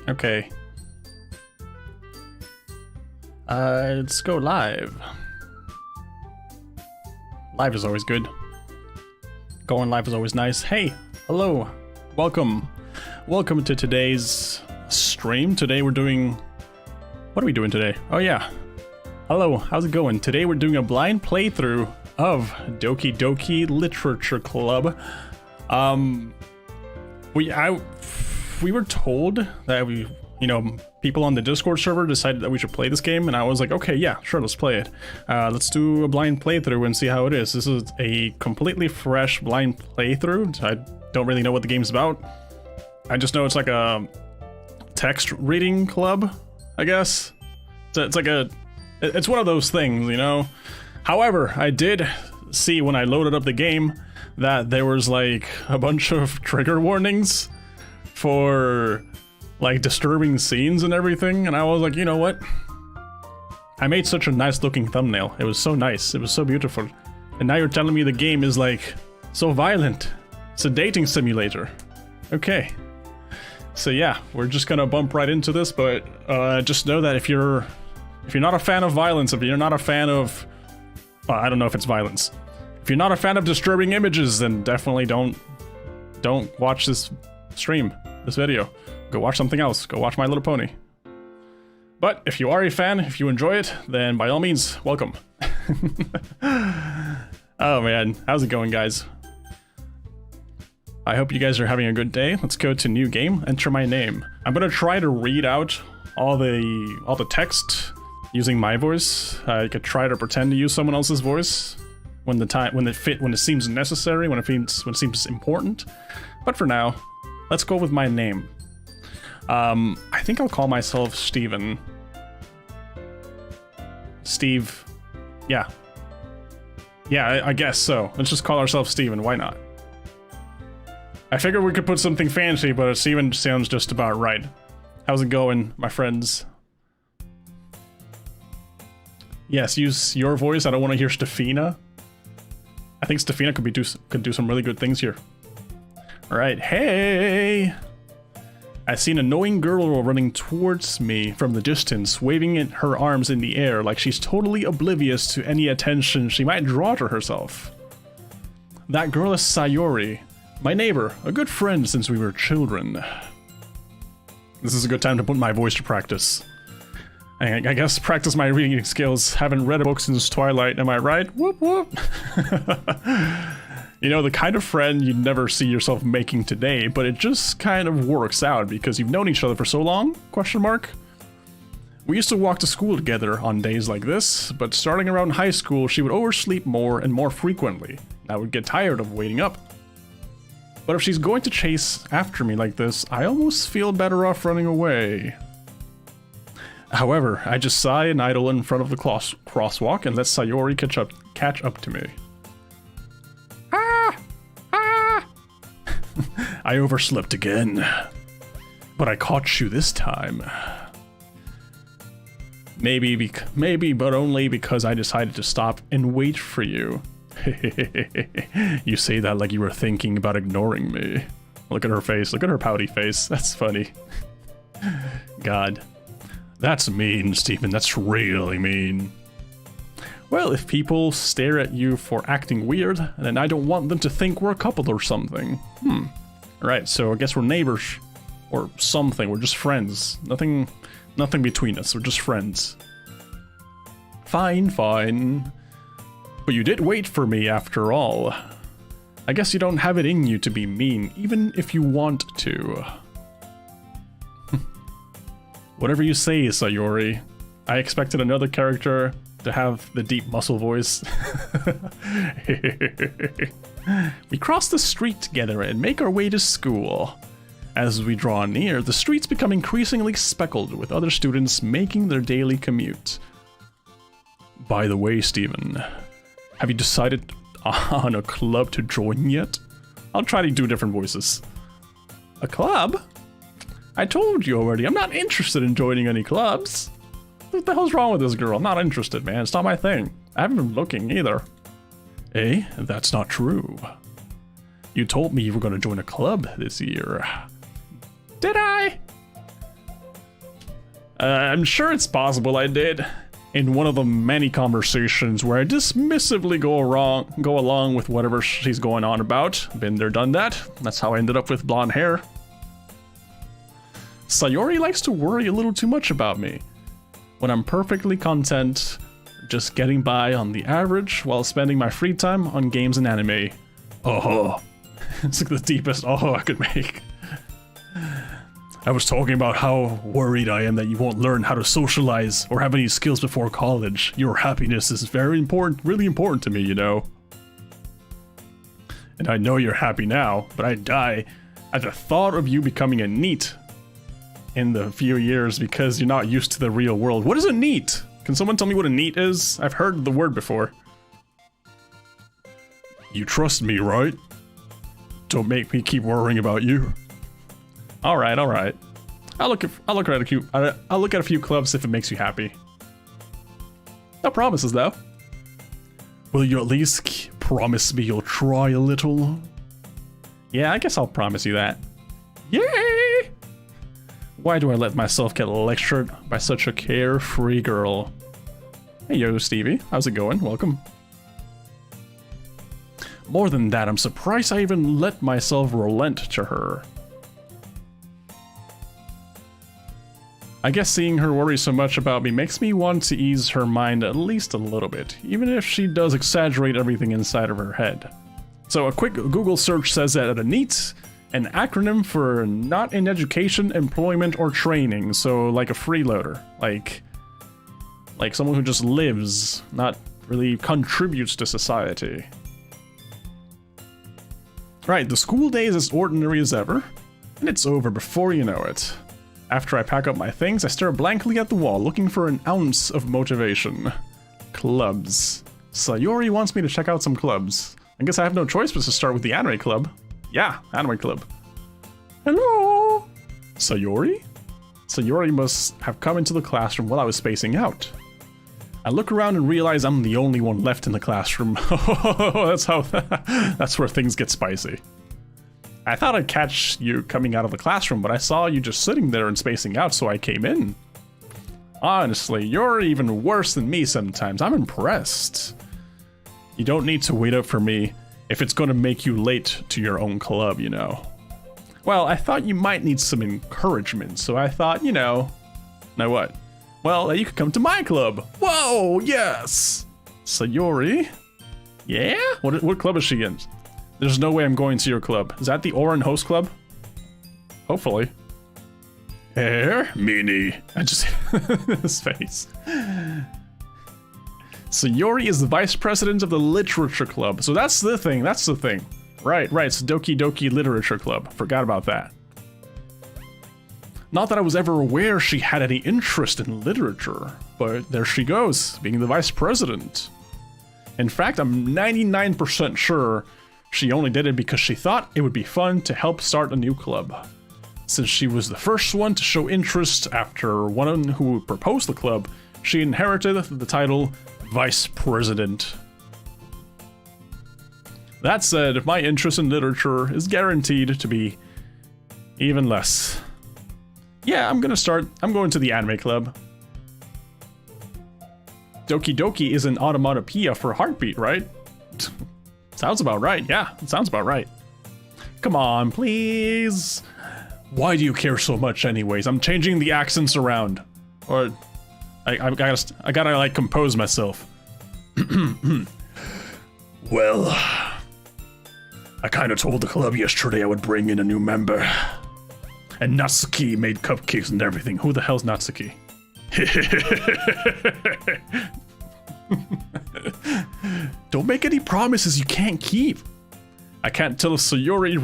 Okay. Let's go live. Live is always good. Going live is always nice. Hey, hello, welcome. Welcome to today's stream. Today we're doing... What are we doing today? Oh yeah. Hello, how's it going? Today we're doing a blind playthrough of Doki Doki Literature Club. We were told that people on the Discord server decided that we should play this game, and I was like, okay, yeah, sure, let's play it. Let's do a blind playthrough and see how it is. This is a completely fresh blind playthrough. I don't really know what the game's about. I just know it's like a text reading club, I guess. It's one of those things, you know? However, I did see when I loaded up the game that there was like a bunch of trigger warnings for like disturbing scenes and everything, and I was like, you know what? I made such a nice looking thumbnail. It was so nice. It was so beautiful. And now you're telling me the game is like so violent. It's a dating simulator. Okay. So yeah, we're just gonna bump right into this, but just know that if you're not a fan of violence, if you're not a fan of I don't know if it's violence. If you're not a fan of disturbing images, then definitely don't watch this stream, this video. Go watch something else. Go watch My Little Pony. But if you are a fan, if you enjoy it, then by all means, welcome. Oh man, how's it going, guys? I hope you guys are having a good day. Let's go to new game, enter my name. I'm gonna try to read out all the text using my voice. I could try to pretend to use someone else's voice when it seems necessary, when it seems important. But for now, let's go with my name. I think I'll call myself Steven. Steve. Yeah. Yeah, I guess so. Let's just call ourselves Steven. Why not? I figured we could put something fancy, but Steven sounds just about right. How's it going, my friends? Yes, use your voice. I don't want to hear Stefina. I think Stefina could do some really good things here. All right, hey! I see an annoying girl running towards me from the distance, waving her arms in the air like she's totally oblivious to any attention she might draw to herself. That girl is Sayori, my neighbor, a good friend since we were children. This is a good time to put my voice to practice. I guess practice my reading skills. Haven't read a book since Twilight, am I right? Whoop whoop. You know, the kind of friend you'd never see yourself making today, but it just kind of works out because you've known each other for so long? Question mark. We used to walk to school together on days like this, but starting around high school, she would oversleep more and more frequently. I would get tired of waiting up. But if she's going to chase after me like this, I almost feel better off running away. However, I just sigh and idle in front of the crosswalk and let Sayori catch up to me. I overslept again, but I caught you this time. Maybe, but only because I decided to stop and wait for you. You say that like you were thinking about ignoring me. Look at her face, look at her pouty face, that's funny. God, that's mean, Stephen, that's really mean. Well, if people stare at you for acting weird, then I don't want them to think we're a couple or something. Right, so I guess we're neighbors. Or something, we're just friends. Nothing between us, we're just friends. Fine. But you did wait for me after all. I guess you don't have it in you to be mean, even if you want to. Whatever you say, Sayori. I expected another character to have the deep muscle voice. We cross the street together and make our way to school. As we draw near, the streets become increasingly speckled with other students making their daily commute. By the way, Steven, have you decided on a club to join yet? I'll try to do different voices. A club? I told you already, I'm not interested in joining any clubs. What the hell's wrong with this girl? I'm not interested, man. It's not my thing. I haven't been looking either. Eh? That's not true. You told me you were going to join a club this year. Did I? I'm sure it's possible I did. In one of the many conversations where I dismissively go along with whatever she's going on about. Been there, done that. That's how I ended up with blonde hair. Sayori likes to worry a little too much about me, when I'm perfectly content just getting by on the average while spending my free time on games and anime. Oh, it's like the deepest oh I could make. I was talking about how worried I am that you won't learn how to socialize or have any skills before college. Your happiness is very important, really important to me, you know. And I know you're happy now, but I die at the thought of you becoming a NEET in the few years because you're not used to the real world. What is a NEET? Can someone tell me what a NEET is? I've heard the word before. You trust me, right? Don't make me keep worrying about you. All right. I'll look at a few clubs if it makes you happy. No promises though. Will you at least promise me you'll try a little? Yeah, I guess I'll promise you that. Yay! Why do I let myself get lectured by such a carefree girl? Hey yo, Stevie, how's it going? Welcome. More than that, I'm surprised I even let myself relent to her. I guess seeing her worry so much about me makes me want to ease her mind at least a little bit, even if she does exaggerate everything inside of her head. So a quick Google search says that a NEET, an acronym for not in education, employment, or training, so like a freeloader, like someone who just lives, not really contributes to society. Right, the school day is as ordinary as ever, and it's over before you know it. After I pack up my things, I stare blankly at the wall, looking for an ounce of motivation. Clubs. Sayori wants me to check out some clubs. I guess I have no choice but to start with the anime club. Yeah, anime club. Hello? Sayori? Sayori must have come into the classroom while I was spacing out. I look around and realize I'm the only one left in the classroom. That's where things get spicy. I thought I'd catch you coming out of the classroom, but I saw you just sitting there and spacing out, so I came in. Honestly, you're even worse than me sometimes. I'm impressed. You don't need to wait up for me if it's going to make you late to your own club, you know. Well, I thought you might need some encouragement, so I thought, you know what? Well, you could come to my club. Whoa, yes! Sayori? Yeah? What club is she in? There's no way I'm going to your club. Is that the Oran Host Club? Hopefully. Hair? Meanie. I just his face. Sayori is the vice president of the Literature Club. So that's the thing. Right. It's Doki Doki Literature Club. Forgot about that. Not that I was ever aware she had any interest in literature, but there she goes, being the vice president. In fact, I'm 99% sure she only did it because she thought it would be fun to help start a new club. Since she was the first one to show interest after one who proposed the club, she inherited the title Vice President. That said, my interest in literature is guaranteed to be even less. Yeah, I'm going to the anime club. Doki Doki is an onomatopoeia for heartbeat, right? Sounds about right, yeah, it sounds about right. Come on, please. Why do you care so much anyways? I'm changing the accents around. Or, I gotta like compose myself. Well, I kinda told the club yesterday I would bring in a new member. And Natsuki made cupcakes and everything. Who the hell's Natsuki? Don't make any promises you can't keep. I can't tell if Sayori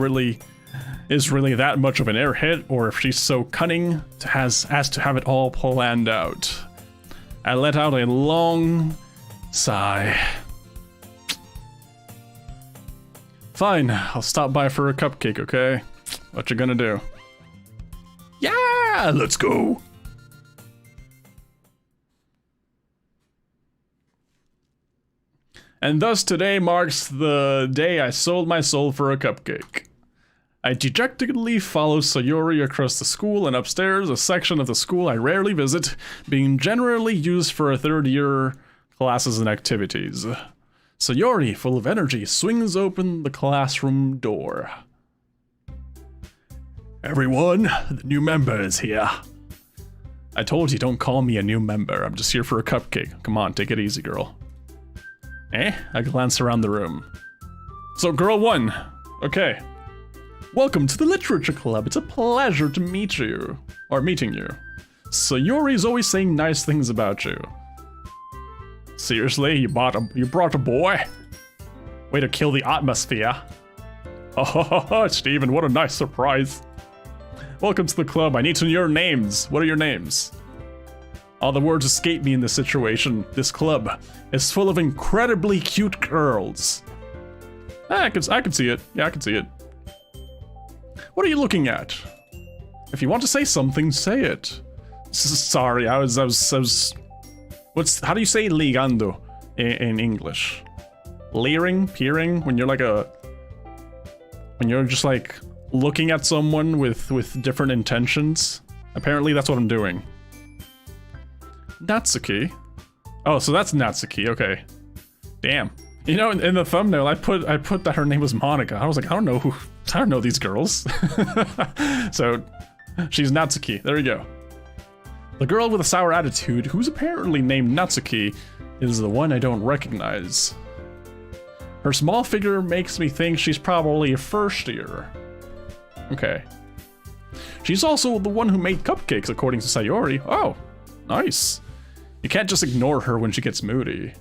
is really that much of an airhead, or if she's so cunning as to have it all planned out. I let out a long sigh. Fine, I'll stop by for a cupcake, okay? What you gonna do? Yeah, let's go. And thus today marks the day I sold my soul for a cupcake. I dejectedly follow Sayori across the school and upstairs, a section of the school I rarely visit, being generally used for a third-year classes and activities. Sayori, full of energy, swings open the classroom door. Everyone, the new member is here. I told you, don't call me a new member. I'm just here for a cupcake. Come on, take it easy, girl. I glance around the room. So, girl one. Okay. Welcome to the Literature Club. It's a pleasure to meet you. Or meeting you. Sayori's always saying nice things about you. Seriously, you brought a boy? Way to kill the atmosphere. Oh, Steven, what a nice surprise. Welcome to the club. I need to know your names. What are your names? All the words escape me in this situation. This club is full of incredibly cute girls. I can see it. Yeah, I can see it. What are you looking at? If you want to say something, say it. Sorry, I was. How do you say ligando in English? Leering, peering, when you're just like looking at someone with different intentions. Apparently, that's what I'm doing. Natsuki. Oh, so that's Natsuki. Okay. Damn. You know, in the thumbnail, I put that her name was Monica. I was like, I don't know these girls. So, she's Natsuki. There we go. The girl with a sour attitude, who's apparently named Natsuki, is the one I don't recognize. Her small figure makes me think she's probably a first year. Okay. She's also the one who made cupcakes, according to Sayori. Oh, nice. You can't just ignore her when she gets moody.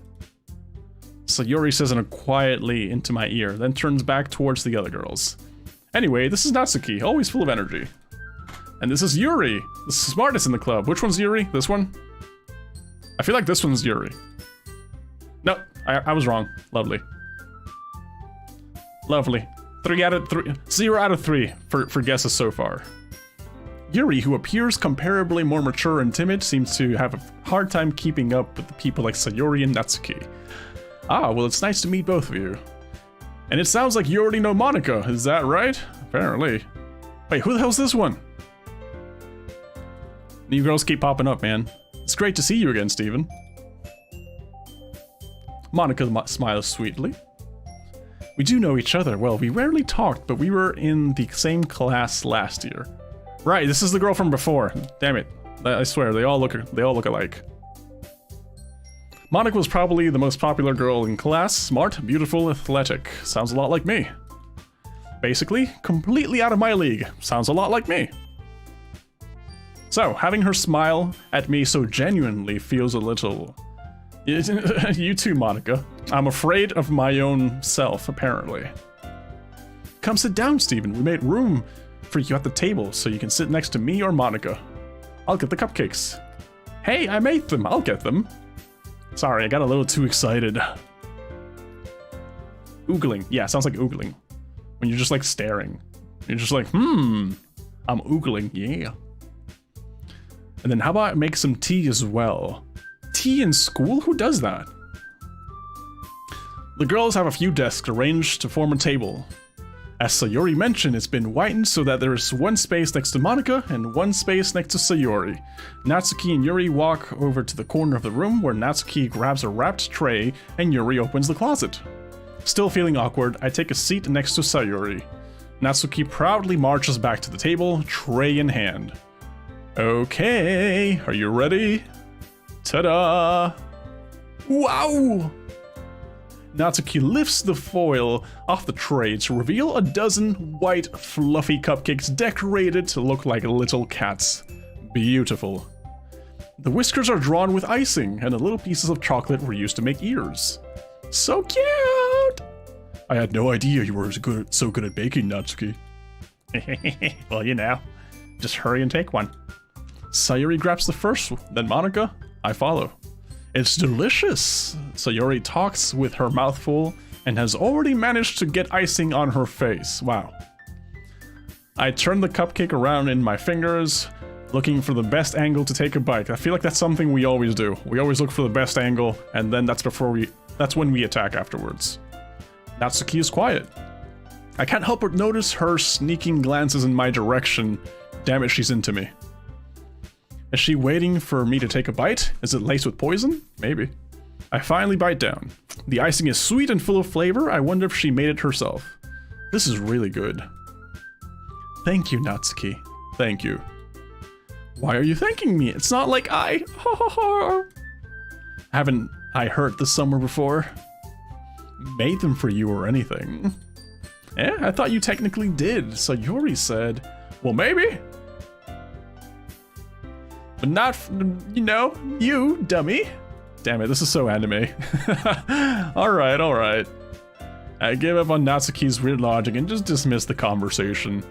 Sayori says it quietly into my ear, then turns back towards the other girls. Anyway, this is Natsuki, always full of energy. And this is Yuri, the smartest in the club. Which one's Yuri? This one? I feel like this one's Yuri. No, I was wrong. Lovely. Lovely. 0 out of 3 for guesses so far. Yuri, who appears comparably more mature and timid, seems to have a hard time keeping up with the people like Sayori and Natsuki. Ah, well, it's nice to meet both of you. And it sounds like you already know Monica, is that right? Apparently. Wait, who the hell's this one? New girls keep popping up, man. It's great to see you again, Steven. Monica smiles sweetly. We do know each other. Well, we rarely talked, but we were in the same class last year. Right, this is the girl from before. Damn it. I swear, they all look alike. Monica was probably the most popular girl in class. Smart, beautiful, athletic. Sounds a lot like me. Basically, completely out of my league. Sounds a lot like me. So, having her smile at me so genuinely feels a little... You too, Monica. I'm afraid of my own self, apparently. Come sit down, Steven. We made room for you at the table, so you can sit next to me or Monica. I'll get the cupcakes. Hey, I made them. I'll get them. Sorry, I got a little too excited. Oogling. Yeah, sounds like oogling. When you're just like staring. You're just like, I'm oogling, yeah. And then how about I make some tea as well? Tea in school? Who does that? The girls have a few desks arranged to form a table. As Sayori mentioned, it's been whitened so that there is one space next to Monica and one space next to Sayori. Natsuki and Yuri walk over to the corner of the room where Natsuki grabs a wrapped tray and Yuri opens the closet. Still feeling awkward, I take a seat next to Sayori. Natsuki proudly marches back to the table, tray in hand. Okay, are you ready? Ta-da! Wow! Natsuki lifts the foil off the tray to reveal a dozen white, fluffy cupcakes decorated to look like little cats. Beautiful. The whiskers are drawn with icing, and the little pieces of chocolate were used to make ears. So cute! I had no idea you were so good at baking, Natsuki. Well, you know, just hurry and take one. Sayori grabs the first, then Monica. I follow. It's delicious! Sayori talks with her mouth full and has already managed to get icing on her face. Wow. I turn the cupcake around in my fingers, looking for the best angle to take a bite. I feel like that's something we always do. We always look for the best angle, and then that's when we attack afterwards. Natsuki is quiet. I can't help but notice her sneaking glances in my direction. Damn it, she's into me. Is she waiting for me to take a bite? Is it laced with poison? Maybe. I finally bite down. The icing is sweet and full of flavor. I wonder if she made it herself. This is really good. Thank you, Natsuki. Thank you. Why are you thanking me? It's not like I... Haven't I heard this somewhere before? Made them for you or anything. I thought you technically did. Sayori said, well, maybe. But not, you know, you, dummy. Damn it, this is so anime. Alright, alright. I give up on Natsuki's weird logic and just dismiss the conversation.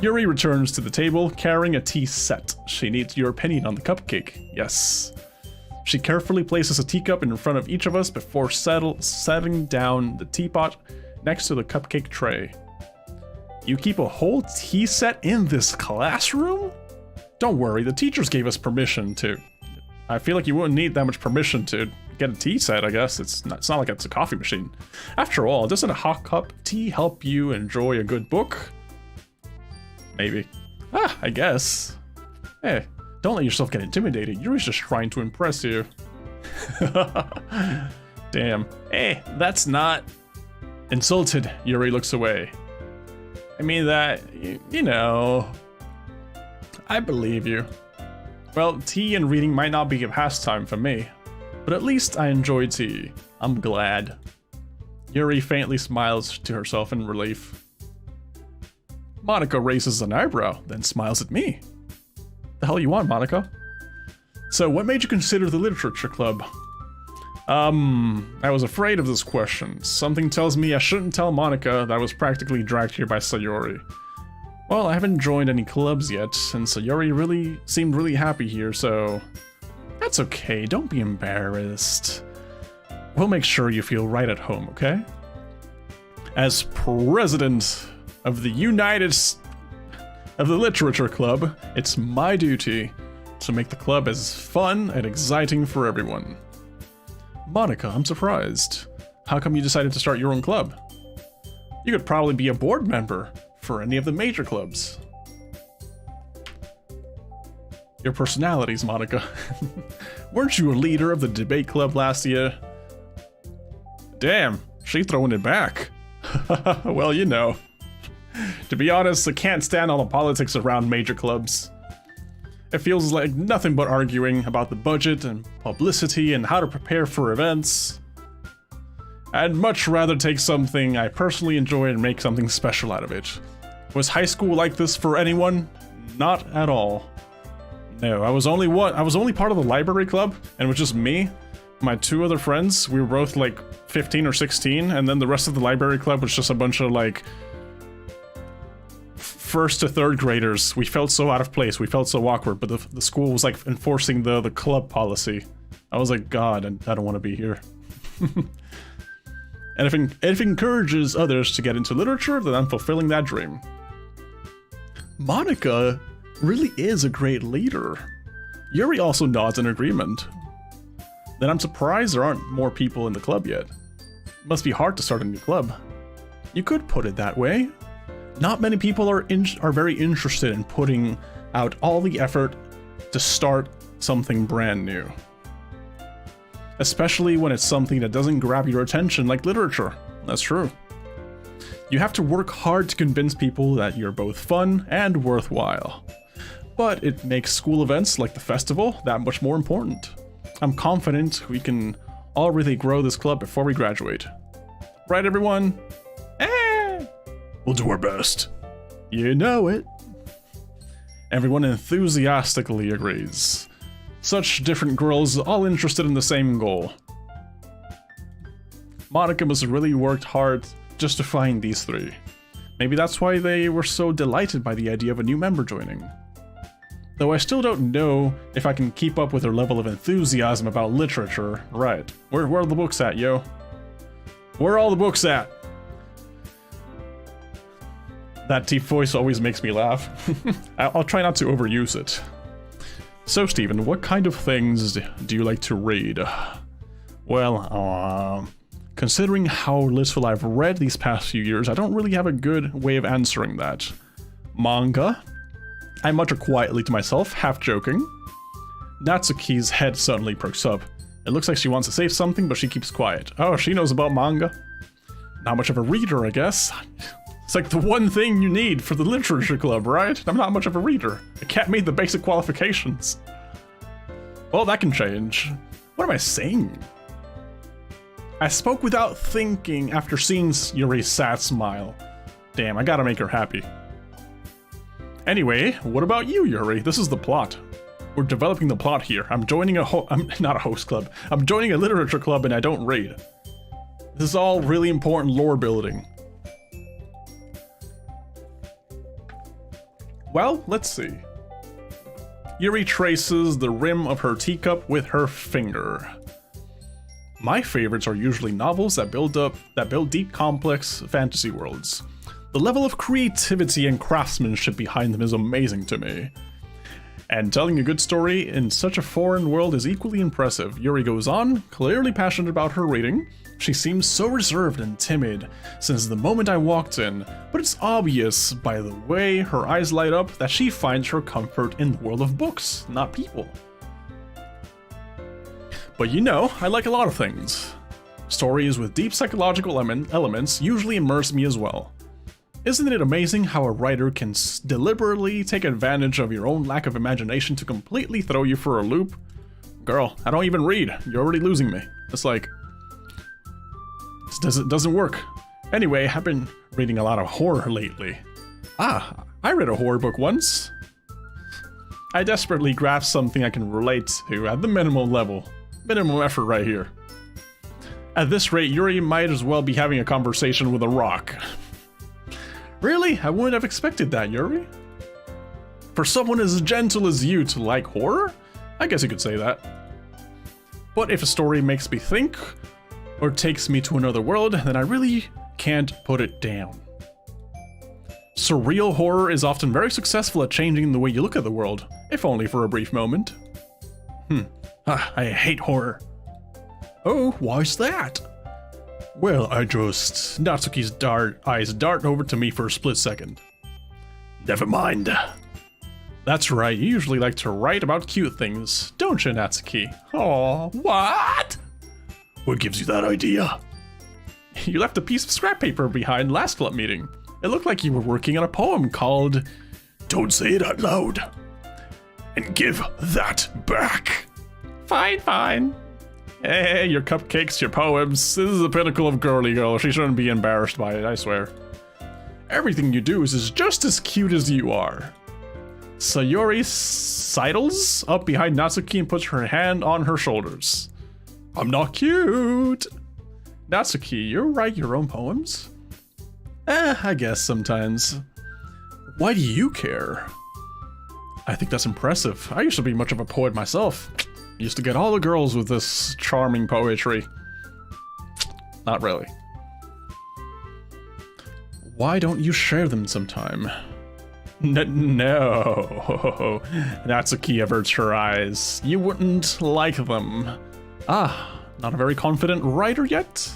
Yuri returns to the table carrying a tea set. She needs your opinion on the cupcake. Yes. She carefully places a teacup in front of each of us before setting down the teapot next to the cupcake tray. You keep a whole tea set in this classroom? Don't worry, the teachers gave us permission to. I feel like you wouldn't need that much permission to get a tea set, I guess. It's not like it's a coffee machine. After all, doesn't a hot cup of tea help you enjoy a good book? Maybe. I guess. Hey, don't let yourself get intimidated. Yuri's just trying to impress you. Damn. Hey, that's not... Insulted, Yuri looks away. I mean that, you know... I believe you. Well, tea and reading might not be a pastime for me, but at least I enjoy tea. I'm glad. Yuri faintly smiles to herself in relief. Monica raises an eyebrow, then smiles at me. The hell you want, Monica? So, what made you consider the literature club? I was afraid of this question. Something tells me I shouldn't tell Monica that I was practically dragged here by Sayori. Well, I haven't joined any clubs yet, and Sayori really seemed really happy here, so... That's okay, don't be embarrassed. We'll make sure you feel right at home, okay? As president of the of the Literature Club, it's my duty to make the club as fun and exciting for everyone. Monica, I'm surprised. How come you decided to start your own club? You could probably be a board member for any of the major clubs. Your personalities, Monica. Weren't you a leader of the debate club last year? Damn, she's throwing it back. Well, you know. To be honest, I can't stand all the politics around major clubs. It feels like nothing but arguing about the budget and publicity and how to prepare for events. I'd much rather take something I personally enjoy and make something special out of it. Was high school like this for anyone? Not at all. No, I was only part of the library club, and it was just me, my two other friends. We were both like 15 or 16, and then the rest of the library club was just a bunch of like first to third graders. We felt so out of place, we felt so awkward, but the school was like enforcing the club policy. I was like, God, I don't want to be here. And if it encourages others to get into literature, then I'm fulfilling that dream. Monica really is a great leader. Yuri also nods in agreement. Then I'm surprised there aren't more people in the club yet. It must be hard to start a new club. You could put it that way. Not many people are very interested in putting out all the effort to start something brand new. Especially when it's something that doesn't grab your attention like literature. That's true. You have to work hard to convince people that you're both fun and worthwhile. But it makes school events like the festival that much more important. I'm confident we can all really grow this club before we graduate. Right, everyone? We'll do our best. You know it. Everyone enthusiastically agrees. Such different girls, all interested in the same goal. Monica must have really worked hard just to find these three. Maybe that's why they were so delighted by the idea of a new member joining. Though I still don't know if I can keep up with her level of enthusiasm about literature. Right. Where are the books at, yo? Where are all the books at? That deep voice always makes me laugh. I'll try not to overuse it. So, Steven, what kind of things do you like to read? Well, Considering how little I've read these past few years, I don't really have a good way of answering that. Manga? I mutter quietly to myself, half joking. Natsuki's head suddenly perks up. It looks like she wants to say something, but she keeps quiet. Oh, she knows about manga. Not much of a reader, I guess. It's like the one thing you need for the literature club, right? I'm not much of a reader. I can't meet the basic qualifications. Well, that can change. What am I saying? I spoke without thinking after seeing Yuri's sad smile. Damn, I gotta make her happy. Anyway, what about you, Yuri? This is the plot. We're developing the plot here. I'm joining I'm not a host club. I'm joining a literature club and I don't raid. This is all really important lore building. Well, let's see. Yuri traces the rim of her teacup with her finger. My favorites are usually novels that build deep, complex fantasy worlds. The level of creativity and craftsmanship behind them is amazing to me. And telling a good story in such a foreign world is equally impressive. Yuri goes on, clearly passionate about her reading. She seems so reserved and timid since the moment I walked in, but it's obvious by the way her eyes light up that she finds her comfort in the world of books, not people. But you know, I like a lot of things. Stories with deep psychological elements usually immerse me as well. Isn't it amazing how a writer can deliberately take advantage of your own lack of imagination to completely throw you for a loop? Girl, I don't even read. You're already losing me. It's like... It doesn't work. Anyway, I've been reading a lot of horror lately. Ah, I read a horror book once. I desperately grasp something I can relate to at the minimum level. Minimum effort right here. At this rate, Yuri might as well be having a conversation with a rock. Really? I wouldn't have expected that, Yuri. For someone as gentle as you to like horror? I guess you could say that. But if a story makes me think, or takes me to another world, then I really can't put it down. Surreal horror is often very successful at changing the way you look at the world, if only for a brief moment. I hate horror. Oh, why's that? Well, Natsuki's eyes dart over to me for a split second. Never mind. That's right, you usually like to write about cute things, don't you, Natsuki? Aw, what? What gives you that idea? You left a piece of scrap paper behind last club meeting. It looked like you were working on a poem called Don't Say It Out Loud. And give that back. Fine, fine. Hey, your cupcakes, your poems. This is the pinnacle of girly girl. She shouldn't be embarrassed by it, I swear. Everything you do is just as cute as you are. Sayori sidles up behind Natsuki and puts her hand on her shoulders. I'm not cute. Natsuki, you write your own poems? I guess sometimes. Why do you care? I think that's impressive. I used to be much of a poet myself. I used to get all the girls with this charming poetry. Not really. Why don't you share them sometime? No. Natsuki averts her eyes. You wouldn't like them. Ah, not a very confident writer yet?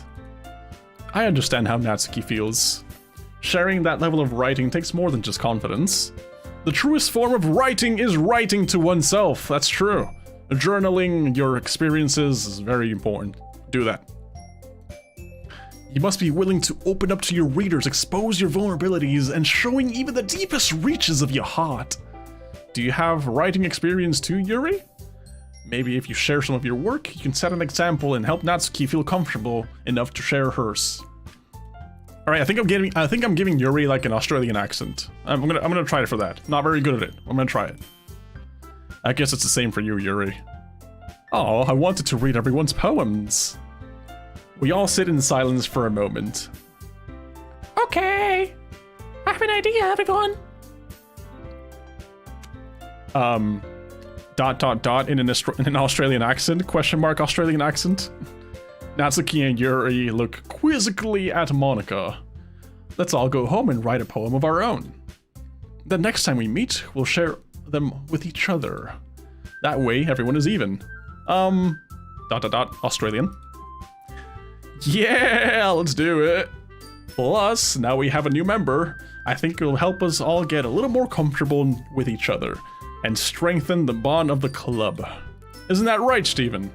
I understand how Natsuki feels. Sharing that level of writing takes more than just confidence. The truest form of writing is writing to oneself, that's true. Journaling your experiences is very important. Do that. You must be willing to open up to your readers, expose your vulnerabilities, and showing even the deepest reaches of your heart. Do you have writing experience too, Yuri? Maybe if you share some of your work, you can set an example and help Natsuki feel comfortable enough to share hers. All right, I think I'm giving Yuri like an Australian accent. I'm gonna try it for that. Not very good at it. I'm gonna try it. I guess it's the same for you, Yuri. Oh, I wanted to read everyone's poems. We all sit in silence for a moment. Okay, I have an idea, everyone. In an Australian accent? Question mark Australian accent? Natsuki and Yuri look quizzically at Monica. Let's all go home and write a poem of our own. The next time we meet, we'll share them with each other. That way, everyone is even. Australian. Yeah, let's do it. Plus, now we have a new member. I think it'll help us all get a little more comfortable with each other and strengthen the bond of the club. Isn't that right, Steven?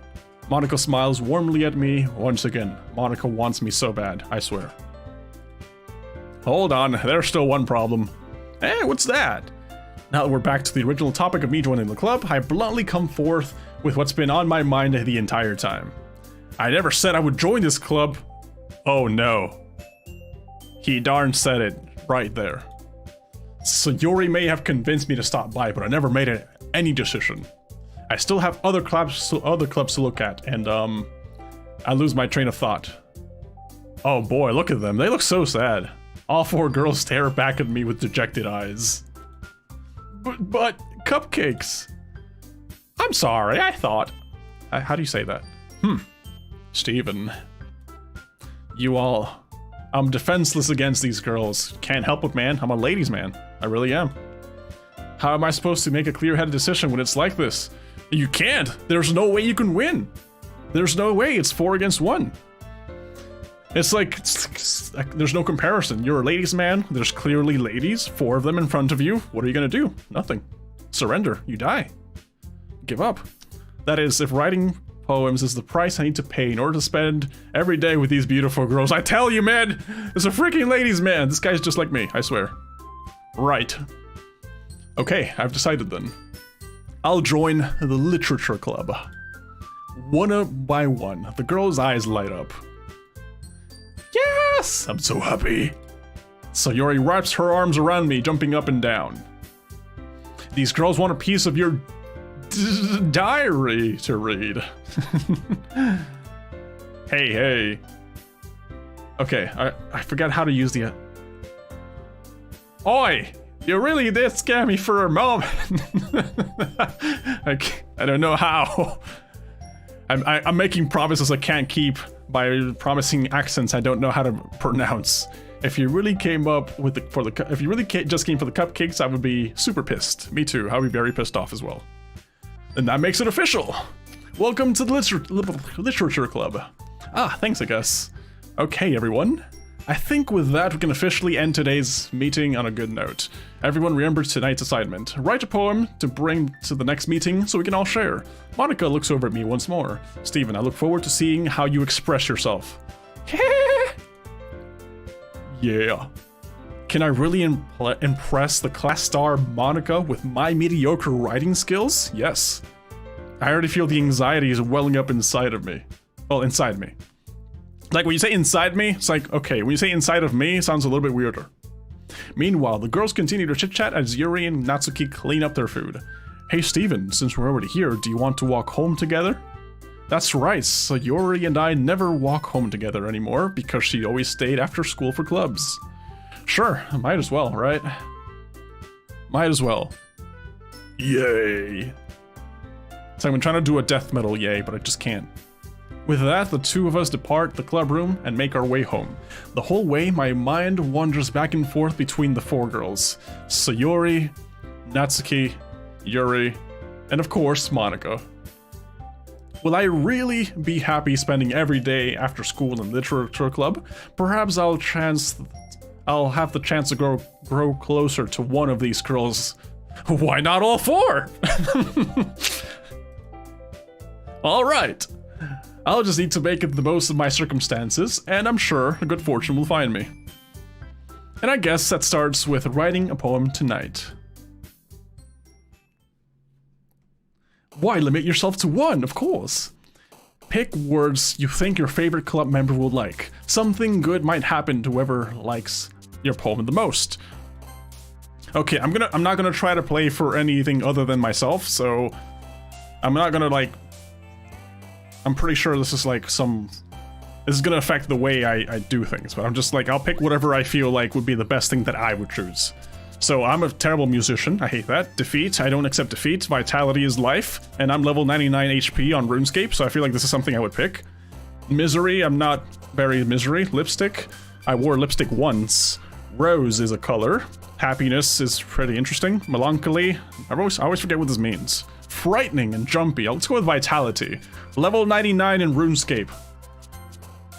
Monica smiles warmly at me once again. Monica wants me so bad, I swear. Hold on, there's still one problem. Hey, what's that? Now that we're back to the original topic of me joining the club, I bluntly come forth with what's been on my mind the entire time. I never said I would join this club. Oh no. He darn said it right there. Sayori may have convinced me to stop by, but I never made any decision. I still have other clubs to look at, and I lose my train of thought. Oh boy, look at them. They look so sad. All four girls stare back at me with dejected eyes. But cupcakes. I'm sorry, I thought. How do you say that? Steven. I'm defenseless against these girls. Can't help it, man. I'm a ladies' man. I really am. How am I supposed to make a clear-headed decision when it's like this? You can't. There's no way you can win. There's no way. It's 4 against 1. It's like, there's no comparison. You're a ladies' man. There's clearly ladies. 4 of them in front of you. What are you gonna do? Nothing. Surrender. You die. Give up. That is, if writing poems is the price I need to pay in order to spend every day with these beautiful girls. I tell you, man, it's a freaking ladies' man. This guy's just like me, I swear. Right. Okay, I've decided then. I'll join the literature club. One by one, the girl's eyes light up. Yes! I'm so happy. Sayori wraps her arms around me, jumping up and down. These girls want a piece of your diary to read. Hey. Okay, I forgot how to use the... Oi! You really did scare me for a moment. I don't know how. I'm making promises I can't keep by promising accents I don't know how to pronounce. If you really came up with if you really just came for the cupcakes, I would be super pissed. Me too. I would be very pissed off as well. And that makes it official. Welcome to the literature club. Thanks, I guess. Okay, everyone. I think with that, we can officially end today's meeting on a good note. Everyone remember tonight's assignment. Write a poem to bring to the next meeting so we can all share. Monica looks over at me once more. Steven, I look forward to seeing how you express yourself. Yeah. Can I really impress the class star Monica with my mediocre writing skills? Yes. I already feel the anxiety is welling up inside of me. Well, inside me. Like, when you say inside me, it's like, okay. When you say inside of me, it sounds a little bit weirder. Meanwhile, the girls continue to chit-chat as Yuri and Natsuki clean up their food. Hey, Steven, since we're already here, do you want to walk home together? That's right, so Yuri and I never walk home together anymore because she always stayed after school for clubs. Sure, might as well, right? Might as well. Yay. It's like I'm trying to do a death metal yay, but I just can't. With that, the two of us depart the club room and make our way home. The whole way, my mind wanders back and forth between the 4 girls. Sayori, Natsuki, Yuri, and of course, Monica. Will I really be happy spending every day after school in literature club? Perhaps I'll have the chance to grow closer to one of these girls. Why not all 4? All right. I'll just need to make it the most of my circumstances, and I'm sure good fortune will find me. And I guess that starts with writing a poem tonight. Why limit yourself to 1, of course? Pick words you think your favorite club member will like. Something good might happen to whoever likes your poem the most. Okay, I'm not gonna try to play for anything other than myself, so I'm not gonna I'm pretty sure this is this is gonna affect the way I do things, but I'm just I'll pick whatever I feel like would be the best thing that I would choose. So I'm a terrible musician, I hate that. Defeat, I don't accept defeat. Vitality is life, and I'm level 99 HP on RuneScape, so I feel like this is something I would pick. Misery, I'm not very misery. Lipstick, I wore lipstick once. Rose is a color. Happiness is pretty interesting. Melancholy, I always forget what this means. Frightening and jumpy, let's go with vitality. Level 99 in RuneScape.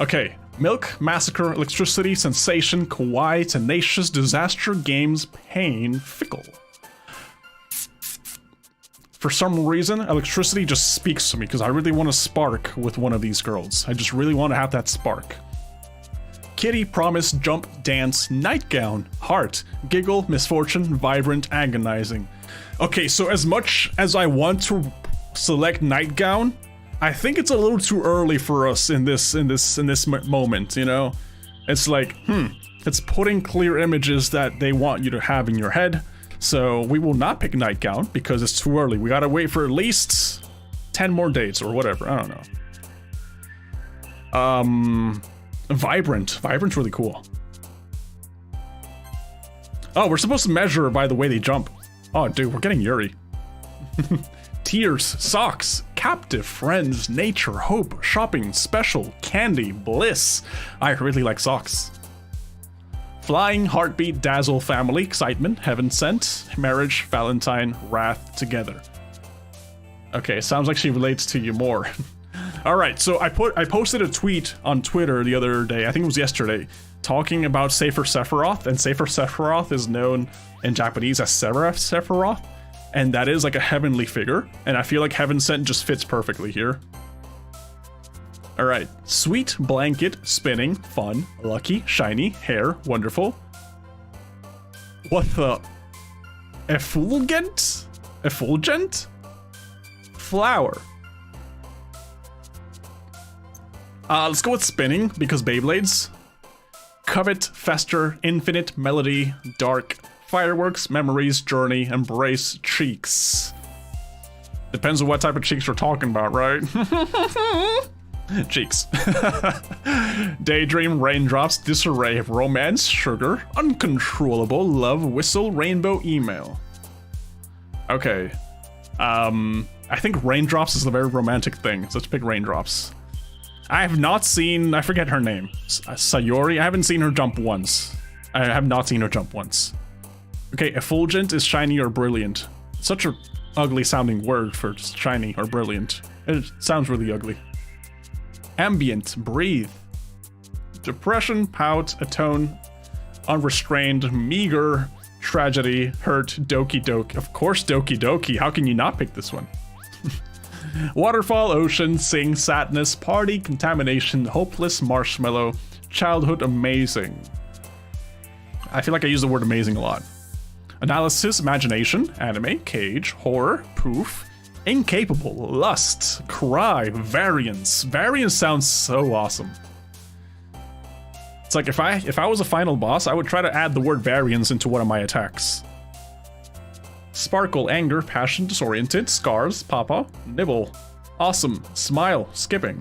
Okay, milk, massacre, electricity, sensation, kawaii, tenacious, disaster, games, pain, fickle. For some reason, electricity just speaks to me because I really want to spark with one of these girls. I just really want to have that spark. Kitty, promise, jump, dance, nightgown, heart, giggle, misfortune, vibrant, agonizing. Okay, so as much as I want to select nightgown, I think it's a little too early for us in this moment, you know? It's like, it's putting clear images that they want you to have in your head. So we will not pick nightgown because it's too early. We gotta wait for at least 10 more dates or whatever. I don't know. Vibrant. Vibrant's really cool. Oh, we're supposed to measure by the way they jump. Oh, dude, we're getting Yuri. Tears, socks, captive, friends, nature, hope, shopping, special, candy, bliss. I really like socks. Flying, heartbeat, dazzle, family, excitement, heaven sent, marriage, Valentine, wrath, together. Okay, sounds like she relates to you more. All right, so I posted a tweet on Twitter the other day, I think it was yesterday, talking about Sefer Sephiroth, and Sefer Sephiroth is known in Japanese as Sephiroth, and that is like a heavenly figure, and I feel like heaven sent just fits perfectly here. All right, sweet, blanket, spinning, fun, lucky, shiny, hair, wonderful. What the? Effulgent? Effulgent? Flower. Let's go with spinning, because Beyblades. Covet, fester, infinite, melody, dark, fireworks, memories, journey, embrace, cheeks. Depends on what type of cheeks we're talking about, right? Cheeks. Daydream, raindrops, disarray, romance, sugar, uncontrollable, love, whistle, rainbow, email. Okay. I think raindrops is a very romantic thing, so let's pick raindrops. I have not seen, I forget her name, Sayori. I haven't seen her jump once. I have not seen her jump once. Okay, effulgent is shiny or brilliant. Such a ugly sounding word for shiny or brilliant. It sounds really ugly. Ambient, breathe. Depression, pout, atone, unrestrained, meager, tragedy, hurt, Doki Doki. Of course Doki Doki, how can you not pick this one? Waterfall, ocean, sing, sadness, party, contamination, hopeless, marshmallow, childhood, amazing. I feel like I use the word amazing a lot. Analysis, imagination, anime, cage, horror, poof, incapable, lust, cry, variance. Variance sounds so awesome. It's like if I was a final boss, I would try to add the word variance into one of my attacks. Sparkle, anger, passion, disoriented, scars, papa, nibble, awesome, smile, skipping.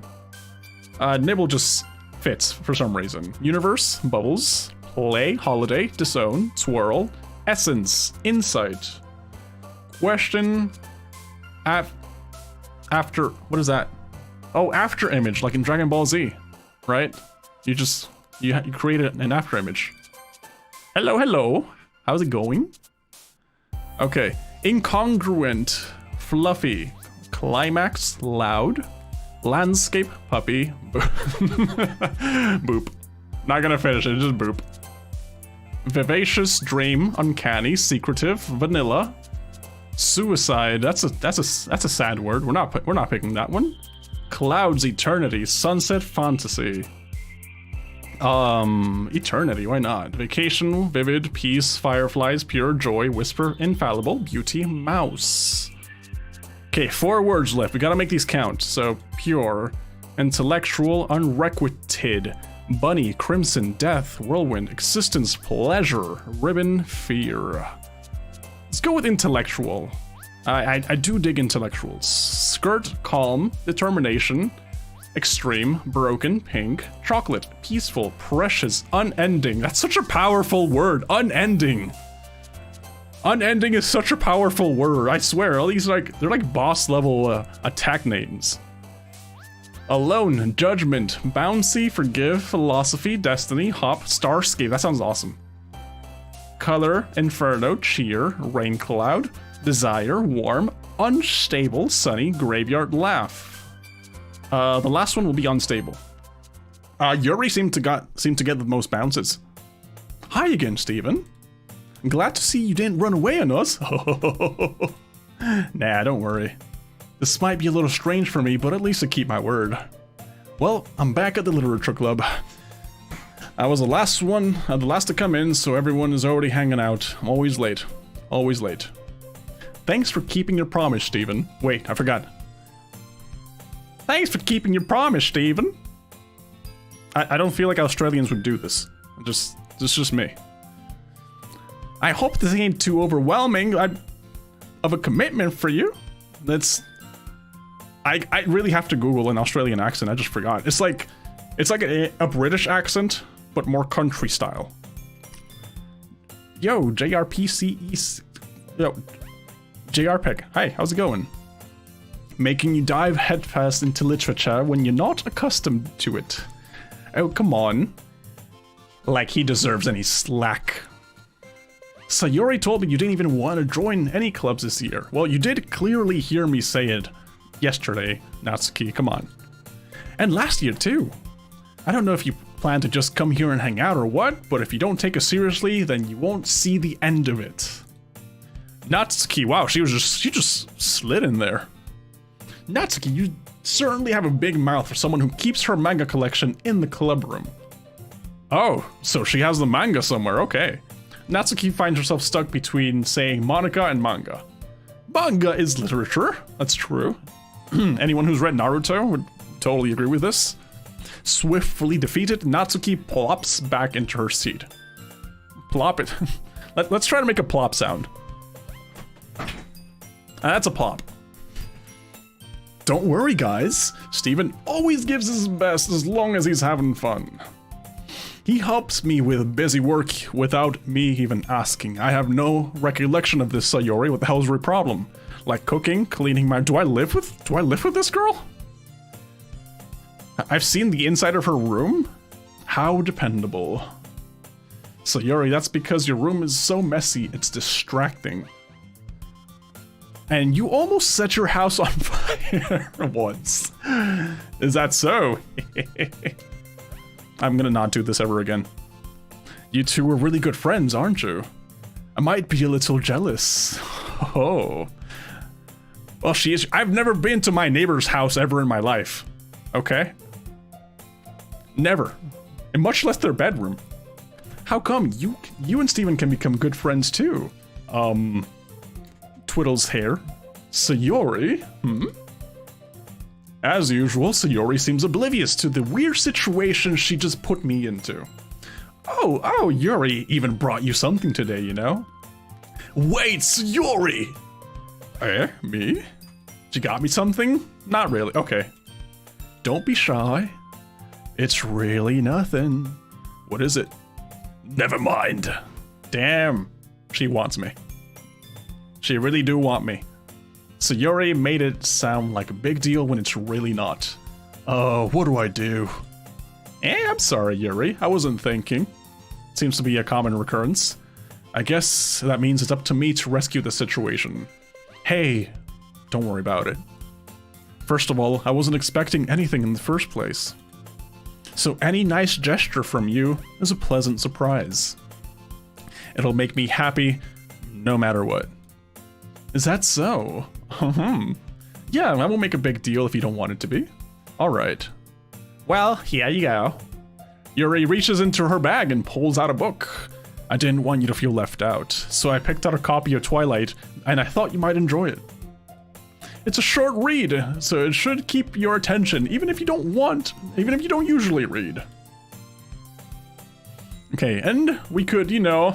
Nibble just fits for some reason. Universe, bubbles, play, holiday, disown, swirl, essence, insight. Question, after, what is that? Oh, after image, like in Dragon Ball Z, right? You create an after image. Hello, hello. How's it going? Okay, incongruent, fluffy, climax, loud, landscape, puppy, boop. Not gonna finish it, just boop. Vivacious, dream, uncanny, secretive, vanilla, suicide. That's a sad word. We're not picking that one. Clouds, eternity, sunset, fantasy. Eternity, why not? Vacation, vivid, peace, fireflies, pure joy, whisper, infallible, beauty, mouse. Okay, 4 words left. We gotta make these count. So, pure, intellectual, unrequited, bunny, crimson, death, whirlwind, existence, pleasure, ribbon, fear. Let's go with intellectual. I do dig intellectuals. Skirt, calm, determination, extreme, broken, pink, chocolate, peaceful, precious, unending. That's such a powerful word. Unending. Unending is such a powerful word. I swear, all these they're like boss level attack names. Alone, judgment, bouncy, forgive, philosophy, destiny, hop, starscape. That sounds awesome. Color, inferno, cheer, rain cloud, desire, warm, unstable, sunny, graveyard, laugh. The last one will be unstable. Yuri seemed to get the most bounces. Hi again, Steven. I'm glad to see you didn't run away on us. Nah, don't worry. This might be a little strange for me, but at least I keep my word. Well, I'm back at the literature club. I was the last to come in, so everyone is already hanging out. I'm always late. Always late. Thanks for keeping your promise, Steven. Wait, I forgot. Thanks for keeping your promise, Steven. I don't feel like Australians would do this. This is just me. I hope this ain't too overwhelming of a commitment for you. I really have to Google an Australian accent. I just forgot. It's like a British accent, but more country style. Yo, JRPCE. Yo, JRPEG. Hi, how's it going? Making you dive headfirst into literature when you're not accustomed to it. Oh, come on. Like he deserves any slack. Sayori told me you didn't even want to join any clubs this year. Well, you did clearly hear me say it yesterday, Natsuki, come on. And last year too. I don't know if you plan to just come here and hang out or what, but if you don't take it seriously, then you won't see the end of it. Natsuki, wow, she just slid in there. Natsuki, you certainly have a big mouth for someone who keeps her manga collection in the club room. Oh, so she has the manga somewhere, okay. Natsuki finds herself stuck between saying Monica and manga. Manga is literature, that's true. Anyone who's read Naruto would totally agree with this. Swiftly defeated, Natsuki plops back into her seat. Plop it. Let's try to make a plop sound. That's a plop. Don't worry, guys. Steven always gives his best as long as he's having fun. He helps me with busy work without me even asking. I have no recollection of this, Sayori. What the hell is your problem? Like cooking, cleaning my... Do I live with this girl? I've seen the inside of her room? How dependable. Sayori, that's because your room is so messy, it's distracting. And you almost set your house on fire once. Is that so? I'm gonna not do this ever again. You two are really good friends, aren't you? I might be a little jealous. Oh. Well, she is. I've never been to my neighbor's house ever in my life. Okay? Never. And much less their bedroom. How come you and Steven can become good friends too? Twiddles hair. Sayori? As usual, Sayori seems oblivious to the weird situation she just put me into. Oh, Yuri even brought you something today, you know? Wait, Sayori! Eh, me? She got me something? Not really, okay. Don't be shy. It's really nothing. What is it? Never mind. Damn, she wants me. She really do want me. Sayori made it sound like a big deal when it's really not. Oh, what do I do? I'm sorry, Yuri. I wasn't thinking. Seems to be a common recurrence. I guess that means it's up to me to rescue the situation. Hey, don't worry about it. First of all, I wasn't expecting anything in the first place. So any nice gesture from you is a pleasant surprise. It'll make me happy no matter what. Is that so? Yeah, I won't make a big deal if you don't want it to be. Alright. Well, here you go. Yuri reaches into her bag and pulls out a book. I didn't want you to feel left out, so I picked out a copy of Twilight, and I thought you might enjoy it. It's a short read, so it should keep your attention, even if you don't usually read. Okay, and we could, you know...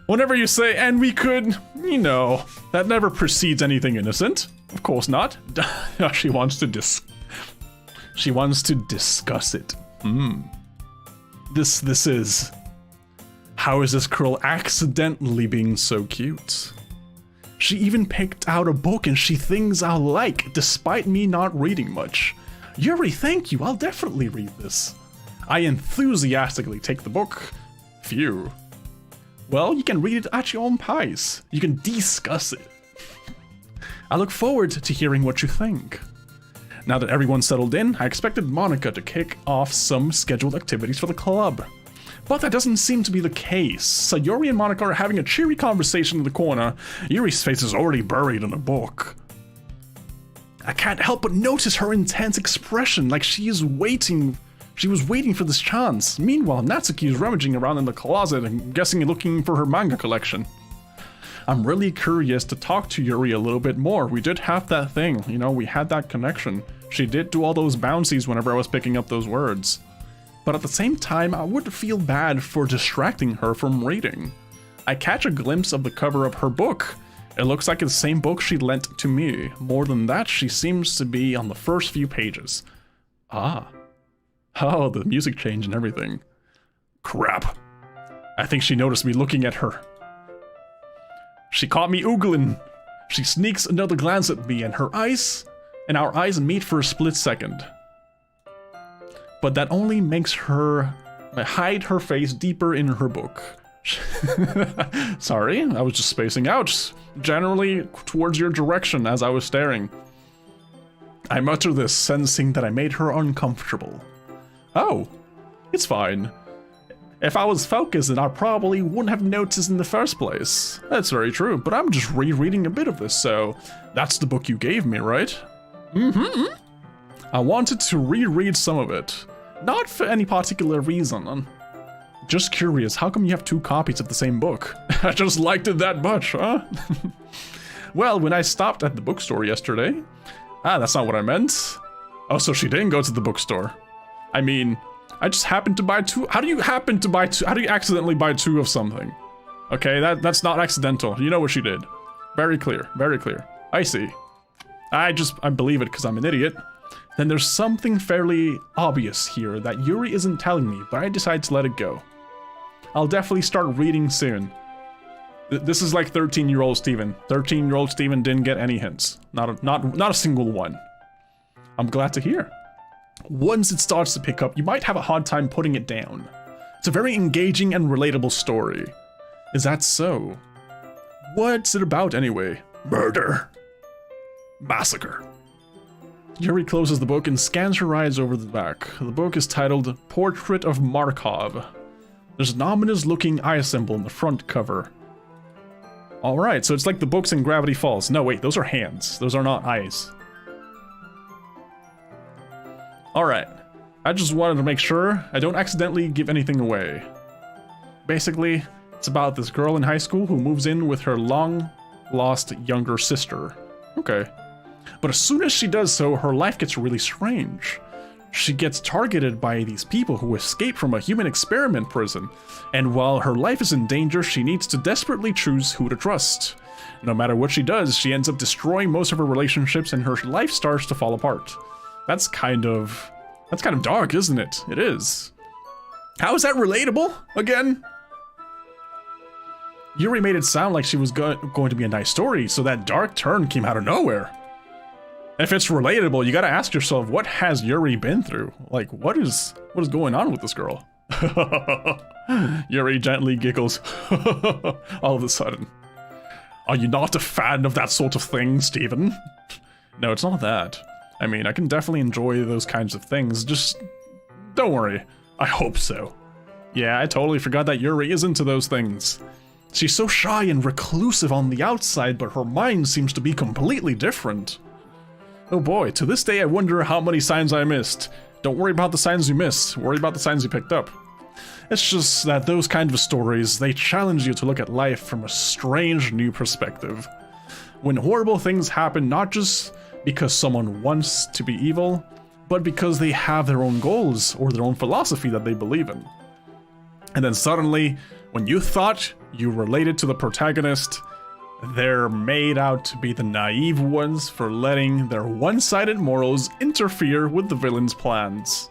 Whenever you say, and we could, you know, that never precedes anything innocent. Of course not. She wants to discuss it. This is... How is this girl accidentally being so cute? She even picked out a book and she thinks I'll like, despite me not reading much. Yuri, thank you, I'll definitely read this. I enthusiastically take the book. Phew. Well, you can read it at your own pace. You can discuss it. I look forward to hearing what you think. Now that everyone's settled in, I expected Monica to kick off some scheduled activities for the club. But that doesn't seem to be the case. So Yuri and Monica are having a cheery conversation in the corner. Yuri's face is already buried in a book. I can't help but notice her intense expression, like she was waiting for this chance. Meanwhile, Natsuki is rummaging around in the closet and looking for her manga collection. I'm really curious to talk to Yuri a little bit more. We did have that thing, you know, we had that connection. She did do all those bouncies whenever I was picking up those words. But at the same time, I would feel bad for distracting her from reading. I catch a glimpse of the cover of her book. It looks like the same book she lent to me. More than that, she seems to be on the first few pages. Ah. Oh, the music changed and everything. Crap. I think she noticed me looking at her. She caught me oogling. She sneaks another glance at me and our eyes meet for a split second. But that only makes her hide her face deeper in her book. Sorry, I was just spacing out, generally towards your direction as I was staring. I mutter this, sensing that I made her uncomfortable. Oh, it's fine. If I was focused, then I probably wouldn't have noticed in the first place. That's very true, but I'm just rereading a bit of this, so that's the book you gave me, right? Mm-hmm. I wanted to reread some of it. Not for any particular reason. Just curious, how come you have 2 copies of the same book? I just liked it that much, huh? Well, when I stopped at the bookstore yesterday... that's not what I meant. Oh, so she didn't go to the bookstore. I mean, I just happened to buy 2... How do you accidentally buy 2 of something? Okay, that's not accidental. You know what she did. Very clear, very clear. I see. I believe it because I'm an idiot. Then there's something fairly obvious here that Yuri isn't telling me, but I decide to let it go. I'll definitely start reading soon. This is like 13-year-old Steven. 13-year-old Steven didn't get any hints. Not a single one. I'm glad to hear. Once it starts to pick up, you might have a hard time putting it down. It's a very engaging and relatable story. Is that so? What's it about anyway? Murder. Massacre. Yuri closes the book and scans her eyes over the back. The book is titled Portrait of Markov. There's an ominous-looking eye symbol in the front cover. Alright, so it's like the books in Gravity Falls. No, wait, those are hands. Those are not eyes. Alright. I just wanted to make sure I don't accidentally give anything away. Basically, it's about this girl in high school who moves in with her long-lost younger sister. Okay. But as soon as she does so, her life gets really strange. She gets targeted by these people who escape from a human experiment prison, and while her life is in danger, she needs to desperately choose who to trust. No matter what she does, she ends up destroying most of her relationships and her life starts to fall apart. That's kind of dark, isn't it? It is. How is that relatable, again? Yuri made it sound like she was going to be a nice story, so that dark turn came out of nowhere. If it's relatable, you gotta ask yourself, what has Yuri been through? Like, what is going on with this girl? Yuri gently giggles all of a sudden. Are you not a fan of that sort of thing, Steven? No, it's not that. I mean, I can definitely enjoy those kinds of things, just don't worry. I hope so. Yeah, I totally forgot that Yuri is into those things. She's so shy and reclusive on the outside, but her mind seems to be completely different. Oh boy, to this day I wonder how many signs I missed. Don't worry about the signs you missed, worry about the signs you picked up. It's just that those kind of stories, they challenge you to look at life from a strange new perspective. When horrible things happen, not just because someone wants to be evil, but because they have their own goals or their own philosophy that they believe in. And then suddenly, when you thought you related to the protagonist, they're made out to be the naive ones for letting their one-sided morals interfere with the villain's plans.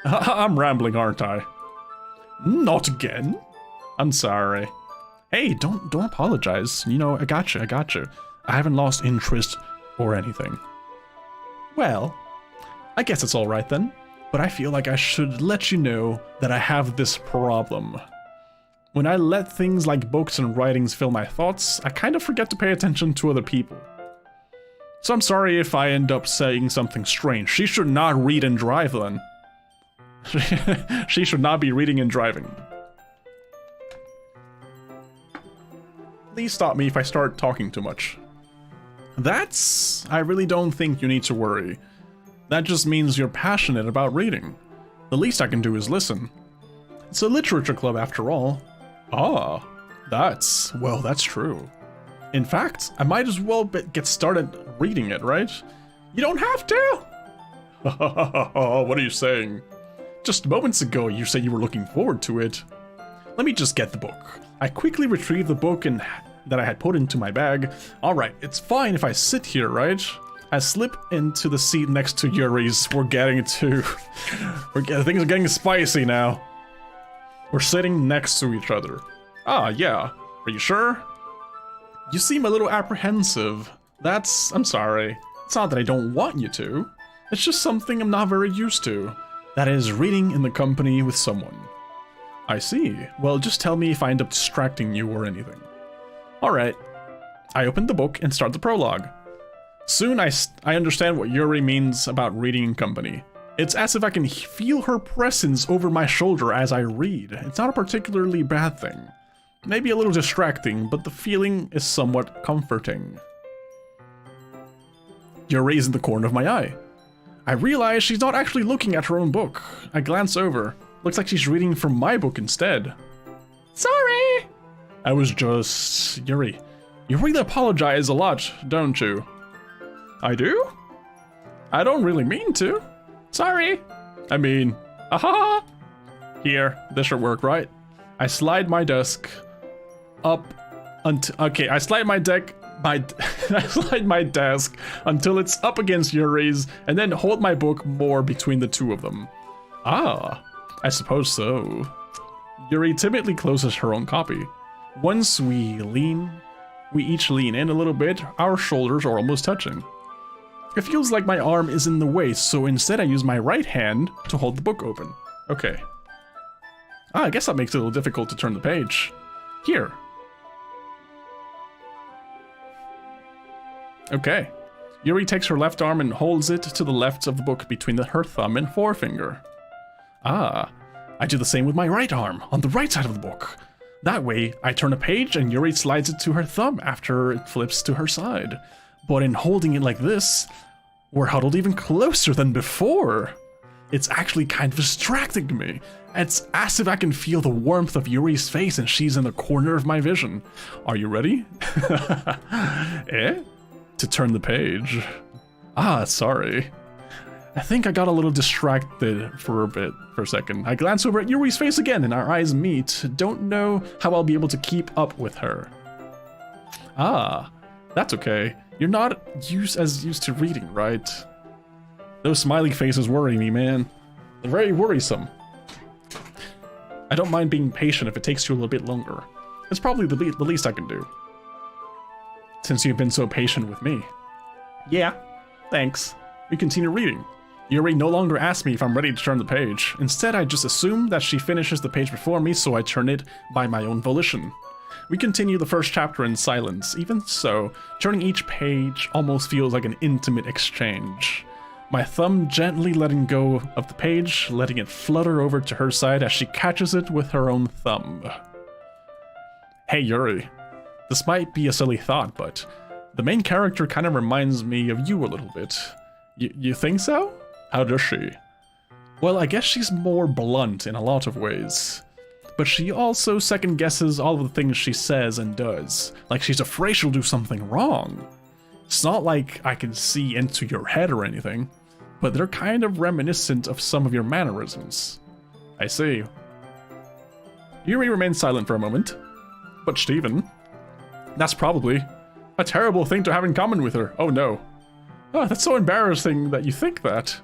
I'm rambling, aren't I? Not again. I'm sorry. Hey, don't apologize. You know, I got you. I haven't lost interest or anything. Well, I guess it's alright then, but I feel like I should let you know that I have this problem. When I let things like books and writings fill my thoughts, I kind of forget to pay attention to other people. So I'm sorry if I end up saying something strange. She should not read and drive then. She should not be reading and driving. Please stop me if I start talking too much. I really don't think you need to worry. That just means you're passionate about reading. The least I can do is listen. It's a literature club after all. Ah, that's true. In fact, I might as well get started reading it, right? You don't have to! What are you saying? Just moments ago you said you were looking forward to it. Let me just get the book. I quickly retrieved the book that I had put into my bag. Alright, it's fine if I sit here, right? I slip into the seat next to Yuri's. Things are getting spicy now. We're sitting next to each other. Ah, yeah. Are you sure? You seem a little apprehensive. I'm sorry. It's not that I don't want you to. It's just something I'm not very used to. That is, reading in the company with someone. I see. Well, just tell me if I end up distracting you or anything. Alright. I open the book and start the prologue. Soon I understand what Yuri means about reading in company. It's as if I can feel her presence over my shoulder as I read. It's not a particularly bad thing. Maybe a little distracting, but the feeling is somewhat comforting. Yuri is in the corner of my eye. I realize she's not actually looking at her own book. I glance over. Looks like she's reading from my book instead. Sorry! I was just... Yuri, you really apologize a lot, don't you? I do? I don't really mean to. Sorry. I mean, aha! Here, this should work, right? I slide my desk up until... Okay, I slide my desk until it's up against Yuri's, and then hold my book more between the two of them. Ah, I suppose so. Yuri timidly closes her own copy. Once we each lean in a little bit, our shoulders are almost touching. It feels like my arm is in the way, so instead I use my right hand to hold the book open. Okay. I guess that makes it a little difficult to turn the page. Here. Okay. Yuri takes her left arm and holds it to the left of the book between her thumb and forefinger. Ah, I do the same with my right arm, on the right side of the book. That way, I turn a page and Yuri slides it to her thumb after it flips to her side. But in holding it like this, we're huddled even closer than before. It's actually kind of distracting me. It's as if I can feel the warmth of Yuri's face and she's in the corner of my vision. Are you ready? Eh? To turn the page. Ah, sorry. I think I got a little distracted for a second. I glance over at Yuri's face again and our eyes meet. Don't know how I'll be able to keep up with her. Ah, that's okay. You're not as used to reading, right? Those smiley faces worry me, man. They're very worrisome. I don't mind being patient if it takes you a little bit longer. It's probably the least I can do. Since you've been so patient with me. Yeah, thanks. We continue reading. Yuri no longer asks me if I'm ready to turn the page. Instead, I just assume that she finishes the page before me, so I turn it by my own volition. We continue the first chapter in silence. Even so, turning each page almost feels like an intimate exchange. My thumb gently letting go of the page, letting it flutter over to her side as she catches it with her own thumb. Hey Yuri, this might be a silly thought, but the main character kind of reminds me of you a little bit. You think so? How does she? Well, I guess she's more blunt in a lot of ways. But she also second guesses all of the things she says and does. Like she's afraid she'll do something wrong. It's not like I can see into your head or anything, but they're kind of reminiscent of some of your mannerisms. I see. Yuri remains silent for a moment. But Steven, that's probably a terrible thing to have in common with her. Oh no. Oh, that's so embarrassing that you think that.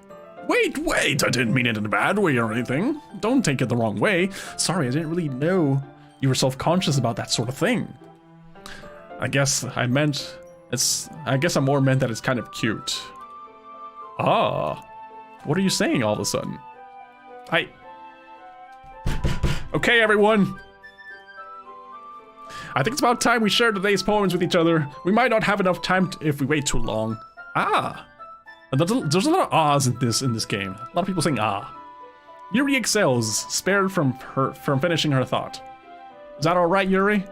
Wait, I didn't mean it in a bad way or anything. Don't take it the wrong way. Sorry, I didn't really know you were self-conscious about that sort of thing. I guess I more meant that it's kind of cute. Ah, what are you saying all of a sudden? Okay, everyone. I think it's about time we share today's poems with each other. We might not have enough time if we wait too long. Ah. There's a lot of ahs in this game. A lot of people saying ah. Yuri excels, spared from finishing her thought. Is that all right, Yuri?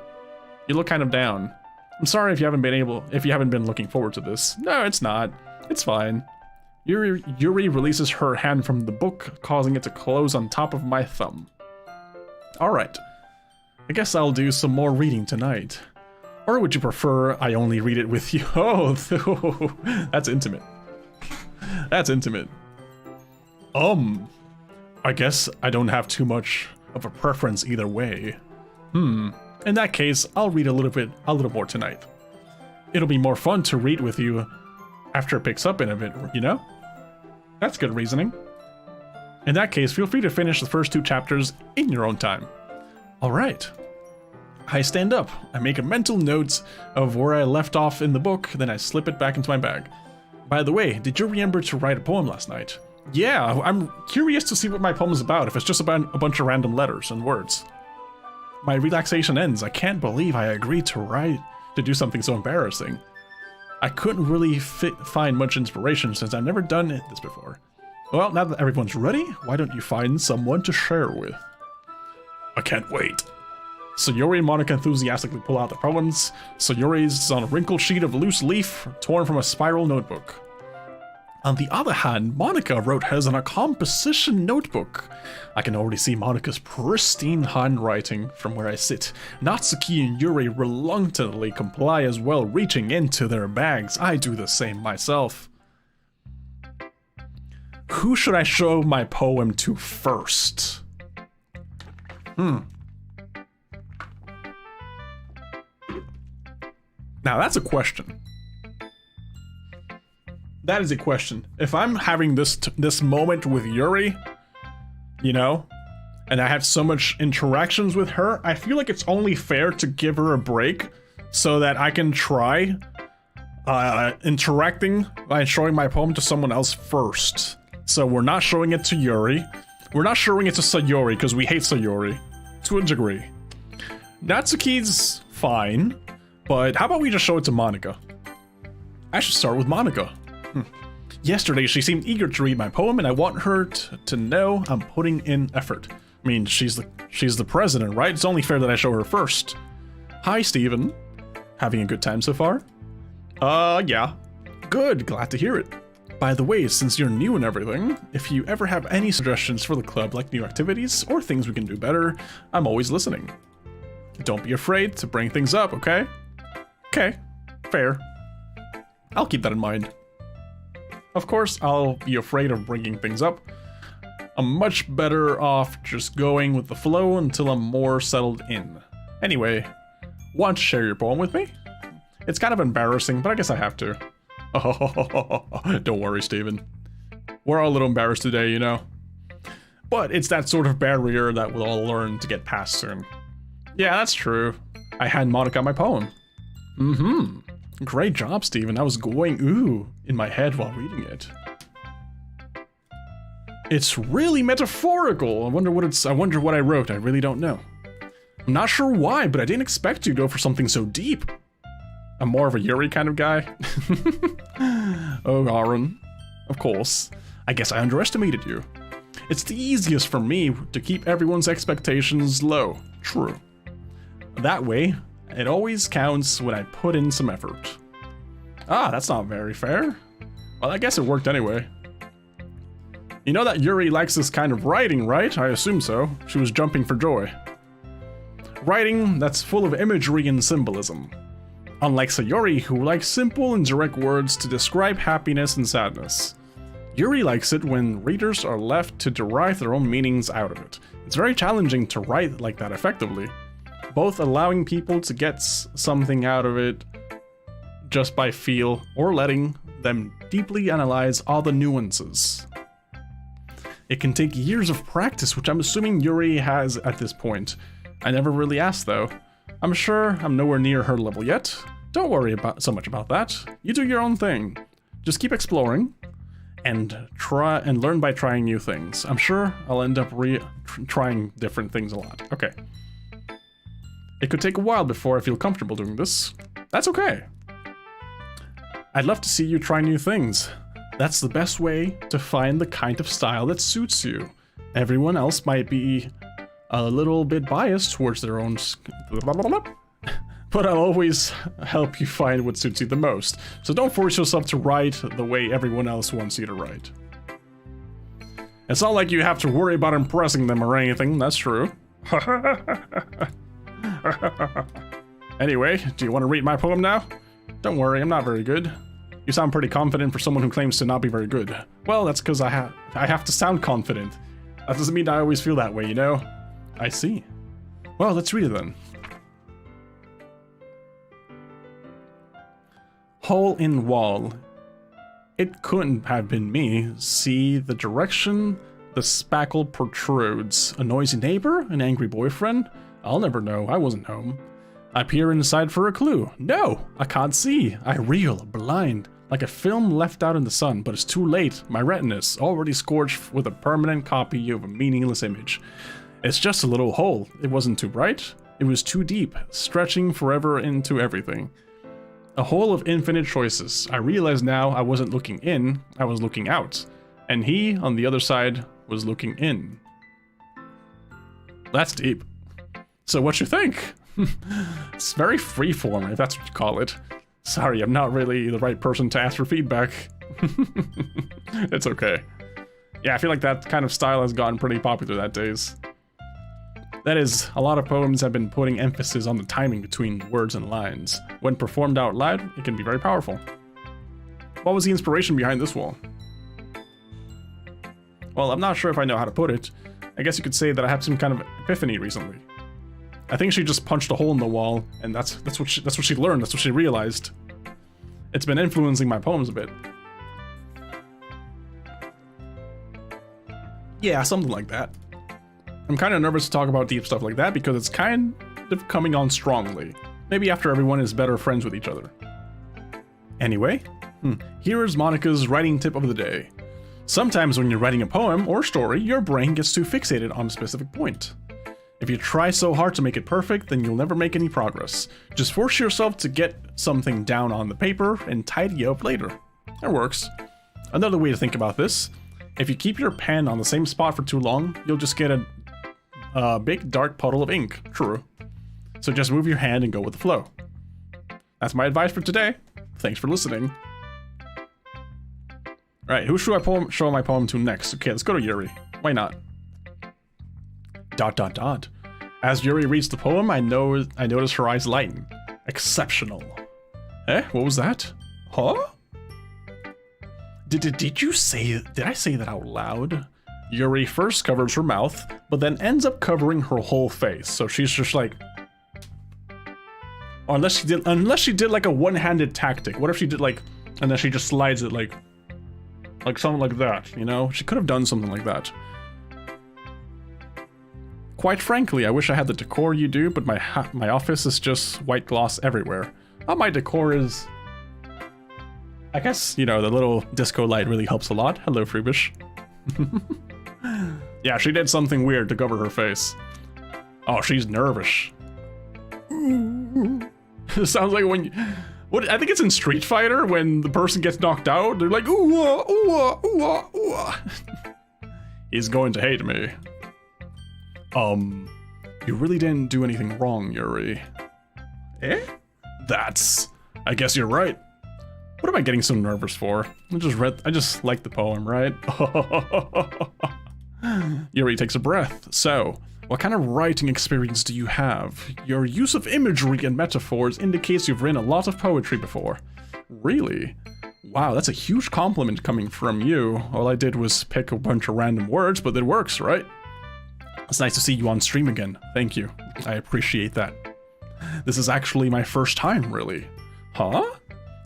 You look kind of down. I'm sorry if you haven't been looking forward to this. No, it's not. It's fine. Yuri releases her hand from the book, causing it to close on top of my thumb. All right. I guess I'll do some more reading tonight. Or would you prefer I only read it with you? Oh, that's intimate. That's intimate. I guess I don't have too much of a preference either way. In that case, I'll read a little more tonight. It'll be more fun to read with you after it picks up in a bit, you know? That's good reasoning. In that case, feel free to finish the first 2 chapters in your own time. All right. I stand up. I make a mental note of where I left off in the book, then I slip it back into my bag. By the way, did you remember to write a poem last night? Yeah, I'm curious to see what my poem's about, if it's just about a bunch of random letters and words. My relaxation ends. I can't believe I agreed to do something so embarrassing. I couldn't really find much inspiration since I've never done this before. Well, now that everyone's ready, why don't you find someone to share with? I can't wait. Sayori and Monica enthusiastically pull out the poems. Sayori's on a wrinkled sheet of loose leaf, torn from a spiral notebook. On the other hand, Monica wrote hers on a composition notebook. I can already see Monica's pristine handwriting from where I sit. Natsuki and Yuri reluctantly comply as well, reaching into their bags. I do the same myself. Who should I show my poem to first? Now that's a question. That is a question. If I'm having this moment with Yuri, you know, and I have so much interactions with her, I feel like it's only fair to give her a break so that I can try interacting by showing my poem to someone else first. So we're not showing it to Yuri. We're not showing it to Sayori because we hate Sayori to a degree. Natsuki's fine, but how about we just show it to Monica? I should start with Monica. Yesterday, she seemed eager to read my poem, and I want her to know I'm putting in effort. I mean, she's the president, right? It's only fair that I show her first. Hi, Steven. Having a good time so far? Yeah. Good, glad to hear it. By the way, since you're new and everything, if you ever have any suggestions for the club, like new activities or things we can do better, I'm always listening. Don't be afraid to bring things up, okay? Okay, fair. I'll keep that in mind. Of course, I'll be afraid of bringing things up. I'm much better off just going with the flow until I'm more settled in. Anyway, want to share your poem with me? It's kind of embarrassing, but I guess I have to. Oh, don't worry, Steven. We're all a little embarrassed today, you know? But it's that sort of barrier that we'll all learn to get past soon. Yeah, that's true. I hand Monica my poem. Great job, Steven. I was going ooh in my head while reading it. It's really metaphorical. I wonder what I wrote. I really don't know. I'm not sure why, but I didn't expect you to go for something so deep. I'm more of a Yuri kind of guy. Oh, Aaron. Of course. I guess I underestimated you. It's the easiest for me to keep everyone's expectations low. True. That way, it always counts when I put in some effort. Ah, that's not very fair. Well, I guess it worked anyway. You know that Yuri likes this kind of writing, right? I assume so. She was jumping for joy. Writing that's full of imagery and symbolism. Unlike Sayori, who likes simple and direct words to describe happiness and sadness. Yuri likes it when readers are left to derive their own meanings out of it. It's very challenging to write like that effectively. Both allowing people to get something out of it just by feel, or letting them deeply analyze all the nuances. It can take years of practice, which I'm assuming Yuri has at this point. I never really asked though. I'm sure I'm nowhere near her level yet. Don't worry so much about that. You do your own thing. Just keep exploring and try and learn by trying new things. I'm sure I'll end up trying different things a lot. Okay. It could take a while before I feel comfortable doing this. That's okay. I'd love to see you try new things. That's the best way to find the kind of style that suits you. Everyone else might be a little bit biased towards their own but I'll always help you find what suits you the most. So don't force yourself to write the way everyone else wants you to write. It's not like you have to worry about impressing them or anything, that's true. Anyway, do you want to read my poem now? Don't worry, I'm not very good. You sound pretty confident for someone who claims to not be very good. Well, that's because I have to sound confident. That doesn't mean I always feel that way, you know? I see. Well, let's read it then. Hole in wall. It couldn't have been me. See the direction the spackle protrudes. A noisy neighbor? An angry boyfriend? I'll never know. I wasn't home. I peer inside for a clue. No, I can't see. I reel, blind, like a film left out in the sun, but it's too late. My retina's already scorched with a permanent copy of a meaningless image. It's just a little hole. It wasn't too bright. It was too deep, stretching forever into everything. A hole of infinite choices. I realize now I wasn't looking in, I was looking out. And he, on the other side, was looking in. That's deep. So what you think? It's very freeform, if that's what you call it. Sorry, I'm not really the right person to ask for feedback. It's okay. Yeah, I feel like that kind of style has gotten pretty popular these days. That is, a lot of poems have been putting emphasis on the timing between words and lines. When performed out loud, it can be very powerful. What was the inspiration behind this wall? Well, I'm not sure if I know how to put it. I guess you could say that I had some kind of epiphany recently. I think she just punched a hole in the wall, and that's what she learned, that's what she realized. It's been influencing my poems a bit. Yeah, something like that. I'm kind of nervous to talk about deep stuff like that because it's kind of coming on strongly. Maybe after everyone is better friends with each other. Anyway, here is Monica's writing tip of the day. Sometimes when you're writing a poem or story, your brain gets too fixated on a specific point. If you try so hard to make it perfect, then you'll never make any progress. Just force yourself to get something down on the paper and tidy up later. It works. Another way to think about this, if you keep your pen on the same spot for too long, you'll just get a big dark puddle of ink. True. So just move your hand and go with the flow. That's my advice for today. Thanks for listening. Alright, who should I show my poem to next? Okay, let's go to Yuri. Why not? ... As Yuri reads the poem, I notice her eyes lighten. Exceptional. Eh? What was that? Huh? Did you say... Did I say that out loud? Yuri first covers her mouth, but then ends up covering her whole face. So she's just like... Or unless she did like a one-handed tactic. What if she did like... And then she just slides it like something like that, you know? She could have done something like that. Quite frankly, I wish I had the decor you do, but my office is just white gloss everywhere. My decor is... I guess, you know, the little disco light really helps a lot. Hello, Freebish. Yeah, she did something weird to cover her face. Oh, she's nervous. It sounds like when you... What, I think it's in Street Fighter, when the person gets knocked out, they're like, ooh, ooh, ooh, ooh. He's going to hate me. You really didn't do anything wrong, Yuri. Eh? I guess you're right. What am I getting so nervous for? I just like the poem, right? Yuri takes a breath. So, what kind of writing experience do you have? Your use of imagery and metaphors indicates you've written a lot of poetry before. Really? Wow, that's a huge compliment coming from you. All I did was pick a bunch of random words, but it works, right? It's nice to see you on stream again. Thank you. I appreciate that. This is actually my first time, really. Huh?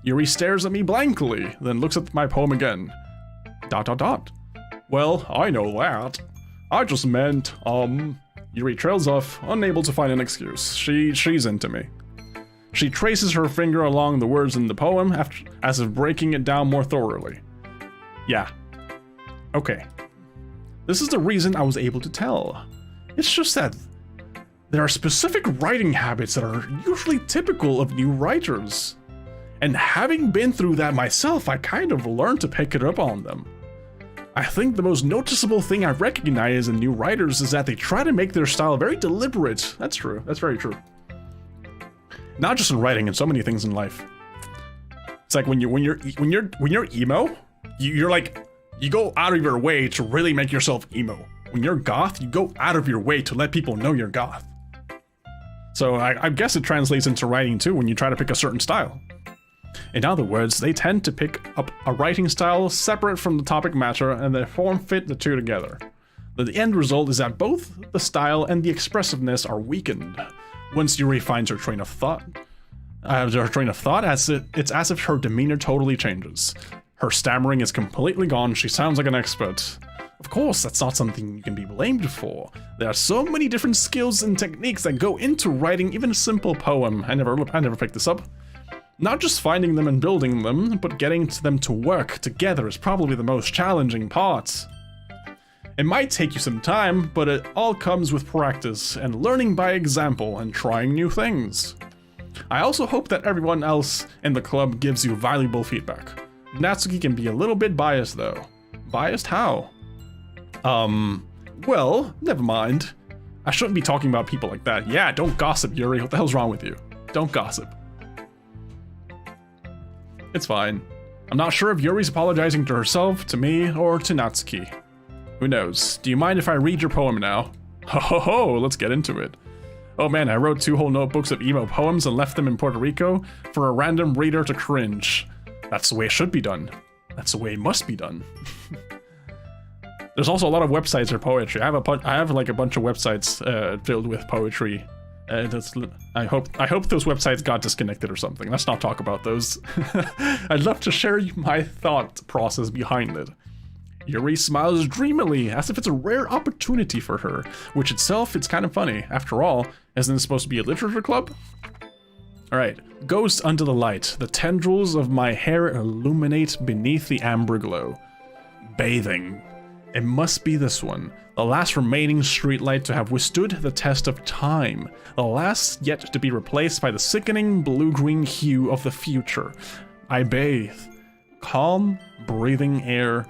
Yuri stares at me blankly, then looks at my poem again. ... Well, I know that. I just meant, Yuri trails off, unable to find an excuse. She's into me. She traces her finger along the words in the poem, as if breaking it down more thoroughly. Yeah. Okay. This is the reason I was able to tell. It's just that there are specific writing habits that are usually typical of new writers. And having been through that myself, I kind of learned to pick it up on them. I think the most noticeable thing I recognize in new writers is that they try to make their style very deliberate. That's true. That's very true. Not just in writing, in so many things in life. It's like when you're emo, you're like, you go out of your way to really make yourself emo. When you're goth, you go out of your way to let people know you're goth. So I guess it translates into writing too when you try to pick a certain style. In other words, they tend to pick up a writing style separate from the topic matter and they form fit the two together. The end result is that both the style and the expressiveness are weakened. Once Yuri finds her train of thought, it's as if her demeanor totally changes. Her stammering is completely gone, she sounds like an expert. Of course, that's not something you can be blamed for. There are so many different skills and techniques that go into writing even a simple poem. I never picked this up. Not just finding them and building them, but getting them to work together is probably the most challenging part. It might take you some time, but it all comes with practice and learning by example and trying new things. I also hope that everyone else in the club gives you valuable feedback. Natsuki can be a little bit biased though. Biased how? Well, never mind. I shouldn't be talking about people like that. Yeah, don't gossip, Yuri. What the hell's wrong with you? Don't gossip. It's fine. I'm not sure if Yuri's apologizing to herself, to me, or to Natsuki. Who knows? Do you mind if I read your poem now? Ho ho ho, let's get into it. Oh man, I wrote 2 whole notebooks of emo poems and left them in Puerto Rico for a random reader to cringe. That's the way it should be done. That's the way it must be done. There's also a lot of websites for poetry. I have like a bunch of websites filled with poetry. I hope those websites got disconnected or something. Let's not talk about those. I'd love to share my thought process behind it. Yuri smiles dreamily, as if it's a rare opportunity for her, which itself is kind of funny. After all, isn't it supposed to be a literature club? Alright, ghost under the light. The tendrils of my hair illuminate beneath the amber glow. Bathing. It must be this one. The last remaining streetlight to have withstood the test of time. The last yet to be replaced by the sickening blue-green hue of the future. I bathe. Calm, breathing air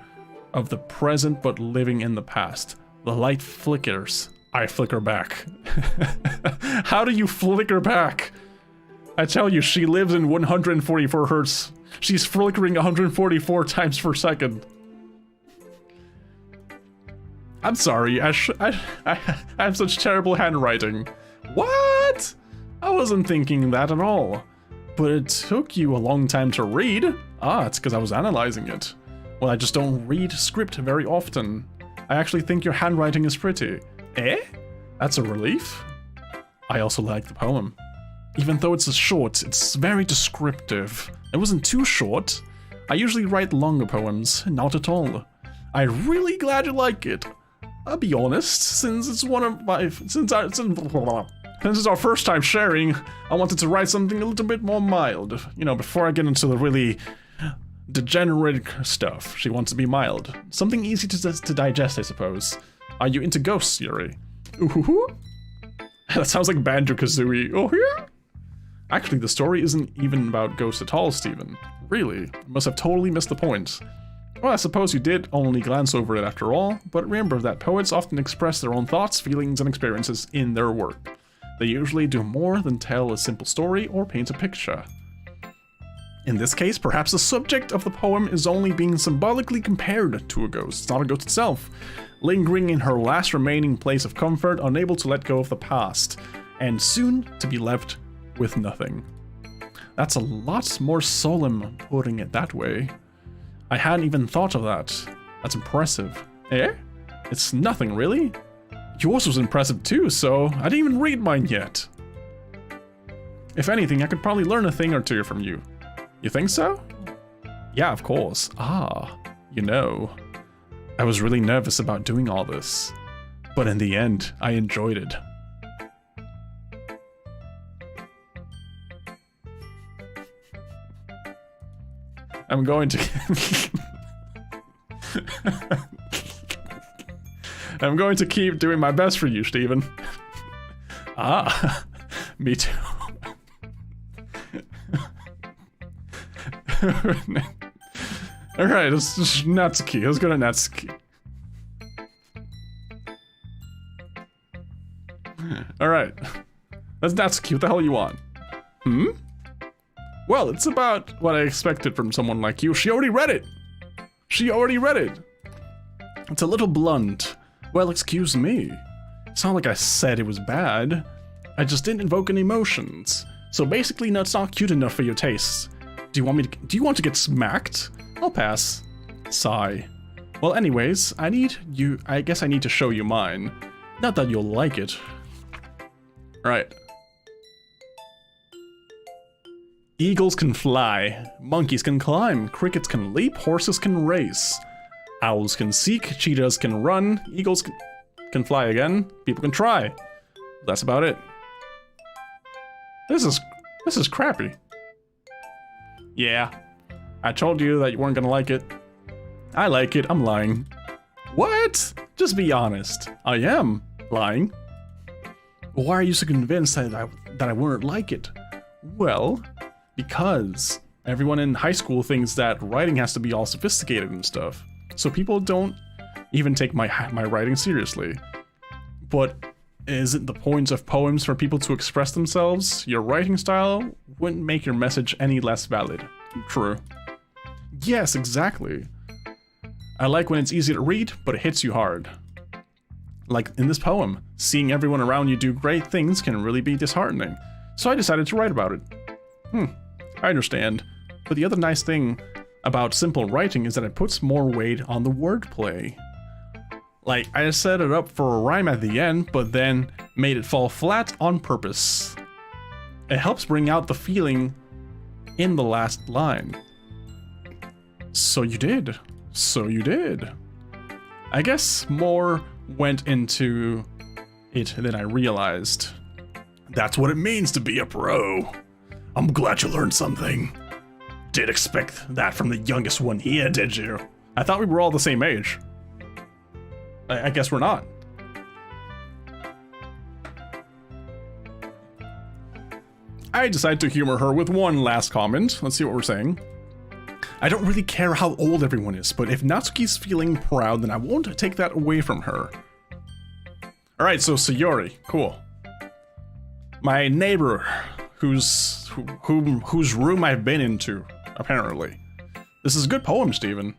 of the present but living in the past. The light flickers. I flicker back. How do you flicker back? I tell you, she lives in 144 hertz. She's flickering 144 times per second. I'm sorry, I have such terrible handwriting. What? I wasn't thinking that at all. But it took you a long time to read. Ah, it's because I was analyzing it. Well, I just don't read script very often. I actually think your handwriting is pretty. Eh? That's a relief. I also like the poem. Even though it's short, it's very descriptive. It wasn't too short. I usually write longer poems, not at all. I'm really glad you like it. I'll be honest, since it's our first time sharing, I wanted to write something a little bit more mild. You know, before I get into the really degenerate stuff. She wants to be mild. Something easy to digest, I suppose. Are you into ghosts, Yuri? Ooh. That sounds like Banjo-Kazooie. Oh yeah? Actually, the story isn't even about ghosts at all, Steven. Really? You must have totally missed the point. Well, I suppose you did only glance over it after all, but remember that poets often express their own thoughts, feelings, and experiences in their work. They usually do more than tell a simple story or paint a picture. In this case, perhaps the subject of the poem is only being symbolically compared to a ghost. It's not a ghost itself. Lingering in her last remaining place of comfort, unable to let go of the past, and soon to be left with nothing. That's a lot more solemn, putting it that way. I hadn't even thought of that. That's impressive. Eh? It's nothing, really? Yours was impressive too, so I didn't even read mine yet. If anything, I could probably learn a thing or two from you. You think so? Yeah, of course. Ah, you know. I was really nervous about doing all this, but in the end, I enjoyed it. I'm going to... I'm going to keep doing my best for you, Steven. Ah, me too. Alright, let's just Natsuki. Let's go to Natsuki. Alright. That's Natsuki. What the hell you want? Hmm? Well, it's about what I expected from someone like you. She already read it! She already read it! It's a little blunt. Well, excuse me. It's not like I said it was bad. I just didn't invoke any emotions. So basically, no, it's not cute enough for your tastes. Do you want to get smacked? I'll pass. Sigh. Well, anyways, I guess I need to show you mine. Not that you'll like it. Right. Eagles can fly, monkeys can climb, crickets can leap, horses can race. Owls can seek, cheetahs can run, eagles can fly again, people can try. That's about it. This is crappy. Yeah, I told you that you weren't gonna like it. I like it, I'm lying. What? Just be honest. I am lying. Why are you so convinced that I wouldn't like it? Well, because everyone in high school thinks that writing has to be all sophisticated and stuff. So people don't even take my writing seriously. But isn't the point of poems for people to express themselves? Your writing style wouldn't make your message any less valid. True. Yes, exactly. I like when it's easy to read, but it hits you hard. Like in this poem, seeing everyone around you do great things can really be disheartening. So I decided to write about it. I understand. But the other nice thing about simple writing is that it puts more weight on the wordplay. Like, I set it up for a rhyme at the end, but then made it fall flat on purpose. It helps bring out the feeling in the last line. So you did. So you did. I guess more went into it than I realized. That's what it means to be a pro. I'm glad you learned something. Didn't expect that from the youngest one here, did you? I thought we were all the same age. I guess we're not. I decided to humor her with one last comment. Let's see what we're saying. I don't really care how old everyone is, but if Natsuki's feeling proud, then I won't take that away from her. Alright, so Sayori, cool. My neighbor, whose room I've been into, apparently. This is a good poem, Steven.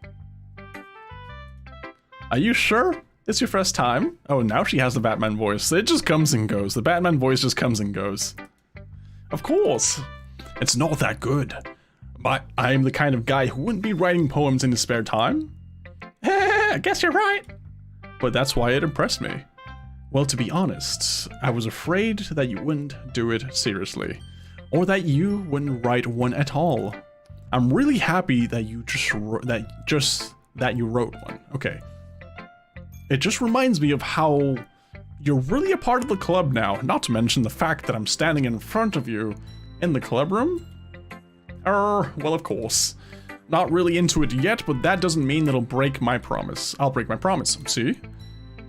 Are you sure? It's your first time? Oh, now she has the Batman voice. It just comes and goes. The Batman voice just comes and goes. Of course. It's not that good. But I'm the kind of guy who wouldn't be writing poems in his spare time. I guess you're right. But that's why it impressed me. Well, to be honest, I was afraid that you wouldn't do it seriously. Or that you wouldn't write one at all. I'm really happy that you wrote one. Okay. It just reminds me of how you're really a part of the club now, not to mention the fact that I'm standing in front of you in the club room. Well, of course. Not really into it yet, but that doesn't mean it'll break my promise. I'll break my promise, see?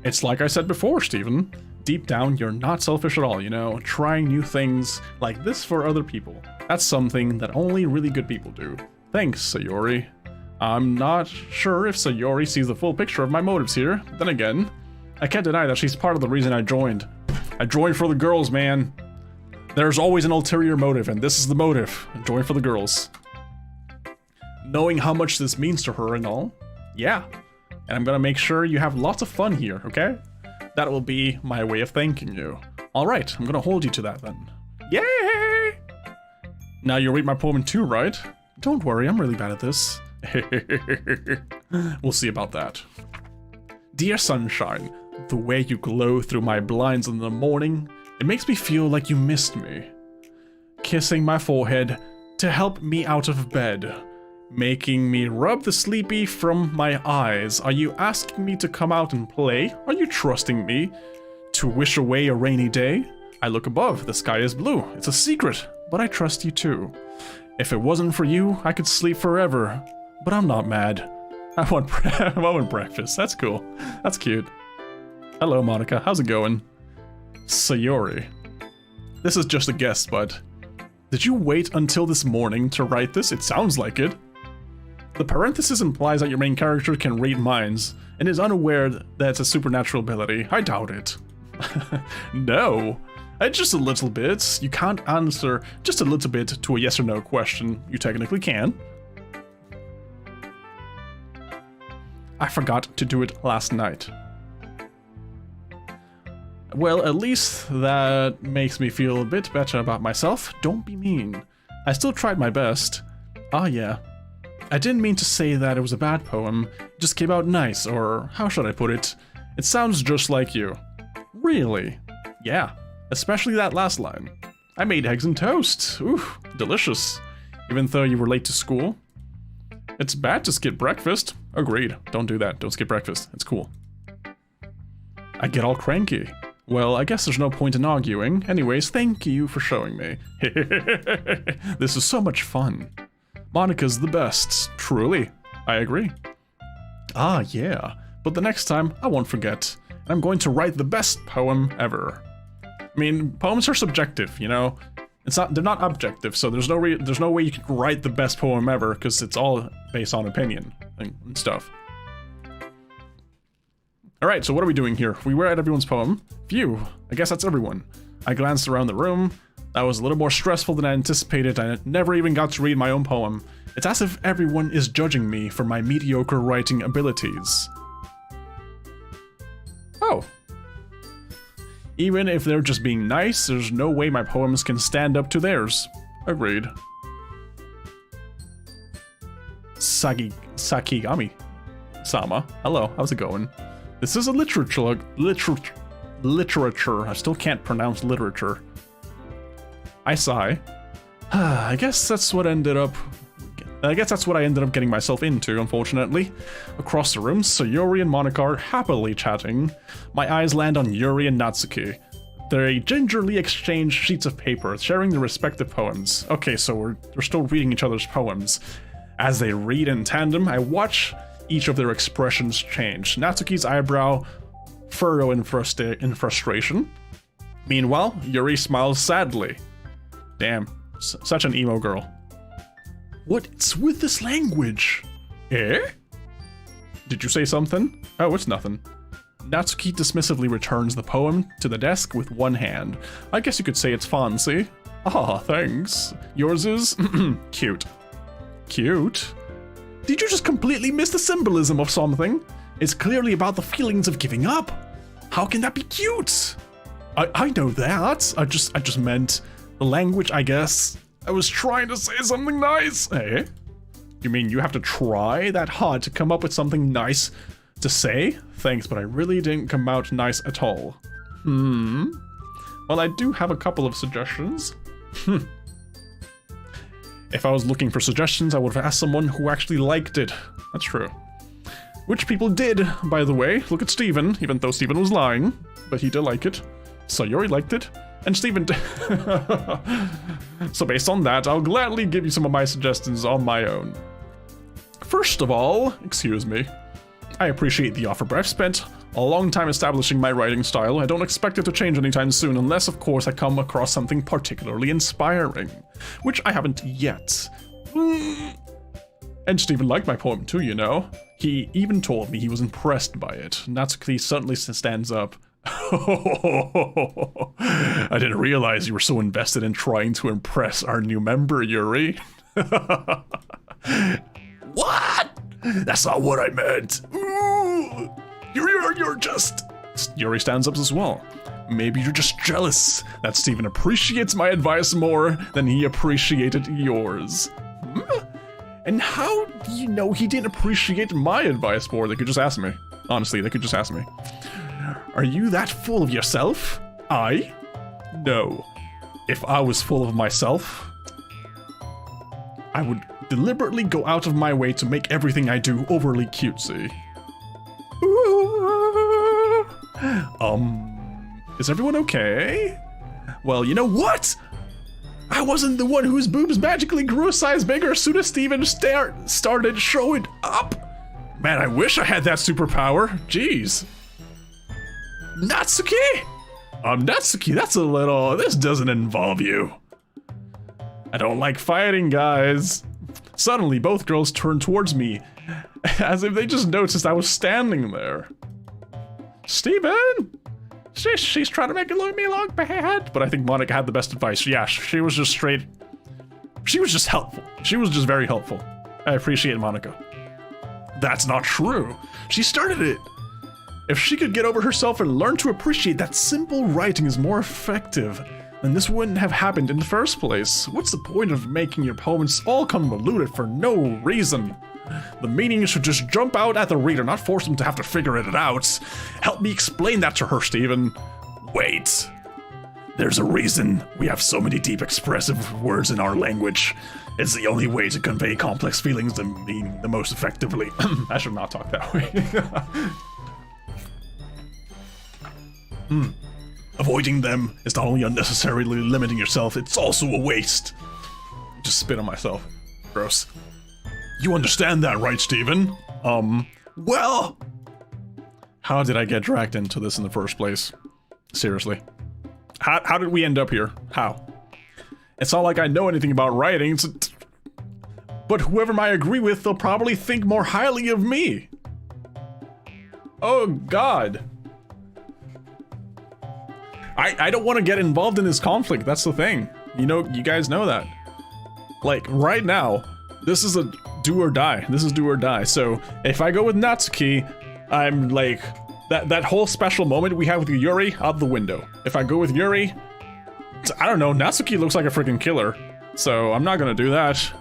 It's like I said before, Steven. Deep down, you're not selfish at all, you know? Trying new things like this for other people. That's something that only really good people do. Thanks, Sayori. I'm not sure if Sayori sees the full picture of my motives here. Then again, I can't deny that she's part of the reason I joined. I joined for the girls, man. There's always an ulterior motive, and this is the motive. I joined for the girls. Knowing how much this means to her and all, yeah. And I'm gonna make sure you have lots of fun here, okay? That will be my way of thanking you. Alright, I'm gonna hold you to that then. Yay! Now you'll read my poem in 2, right? Don't worry, I'm really bad at this. We'll see about that. Dear sunshine, the way you glow through my blinds in the morning, it makes me feel like you missed me. Kissing my forehead to help me out of bed. Making me rub the sleepy from my eyes. Are you asking me to come out and play? Are you trusting me to wish away a rainy day? I look above, the sky is blue. It's a secret, but I trust you too. If it wasn't for you, I could sleep forever. But I'm not mad. I want breakfast. That's cool. That's cute. Hello, Monica. How's it going? Sayori. This is just a guess, but did you wait until this morning to write this? It sounds like it. The parenthesis implies that your main character can read minds, and is unaware that it's a supernatural ability. I doubt it. No. Just a little bit. You can't answer just a little bit to a yes or no question. You technically can. I forgot to do it last night. Well, at least that makes me feel a bit better about myself. Don't be mean. I still tried my best. Ah, yeah. I didn't mean to say that it was a bad poem. It just came out nice, or how should I put it? It sounds just like you. Really? Yeah. Especially that last line. I made eggs and toast. Ooh, delicious. Even though you were late to school. It's bad to skip breakfast. Agreed. Don't do that. Don't skip breakfast. It's cool. I get all cranky. Well, I guess there's no point in arguing. Anyways, thank you for showing me. This is so much fun. Monica's the best. Truly. I agree. Ah, yeah. But the next time, I won't forget. I'm going to write the best poem ever. I mean, poems are subjective, you know? They're not objective, so there's no way you can write the best poem ever, because it's all based on opinion and stuff. Alright, so what are we doing here? We read everyone's poem. Phew, I guess that's everyone. I glanced around the room. That was a little more stressful than I anticipated. I never even got to read my own poem. It's as if everyone is judging me for my mediocre writing abilities. Oh. Even if they're just being nice, there's no way my poems can stand up to theirs. Agreed. Sakigami-sama. Hello, how's it going? This is a literature. I still can't pronounce literature. I sigh. I guess that's what I ended up getting myself into, unfortunately. Across the room, Sayori and Monica are happily chatting. My eyes land on Yuri and Natsuki. They gingerly exchange sheets of paper, sharing their respective poems. Okay, so they're still reading each other's poems. As they read in tandem, I watch each of their expressions change. Natsuki's eyebrow furrow in frustration. Meanwhile, Yuri smiles sadly. Damn, such an emo girl. What's with this language? Eh? Did you say something? Oh, it's nothing. Natsuki dismissively returns the poem to the desk with one hand. I guess you could say it's fancy. Ah, thanks. Yours is cute. Cute? Did you just completely miss the symbolism of something? It's clearly about the feelings of giving up. How can that be cute? I know that. I just meant the language, I guess. I was trying to say something nice. Eh? You mean you have to try that hard to come up with something nice to say? Thanks, but I really didn't come out nice at all. Well, I do have a couple of suggestions. If I was looking for suggestions, I would have asked someone who actually liked it. That's true. Which people did, by the way. Look at Steven, even though Steven was lying. But he did like it. Sayori liked it. And Steven did. So based on that, I'll gladly give you some of my suggestions on my own. First of all, excuse me. I appreciate the offer, but I've spent a long time establishing my writing style. I don't expect it to change anytime soon, unless, of course, I come across something particularly inspiring. Which I haven't yet. And Steven liked my poem too, you know. He even told me he was impressed by it. Natsuki certainly stands up. I didn't realize you were so invested in trying to impress our new member, Yuri. What? That's not what I meant. Ooh, you're just... Yuri stands up as well. Maybe you're just jealous that Steven appreciates my advice more than he appreciated yours. And how do you know he didn't appreciate my advice more? They could just ask me. Honestly, they could just ask me. Are you that full of yourself? I? No. If I was full of myself, I would deliberately go out of my way to make everything I do overly cutesy. Is everyone okay? Well, you know what? I wasn't the one whose boobs magically grew a size bigger as soon as Steven started showing up. Man, I wish I had that superpower. Jeez. Natsuki? Natsuki, that's a little... This doesn't involve you. I don't like fighting, guys. Suddenly, both girls turned towards me, as if they just noticed I was standing there. Steven! She's trying to make me look bad. But I think Monica had the best advice. Yeah, she was just straight... She was just helpful. She was just very helpful. I appreciate Monica. That's not true. She started it. If she could get over herself and learn to appreciate that simple writing is more effective, then this wouldn't have happened in the first place. What's the point of making your poems all convoluted for no reason? The meaning should just jump out at the reader, not force them to have to figure it out. Help me explain that to her, Stephen. Wait. There's a reason we have so many deep expressive words in our language. It's the only way to convey complex feelings and meaning the most effectively. I should not talk that way. Avoiding them is not only unnecessarily limiting yourself, it's also a waste. Just spit on myself. Gross. You understand that, right, Steven? Well... How did I get dragged into this in the first place? Seriously. How did we end up here? How? It's not like I know anything about writing, but whoever I agree with, they'll probably think more highly of me. Oh, God. I don't want to get involved in this conflict, that's the thing. You know, you guys know that. Like, right now, this is a do or die. This is do or die. So, if I go with Natsuki, I'm like, that whole special moment we have with Yuri, out the window. If I go with Yuri, I don't know, Natsuki looks like a freaking killer. So, I'm not gonna do that.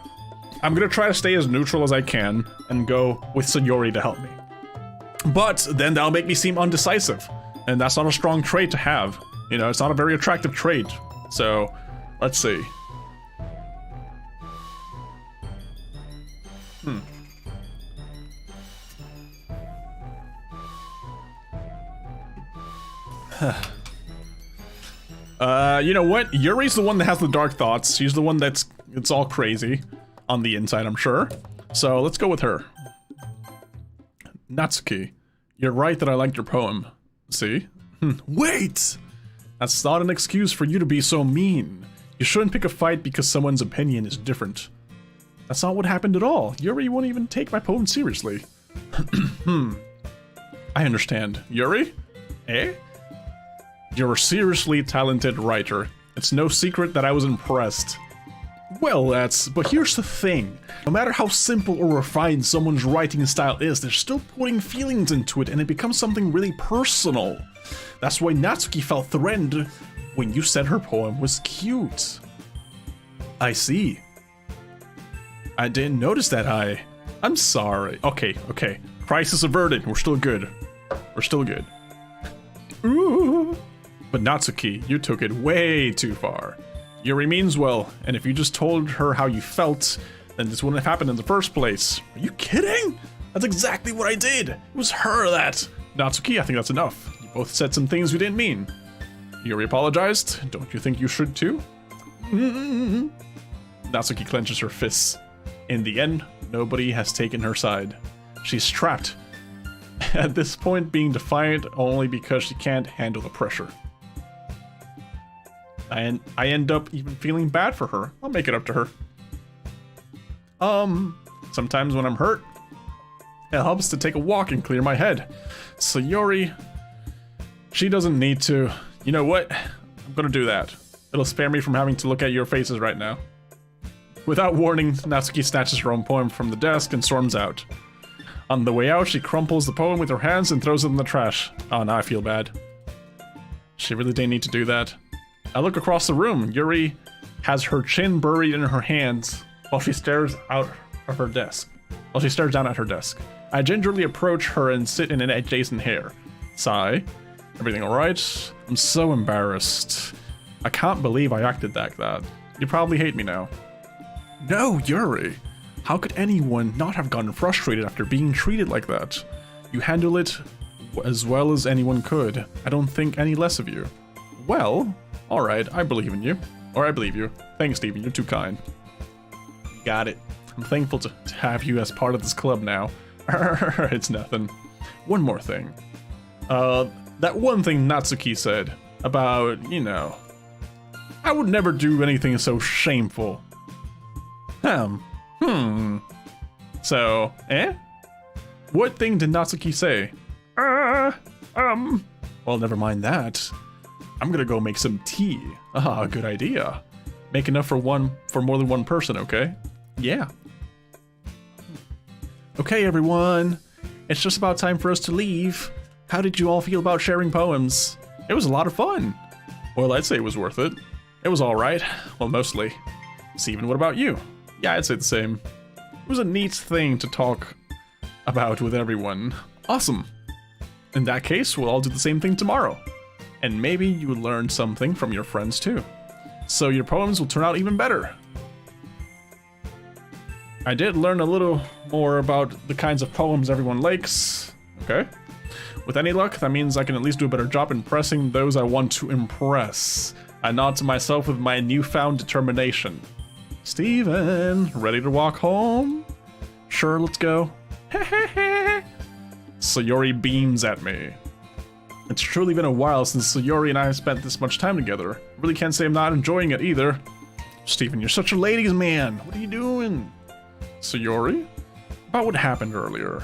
I'm gonna try to stay as neutral as I can, and go with Sayori to help me. But, then that'll make me seem undecisive. And that's not a strong trait to have. You know, it's not a very attractive trait. So, let's see. You know what? Yuri's the one that has the dark thoughts. She's the one it's all crazy on the inside, I'm sure. So, let's go with her. Natsuki, you're right that I liked your poem. See? Wait! That's not an excuse for you to be so mean. You shouldn't pick a fight because someone's opinion is different. That's not what happened at all. Yuri won't even take my poem seriously. I understand. Yuri? Eh? You're a seriously talented writer. It's no secret that I was impressed. Well, but here's the thing. No matter how simple or refined someone's writing style is, they're still putting feelings into it and it becomes something really personal. That's why Natsuki felt threatened when you said her poem was cute. I see. I didn't notice that. I'm sorry. Okay. Crisis averted. We're still good. Ooh. But Natsuki, you took it way too far. Yuri means well, and if you just told her how you felt, then this wouldn't have happened in the first place. Are you kidding? That's exactly what I did. It was her that... Natsuki, I think that's enough. You both said some things you didn't mean. Yuri apologized. Don't you think you should too? Natsuki clenches her fists. In the end, nobody has taken her side. She's trapped. At this point, being defiant only because she can't handle the pressure. I end up even feeling bad for her. I'll make it up to her. Sometimes when I'm hurt, it helps to take a walk and clear my head. So Yuri, she doesn't need to. You know what? I'm gonna do that. It'll spare me from having to look at your faces right now. Without warning, Natsuki snatches her own poem from the desk and storms out. On the way out, she crumples the poem with her hands and throws it in the trash. Oh, now I feel bad. She really didn't need to do that. I look across the room. Yuri has her chin buried in her hands while she stares out of her desk. While she stares down at her desk. I gingerly approach her and sit in an adjacent hair. Sigh. Everything alright? I'm so embarrassed. I can't believe I acted like that. You probably hate me now. No, Yuri. How could anyone not have gotten frustrated after being treated like that? You handle it as well as anyone could. I don't think any less of you. Well, alright, I believe in you. Or I believe you. Thanks, Steven, you're too kind. Got it. I'm thankful to have you as part of this club now. It's nothing. One more thing. That one thing Natsuki said about, you know, I would never do anything so shameful. So, What thing did Natsuki say? Well, never mind that. I'm gonna go make some tea. Ah, good idea. Make enough for more than one person, okay? Yeah. Okay, everyone. It's just about time for us to leave. How did you all feel about sharing poems? It was a lot of fun. Well, I'd say it was worth it. It was alright. Well, mostly. Steven, what about you? Yeah, I'd say the same. It was a neat thing to talk about with everyone. Awesome. In that case, we'll all do the same thing tomorrow. And maybe you will learn something from your friends too. So your poems will turn out even better. I did learn a little more about the kinds of poems everyone likes. Okay. With any luck, that means I can at least do a better job impressing those I want to impress. I nod to myself with my newfound determination. Steven, ready to walk home? Sure, let's go. Sayori beams at me. It's truly been a while since Sayori and I have spent this much time together. Really can't say I'm not enjoying it either. Steven, you're such a ladies' man. What are you doing? Sayori? About what happened earlier.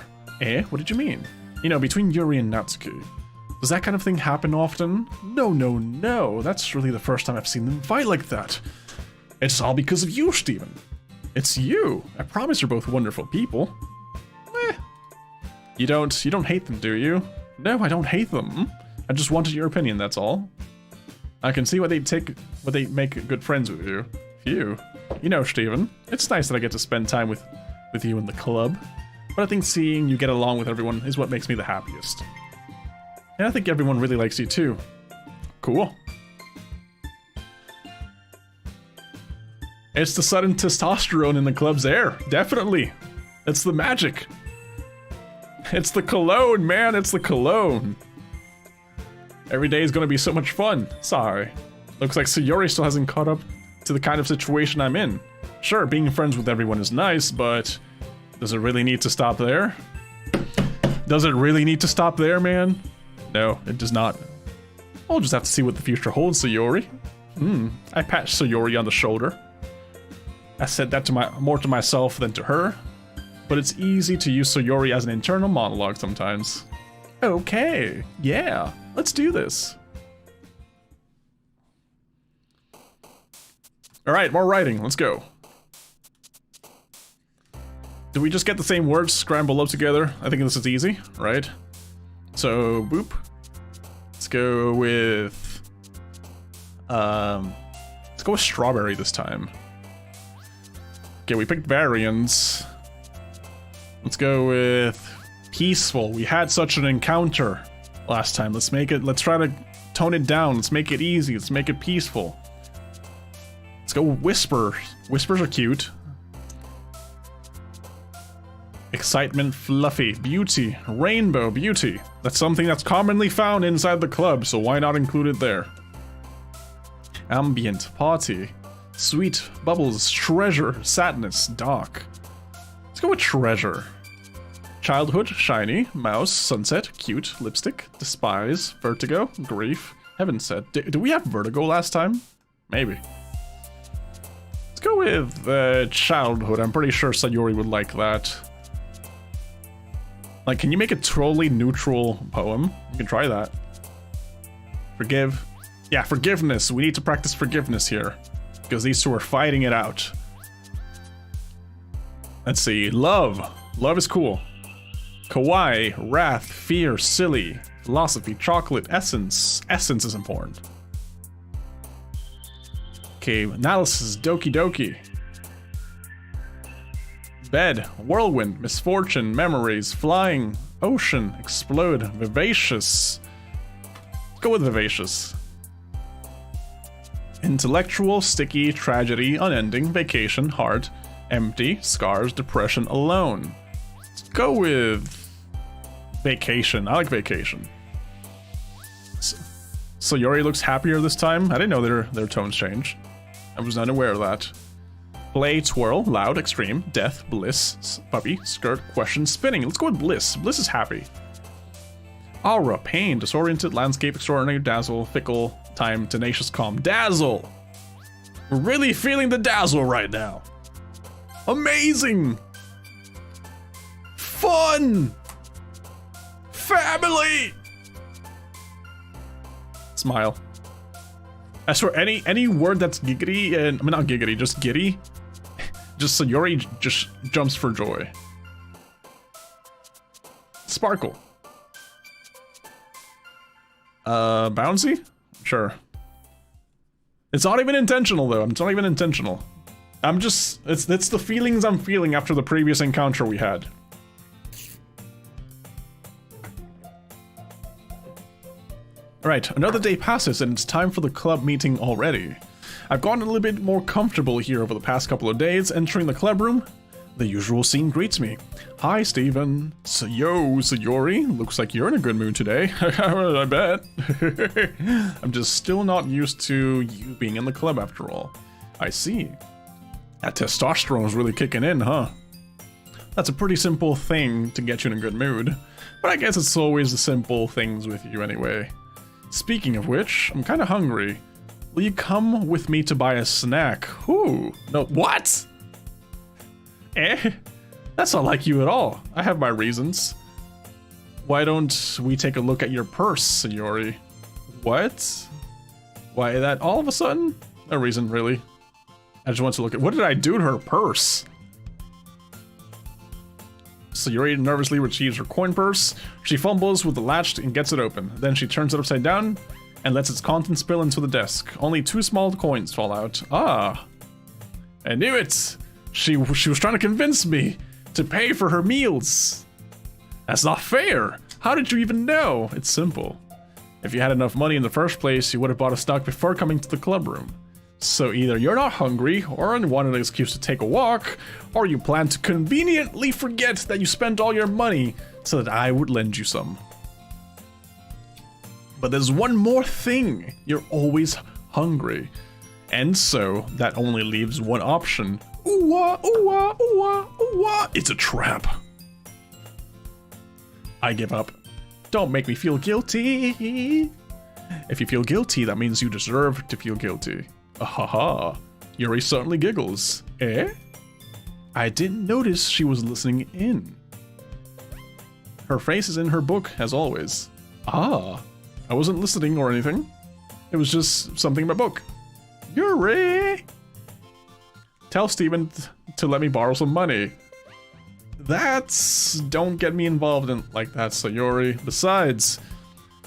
What did you mean? You know, between Yuri and Natsuki. Does that kind of thing happen often? No. That's really the first time I've seen them fight like that. It's all because of you, Steven. It's you. I promise you're both wonderful people. You don't hate them, do you? No, I don't hate them. I just wanted your opinion, that's all. I can see why they make good friends with you. Phew. You know, Steven, it's nice that I get to spend time with you in the club. But I think seeing you get along with everyone is what makes me the happiest. And I think everyone really likes you too. Cool. It's the sudden testosterone in the club's air. Definitely. It's the magic. It's the cologne, man. It's the cologne. Every day is going to be so much fun. Sorry. Looks like Sayori still hasn't caught up to the kind of situation I'm in. Sure, being friends with everyone is nice, but does it really need to stop there? Does it really need to stop there, man? No, it does not. I'll just have to see what the future holds, Sayori. I pat Sayori on the shoulder. I said that more to myself than to her, but it's easy to use Sayori as an internal monologue sometimes. Okay, yeah, let's do this. Alright, more writing, let's go. Did we just get the same words scrambled up together? I think this is easy, right? So, boop. Let's go with... let's go with strawberry this time. Okay, we picked variants. Let's go with peaceful. We had such an encounter last time. Let's try to tone it down. Let's make it easy. Let's make it peaceful. Let's go with whispers. Whispers are cute. Excitement, fluffy, beauty, rainbow, beauty. That's something that's commonly found inside the club, so why not include it there? Ambient, party, sweet, bubbles, treasure, sadness, dark. Let's go with treasure. Childhood, shiny, mouse, sunset, cute, lipstick, despise, vertigo, grief, heaven sent. Did we have vertigo last time? Maybe. Let's go with childhood. I'm pretty sure Sayori would like that. Like, can you make a totally neutral poem? You can try that. Forgive. Yeah, forgiveness. We need to practice forgiveness here. Because these two are fighting it out. Let's see. Love. Love is cool. Kawaii, wrath, fear, silly. Philosophy, chocolate, essence. Essence is important. Okay, analysis, Doki Doki. Bed, whirlwind, misfortune, memories, flying, ocean, explode, vivacious. Let's go with vivacious. Intellectual, sticky, tragedy, unending, vacation, heart, empty, scars, depression, alone. Let's go with vacation. I like vacation. Sayori looks happier this time. I didn't know their tones changed. I was unaware of that. Play, twirl, loud, extreme, death, bliss, puppy, skirt, question, spinning. Let's go with bliss. Bliss is happy. Aura, pain, disoriented, landscape, extraordinary, dazzle, fickle, time, tenacious, calm. Dazzle! We're really feeling the dazzle right now. Amazing! Fun! Family! Smile. I swear, any word that's giggity, and I mean not giggity, just giddy, just Sayori just jumps for joy. Sparkle. Bouncy? Sure. It's not even intentional though, it's not even intentional. I'm just, it's the feelings I'm feeling after the previous encounter we had. Alright, another day passes and it's time for the club meeting already. I've gotten a little bit more comfortable here over the past couple of days. Entering the club room, the usual scene greets me. Hi, Steven. So, yo, Sayori. Looks like you're in a good mood today. I bet. I'm just still not used to you being in the club after all. I see. That testosterone is really kicking in, huh? That's a pretty simple thing to get you in a good mood. But I guess it's always the simple things with you anyway. Speaking of which, I'm kind of hungry. Will you come with me to buy a snack? Ooh, no, what? That's not like you at all. I have my reasons. Why don't we take a look at your purse, Sayori? What? Why that all of a sudden? No reason, really. I just want to look at, what did I do to her purse? Sayori nervously retrieves her coin purse. She fumbles with the latch and gets it open. Then she turns it upside down and lets its contents spill into the desk. Only 2 small coins fall out. Ah. I knew it! She was trying to convince me to pay for her meals. That's not fair! How did you even know? It's simple. If you had enough money in the first place, you would have bought a stock before coming to the club room. So either you're not hungry, or wanted an excuse to take a walk, or you plan to conveniently forget that you spent all your money so that I would lend you some. But there's one more thing. You're always hungry. And so that only leaves one option. Ooh-wah, ooh-wah, ooh-wah, ooh-wah. It's a trap. I give up. Don't make me feel guilty. If you feel guilty, that means you deserve to feel guilty. Ahaha. Yuri certainly giggles. Eh? I didn't notice she was listening in. Her face is in her book, as always. Ah. I wasn't listening or anything. It was just something in my book. Yuri! Tell Steven to let me borrow some money. Don't get me involved in like that, Sayori. Besides,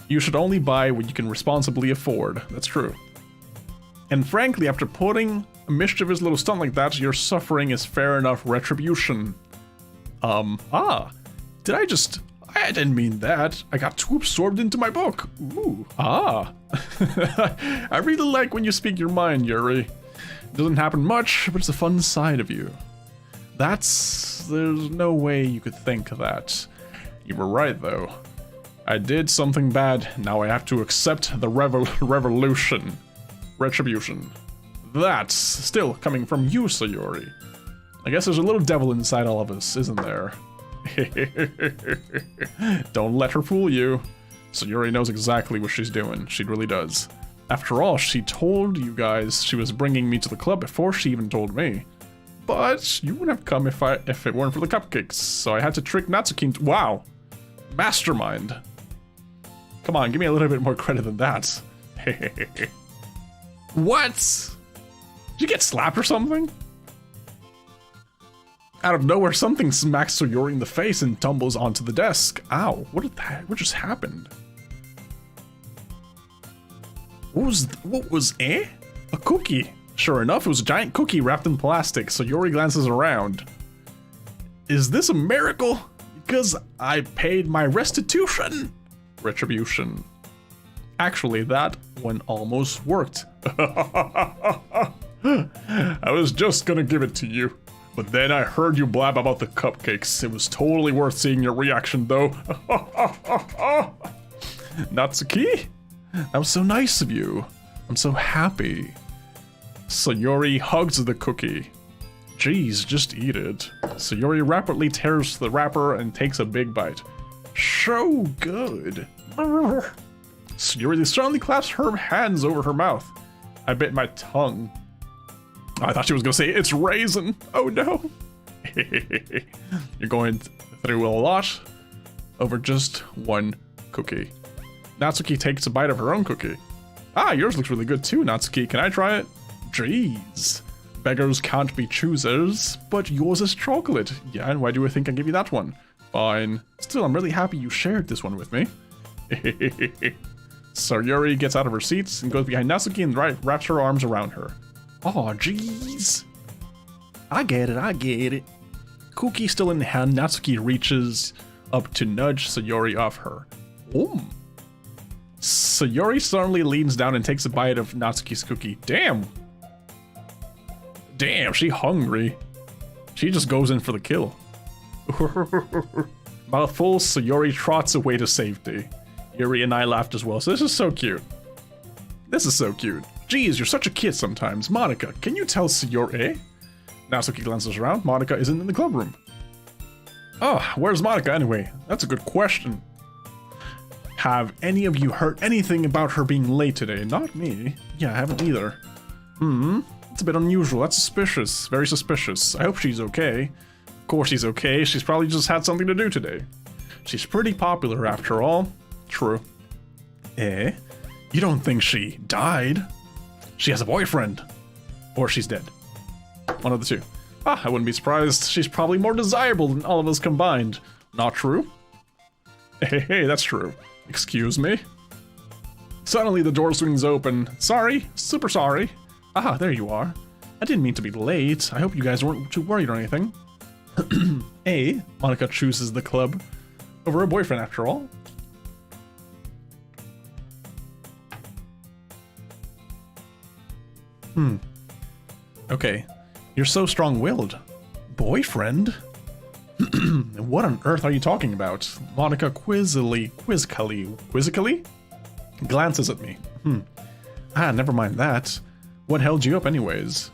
you should only buy what you can responsibly afford. That's true. And frankly, after putting a mischievous little stunt like that, your suffering is fair enough retribution. I didn't mean that. I got too absorbed into my book. Ooh, I really like when you speak your mind, Yuri. It doesn't happen much, but it's a fun side of you. There's no way you could think of that. You were right, though. I did something bad, now I have to accept the retribution. That's still coming from you, Sayori. I guess there's a little devil inside all of us, isn't there? Don't let her fool you. Sayori knows exactly what she's doing. She really does. After all, she told you guys she was bringing me to the club before she even told me. But you wouldn't have come if it weren't for the cupcakes, so I had to trick Natsuki into— wow! Mastermind. Come on, give me a little bit more credit than that. What? Did you get slapped or something? Out of nowhere, something smacks Sayori in the face and tumbles onto the desk. Ow, what just happened? What was A cookie. Sure enough, it was a giant cookie wrapped in plastic. Sayori glances around. Is this a miracle? Because I paid my restitution. Retribution. Actually, that one almost worked. I was just gonna give it to you. But then I heard you blab about the cupcakes. It was totally worth seeing your reaction, though. Natsuki? That was so nice of you. I'm so happy. Sayori hugs the cookie. Jeez, just eat it. Sayori rapidly tears the wrapper and takes a big bite. So good. Sayori suddenly clasps her hands over her mouth. I bit my tongue. I thought she was gonna say, it's raisin. Oh no. You're going through a lot over just one cookie. Natsuki takes a bite of her own cookie. Ah, yours looks really good too, Natsuki. Can I try it? Jeez. Beggars can't be choosers, but yours is chocolate. Yeah, and why do you think I give you that one? Fine. Still, I'm really happy you shared this one with me. Sayori gets out of her seat and goes behind Natsuki and wraps her arms around her. Oh, jeez. I get it. Cookie still in hand, Natsuki reaches up to nudge Sayori off her. Sayori suddenly leans down and takes a bite of Natsuki's cookie. Damn, she hungry. She just goes in for the kill. Mouthful, Sayori trots away to safety. Yuri and I laughed as well, so this is so cute. Geez, you're such a kid sometimes. Monica, can you tell Sayori? Natsuki glances around. Monica isn't in the club room. Oh, where's Monica anyway? That's a good question. Have any of you heard anything about her being late today? Not me. Yeah, I haven't either. It's a bit unusual. That's suspicious. Very suspicious. I hope she's okay. Of course she's okay. She's probably just had something to do today. She's pretty popular after all. True. You don't think she died? She has a boyfriend. Or she's dead. One of the two. I wouldn't be surprised. She's probably more desirable than all of us combined. Not true? Hey, that's true. Excuse me? Suddenly the door swings open. Sorry, super sorry. Ah, there you are. I didn't mean to be late. I hope you guys weren't too worried or anything. Monica chooses the club over her boyfriend after all. Okay. You're so strong-willed. Boyfriend? What on earth are you talking about? Monica quizzically glances at me. Never mind that. What held you up anyways?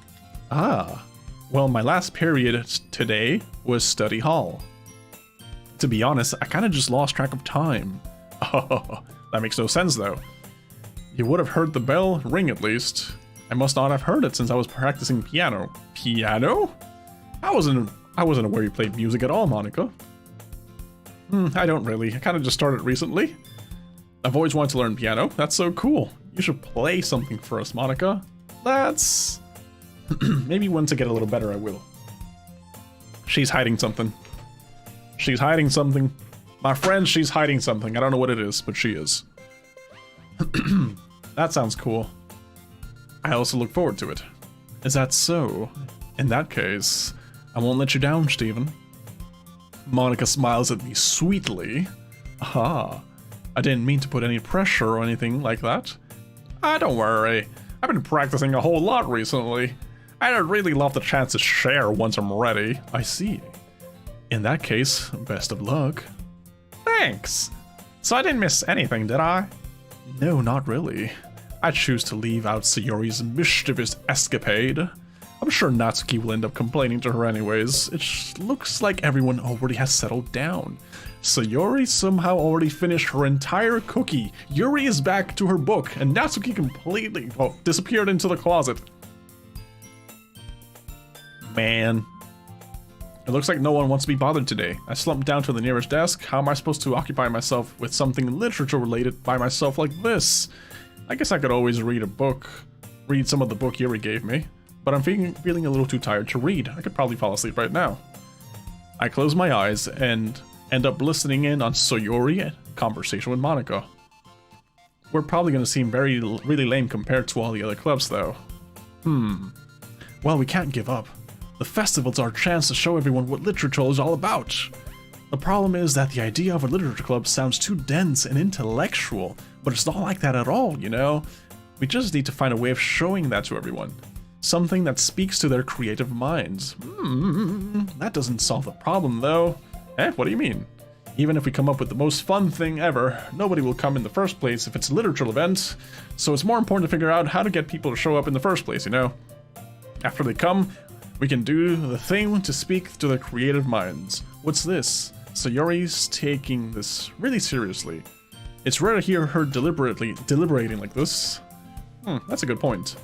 Well, my last period today was study hall. To be honest, I kind of just lost track of time. Oh, that makes no sense though. You would have heard the bell ring at least. I must not have heard it since I was practicing piano. Piano? I wasn't aware you played music at all, Monica. I don't really. I kind of just started recently. I've always wanted to learn piano. That's so cool. You should play something for us, Monica. That's... Maybe once I get a little better, I will. She's hiding something. My friend, she's hiding something. I don't know what it is, but she is. That sounds cool. I also look forward to it. Is that so? In that case, I won't let you down, Steven. Monica smiles at me sweetly. I didn't mean to put any pressure or anything like that. Don't worry. I've been practicing a whole lot recently. I'd really love the chance to share once I'm ready. I see. In that case, best of luck. Thanks. So I didn't miss anything, did I? No, not really. I choose to leave out Sayori's mischievous escapade. I'm sure Natsuki will end up complaining to her anyways. It looks like everyone already has settled down. Sayori somehow already finished her entire cookie. Yuri is back to her book, and Natsuki completely, disappeared into the closet. Man. It looks like no one wants to be bothered today. I slumped down to the nearest desk. How am I supposed to occupy myself with something literature related by myself like this? I guess I could always read some of the book Yuri gave me, but I'm feeling a little too tired to read. I could probably fall asleep right now. I close my eyes and end up listening in on Sayori conversation with Monica. We're probably going to seem really lame compared to all the other clubs though. Well, we can't give up. The festival's our chance to show everyone what literature is all about. The problem is that the idea of a literature club sounds too dense and intellectual, but it's not like that at all, you know? We just need to find a way of showing that to everyone. Something that speaks to their creative minds. That doesn't solve the problem though. What do you mean? Even if we come up with the most fun thing ever, nobody will come in the first place if it's a literature event, so it's more important to figure out how to get people to show up in the first place, you know? After they come, we can do the thing to speak to their creative minds. What's this? Sayori's taking this really seriously. It's rare to hear her deliberating like this. That's a good point.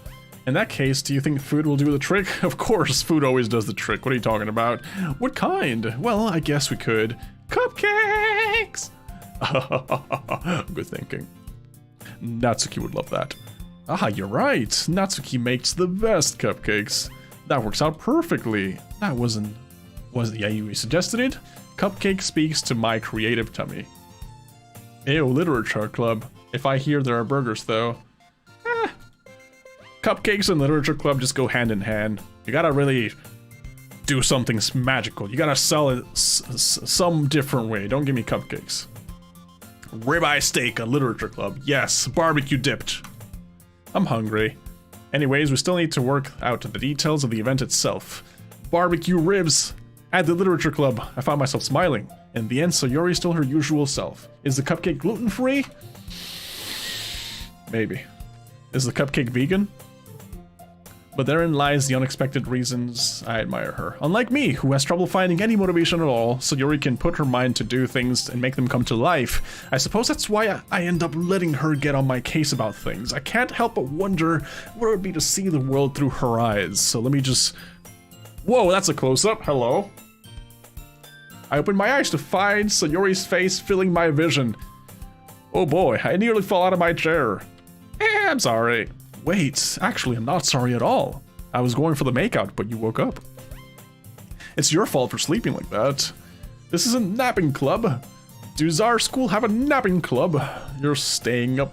In that case, do you think food will do the trick? Of course, food always does the trick. What are you talking about? What kind? Well, I guess we could. Cupcakes! Good thinking. Natsuki would love that. Ah, you're right. Natsuki makes the best cupcakes. That works out perfectly. That wasn't the Yayoi suggested it. Cupcake speaks to my creative tummy. Ew, Literature Club. If I hear there are burgers, though. Cupcakes and Literature Club just go hand in hand. You gotta really do something magical. You gotta sell it some different way. Don't give me cupcakes. Ribeye steak at Literature Club. Yes, barbecue dipped. I'm hungry. Anyways, we still need to work out the details of the event itself. Barbecue ribs at the Literature Club. I found myself smiling. In the end, Sayori's still her usual self. Is the cupcake gluten-free? Maybe. Is the cupcake vegan? But therein lies the unexpected reasons I admire her. Unlike me, who has trouble finding any motivation at all, Sayori can put her mind to do things and make them come to life. I suppose that's why I end up letting her get on my case about things. I can't help but wonder what it would be to see the world through her eyes. So let me just... Whoa, that's a close-up. Hello. I opened my eyes to find Sayori's face filling my vision. Oh boy, I nearly fell out of my chair. I'm sorry. Wait, actually, I'm not sorry at all. I was going for the makeout, but you woke up. It's your fault for sleeping like that. This isn't napping club. Does our school have a napping club? You're staying up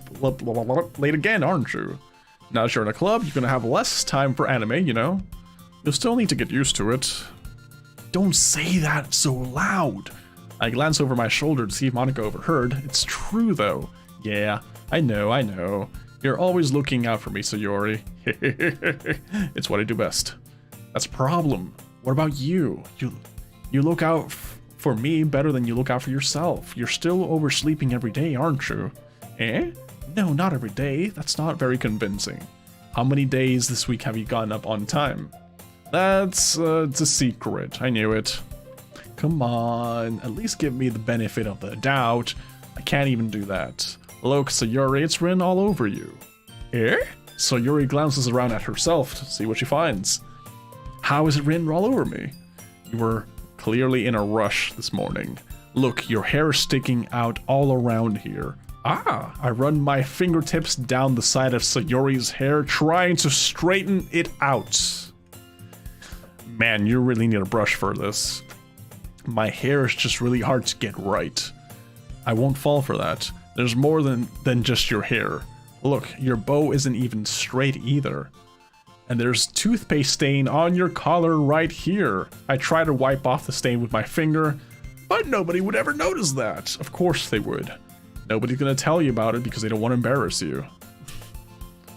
late again, aren't you? Now that you're in a club, you're gonna have less time for anime, you know? You'll still need to get used to it. Don't say that so loud. I glance over my shoulder to see if Monica overheard. It's true, though. Yeah, I know. You're always looking out for me, Sayori. It's what I do best. That's a problem. What about you? You look out for me better than you look out for yourself. You're still oversleeping every day, aren't you? Eh? No, not every day. That's not very convincing. How many days this week have you gotten up on time? It's a secret. I knew it. Come on, at least give me the benefit of the doubt. I can't even do that. Look, Sayori, it's written all over you. Eh? Sayori glances around at herself to see what she finds. How is it written all over me? You were clearly in a rush this morning. Look, your hair is sticking out all around here. Ah, I run my fingertips down the side of Sayori's hair, trying to straighten it out. Man, you really need a brush for this. My hair is just really hard to get right. I won't fall for that. There's more than just your hair. Look, your bow isn't even straight either. And there's toothpaste stain on your collar right here. I try to wipe off the stain with my finger, but nobody would ever notice that. Of course they would. Nobody's gonna tell you about it because they don't want to embarrass you.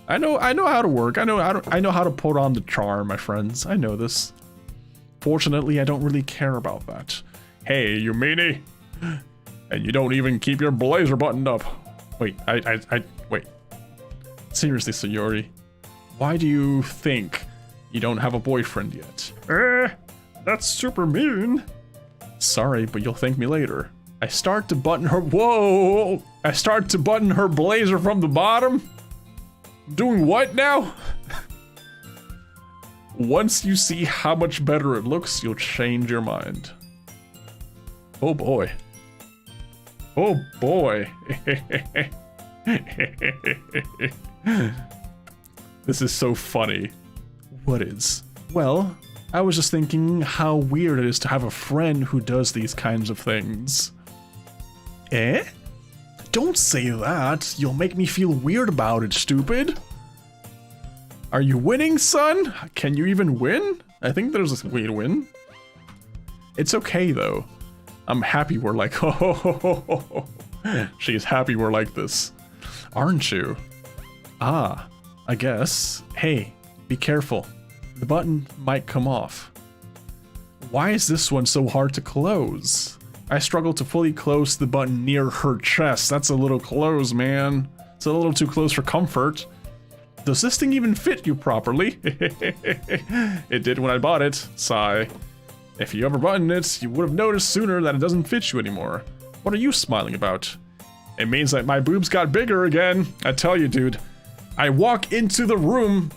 I know how to work. I know how to put on the charm, my friends. I know this. Fortunately, I don't really care about that. Hey, you meanie! And you don't even keep your blazer buttoned up. Wait, wait. Seriously, Sayori, why do you think you don't have a boyfriend yet? That's super mean. Sorry, but you'll thank me later. I start to button her blazer from the bottom? Doing what now? Once you see how much better it looks, you'll change your mind. Oh boy. Oh boy. This is so funny. What is? Well, I was just thinking how weird it is to have a friend who does these kinds of things. Eh? Don't say that. You'll make me feel weird about it, stupid. Are you winning, son? Can you even win? I think there's a way to win. It's okay, though. I'm happy we're like, oh. She's happy we're like this. Aren't you? Ah, I guess. Hey, be careful. The button might come off. Why is this one so hard to close? I struggle to fully close the button near her chest. That's a little close, man. It's a little too close for comfort. Does this thing even fit you properly? It did when I bought it. Sigh. If you ever buttoned it, you would have noticed sooner that it doesn't fit you anymore. What are you smiling about? It means that my boobs got bigger again. I tell you, dude. I walk into the room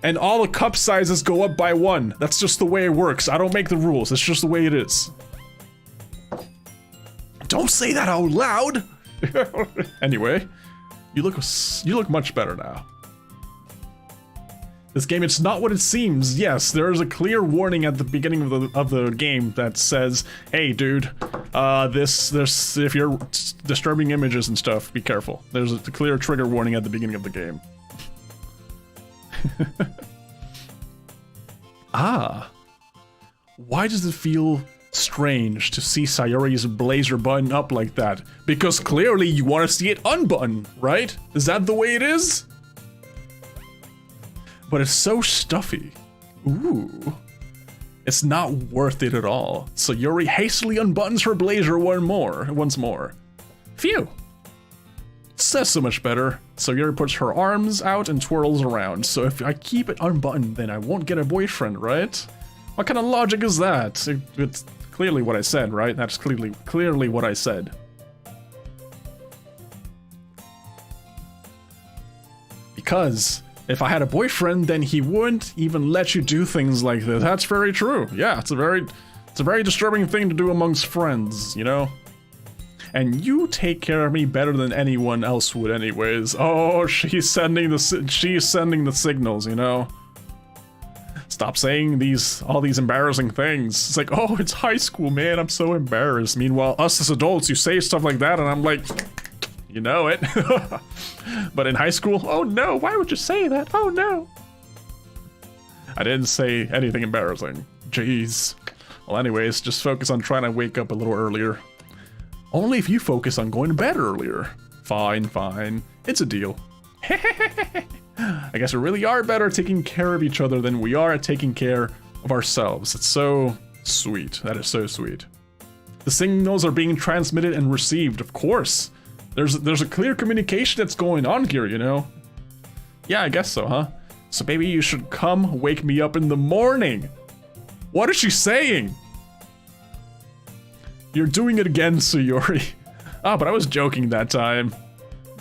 And all the cup sizes go up by 1. That's just the way it works. I don't make the rules. It's just the way it is. Don't say that out loud! Anyway, you look much better now. This game, it's not what it seems. Yes, there is a clear warning at the beginning of the game that says, "Hey, dude, this if you're disturbing images and stuff, be careful." There's a clear trigger warning at the beginning of the game. Ah, why does it feel strange to see Sayori's blazer button up like that? Because clearly you want to see it unbuttoned, right? Is that the way it is? But it's so stuffy. Ooh. It's not worth it at all. Sayori hastily unbuttons her blazer once more. Phew. Says so much better. Sayori puts her arms out and twirls around. So if I keep it unbuttoned, then I won't get a boyfriend, right? What kind of logic is that? It's clearly what I said, right? That's clearly what I said. Because if I had a boyfriend, then he wouldn't even let you do things like this. That's very true. Yeah, it's a very disturbing thing to do amongst friends, you know? And you take care of me better than anyone else would anyways. Oh, she's sending the signals, you know? Stop saying all these embarrassing things. It's like, oh, it's high school, man, I'm so embarrassed. Meanwhile, us as adults, you say stuff like that and I'm like, you know it. But in high school, oh no, why would you say that? Oh no. I didn't say anything embarrassing. Jeez. Well, anyways, just focus on trying to wake up a little earlier. Only if you focus on going to bed earlier. Fine, fine. It's a deal. I guess we really are better at taking care of each other than we are at taking care of ourselves. It's so sweet. That is so sweet. The signals are being transmitted and received, of course. There's a clear communication that's going on here, you know? Yeah, I guess so, huh? So maybe you should come wake me up in the morning. What is she saying? You're doing it again, Sayori. Ah, but I was joking that time.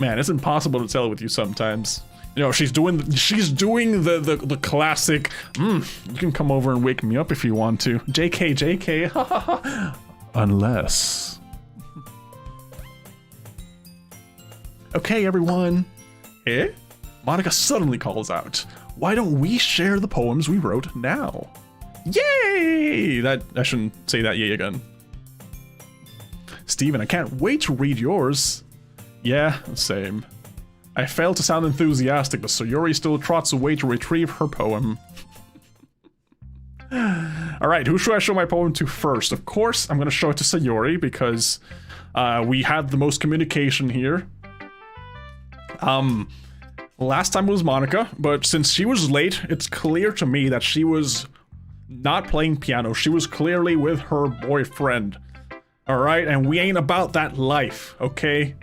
Man, it's impossible to tell with you sometimes. You know, she's doing the classic, you can come over and wake me up if you want to. JK, JK, unless. Okay, everyone. Eh? Monica suddenly calls out, why don't we share the poems we wrote now? Yay! I shouldn't say that yay again. Steven, I can't wait to read yours. Yeah, same. I failed to sound enthusiastic, but Sayori still trots away to retrieve her poem. Alright, who should I show my poem to first? Of course, I'm gonna show it to Sayori, because we had the most communication here. Last time it was Monica, but since she was late, it's clear to me that she was not playing piano. She was clearly with her boyfriend. Alright, and we ain't about that life, okay?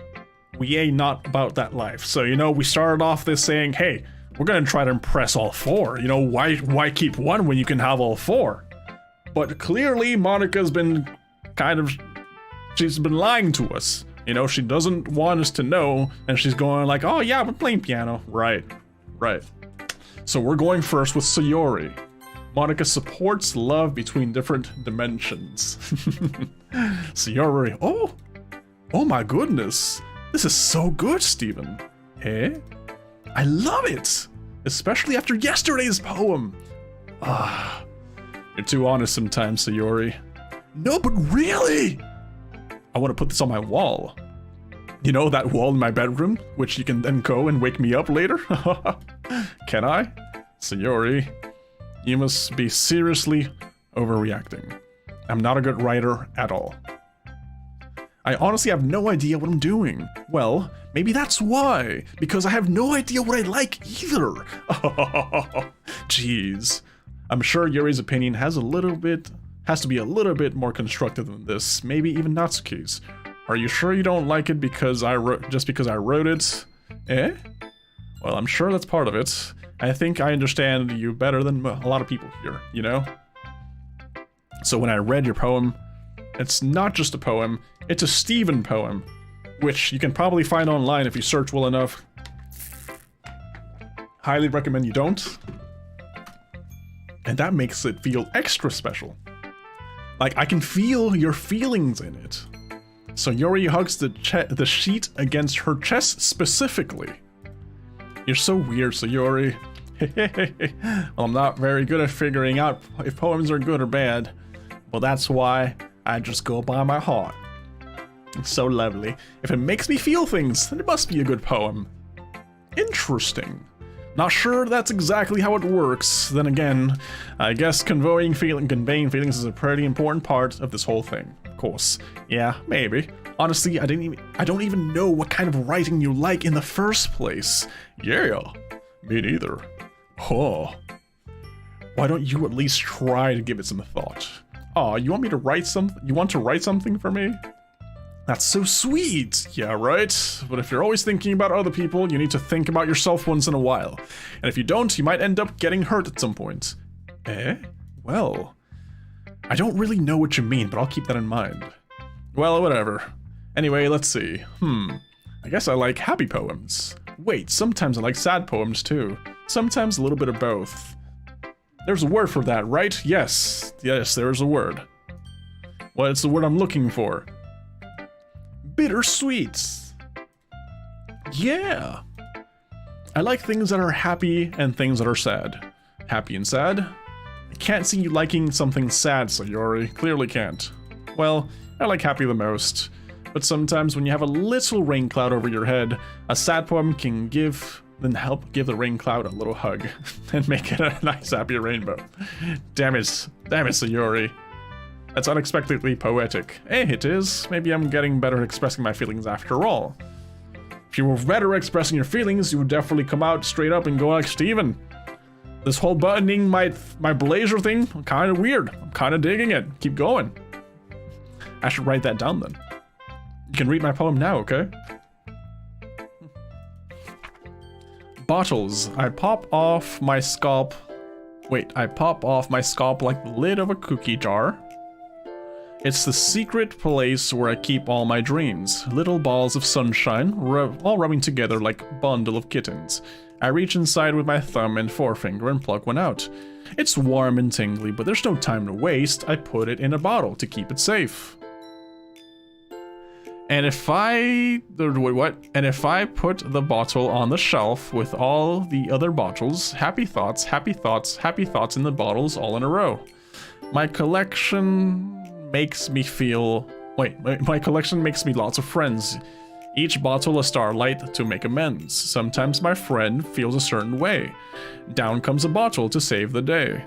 We ain't not about that life. So, you know, we started off this saying, hey, we're gonna try to impress all four. You know, why keep one when you can have all four? But clearly, Monica's been she's been lying to us. You know, she doesn't want us to know, and she's going like, oh yeah, we're playing piano. Right. So we're going first with Sayori. Monica supports love between different dimensions. Sayori, oh my goodness. This is so good, Steven. Eh? I love it! Especially after yesterday's poem. Ah, you're too honest sometimes, Sayori. No, but really? I want to put this on my wall. You know, that wall in my bedroom, which you can then go and wake me up later? Can I? Sayori, you must be seriously overreacting. I'm not a good writer at all. I honestly have no idea what I'm doing. Well, maybe that's why, because I have no idea what I like either. Jeez. I'm sure Yuri's opinion has to be a little bit more constructive than this, maybe even Natsuki's. Are you sure you don't like it because just because I wrote it? Eh? Well, I'm sure that's part of it. I think I understand you better than a lot of people here, you know? So when I read your poem, it's not just a poem, it's a Steven poem, which you can probably find online if you search well enough. Highly recommend you don't. And that makes it feel extra special. Like, I can feel your feelings in it. Sayori hugs the sheet against her chest specifically. You're so weird, Sayori. Well, I'm not very good at figuring out if poems are good or bad. Well, that's why I just go by my heart. It's so lovely. If it makes me feel things, then it must be a good poem. Interesting. Not sure that's exactly how it works. Then again, I guess conveying feelings is a pretty important part of this whole thing. Of course. Yeah, maybe. Honestly, I don't even know what kind of writing you like in the first place. Yeah, me neither. Oh. Why don't you at least try to give it some thought? Aw, you want me to write something? You want to write something for me? That's so sweet! Yeah, right? But if you're always thinking about other people, you need to think about yourself once in a while. And if you don't, you might end up getting hurt at some point. Eh? Well, I don't really know what you mean, but I'll keep that in mind. Well, whatever. Anyway, let's see. I guess I like happy poems. Wait, sometimes I like sad poems too. Sometimes a little bit of both. There's a word for that, right? Yes, there is a word. Well, it's the word I'm looking for. Bittersweets. Yeah. I like things that are happy and things that are sad. Happy and sad? I can't see you liking something sad, Sayori. Clearly can't. Well, I like happy the most. But sometimes when you have a little rain cloud over your head, a sad poem can help give the rain cloud a little hug and make it a nice happy rainbow. Damn it, Sayori. That's unexpectedly poetic. Hey, it is. Maybe I'm getting better at expressing my feelings after all. If you were better at expressing your feelings, you would definitely come out straight up and go like Steven. This whole buttoning my blazer thing, kind of weird. I'm kind of digging it. Keep going. I should write that down then. You can read my poem now, okay? Bottles. I pop off my scalp like the lid of a cookie jar. It's the secret place where I keep all my dreams. Little balls of sunshine, all rubbing together like a bundle of kittens. I reach inside with my thumb and forefinger and pluck one out. It's warm and tingly, but there's no time to waste. I put it in a bottle to keep it safe. And if I put the bottle on the shelf with all the other bottles, happy thoughts in the bottles all in a row. My collection makes me lots of friends. Each bottle a starlight to make amends. Sometimes my friend feels a certain way. Down comes a bottle to save the day.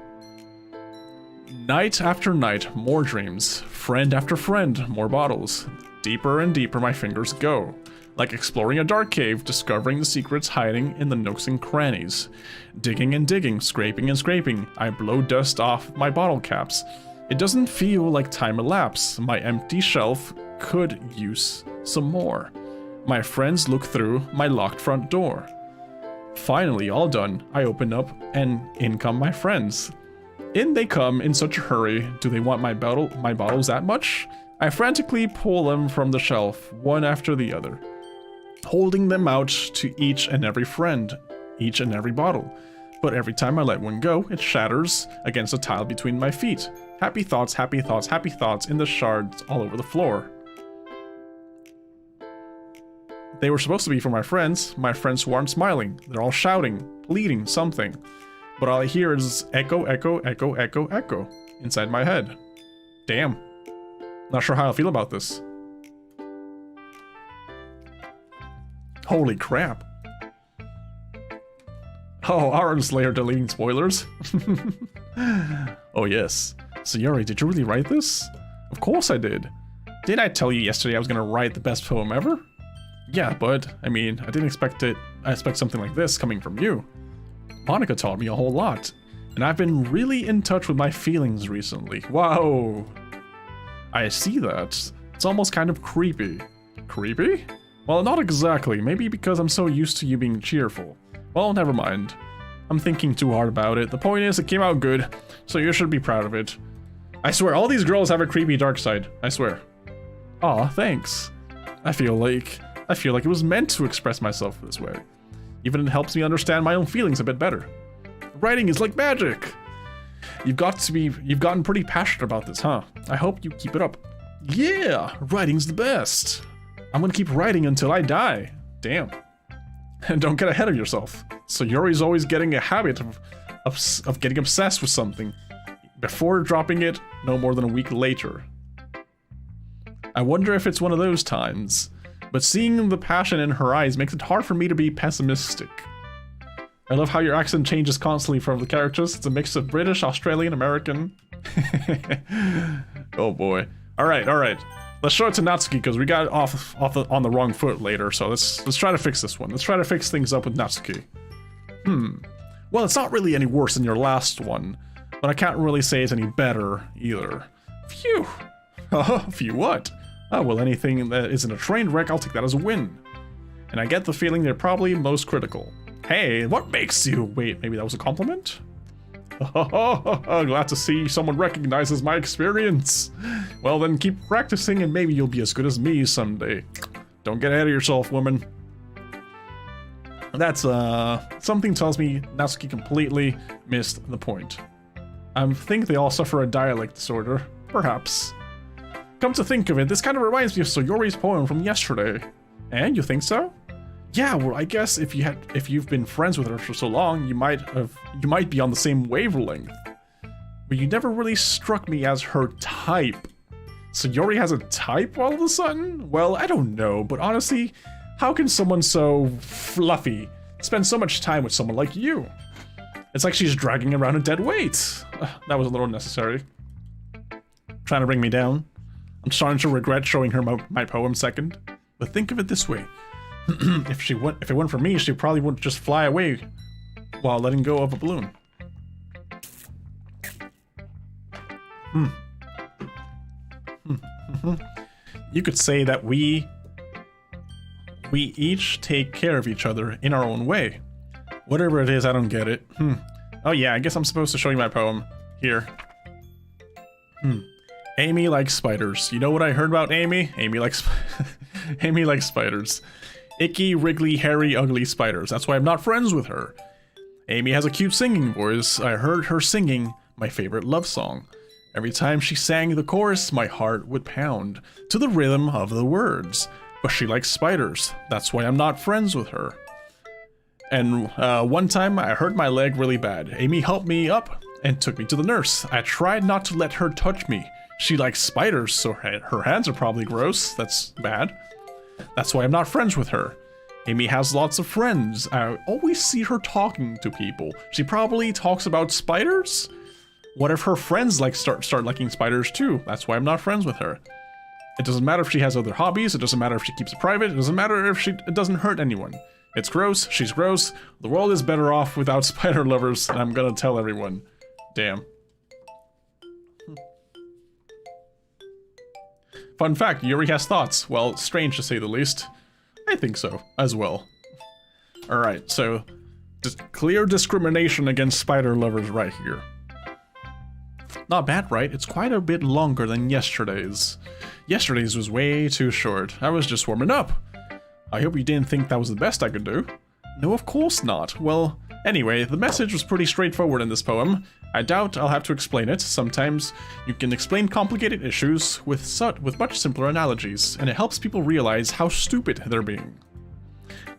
Night after night, more dreams. Friend after friend, more bottles. Deeper and deeper my fingers go. Like exploring a dark cave, discovering the secrets hiding in the nooks and crannies. Digging and digging, scraping and scraping, I blow dust off my bottle caps. It doesn't feel like time elapsed. My empty shelf could use some more. My friends look through my locked front door. Finally, all done, I open up and in come my friends. In they come in such a hurry. Do they want my bottles that much? I frantically pull them from the shelf, one after the other, holding them out to each and every friend, each and every bottle. But every time I let one go, it shatters against a tile between my feet. Happy thoughts in the shards all over the floor. They were supposed to be for my friends who aren't smiling. They're all shouting, pleading something. But all I hear is echo, echo, echo, echo, echo inside my head. Damn. Not sure how I feel about this. Holy crap. Oh, Iron Slayer deleting spoilers. Oh yes. Sayori, did you really write this? Of course I did. Didn't I tell you yesterday I was gonna write the best poem ever? Yeah, but, I mean, I didn't expect it. I expect something like this coming from you. Monica taught me a whole lot, and I've been really in touch with my feelings recently. Wow. I see that. It's almost kind of creepy. Creepy? Well, not exactly. Maybe because I'm so used to you being cheerful. Well, never mind. I'm thinking too hard about it. The point is, it came out good, so you should be proud of it. I swear, all these girls have a creepy dark side. I swear. Aw, thanks. I feel like it was meant to express myself this way. Even it helps me understand my own feelings a bit better. Writing is like magic. You've gotten pretty passionate about this, huh? I hope you keep it up. Yeah, writing's the best. I'm gonna keep writing until I die. Damn. And don't get ahead of yourself. So Yuri's always getting a habit of getting obsessed with something before dropping it no more than a week later. I wonder if it's one of those times, but seeing the passion in her eyes makes it hard for me to be pessimistic. I love how your accent changes constantly from the characters. It's a mix of British, Australian, American. Oh boy. Alright. Let's show it to Natsuki because we got on the wrong foot later, so let's try to fix this one. Let's try to fix things up with Natsuki. Well, it's not really any worse than your last one, but I can't really say it's any better either. Phew. Phew what? Oh, well, anything that isn't a train wreck, I'll take that as a win. And I get the feeling they're probably most critical. Hey, what makes you... Wait, maybe that was a compliment? Glad to see someone recognizes my experience. Well, then keep practicing and maybe you'll be as good as me someday. Don't get ahead of yourself, woman. That's, something tells me Natsuki completely missed the point. I think they all suffer a dialect disorder. Perhaps. Come to think of it, this kind of reminds me of Sayori's poem from yesterday. And you think so? Yeah, well, I guess if you've been friends with her for so long, you might be on the same wavelength. But you never really struck me as her type. Sayori has a type all of a sudden? Well, I don't know, but honestly, how can someone so fluffy spend so much time with someone like you? It's like she's dragging around a dead weight. That was a little unnecessary. Trying to bring me down. I'm starting to regret showing her my poem second. But think of it this way. If it weren't for me, she probably wouldn't just fly away while letting go of a balloon. You could say that we each take care of each other in our own way. Whatever it is, I don't get it. Oh yeah, I guess I'm supposed to show you my poem. Here. Amy likes spiders. You know what I heard about Amy? Amy likes spiders. Icky, wriggly, hairy, ugly spiders. That's why I'm not friends with her. Amy has a cute singing voice. I heard her singing my favorite love song. Every time she sang the chorus, my heart would pound to the rhythm of the words. But she likes spiders. That's why I'm not friends with her. And one time I hurt my leg really bad. Amy helped me up and took me to the nurse. I tried not to let her touch me. She likes spiders, so her hands are probably gross. That's bad. That's why I'm not friends with her. Amy has lots of friends. I always see her talking to people. She probably talks about spiders? What if her friends start liking spiders too? That's why I'm not friends with her. It doesn't matter if she has other hobbies. It doesn't matter if she keeps it private. It doesn't matter if it doesn't hurt anyone. It's gross. She's gross. The world is better off without spider lovers, and I'm gonna tell everyone. Damn. Fun fact, Yuri has thoughts. Well, strange to say the least. I think so, as well. Alright, so clear discrimination against spider lovers right here. Not bad, right? It's quite a bit longer than yesterday's. Yesterday's was way too short. I was just warming up. I hope you didn't think that was the best I could do. No, of course not. Well, anyway, the message was pretty straightforward in this poem. I doubt I'll have to explain it. Sometimes you can explain complicated issues with much simpler analogies, and it helps people realize how stupid they're being.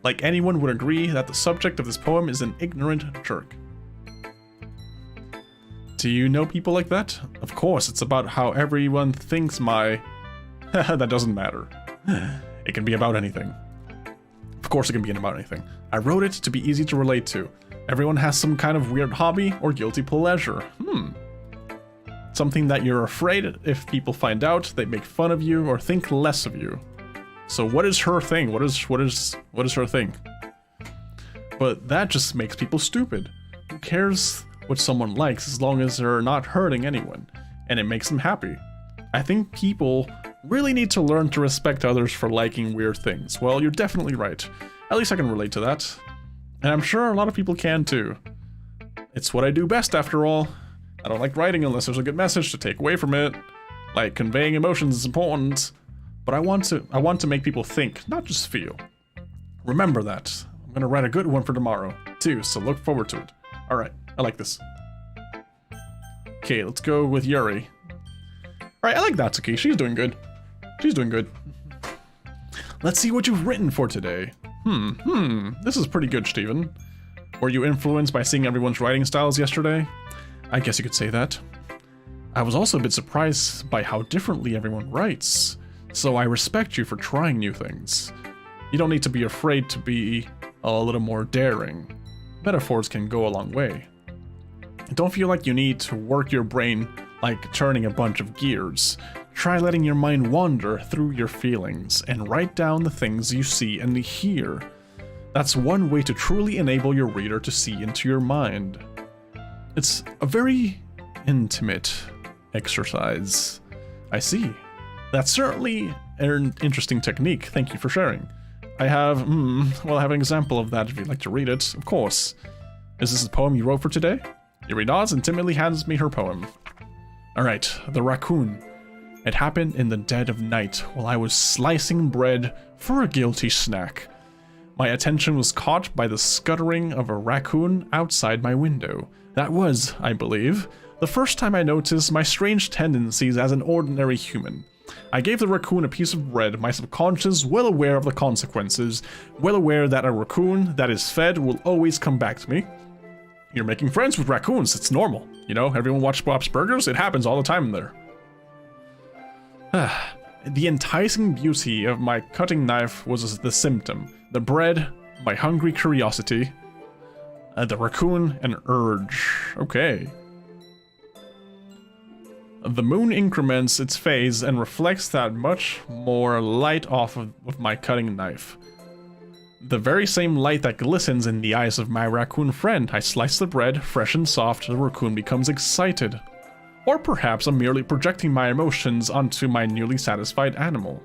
Like anyone would agree that the subject of this poem is an ignorant jerk. Do you know people like that? Of course, it's about how everyone thinks my... That doesn't matter. It can be about anything. Of course it can be about anything. I wrote it to be easy to relate to. Everyone has some kind of weird hobby or guilty pleasure. Something that you're afraid if people find out, they make fun of you or think less of you. So what is her thing? What is her thing? But that just makes people stupid. Who cares what someone likes as long as they're not hurting anyone, and it makes them happy. I think people really need to learn to respect others for liking weird things. Well, you're definitely right. At least I can relate to that. And I'm sure a lot of people can too. It's what I do best after all. I don't like writing unless there's a good message to take away from it. Like, conveying emotions is important. But I want to make people think, not just feel. Remember that. I'm gonna write a good one for tomorrow, too, so look forward to it. Alright, I like this. Okay, let's go with Yuri. Alright, I like Natsuki. She's doing good. She's doing good. Let's see what you've written for today. This is pretty good, Steven. Were you influenced by seeing everyone's writing styles yesterday? I guess you could say that. I was also a bit surprised by how differently everyone writes, so I respect you for trying new things. You don't need to be afraid to be a little more daring. Metaphors can go a long way. Don't feel like you need to work your brain like turning a bunch of gears. Try letting your mind wander through your feelings and write down the things you see and hear. That's one way to truly enable your reader to see into your mind. It's a very intimate exercise. I see. That's certainly an interesting technique. Thank you for sharing. I have an example of that if you'd like to read it, of course. Is this the poem you wrote for today? Yuri nods and timidly hands me her poem. Alright, The Raccoon. It happened in the dead of night while I was slicing bread for a guilty snack. My attention was caught by the scuttering of a raccoon outside my window. That was, I believe, the first time I noticed my strange tendencies as an ordinary human. I gave the raccoon a piece of bread, my subconscious well aware of the consequences, well aware that a raccoon that is fed will always come back to me. You're making friends with raccoons, it's normal. You know, everyone watches Bob's Burgers, it happens all the time in there. The enticing beauty of my cutting knife was the symptom. The bread, my hungry curiosity, the raccoon, an urge. Okay. The moon increments its phase and reflects that much more light off of my cutting knife. The very same light that glistens in the eyes of my raccoon friend. I slice the bread, fresh and soft, the raccoon becomes excited. Or perhaps I'm merely projecting my emotions onto my newly satisfied animal.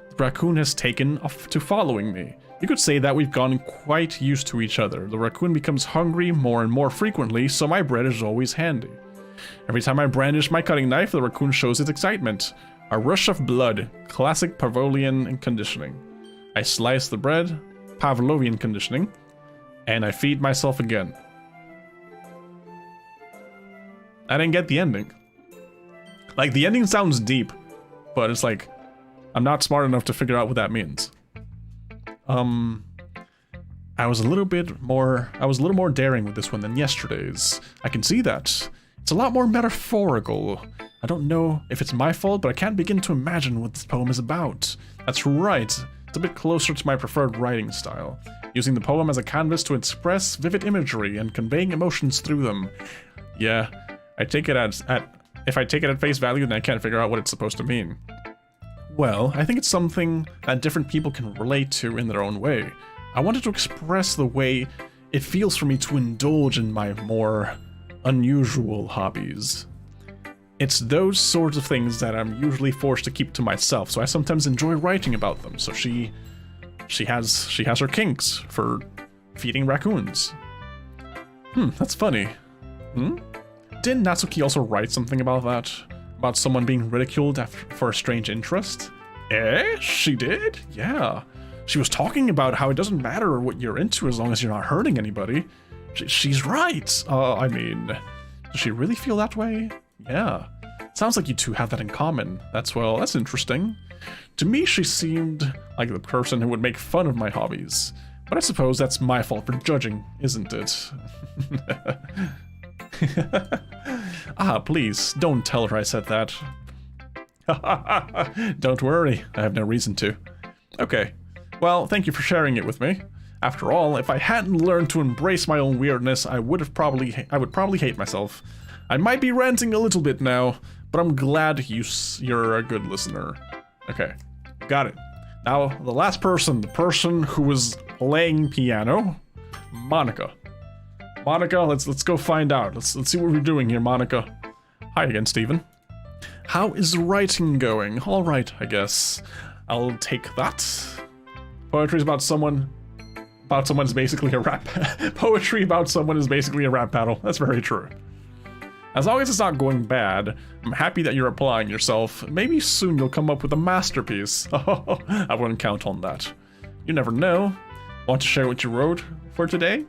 The raccoon has taken off to following me. You could say that we've gotten quite used to each other. The raccoon becomes hungry more and more frequently, so my bread is always handy. Every time I brandish my cutting knife, the raccoon shows its excitement. A rush of blood, classic Pavlovian conditioning. I slice the bread, Pavlovian conditioning, and I feed myself again. I didn't get the ending. Like, the ending sounds deep, but it's like, I'm not smart enough to figure out what that means. I was a little more daring with this one than yesterday's. I can see that. It's a lot more metaphorical. I don't know if it's my fault, but I can't begin to imagine what this poem is about. That's right. It's a bit closer to my preferred writing style, using the poem as a canvas to express vivid imagery and conveying emotions through them. Yeah, if I take it at face value, then I can't figure out what it's supposed to mean. Well, I think it's something that different people can relate to in their own way. I wanted to express the way it feels for me to indulge in my more unusual hobbies. It's those sorts of things that I'm usually forced to keep to myself, so I sometimes enjoy writing about them. So she has her kinks for feeding raccoons. That's funny. Didn't Natsuki also write something about that? About someone being ridiculed for a strange interest? She did? Yeah. She was talking about how it doesn't matter what you're into as long as you're not hurting anybody. She's right. I mean, does she really feel that way? Yeah. Sounds like you two have that in common. That's interesting. To me, she seemed like the person who would make fun of my hobbies. But I suppose that's my fault for judging, isn't it? Please, don't tell her I said that. Don't worry, I have no reason to. Okay, well, thank you for sharing it with me. After all, if I hadn't learned to embrace my own weirdness, I would probably hate myself. I might be ranting a little bit now, but I'm glad you're a good listener. Okay, got it. Now, the last person, the person who was playing piano, Monica. Monica, let's go find out. Let's see what we're doing here, Monica. Hi again, Steven. How is writing going? All right, I guess. I'll take that. Poetry about someone is basically a rap. Poetry about someone is basically a rap battle. That's very true. As long as it's not going bad, I'm happy that you're applying yourself. Maybe soon you'll come up with a masterpiece. I wouldn't count on that. You never know. Want to share what you wrote for today?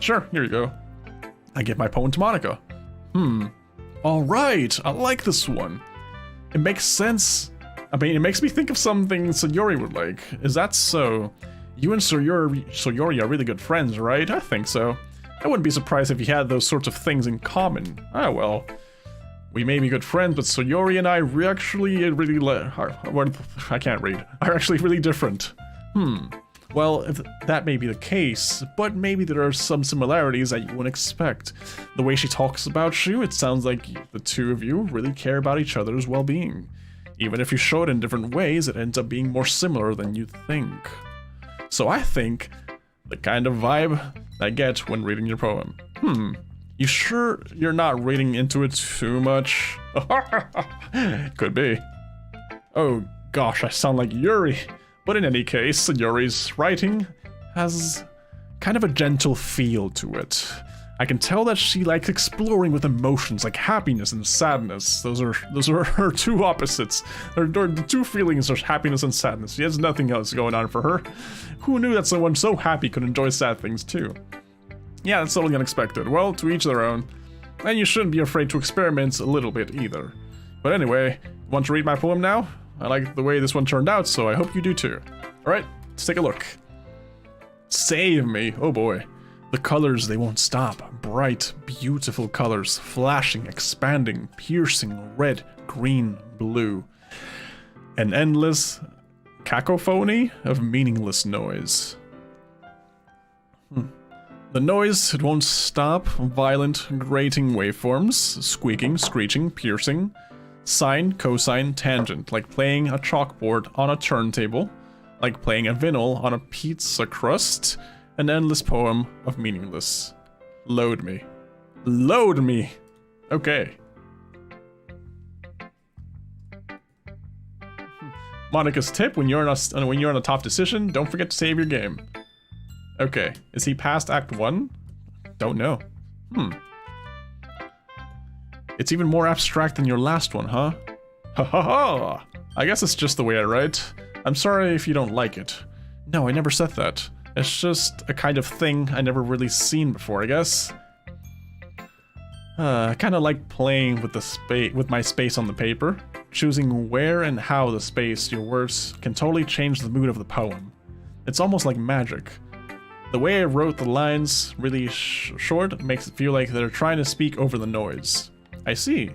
Sure, here you go. I give my poem to Monica. Alright, I like this one. It makes sense. I mean, it makes me think of something Sayori would like. Is that so? You and Sayori are really good friends, right? I think so. I wouldn't be surprised if you had those sorts of things in common. Ah, well. We may be good friends, but Sayori and I I can't read. Are actually really different. Well, if that may be the case, but maybe there are some similarities that you wouldn't expect. The way she talks about you, it sounds like the two of you really care about each other's well-being. Even if you show it in different ways, it ends up being more similar than you think. So I think the kind of vibe I get when reading your poem. You sure you're not reading into it too much? Could be. Oh gosh, I sound like Yuri. But in any case, Yuri's writing has kind of a gentle feel to it. I can tell that she likes exploring with emotions like happiness and sadness. Those are her two opposites. The two feelings are happiness and sadness. She has nothing else going on for her. Who knew that someone so happy could enjoy sad things too? Yeah, that's totally unexpected. Well, to each their own. And you shouldn't be afraid to experiment a little bit either. But anyway, want to read my poem now? I like the way this one turned out, so I hope you do too. Alright, let's take a look. Save me, oh boy. The colors, they won't stop. Bright, beautiful colors, flashing, expanding, piercing, red, green, blue. An endless cacophony of meaningless noise. The noise, it won't stop. Violent, grating waveforms, squeaking, screeching, piercing. Sine, cosine, tangent, like playing a chalkboard on a turntable, like playing a vinyl on a pizza crust, an endless poem of meaningless. Load me. Load me! Okay. Monica's tip, when you're in a tough decision, don't forget to save your game. Okay, is he past Act 1? Don't know. It's even more abstract than your last one, huh? Ha ha ha! I guess it's just the way I write. I'm sorry if you don't like it. No, I never said that. It's just a kind of thing I never really seen before, I guess. I kinda like playing with my space on the paper. Choosing where and how the space, your words, can totally change the mood of the poem. It's almost like magic. The way I wrote the lines really short makes it feel like they're trying to speak over the noise. I see.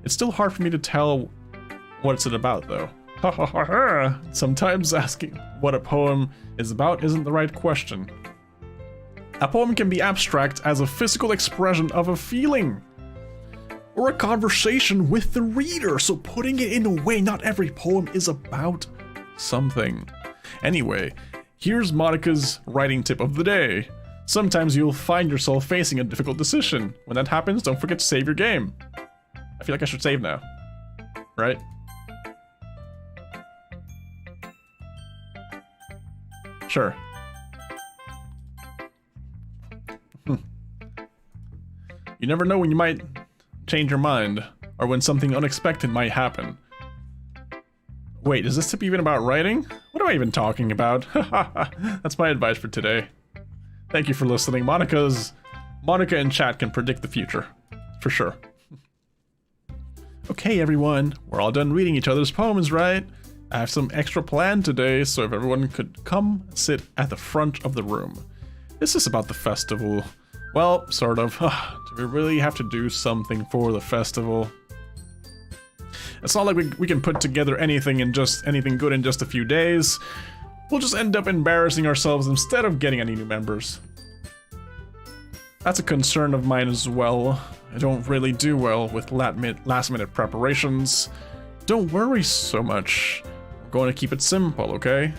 It's still hard for me to tell what's it about, though. Ha ha ha ha! Sometimes asking what a poem is about isn't the right question. A poem can be abstract as a physical expression of a feeling, or a conversation with the reader, so putting it in a way not every poem is about something. Anyway, here's Monica's writing tip of the day. Sometimes you'll find yourself facing a difficult decision. When that happens, don't forget to save your game. I feel like I should save now. Right? Sure. You never know when you might change your mind, or when something unexpected might happen. Wait, is this tip even about writing? What am I even talking about? That's my advice for today. Thank you for listening. Monica in chat can predict the future. For sure. Okay, everyone. We're all done reading each other's poems, right? I have some extra planned today, so if everyone could come sit at the front of the room. This is about the festival. Well, sort of. Do we really have to do something for the festival? It's not like we can put together anything good in just a few days. We'll just end up embarrassing ourselves instead of getting any new members. That's a concern of mine as well. I don't really do well with last-minute preparations. Don't worry so much. We're going to keep it simple, okay?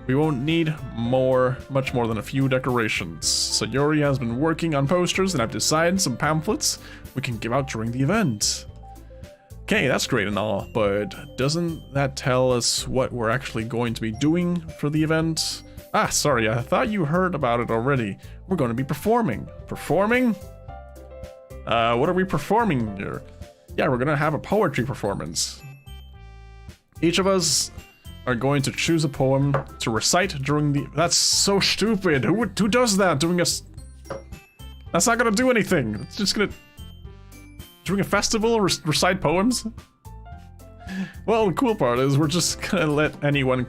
We won't need much more than a few decorations. Sayori has been working on posters, and I've designed some pamphlets we can give out during the event. Okay, that's great and all, but doesn't that tell us what we're actually going to be doing for the event? Ah, sorry, I thought you heard about it already. We're going to be performing. Performing? What are we performing here? Yeah, we're going to have a poetry performance. Each of us are going to choose a poem to recite during the... That's so stupid. Who does that during a... That's not going to do anything. It's just going to... During a festival, recite poems? Well, the cool part is we're just gonna let anyone...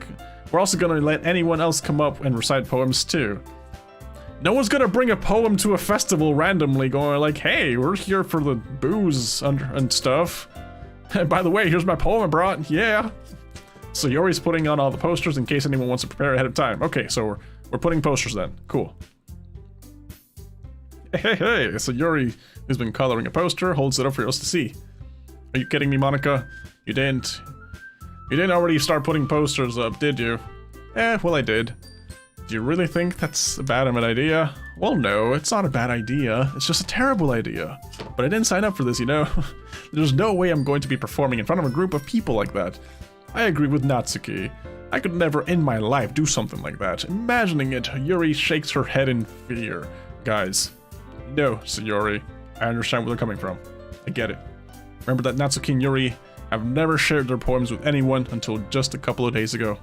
We're also gonna let anyone else come up and recite poems too. No one's gonna bring a poem to a festival randomly going like, hey, we're here for the booze and stuff. And by the way, here's my poem I brought, yeah. So Yori's putting on all the posters in case anyone wants to prepare ahead of time. Okay, so we're putting posters then, cool. Hey, so Yori, who's been coloring a poster, holds it up for us to see. Are you kidding me, Monica? You didn't already start putting posters up, did you? Well I did. Do you really think that's a bad idea? Well, no, it's not a bad idea. It's just a terrible idea. But I didn't sign up for this, you know? There's no way I'm going to be performing in front of a group of people like that. I agree with Natsuki. I could never in my life do something like that. Imagining it, Yuri shakes her head in fear. Guys, no, Sayori. I understand where they're coming from. I get it. Remember that Natsuki and Yuri have never shared their poems with anyone until just a couple of days ago.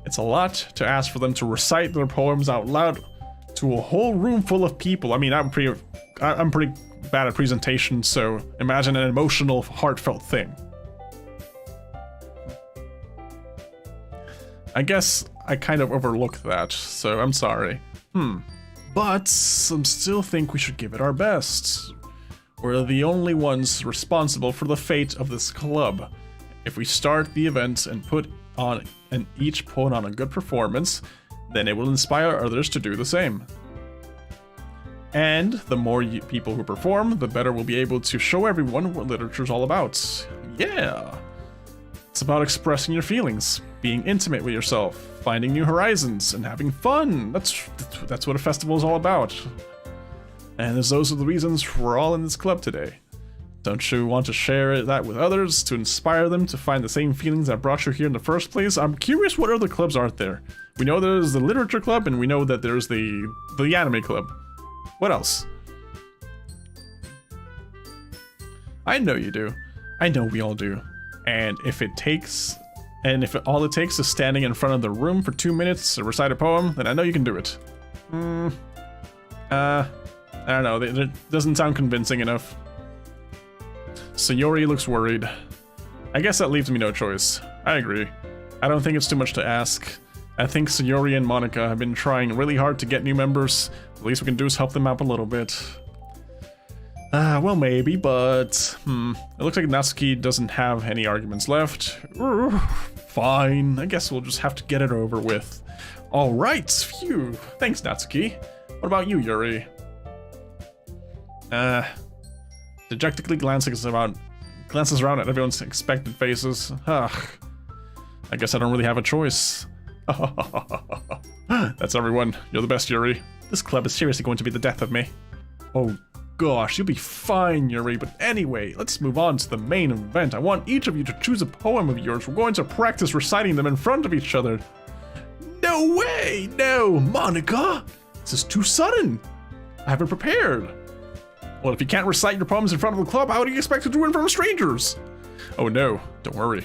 It's a lot to ask for them to recite their poems out loud to a whole room full of people. I mean, I'm pretty bad at presentation, so imagine an emotional, heartfelt thing. I guess I kind of overlooked that, so I'm sorry. But I still think we should give it our best. We're the only ones responsible for the fate of this club. If we start the event and each put on a good performance, then it will inspire others to do the same. And the more people who perform, the better we'll be able to show everyone what literature's all about. Yeah! It's about expressing your feelings, being intimate with yourself, finding new horizons, and having fun. That's what a festival is all about. And those are the reasons we're all in this club today. Don't you want to share that with others to inspire them to find the same feelings that brought you here in the first place? I'm curious what other clubs are there. We know there's the literature club, and we know that there's the anime club. What else? I know you do. I know we all do. And if all it takes is standing in front of the room for 2 minutes to recite a poem, then I know you can do it. I don't know. It doesn't sound convincing enough. Sayori looks worried. I guess that leaves me no choice. I agree. I don't think it's too much to ask. I think Sayori and Monica have been trying really hard to get new members. The least we can do is help them out a little bit. Well maybe, but... It looks like Natsuki doesn't have any arguments left. Fine, I guess we'll just have to get it over with. Alright, phew. Thanks, Natsuki. What about you, Yuri? Dejectedly glances around at everyone's expectant faces. Ugh. I guess I don't really have a choice. That's everyone. You're the best, Yuri. This club is seriously going to be the death of me. Oh gosh, you'll be fine, Yuri. But anyway, let's move on to the main event. I want each of you to choose a poem of yours. We're going to practice reciting them in front of each other. No way! No, Monica! This is too sudden. I haven't prepared. Well, if you can't recite your poems in front of the club, how do you expect to do it in front of strangers? Oh no, don't worry.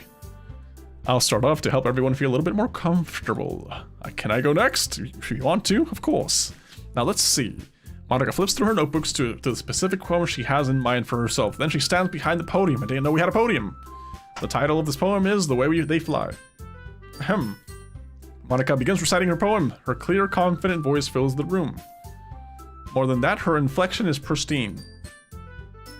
I'll start off to help everyone feel a little bit more comfortable. Can I go next? If you want to, of course. Now let's see. Monica flips through her notebooks to the specific poem she has in mind for herself. Then she stands behind the podium. I didn't know we had a podium. The title of this poem is The Way They Fly. Ahem. Monica begins reciting her poem. Her clear, confident voice fills the room. More than that, her inflection is pristine.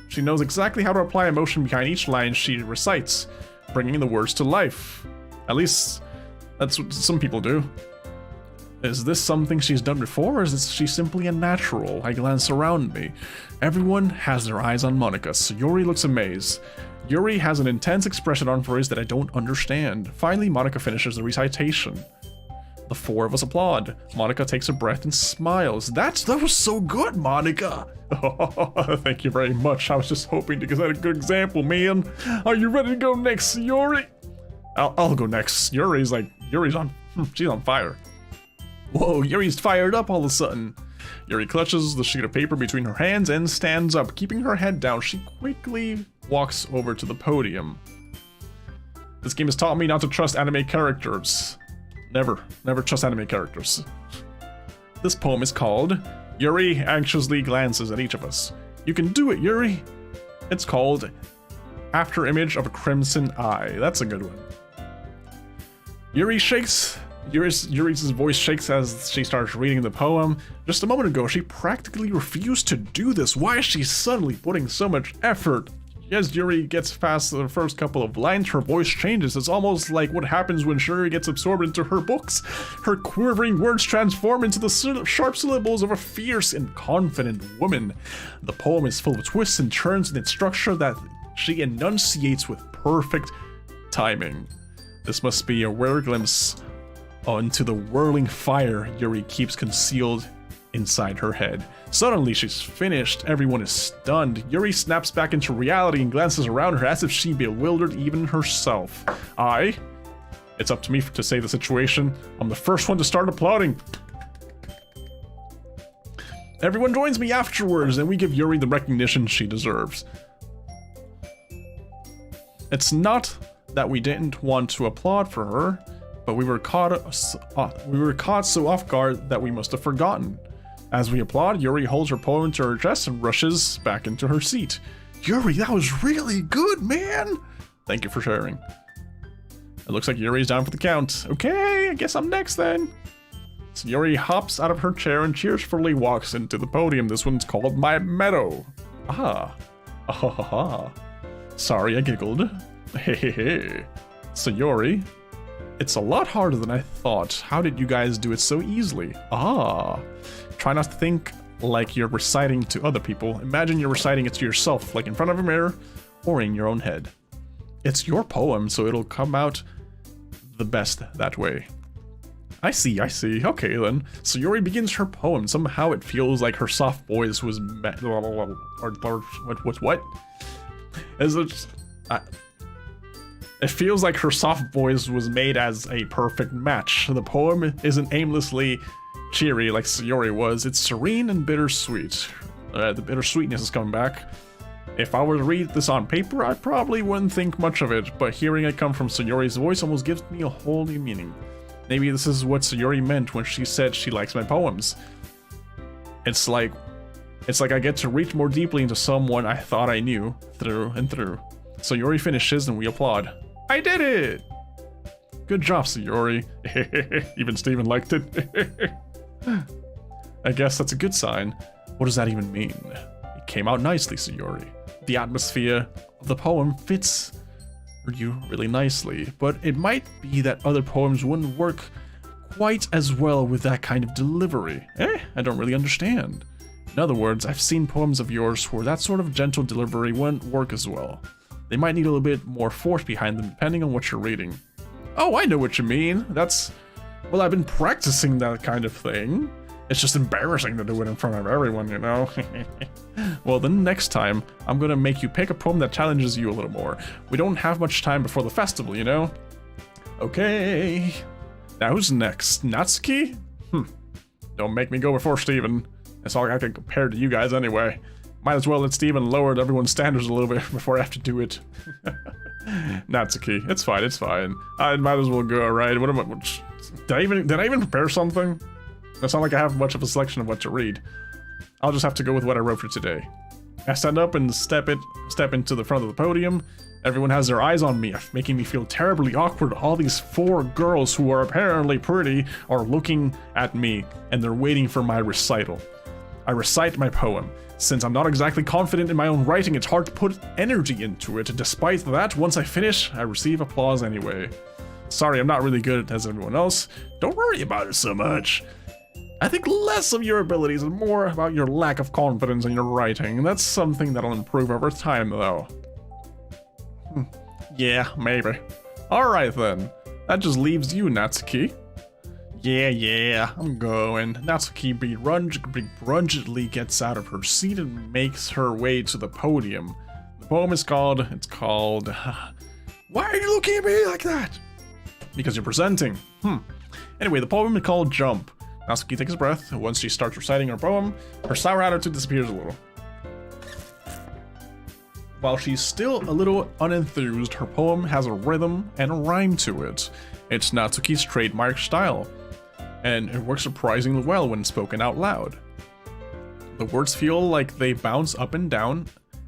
She knows exactly how to apply emotion behind each line she recites, bringing the words to life. At least, that's what some people do. Is this something she's done before, or is she simply a natural? I glance around me. Everyone has their eyes on Monica, so Yuri looks amazed. Yuri has an intense expression on her face that I don't understand. Finally, Monica finishes the recitation. The four of us applaud. Monica takes a breath and smiles. That was so good, Monica! Thank you very much. I was just hoping to get a good example, man. Are you ready to go next, Yuri? I'll go next. She's on fire. Whoa, Yuri's fired up all of a sudden. Yuri clutches the sheet of paper between her hands and stands up. Keeping her head down, she quickly walks over to the podium. This game has taught me not to trust anime characters. Never trust anime characters. This poem is called Yuri Anxiously Glances at Each of Us. You can do it, Yuri! It's called After Image of a Crimson Eye. That's a good one. Yuri's voice shakes as she starts reading the poem. Just a moment ago, she practically refused to do this. Why is she suddenly putting so much effort? As Yuri gets past the first couple of lines, her voice changes. It's almost like what happens when Yuri gets absorbed into her books. Her quivering words transform into the sharp syllables of a fierce and confident woman. The poem is full of twists and turns in its structure that she enunciates with perfect timing. This must be a rare glimpse onto the whirling fire Yuri keeps concealed inside her head. Suddenly, she's finished. Everyone is stunned. Yuri snaps back into reality and glances around her as if she bewildered even herself. It's up to me to save the situation. I'm the first one to start applauding. Everyone joins me afterwards, and we give Yuri the recognition she deserves. It's not that we didn't want to applaud for her, but we were caught so off guard that we must have forgotten. As we applaud, Yuri holds her poem to her chest and rushes back into her seat. Yuri, that was really good, man! Thank you for sharing. It looks like Yuri's down for the count. Okay, I guess I'm next then. So Yuri hops out of her chair and cheerfully walks into the podium. This one's called My Meadow. Sorry, I giggled. Hey. So Yuri, it's a lot harder than I thought. How did you guys do it so easily? Try not to think like you're reciting to other people. Imagine you're reciting it to yourself, like in front of a mirror or in your own head. It's your poem, so it'll come out the best that way. I see. Okay then. So Yuri begins her poem. Somehow it feels like her soft voice was what? It feels like her soft voice was made as a perfect match. The poem isn't aimlessly cheery like Sayori was. It's serene and bittersweet. The bittersweetness is coming back. If I were to read this on paper, I probably wouldn't think much of it, but hearing it come from Sayori's voice almost gives me a whole new meaning. Maybe this is what Sayori meant when she said she likes my poems. It's like I get to reach more deeply into someone I thought I knew through and through. Sayori finishes and we applaud. I did it! Good job, Sayori. Even Steven liked it. I guess that's a good sign. What does that even mean? It came out nicely, Sayori. The atmosphere of the poem fits you really nicely, but it might be that other poems wouldn't work quite as well with that kind of delivery. I don't really understand. In other words, I've seen poems of yours where that sort of gentle delivery wouldn't work as well. They might need a little bit more force behind them depending on what you're reading. Oh, I know what you mean. Well, I've been practicing that kind of thing. It's just embarrassing to do it in front of everyone, you know? Well, then next time, I'm gonna make you pick a poem that challenges you a little more. We don't have much time before the festival, you know? Okay. Now who's next? Natsuki? Don't make me go before Steven. That's all I can compare to you guys anyway. Might as well let Steven lower everyone's standards a little bit before I have to do it. Natsuki, it's fine. I might as well go, right? Did I even prepare something? It's not like I have much of a selection of what to read. I'll just have to go with what I wrote for today. I stand up and step into the front of the podium. Everyone has their eyes on me, making me feel terribly awkward. All these 4 girls who are apparently pretty are looking at me, and they're waiting for my recital. I recite my poem. Since I'm not exactly confident in my own writing, it's hard to put energy into it. Despite that, once I finish, I receive applause anyway. Sorry, I'm not really good as everyone else. Don't worry about it so much. I think less of your abilities and more about your lack of confidence in your writing. That's something that'll improve over time, though. Yeah, maybe. Alright then. That just leaves you, Natsuki. Yeah, I'm going. Natsuki begrudgingly gets out of her seat and makes her way to the podium. The poem is called... Why are you looking at me like that? Because you're presenting. Anyway, the poem is called Jump. Natsuki takes a breath. Once she starts reciting her poem, her sour attitude disappears a little. While she's still a little unenthused, her poem has a rhythm and a rhyme to it. It's Natsuki's trademark style, and it works surprisingly well when spoken out loud. The words feel like they bounce up and down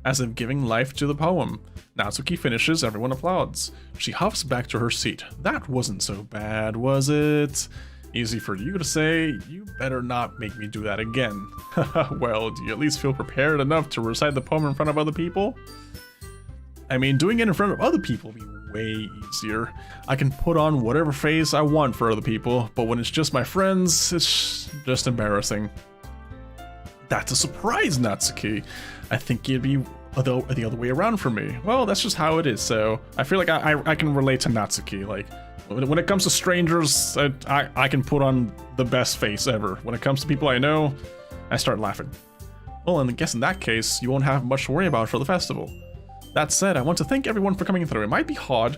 as if giving life to the poem. Natsuki finishes, everyone applauds. She huffs back to her seat. That wasn't so bad, was it? Easy for you to say, you better not make me do that again. Well, do you at least feel prepared enough to recite the poem in front of other people? I mean, doing it in front of other people would be way easier. I can put on whatever face I want for other people, but when it's just my friends, it's just embarrassing. That's a surprise, Natsuki. I think it'd be the other way around for me. Well, that's just how it is, so I feel like I can relate to Natsuki. Like, when it comes to strangers, I can put on the best face ever. When it comes to people I know, I start laughing. Well, and I guess in that case, you won't have much to worry about for the festival. That said, I want to thank everyone for coming through. It might be hard,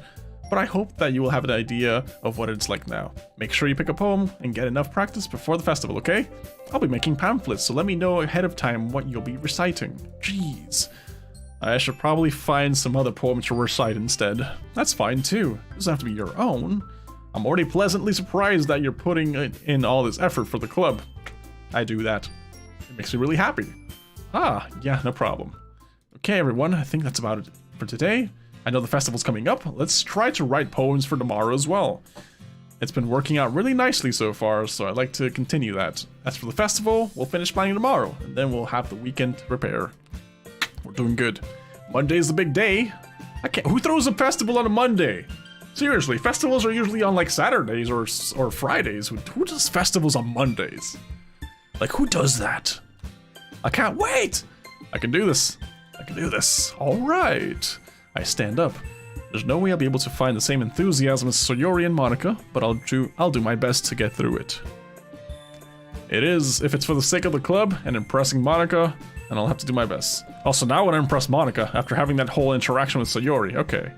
but I hope that you will have an idea of what it's like now. Make sure you pick a poem and get enough practice before the festival, okay? I'll be making pamphlets, so let me know ahead of time what you'll be reciting. Jeez. I should probably find some other poem to recite instead. That's fine too. It doesn't have to be your own. I'm already pleasantly surprised that you're putting in all this effort for the club. I do that. It makes me really happy. Ah, yeah, no problem. Okay, everyone, I think that's about it for today. I know the festival's coming up. Let's try to write poems for tomorrow as well. It's been working out really nicely so far, so I'd like to continue that. As for the festival, we'll finish planning tomorrow, and then we'll have the weekend to prepare. We're doing good. Monday's the big day. Who throws a festival on a Monday? Seriously, festivals are usually on like Saturdays or Fridays. Who does festivals on Mondays? Like, who does that? I can't wait! I can do this. I can do this. All right. I stand up. There's no way I'll be able to find the same enthusiasm as Sayori and Monica, but I'll do my best to get through it. It is, if it's for the sake of the club and impressing Monica, then I'll have to do my best. Also, now I want to impress Monica after having that whole interaction with Sayori. Okay.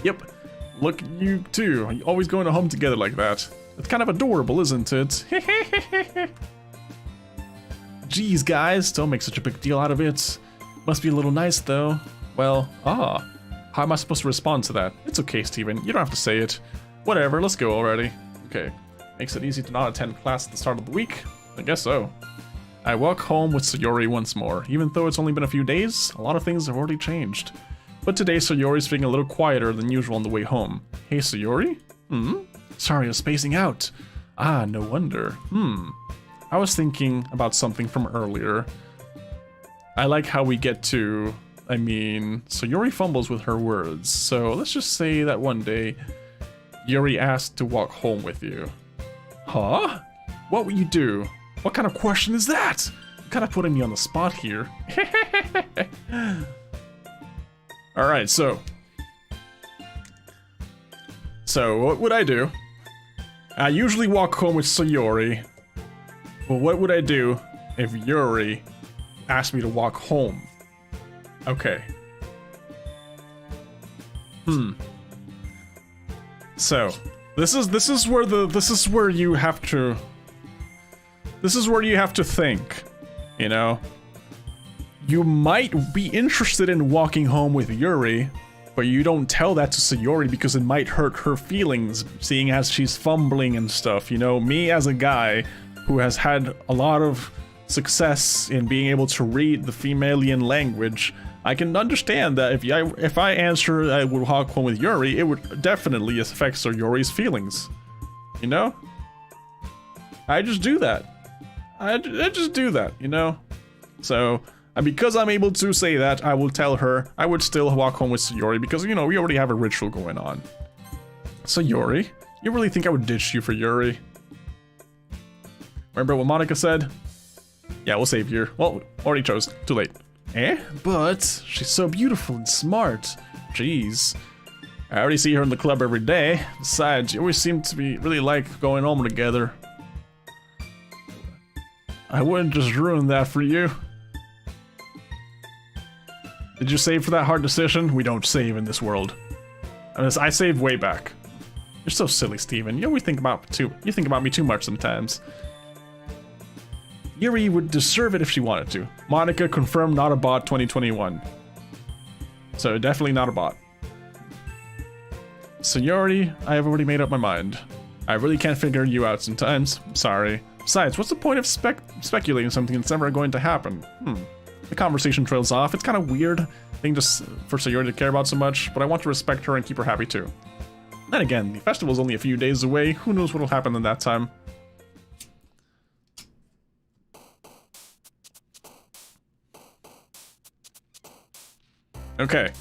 Yep. Look, you too. You're always going to home together like that. It's kind of adorable, isn't it? Jeez, guys, don't make such a big deal out of it. Must be a little nice, though. Well, how am I supposed to respond to that? It's okay, Steven. You don't have to say it. Whatever, let's go already. Okay. Makes it easy to not attend class at the start of the week? I guess so. I walk home with Sayori once more. Even though it's only been a few days, a lot of things have already changed. But today, Sayori's being a little quieter than usual on the way home. Hey, Sayori? Sorry, I was spacing out. Ah, no wonder. I was thinking about something from earlier. I like how we get to... Sayori fumbles with her words. So let's just say that one day, Yuri asked to walk home with you. Huh? What would you do? What kind of question is that? You're kind of putting me on the spot here. Alright, so what would I do? I usually walk home with Sayori. Well, what would I do if Yuri asked me to walk home? Okay. So, this is where you have to think, you know? You might be interested in walking home with Yuri, but you don't tell that to Sayori because it might hurt her feelings, seeing as she's fumbling and stuff, you know? Me as a guy who has had a lot of success in being able to read the Femalian language, I can understand that if I answer I would walk home with Yuri, it would definitely affect Sayori's feelings. You know? I just do that. I just do that, you know? So, because I'm able to say that, I will tell her I would still walk home with Sayori because, you know, we already have a ritual going on. Sayori, you really think I would ditch you for Yuri? Remember what Monica said? Yeah, we'll save you. Well, already chose. Too late. But she's so beautiful and smart. Jeez. I already see her in the club every day. Besides, you always seem to be really like going home together. I wouldn't just ruin that for you. Did you save for that hard decision? We don't save in this world. I saved way back. You're so silly, Steven. You always think about me too much sometimes. Yuri would deserve it if she wanted to. Monica confirmed not a bot 2021. So definitely not a bot. Sayori, I have already made up my mind. I really can't figure you out sometimes. I'm sorry. Besides, what's the point of speculating something that's never going to happen? The conversation trails off. It's kind of weird thing just for Sayori to care about so much, but I want to respect her and keep her happy too. Then again, the festival's only a few days away. Who knows what'll happen in that time? Okay,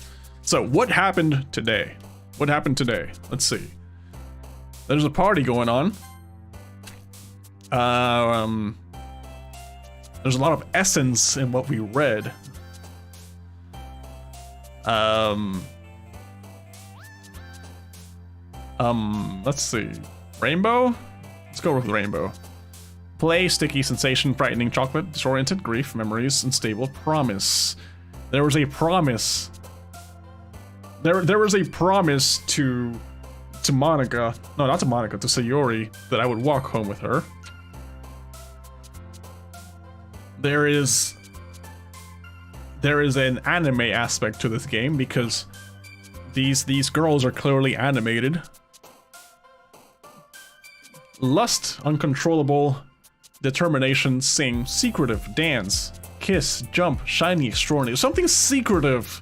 so what happened today? What happened today? Let's see. There's a party going on. There's a lot of essence in what we read. Let's see. Rainbow? Let's go with rainbow. Play, sticky, sensation, frightening, chocolate, disoriented, grief, memories, unstable, promise. There was a promise. There was a promise to Monica. No, not to Monica, to Sayori, that I would walk home with her. There is an anime aspect to this game because these girls are clearly animated. Lust, uncontrollable, determination, sing, secretive, dance, kiss, jump, shiny, extraordinary. Something secretive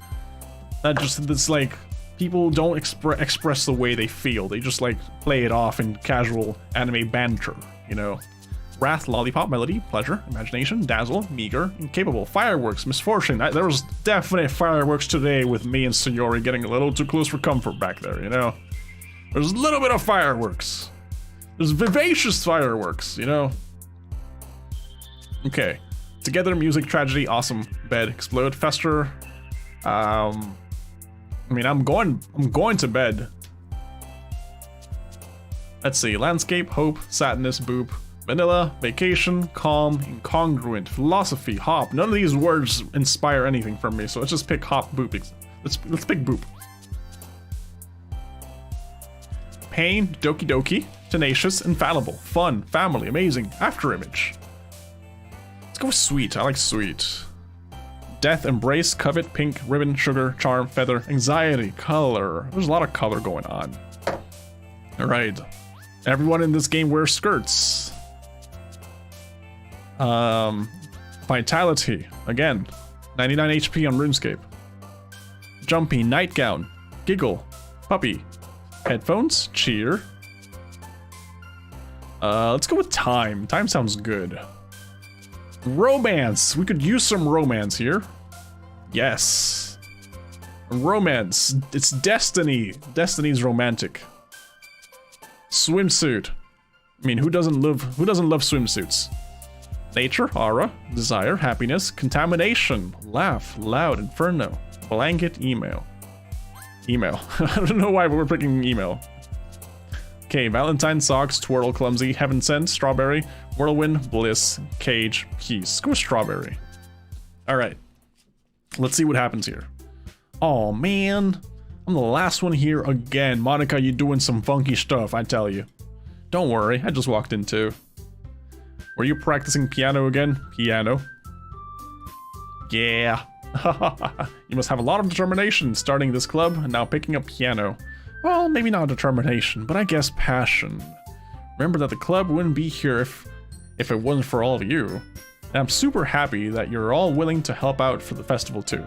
that that's like people don't express the way they feel. They just like play it off in casual anime banter, you know. Wrath, lollipop, melody, pleasure, imagination, dazzle, meager, incapable, fireworks, misfortune. There was definite fireworks today with me and Sayori getting a little too close for comfort back there, you know? There's a little bit of fireworks. There's vivacious fireworks, you know? Okay. Together, music, tragedy, awesome, bed, explode, fester. I mean, I'm going to bed. Let's see, landscape, hope, sadness, boop. Vanilla, vacation, calm, incongruent, philosophy, hop. None of these words inspire anything from me, so let's just pick hop, boop. Let's pick boop. Pain, doki doki, tenacious, infallible, fun, family, amazing, after image. Let's go with sweet. I like sweet. Death, embrace, covet, pink, ribbon, sugar, charm, feather, anxiety, color. There's a lot of color going on. Alright. Everyone in this game wears skirts. Vitality, again, 99 HP on RuneScape. Jumpy, nightgown, giggle, puppy, headphones, cheer. Let's go with time. Time sounds good. Romance, we could use some romance here. Yes. Romance, it's destiny. Destiny's romantic. Swimsuit. I mean, who doesn't love swimsuits? Nature, aura, desire, happiness, contamination, laugh, loud, inferno, blanket, email. Email. I don't know why, but we're picking email. Okay, Valentine, socks, twirl, clumsy, heaven sent, strawberry, whirlwind, bliss, cage, peace. Go with strawberry. Alright. Let's see what happens here. Oh man. I'm the last one here again. Monica, you're doing some funky stuff, I tell you. Don't worry, I just walked in too. Were you practicing piano again? Piano. Yeah. You must have a lot of determination starting this club and now picking up piano. Well, maybe not determination, but I guess passion. Remember that the club wouldn't be here if it wasn't for all of you. And I'm super happy that you're all willing to help out for the festival too.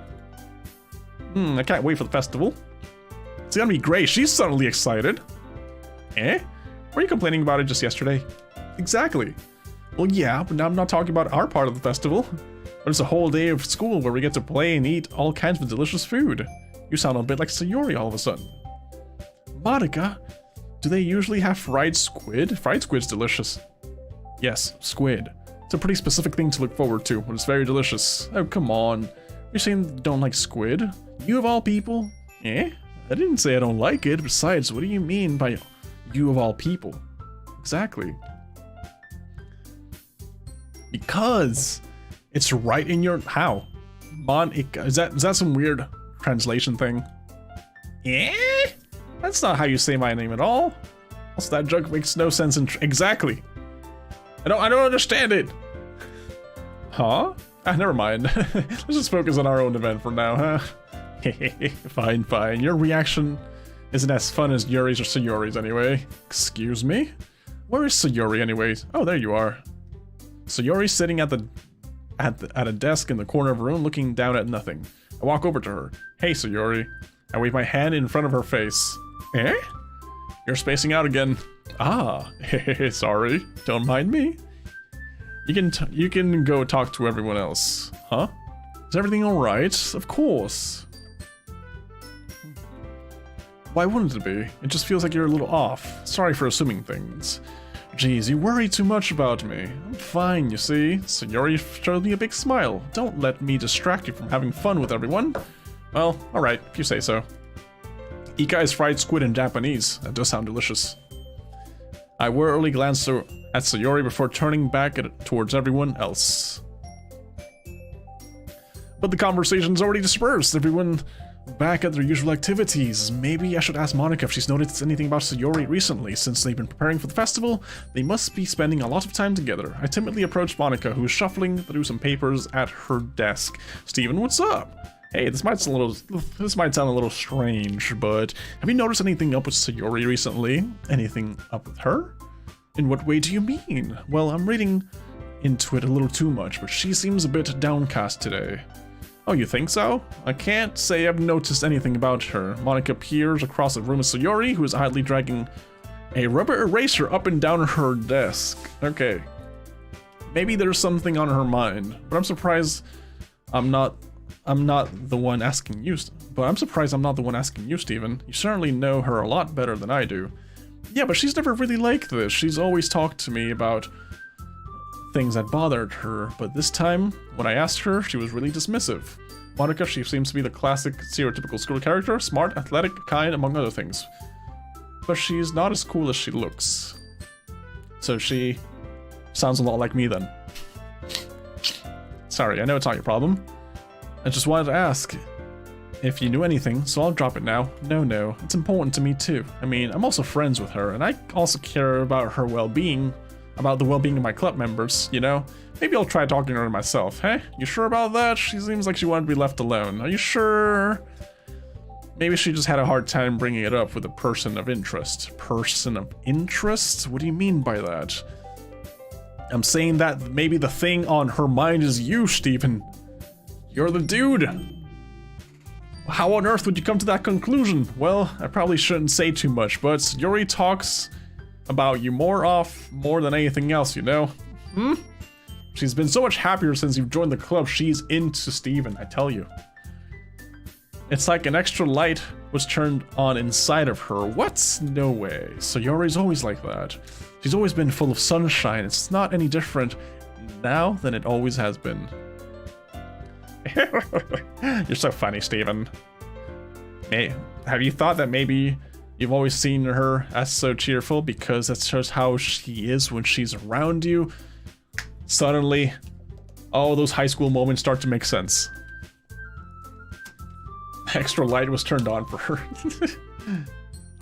I can't wait for the festival. It's gonna be great. She's suddenly excited. Eh? Were you complaining about it just yesterday? Exactly. Well, yeah, but now I'm not talking about our part of the festival. But it's a whole day of school where we get to play and eat all kinds of delicious food. You sound a bit like Sayori all of a sudden. Monica, do they usually have fried squid? Fried squid's delicious. Yes, squid. It's a pretty specific thing to look forward to, but it's very delicious. Oh, come on. You're saying you don't like squid? You of all people? Eh? I didn't say I don't like it. Besides, what do you mean by you of all people? Exactly. Because it's right in your... How? Monica. Is that some weird translation thing? Eh? That's not how you say my name at all. Also, that joke makes no sense in... Exactly. I don't understand it. Huh? Ah, never mind. Let's just focus on our own event for now, huh? Fine, fine. Your reaction isn't as fun as Yuri's or Sayori's anyway. Excuse me? Where is Sayori anyways? Oh, there you are. Sayori's sitting at at a desk in the corner of the room looking down at nothing. I walk over to her. Hey, Sayori. I wave my hand in front of her face. Eh? You're spacing out again. Ah, sorry. Don't mind me. You can go talk to everyone else. Huh? Is everything alright? Of course. Why wouldn't it be? It just feels like you're a little off. Sorry for assuming things. Jeez, you worry too much about me. I'm fine, you see. Sayori showed me a big smile. Don't let me distract you from having fun with everyone. Well, alright, if you say so. Ika is fried squid in Japanese. That does sound delicious. I warily glanced at Sayori before turning back towards everyone else. But the conversation's already dispersed. Everyone back at their usual activities. Maybe I should ask Monika if she's noticed anything about Sayori recently. Since they've been preparing for the festival, they must be spending a lot of time together. I timidly approached Monika, who was shuffling through some papers at her desk. Steven, what's up? Hey, this might sound a little strange, but have you noticed anything up with Sayori recently? Anything up with her? In what way do you mean? Well, I'm reading into it a little too much, but she seems a bit downcast today. Oh, you think so? I can't say I've noticed anything about her. Monika peers across the room at Sayori, who is idly dragging a rubber eraser up and down her desk. Okay. Maybe there's something on her mind, but I'm surprised I'm not the one asking you. But I'm surprised I'm not the one asking you, Steven. You certainly know her a lot better than I do. Yeah, but she's never really like this. She's always talked to me about things that bothered her, but this time, when I asked her, she was really dismissive. Monika, she seems to be the classic stereotypical school character, smart, athletic, kind, among other things. But she's not as cool as she looks. So she sounds a lot like me then. Sorry, I know it's not your problem. I just wanted to ask if you knew anything, so I'll drop it now. No, it's important to me too. I mean, I'm also friends with her, and I also care about her well-being, about the well-being of my club members, you know? Maybe I'll try talking to her myself, hey? You sure about that? She seems like she wanted to be left alone. Are you sure? Maybe she just had a hard time bringing it up with a person of interest. Person of interest? What do you mean by that? I'm saying that maybe the thing on her mind is you, Steven. You're the dude. How on earth would you come to that conclusion? Well, I probably shouldn't say too much, but Yuri talks about you more than anything else, you know? She's been so much happier since you've joined the club. She's into Steven, I tell you. It's like an extra light was turned on inside of her. What? No way. So Yuri's always like that. She's always been full of sunshine. It's not any different now than it always has been. You're so funny, Steven. Hey, have you thought that maybe you've always seen her as so cheerful because that's just how she is when she's around you? Suddenly, all those high school moments start to make sense. Extra light was turned on for her.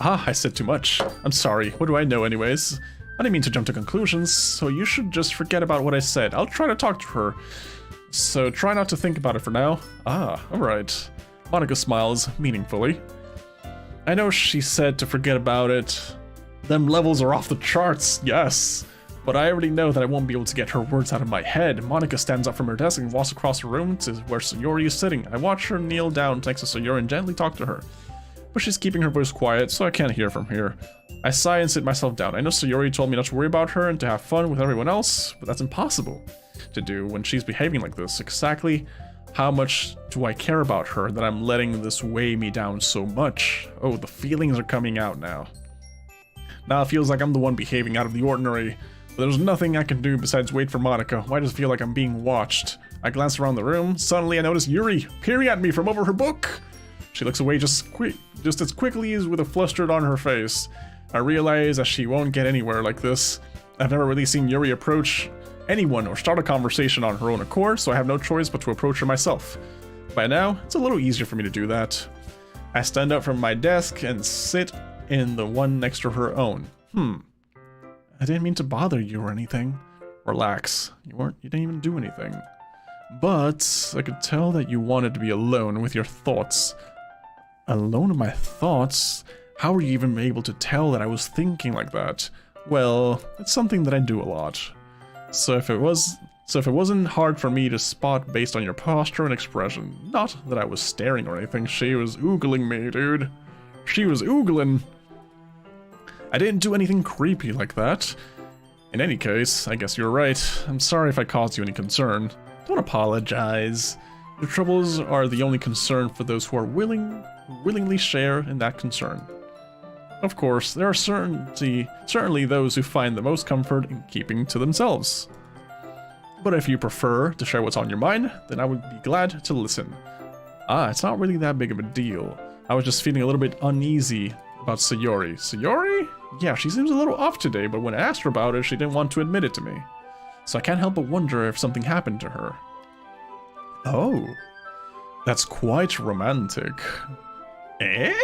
Ah, I said too much. I'm sorry. What do I know anyways? I didn't mean to jump to conclusions, so you should just forget about what I said. I'll try to talk to her. So try not to think about it for now. Ah, alright. Monika smiles meaningfully. I know she said to forget about it. Them levels are off the charts, yes. But I already know that I won't be able to get her words out of my head. Monika stands up from her desk and walks across the room to where Sayori is sitting. I watch her kneel down next to Sayori and gently talk to her. But she's keeping her voice quiet, so I can't hear from here. I sigh and sit myself down. I know Sayori told me not to worry about her and to have fun with everyone else, but that's impossible to do when she's behaving like this. Exactly how much do I care about her that I'm letting this weigh me down so much? Oh, the feelings are coming out now. Now it feels like I'm the one behaving out of the ordinary, but there's nothing I can do besides wait for Monika. Why does it feel like I'm being watched? I glance around the room. Suddenly I notice Yuri peering at me from over her book. She looks away just as quickly as with a flustered on her face. I realize that she won't get anywhere like this. I've never really seen Yuri approach anyone or start a conversation on her own accord, so I have no choice but to approach her myself. By now, it's a little easier for me to do that. I stand up from my desk and sit in the one next to her own. I didn't mean to bother you or anything. Relax. You didn't even do anything. But I could tell that you wanted to be alone with your thoughts. Alone with my thoughts? How were you even able to tell that I was thinking like that? Well, it's something that I do a lot. So if it was So if it wasn't hard for me to spot based on your posture and expression, not that I was staring or anything, she was oogling me, dude. She was oogling. I didn't do anything creepy like that. In any case, I guess you're right. I'm sorry if I caused you any concern. Don't apologize. Your troubles are the only concern for those who are willingly share in that concern. Of course, there are certainly those who find the most comfort in keeping to themselves. But if you prefer to share what's on your mind, then I would be glad to listen. It's not really that big of a deal. I was just feeling a little bit uneasy about Sayori. Sayori? Yeah, she seems a little off today, but when I asked her about it, she didn't want to admit it to me. So I can't help but wonder if something happened to her. Oh, that's quite romantic. Eh?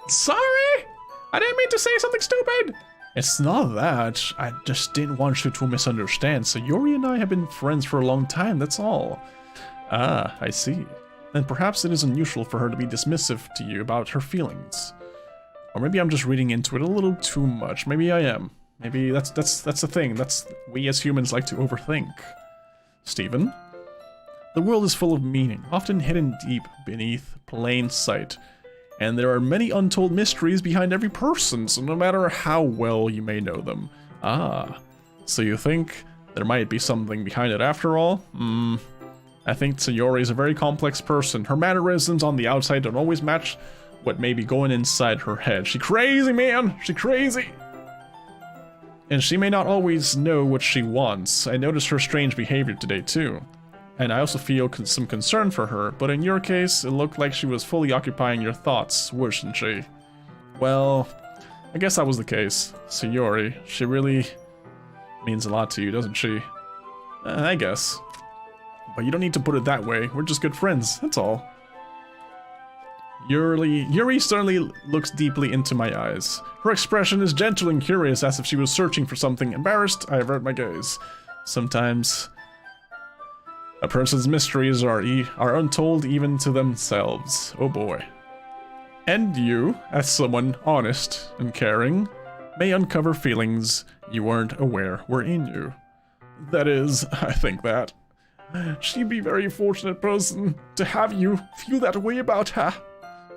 Sorry? I didn't mean to say something stupid! It's not that. I just didn't want you to misunderstand. Sayori and I have been friends for a long time, that's all. Ah, I see. Then perhaps it is unusual for her to be dismissive to you about her feelings. Or maybe I'm just reading into it a little too much. Maybe I am. Maybe that's the thing. We as humans like to overthink. Stephen? The world is full of meaning, often hidden deep beneath plain sight. And there are many untold mysteries behind every person, so no matter how well you may know them. Ah, so you think there might be something behind it after all? I think Sayori is a very complex person. Her mannerisms on the outside don't always match what may be going inside her head. She crazy, man! She crazy! And she may not always know what she wants. I noticed her strange behavior today too. And I also feel some concern for her, but in your case, it looked like she was fully occupying your thoughts, wasn't she? Well, I guess that was the case. Sayori, she really means a lot to you, doesn't she? I guess. But you don't need to put it that way. We're just good friends, that's all. Yuri certainly looks deeply into my eyes. Her expression is gentle and curious, as if she was searching for something. Embarrassed, I avert my gaze. Sometimes a person's mysteries are untold even to themselves. Oh boy. And you, as someone honest and caring, may uncover feelings you weren't aware were in you. That is, I think that. She'd be a very fortunate person to have you feel that way about her.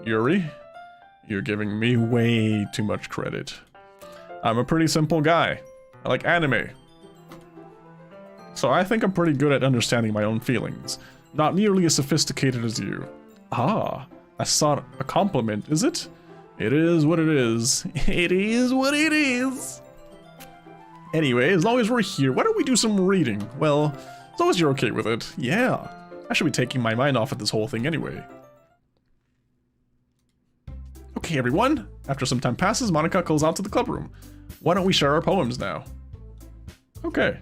Yuri, you're giving me way too much credit. I'm a pretty simple guy. I like anime. So I think I'm pretty good at understanding my own feelings. Not nearly as sophisticated as you. Ah, that's not a compliment, is it? It is what it is. It is what it is. Anyway, as long as we're here, why don't we do some reading? Well, as long as you're okay with it. Yeah, I should be taking my mind off of this whole thing anyway. Okay, everyone. After some time passes, Monica calls out to the club room. Why don't we share our poems now? Okay.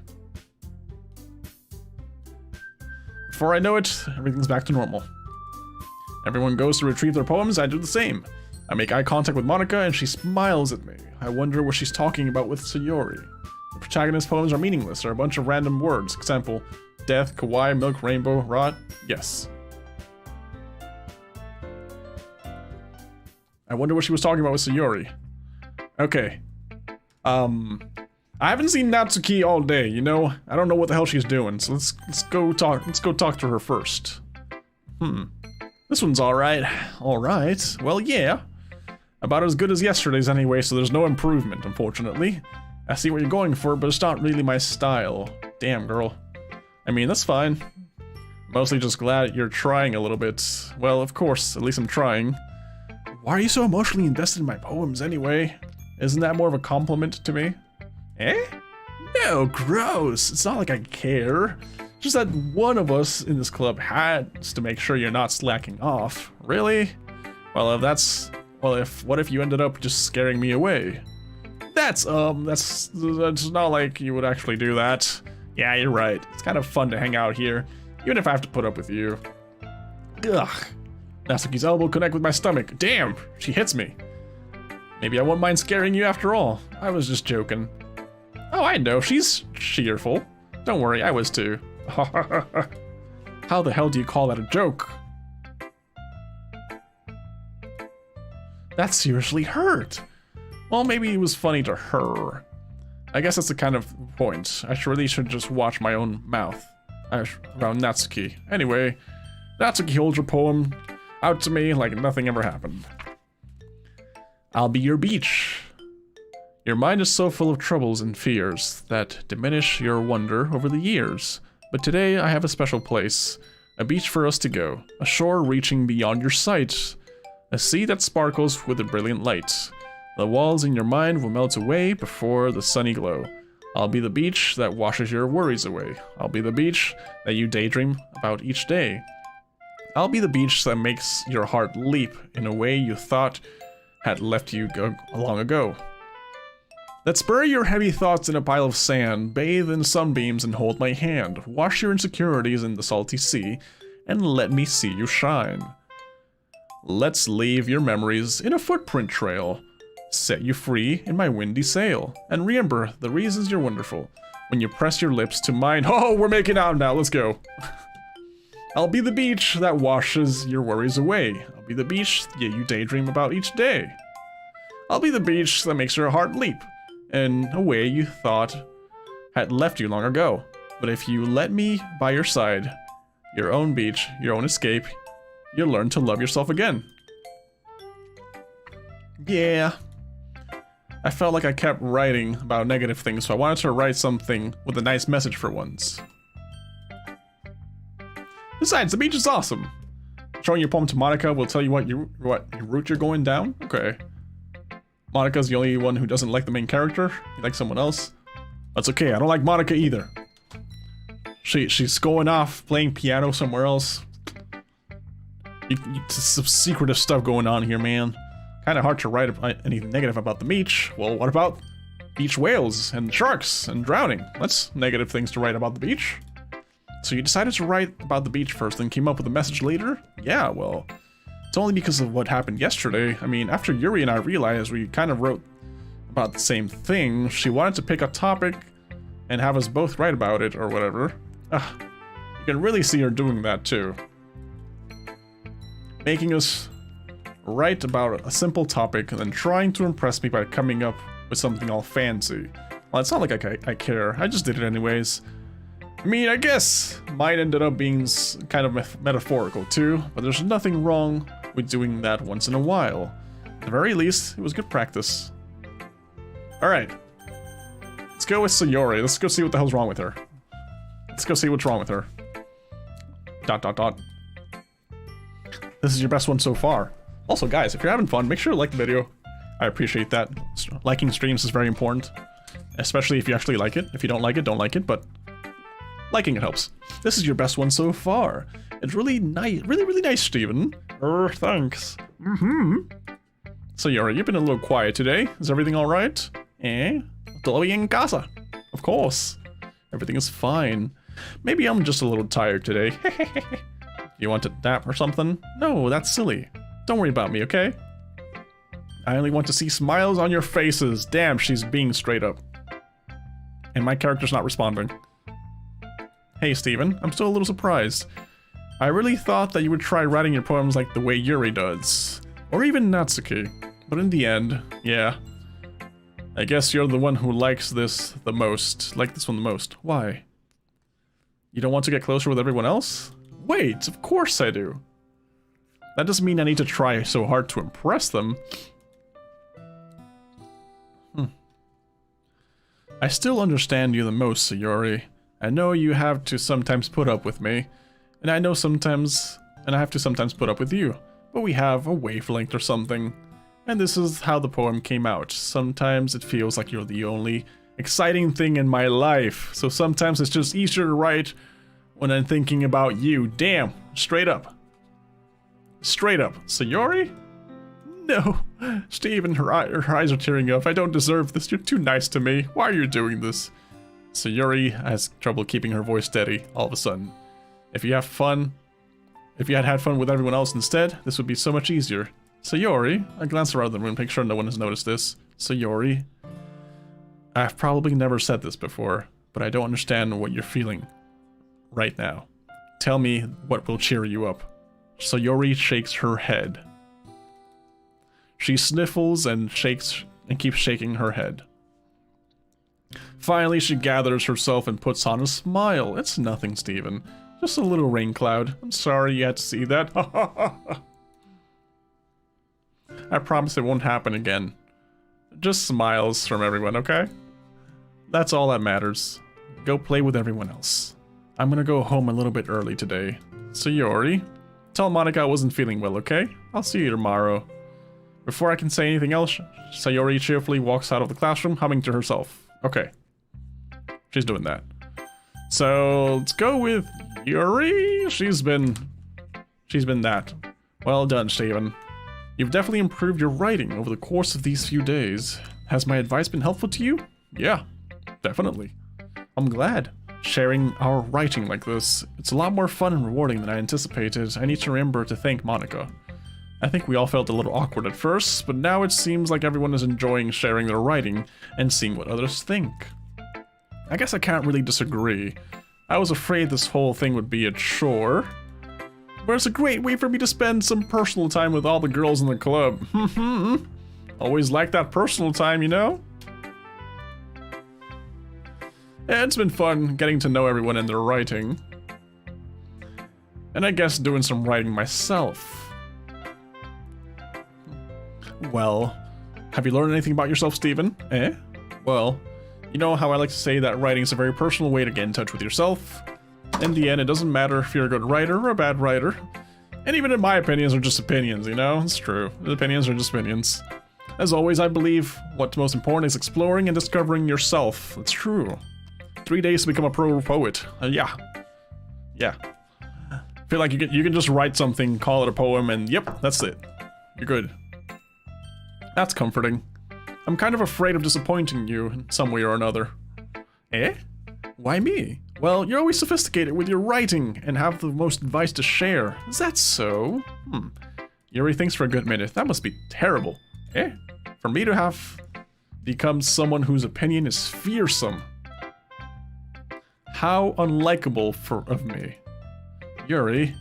Before I know it, everything's back to normal. Everyone goes to retrieve their poems, I do the same. I make eye contact with Monica and she smiles at me. I wonder what she's talking about with Sayori. The protagonist's poems are meaningless, they're a bunch of random words. Example, death, kawaii, milk, rainbow, rot. Yes. I wonder what she was talking about with Sayori. Okay. I haven't seen Natsuki all day, you know? I don't know what the hell she's doing, so let's go talk to her first. This one's alright. Alright. Well, yeah. About as good as yesterday's anyway, so there's no improvement, unfortunately. I see what you're going for, but it's not really my style. Damn, girl. I mean, that's fine. Mostly just glad you're trying a little bit. Well, of course, at least I'm trying. Why are you so emotionally invested in my poems anyway? Isn't that more of a compliment to me? Eh? No, gross. It's not like I care. Just that one of us in this club has to make sure you're not slacking off. Really? Well, what if you ended up just scaring me away? That's not like you would actually do that. Yeah, you're right. It's kind of fun to hang out here, even if I have to put up with you. Ugh. Natsuki's elbow connect with my stomach. Damn, she hits me. Maybe I won't mind scaring you after all. I was just joking. Oh, I know, she's cheerful. Don't worry, I was too. How the hell do you call that a joke? That seriously hurt. Well, maybe it was funny to her. I guess that's the kind of point. I really should just watch my own mouth around Natsuki. Anyway, Natsuki holds her poem out to me like nothing ever happened. I'll be your beach. Your mind is so full of troubles and fears that diminish your wonder over the years. But today I have a special place, a beach for us to go, a shore reaching beyond your sight, a sea that sparkles with a brilliant light. The walls in your mind will melt away before the sunny glow. I'll be the beach that washes your worries away. I'll be the beach that you daydream about each day. I'll be the beach that makes your heart leap in a way you thought had left you long ago. Let's bury your heavy thoughts in a pile of sand, bathe in sunbeams and hold my hand, wash your insecurities in the salty sea, and let me see you shine. Let's leave your memories in a footprint trail, set you free in my windy sail, and remember the reasons you're wonderful when you press your lips to mine. Oh, we're making out now, let's go. I'll be the beach that washes your worries away. I'll be the beach you daydream about each day. I'll be the beach that makes your heart leap in a way you thought had left you long ago. But if you let me by your side, your own beach, your own escape, you'll learn to love yourself again. Yeah. I felt like I kept writing about negative things, so I wanted to write something with a nice message for once. Besides, the beach is awesome. Showing your poem to Monica will tell you what route you're going down? Okay. Monica's the only one who doesn't like the main character. You like someone else? That's okay, I don't like Monica either. She's going off playing piano somewhere else. Some secretive stuff going on here, man. Kind of hard to write anything negative about the beach. Well, what about beach whales and sharks and drowning? That's negative things to write about the beach. So you decided to write about the beach first, then came up with a message later? Yeah, well, it's only because of what happened yesterday. I mean, after Yuri and I realized we kind of wrote about the same thing, she wanted to pick a topic and have us both write about it or whatever. You can really see her doing that too. Making us write about a simple topic and then trying to impress me by coming up with something all fancy. Well, it's not like I care, I just did it anyways. I mean, I guess mine ended up being kind of metaphorical too, but there's nothing wrong with doing that once in a while. At the very least, it was good practice. Alright. Let's go with Sayori. Let's go see what the hell's wrong with her. Let's go see what's wrong with her. ... This is your best one so far. Also, guys, if you're having fun, make sure to like the video. I appreciate that. Liking streams is very important. Especially if you actually like it. If you don't like it, but liking it helps. This is your best one so far. It's really nice, really nice, Steven. Thanks. So, Yuri, you've been a little quiet today. Is everything alright? Todo bien en casa. Of course. Everything is fine. Maybe I'm just a little tired today. You want to nap or something? No, that's silly. Don't worry about me, okay? I only want to see smiles on your faces. Damn, she's being straight up. And my character's not responding. Hey, Steven, I'm still a little surprised. I really thought that you would try writing your poems like the way Yuri does. Or even Natsuki. But in the end, yeah. I guess you're the one who likes this the most. Like this one the most. Why? You don't want to get closer with everyone else? Wait, of course I do. That doesn't mean I need to try so hard to impress them. I still understand you the most, Sayori. I know you have to sometimes put up with me, and I know sometimes, and I have to sometimes put up with you, but we have a wavelength or something, and this is how the poem came out. Sometimes it feels like you're the only exciting thing in my life, so sometimes it's just easier to write when I'm thinking about you. Damn, straight up. Straight up. Sayori? No. Steven, her eyes are tearing up. I don't deserve this. You're too nice to me. Why are you doing this? Sayori has trouble keeping her voice steady all of a sudden. If you had fun with everyone else instead, this would be so much easier. Sayori, I glance around the room, make sure no one has noticed this. Sayori, I've probably never said this before, but I don't understand what you're feeling right now. Tell me what will cheer you up. Sayori shakes her head. She sniffles and shakes and keeps shaking her head. Finally, she gathers herself and puts on a smile. It's nothing, Stephen. Just a little rain cloud. I'm sorry you had to see that. I promise it won't happen again. Just smiles from everyone, okay? That's all that matters. Go play with everyone else. I'm gonna go home a little bit early today. Sayori, tell Monica I wasn't feeling well, okay? I'll see you tomorrow. Before I can say anything else, Sayori cheerfully walks out of the classroom, humming to herself. Okay. She's doing that. So, let's go with Yuri. She's been that. Well done, Steven. You've definitely improved your writing over the course of these few days. Has my advice been helpful to you? Yeah, definitely. I'm glad. Sharing our writing like this, it's a lot more fun and rewarding than I anticipated. I need to remember to thank Monica. I think we all felt a little awkward at first, but now it seems like everyone is enjoying sharing their writing and seeing what others think. I guess I can't really disagree. I was afraid this whole thing would be a chore, but it's a great way for me to spend some personal time with all the girls in the club. Always like that personal time, you know? Yeah, it's been fun getting to know everyone and their writing. And I guess doing some writing myself. Well, have you learned anything about yourself, Stephen? Eh? Well, you know how I like to say that writing is a very personal way to get in touch with yourself. In the end, it doesn't matter if you're a good writer or a bad writer. And even in my opinions are just opinions, you know? It's true. The opinions are just opinions. As always, I believe what's most important is exploring and discovering yourself. It's true. 3 days to become a pro poet. Yeah. I feel like you can just write something, call it a poem, and yep, that's it. You're good. That's comforting. I'm kind of afraid of disappointing you in some way or another. Eh? Why me? Well, you're always sophisticated with your writing and have the most advice to share. Is that so? Yuri thinks for a good minute. That must be terrible. Eh? For me to have become someone whose opinion is fearsome. How unlikable of me. Yuri,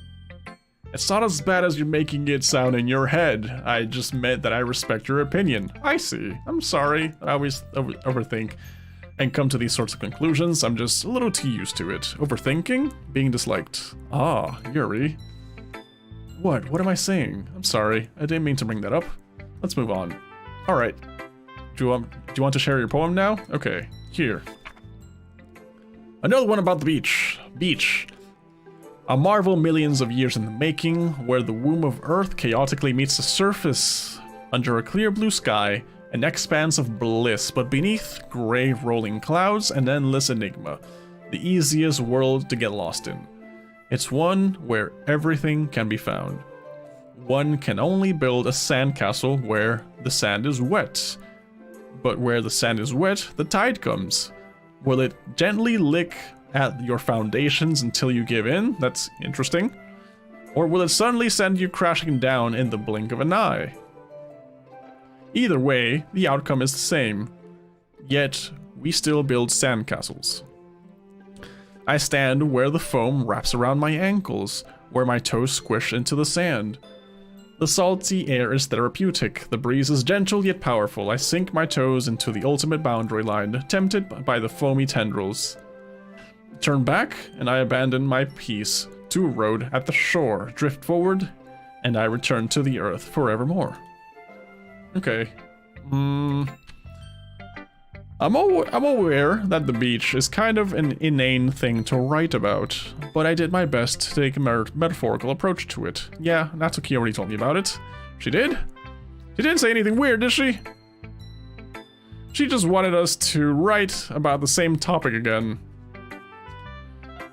it's not as bad as you're making it sound in your head. I just meant that I respect your opinion. I see. I'm sorry. I always overthink and come to these sorts of conclusions. I'm just a little too used to it. Overthinking? Being disliked. Ah, Yuri. What am I saying? I'm sorry. I didn't mean to bring that up. Let's move on. Alright. Do you want to share your poem now? Okay, here. Another one about the beach. Beach. A marvel millions of years in the making, where the womb of Earth chaotically meets the surface. Under a clear blue sky, an expanse of bliss, but beneath, gray rolling clouds and endless enigma. The easiest world to get lost in. It's one where everything can be found. One can only build a sandcastle where the sand is wet. But where the sand is wet, the tide comes. Will it gently lick at your foundations until you give in? That's interesting. Or will it suddenly send you crashing down in the blink of an eye? Either way, the outcome is the same. Yet, we still build sandcastles. I stand where the foam wraps around my ankles, where my toes squish into the sand. The salty air is therapeutic, the breeze is gentle yet powerful. I sink my toes into the ultimate boundary line, tempted by the foamy tendrils. Turn back, and I abandon my piece to a road at the shore, drift forward, and I return to the earth forevermore. Okay. I'm aware that the beach is kind of an inane thing to write about, but I did my best to take a metaphorical approach to it. Yeah, Natsuki already told me about it. She did? She didn't say anything weird, did she? She just wanted us to write about the same topic again.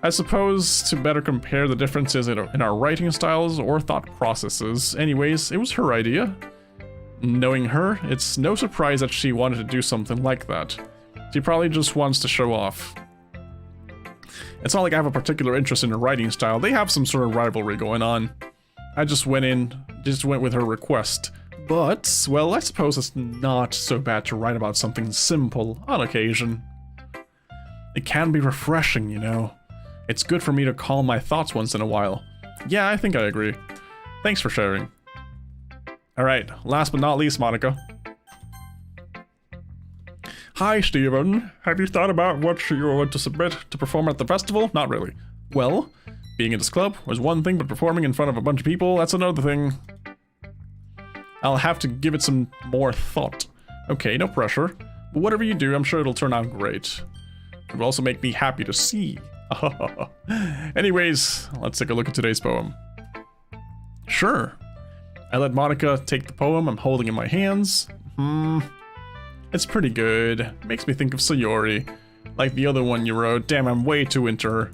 I suppose to better compare the differences in our writing styles or thought processes. Anyways, it was her idea. Knowing her, it's no surprise that she wanted to do something like that. She probably just wants to show off. It's not like I have a particular interest in her writing style. They have some sort of rivalry going on. I just went with her request. But, well, I suppose it's not so bad to write about something simple on occasion. It can be refreshing, you know. It's good for me to calm my thoughts once in a while. Yeah, I think I agree. Thanks for sharing. Alright, last but not least, Monica. Hi, Steven. Have you thought about what you want to submit to perform at the festival? Not really. Well, being in this club was one thing, but performing in front of a bunch of people, that's another thing. I'll have to give it some more thought. Okay, no pressure. But whatever you do, I'm sure it'll turn out great. It will also make me happy to see. Anyways, let's take a look at today's poem. Sure. I let Monica take the poem I'm holding in my hands. It's pretty good. Makes me think of Sayori. Like the other one you wrote. Damn, I'm way too into her.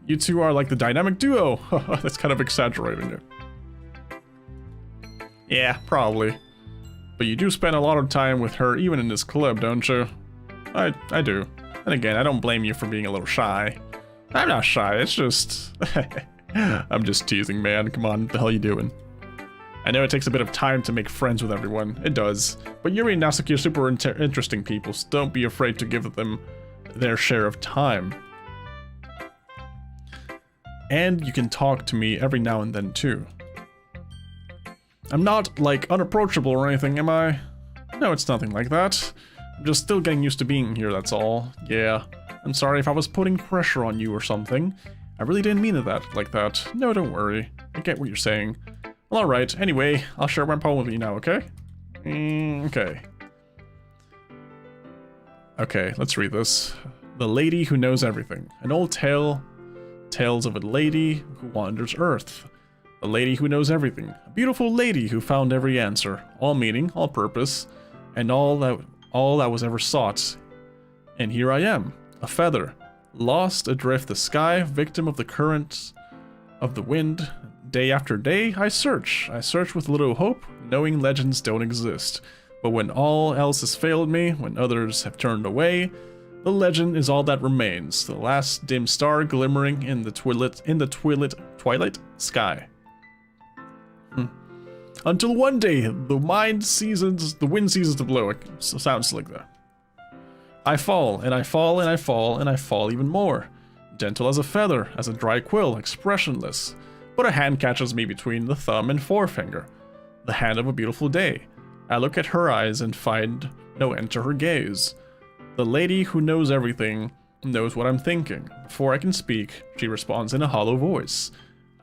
You two are like the dynamic duo. That's kind of exaggerating it. Yeah, probably. But you do spend a lot of time with her even in this club, don't you? I do. And again, I don't blame you for being a little shy. I'm not shy, it's just... I'm just teasing, man. Come on, what the hell are you doing? I know it takes a bit of time to make friends with everyone. It does. But Yuri and Nasuki are super interesting people, so don't be afraid to give them their share of time. And you can talk to me every now and then, too. I'm not, like, unapproachable or anything, am I? No, it's nothing like that. I'm just still getting used to being here, that's all. Yeah. I'm sorry if I was putting pressure on you or something. I really didn't mean it like that. No, don't worry. I get what you're saying. Well, alright. Anyway, I'll share my poem with you now, okay? Okay. Okay, let's read this. The Lady Who Knows Everything. An old tale. Tales of a lady who wanders Earth. A lady who knows everything. A beautiful lady who found every answer. All meaning, all purpose, and all that was ever sought. And here I am. A feather. Lost adrift the sky, victim of the currents of the wind. Day after day, I search. I search with little hope, knowing legends don't exist. But when all else has failed me, when others have turned away, the legend is all that remains. The last dim star glimmering in the twilight sky. Until one day, the wind ceases to blow. It sounds like that. I fall, and I fall, and I fall, and I fall even more. Gentle as a feather, as a dry quill, expressionless. But a hand catches me between the thumb and forefinger. The hand of a beautiful day. I look at her eyes and find no end to her gaze. The lady who knows everything knows what I'm thinking. Before I can speak, she responds in a hollow voice.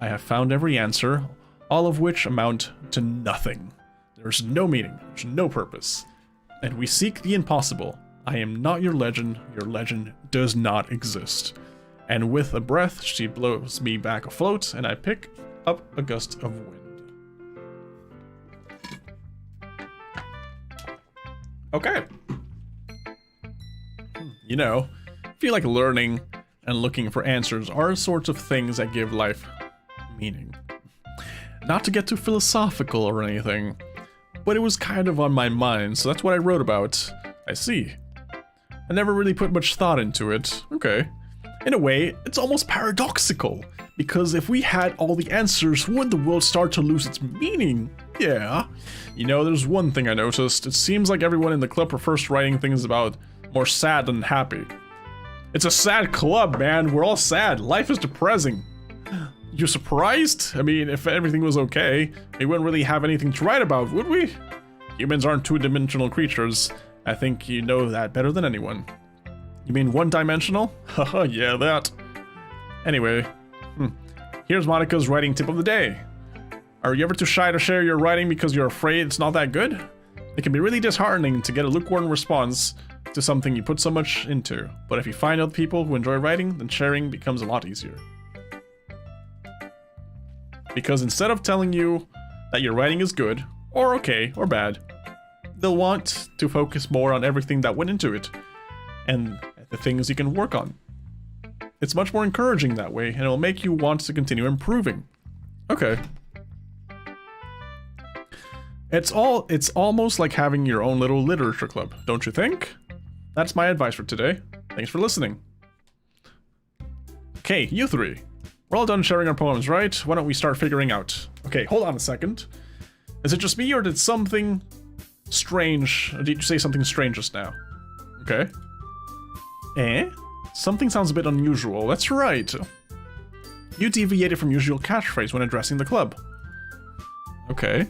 I have found every answer, all of which amount to nothing. There's no meaning, there's no purpose. And we seek the impossible. I am not your legend does not exist. And with a breath, she blows me back afloat, and I pick up a gust of wind. Okay. You know, I feel like learning and looking for answers are sorts of things that give life meaning. Not to get too philosophical or anything, but it was kind of on my mind, so that's what I wrote about. I see. I never really put much thought into it. Okay. In a way, it's almost paradoxical, because if we had all the answers, wouldn't the world start to lose its meaning? Yeah. You know, there's one thing I noticed. It seems like everyone in the club prefers writing things about more sad than happy. It's a sad club, man. We're all sad. Life is depressing. You surprised? I mean, if everything was okay, we wouldn't really have anything to write about, would we? Humans aren't two-dimensional creatures. I think you know that better than anyone. You mean one-dimensional? Haha, yeah, that. Anyway, here's Monica's writing tip of the day. Are you ever too shy to share your writing because you're afraid it's not that good? It can be really disheartening to get a lukewarm response to something you put so much into. But if you find other people who enjoy writing, then sharing becomes a lot easier. Because instead of telling you that your writing is good, or okay, or bad, they'll want to focus more on everything that went into it, and the things you can work on. It's much more encouraging that way, and it'll make you want to continue improving. Okay. It's almost like having your own little literature club, don't you think? That's my advice for today. Thanks for listening. Okay, you three. We're all done sharing our poems, right? Why don't we start figuring out? Okay, hold on a second. Is it just me, or did something strange... Did you say something strange just now? Okay. Something sounds a bit unusual. That's right. You deviated from usual catchphrase when addressing the club. Okay.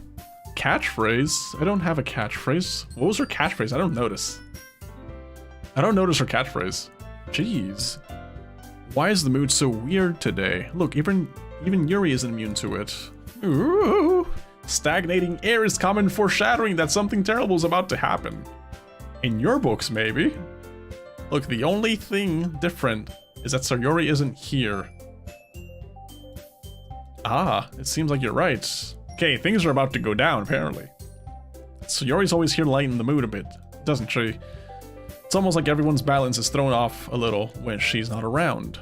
Catchphrase? I don't have a catchphrase. What was her catchphrase? I don't notice. I don't notice her catchphrase. Jeez. Why is the mood so weird today? Look, even Yuri isn't immune to it. Ooh. Stagnating air is common foreshadowing that something terrible is about to happen. In your books, maybe. Look, the only thing different is that Sayori isn't here. Ah, it seems like you're right. Okay, things are about to go down, apparently. Sayori's always here to lighten the mood a bit, doesn't she? It's almost like everyone's balance is thrown off a little when she's not around.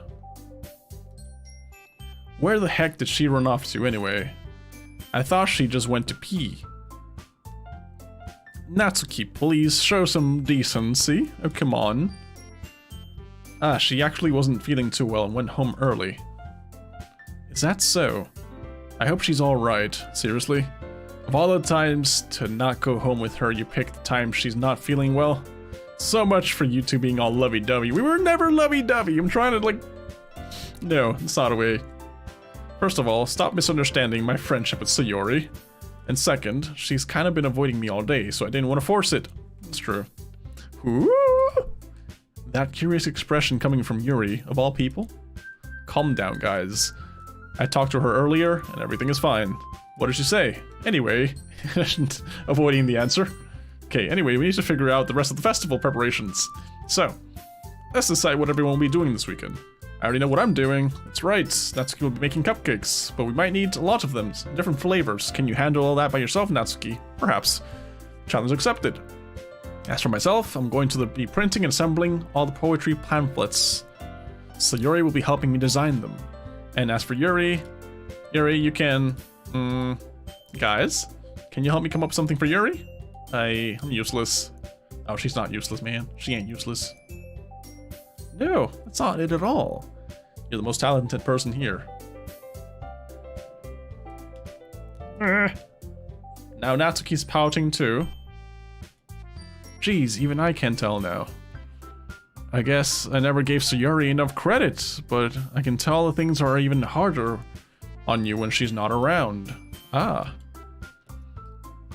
Where the heck did she run off to anyway? I thought she just went to pee. Natsuki, please show some decency. Oh, come on. Ah, she actually wasn't feeling too well and went home early. Is that so? I hope she's alright. Seriously? Of all the times to not go home with her, you picked the time she's not feeling well? So much for you two being all lovey-dovey. We were never lovey-dovey. I'm trying to, like... No, it's not a way. First of all, stop misunderstanding my friendship with Sayori. And second, she's kind of been avoiding me all day, so I didn't want to force it. It's true. Ooh! That curious expression coming from Yuri, of all people? Calm down, guys. I talked to her earlier, and everything is fine. What did she say? Anyway, avoiding the answer. Okay, anyway, we need to figure out the rest of the festival preparations. So, let's decide what everyone will be doing this weekend. I already know what I'm doing. That's right, Natsuki will be making cupcakes, but we might need a lot of them, different flavors. Can you handle all that by yourself, Natsuki? Perhaps. Challenge accepted. As for myself, I'm going to be printing and assembling all the poetry pamphlets. Sayori will be helping me design them. And as for Yuri, you can... guys, can you help me come up with something for Yuri? I'm useless. Oh, she's not useless, man. She ain't useless. No, that's not it at all. You're the most talented person here. Now Natsuki's pouting too. Geez, even I can't tell now. I guess I never gave Sayori enough credit, but I can tell that things are even harder on you when she's not around. Ah.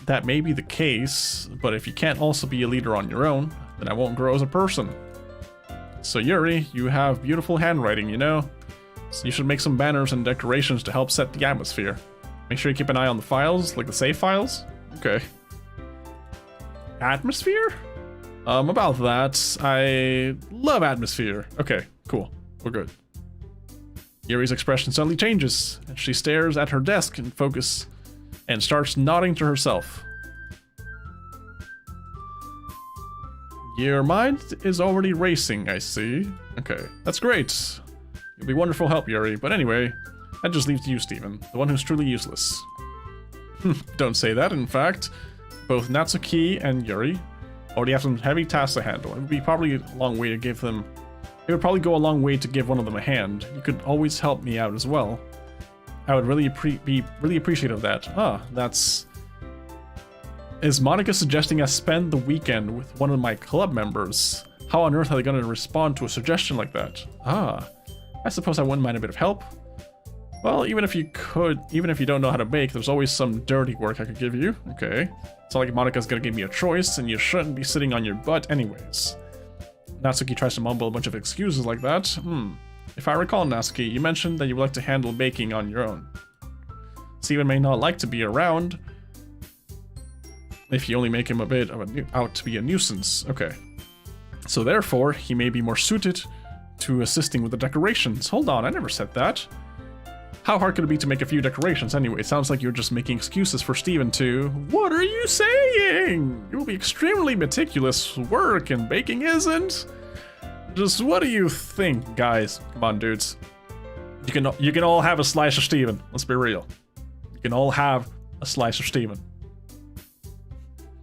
That may be the case, but if you can't also be a leader on your own, then I won't grow as a person. So Yuri, you have beautiful handwriting, you know? So you should make some banners and decorations to help set the atmosphere. Make sure you keep an eye on the files, like the save files. Okay. Atmosphere? About that, I love atmosphere. Okay, cool. We're good. Yuri's expression suddenly changes, and she stares at her desk in focus and starts nodding to herself. Your mind is already racing, I see. Okay, that's great. You'll be wonderful help, Yuri, but anyway, that just leaves you, Steven, the one who's truly useless. Don't say that, in fact. Both Natsuki and Yuri already have some heavy tasks to handle. It would be probably a long way to give them... It would probably go a long way to give one of them a hand. You could always help me out as well. I would really be really appreciative of that. Ah, that's... Is Monica suggesting I spend the weekend with one of my club members? How on earth are they going to respond to a suggestion like that? Ah, I suppose I wouldn't mind a bit of help. Well, even if you don't know how to bake, there's always some dirty work I could give you. Okay. It's not like Monica's gonna give me a choice, and you shouldn't be sitting on your butt anyways. Natsuki tries to mumble a bunch of excuses like that. If I recall, Natsuki, you mentioned that you would like to handle baking on your own. Steven may not like to be around if you only make him a bit of out to be a nuisance. Okay. So therefore, he may be more suited to assisting with the decorations. Hold on, I never said that. How hard could it be to make a few decorations anyway? It sounds like you're just making excuses for Steven to... What are you saying? It will be extremely meticulous work, and baking isn't. Just what do you think, guys? Come on, dudes. You can all have a slice of Steven. Let's be real. You can all have a slice of Steven.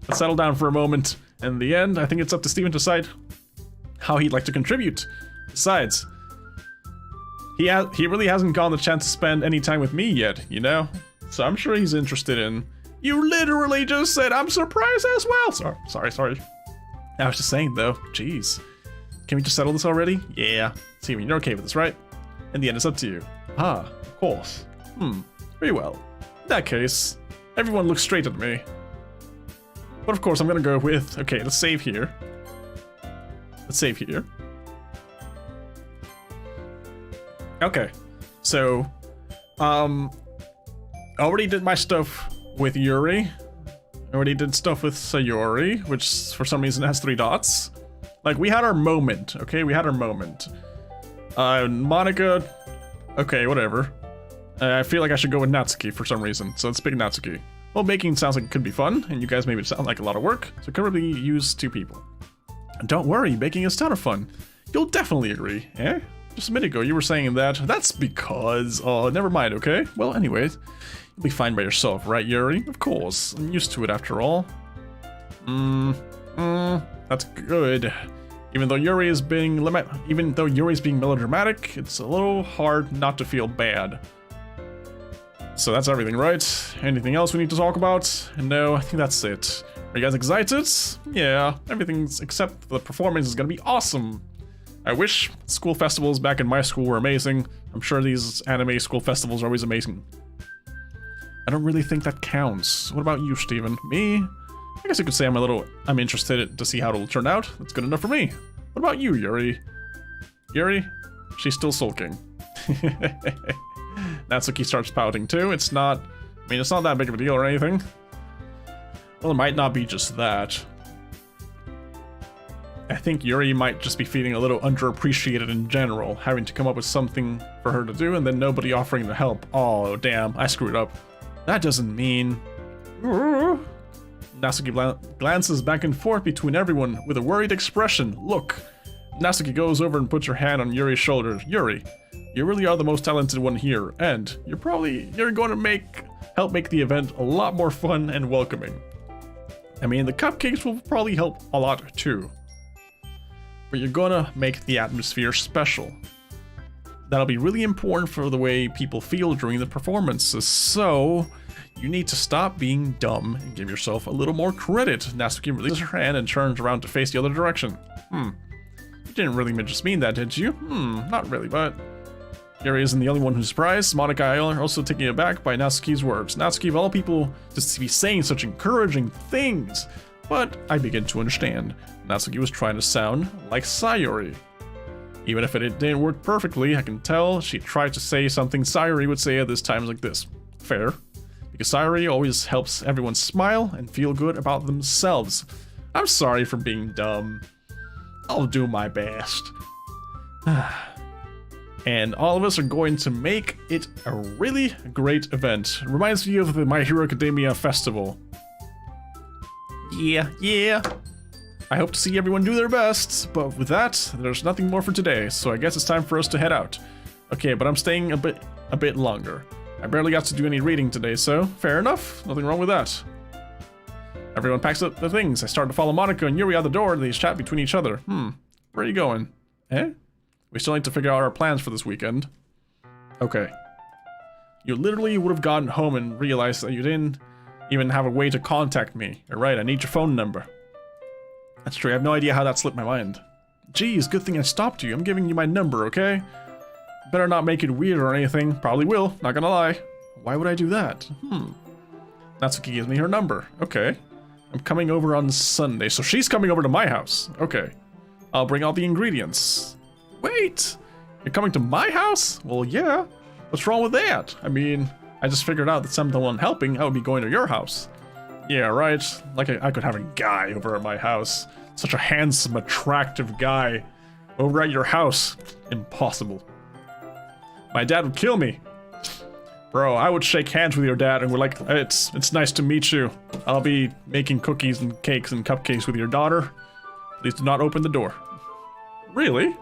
Let's settle down for a moment. In the end, I think it's up to Steven to decide how he'd like to contribute. Besides, he really hasn't gotten the chance to spend any time with me yet, you know? So I'm sure he's interested in... You literally just said I'm surprised as well! Sorry. I was just saying, though. Jeez. Can we just settle this already? Yeah. Steven, you're okay with this, right? In the end, it's up to you. Ah, of course. Very well. In that case, everyone looks straight at me. But of course, I'm gonna go with... Okay, let's save here. Let's save here. Okay, so, I already did my stuff with Yuri. I already did stuff with Sayori, which for some reason has 3 dots. Like, we had our moment, okay? We had our moment. Monica, okay, whatever. I feel like I should go with Natsuki for some reason, so let's pick Natsuki. Well, baking sounds like it could be fun, and you guys made it sound like a lot of work, so it could really use 2 people. And don't worry, baking is a ton of fun. You'll definitely agree, eh? Just a minute ago, you were saying that. That's because... Oh, never mind, okay? Well, anyways, you'll be fine by yourself, right, Yuri? Of course. I'm used to it after all. That's good. Even though Yuri's being melodramatic, it's a little hard not to feel bad. So that's everything, right? Anything else we need to talk about? No, I think that's it. Are you guys excited? Yeah, everything's except the performance is gonna be awesome. I wish school festivals back in my school were amazing. I'm sure these anime school festivals are always amazing. I don't really think that counts. What about you, Steven? Me? I guess you could say I'm interested to see how it'll turn out. That's good enough for me. What about you, Yuri? Yuri? She's still sulking. Natsuki starts pouting too. It's not that big of a deal or anything. Well, it might not be just that. I think Yuri might just be feeling a little underappreciated in general, having to come up with something for her to do and then nobody offering to help. Oh, damn, I screwed up. That doesn't mean... Natsuki glances back and forth between everyone with a worried expression. Look. Natsuki goes over and puts her hand on Yuri's shoulder. Yuri, you really are the most talented one here, and you're going to help make the event a lot more fun and welcoming. I mean, the cupcakes will probably help a lot too. But you're gonna make the atmosphere special. That'll be really important for the way people feel during the performances, so you need to stop being dumb and give yourself a little more credit. Natsuki releases her hand and turns around to face the other direction. You didn't really just mean that, did you? Not really, but... Yuri isn't the only one who's surprised. Monica are also taken aback by Natsuki's words. Natsuki, of all people, to be saying such encouraging things. But I begin to understand. Natsuki was trying to sound like Sayori. Even if it didn't work perfectly, I can tell she tried to say something Sayori would say at this times like this. Fair. Because Sayori always helps everyone smile and feel good about themselves. I'm sorry for being dumb. I'll do my best. And all of us are going to make it a really great event. It reminds me of the My Hero Academia festival. Yeah. I hope to see everyone do their best, but with that, there's nothing more for today, so I guess it's time for us to head out. Okay, but I'm staying a bit longer. I barely got to do any reading today, so fair enough. Nothing wrong with that. Everyone packs up their things. I start to follow Monica and Yuri out the door. They chat between each other. Where are you going? Eh? We still need to figure out our plans for this weekend. Okay. You literally would have gotten home and realized that you didn't even have a way to contact me. You're right, I need your phone number. That's true, I have no idea how that slipped my mind. Geez, good thing I stopped you. I'm giving you my number, okay? Better not make it weird or anything. Probably will, not gonna lie. Why would I do that? Natsuki gives me her number. Okay. I'm coming over on Sunday, so she's coming over to my house. Okay. I'll bring all the ingredients. Wait! You're coming to my house? Well, yeah. What's wrong with that? I mean, I just figured out that someone helping, I would be going to your house. Yeah, right. Like I could have a guy over at my house. Such a handsome, attractive guy. Over at your house. Impossible. My dad would kill me. Bro, I would shake hands with your dad and we're like, it's nice to meet you. I'll be making cookies and cakes and cupcakes with your daughter. Please do not open the door. Really?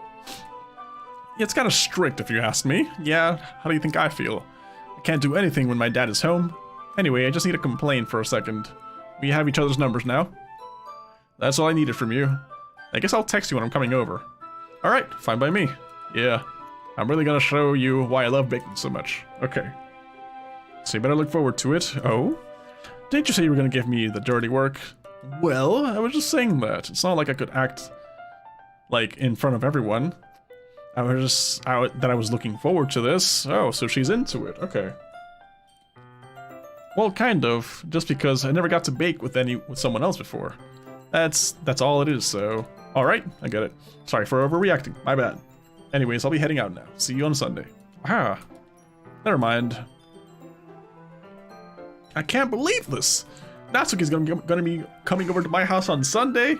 Yeah, it's kind of strict if you ask me. Yeah, how do you think I feel? I can't do anything when my dad is home. Anyway, I just need to complain for a second. We have each other's numbers now. That's all I needed from you. I guess I'll text you when I'm coming over. Alright, fine by me. Yeah, I'm really gonna show you why I love baking so much. Okay. So you better look forward to it. Oh? Didn't you say you were gonna give me the dirty work? Well, I was just saying that. It's not like I could act, like, in front of everyone. I was looking forward to this. Oh, so she's into it. Okay. Well, kind of. Just because I never got to bake with someone else before. That's all it is, so... Alright, I get it. Sorry for overreacting, my bad. Anyways, I'll be heading out now. See you on Sunday. Ah, never mind. I can't believe this! Natsuki's gonna be coming over to my house on Sunday?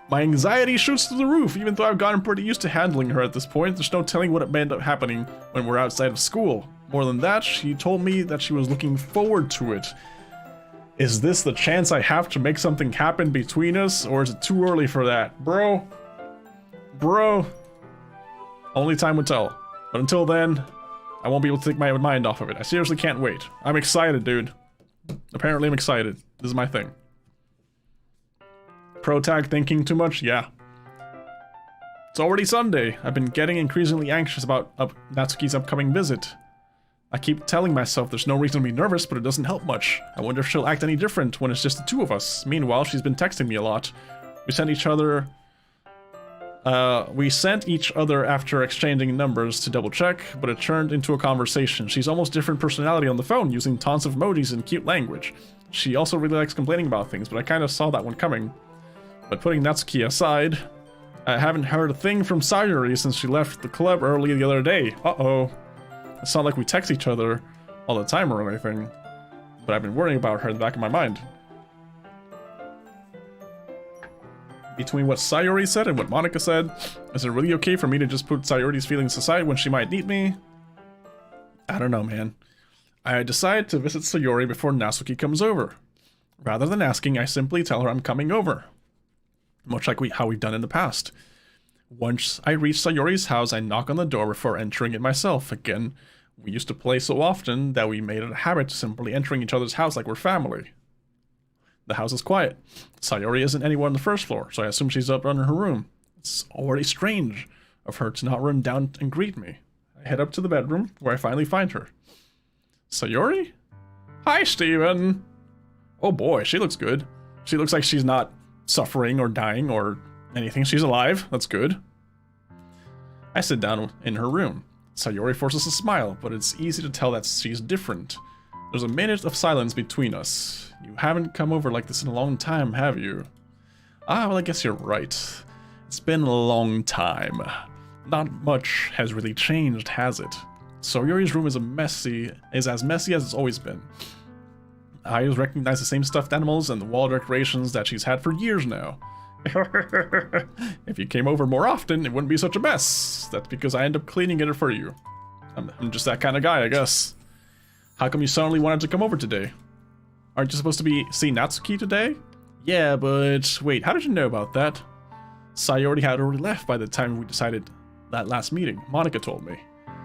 My anxiety shoots through the roof, even though I've gotten pretty used to handling her at this point. There's no telling what may end up happening when we're outside of school. More than that, she told me that she was looking forward to it. Is this the chance I have to make something happen between us, or is it too early for that? Bro. Only time will tell. But until then, I won't be able to take my mind off of it. I seriously can't wait. I'm excited, dude. Apparently I'm excited. This is my thing. Pro tag thinking too much? Yeah. It's already Sunday. I've been getting increasingly anxious about Natsuki's upcoming visit. I keep telling myself there's no reason to be nervous, but it doesn't help much. I wonder if she'll act any different when it's just the two of us. Meanwhile, she's been texting me a lot. We sent each other after exchanging numbers to double check, but it turned into a conversation. She's almost different personality on the phone, using tons of emojis and cute language. She also really likes complaining about things, but I kind of saw that one coming. But putting Natsuki aside, I haven't heard a thing from Sayuri since she left the club early the other day. Uh-oh. It's not like we text each other all the time or anything, but I've been worrying about her in the back of my mind. Between what Sayuri said and what Monika said, is it really okay for me to just put Sayuri's feelings aside when she might need me? I don't know, man. I decide to visit Sayuri before Natsuki comes over. Rather than asking, I simply tell her I'm coming over. Much like how we've done in the past. Once I reach Sayuri's house, I knock on the door before entering it myself. Again, we used to play so often that we made it a habit simply entering each other's house like we're family. The house is quiet. Sayuri isn't anywhere on the first floor, so I assume she's up in her room. It's already strange of her to not run down and greet me. I head up to the bedroom, where I finally find her. Sayuri? Hi, Steven! Oh boy, she looks good. She looks like she's not suffering or dying or anything. She's alive. That's good. I sit down in her room. Sayuri forces a smile, but it's easy to tell that she's different. There's a minute of silence between us. You haven't come over like this in a long time, have you? Ah, well, I guess you're right. It's been a long time. Not much has really changed, has it? Sayuri's room is as messy as it's always been. I recognize the same stuffed animals and the wall decorations that she's had for years now. If you came over more often, it wouldn't be such a mess. That's because I end up cleaning it for you. I'm just that kind of guy, I guess. How come you suddenly wanted to come over today? Aren't you supposed to be seeing Natsuki today? Yeah, but wait, how did you know about that? Sayuri had already left by the time we decided that last meeting. Monika told me.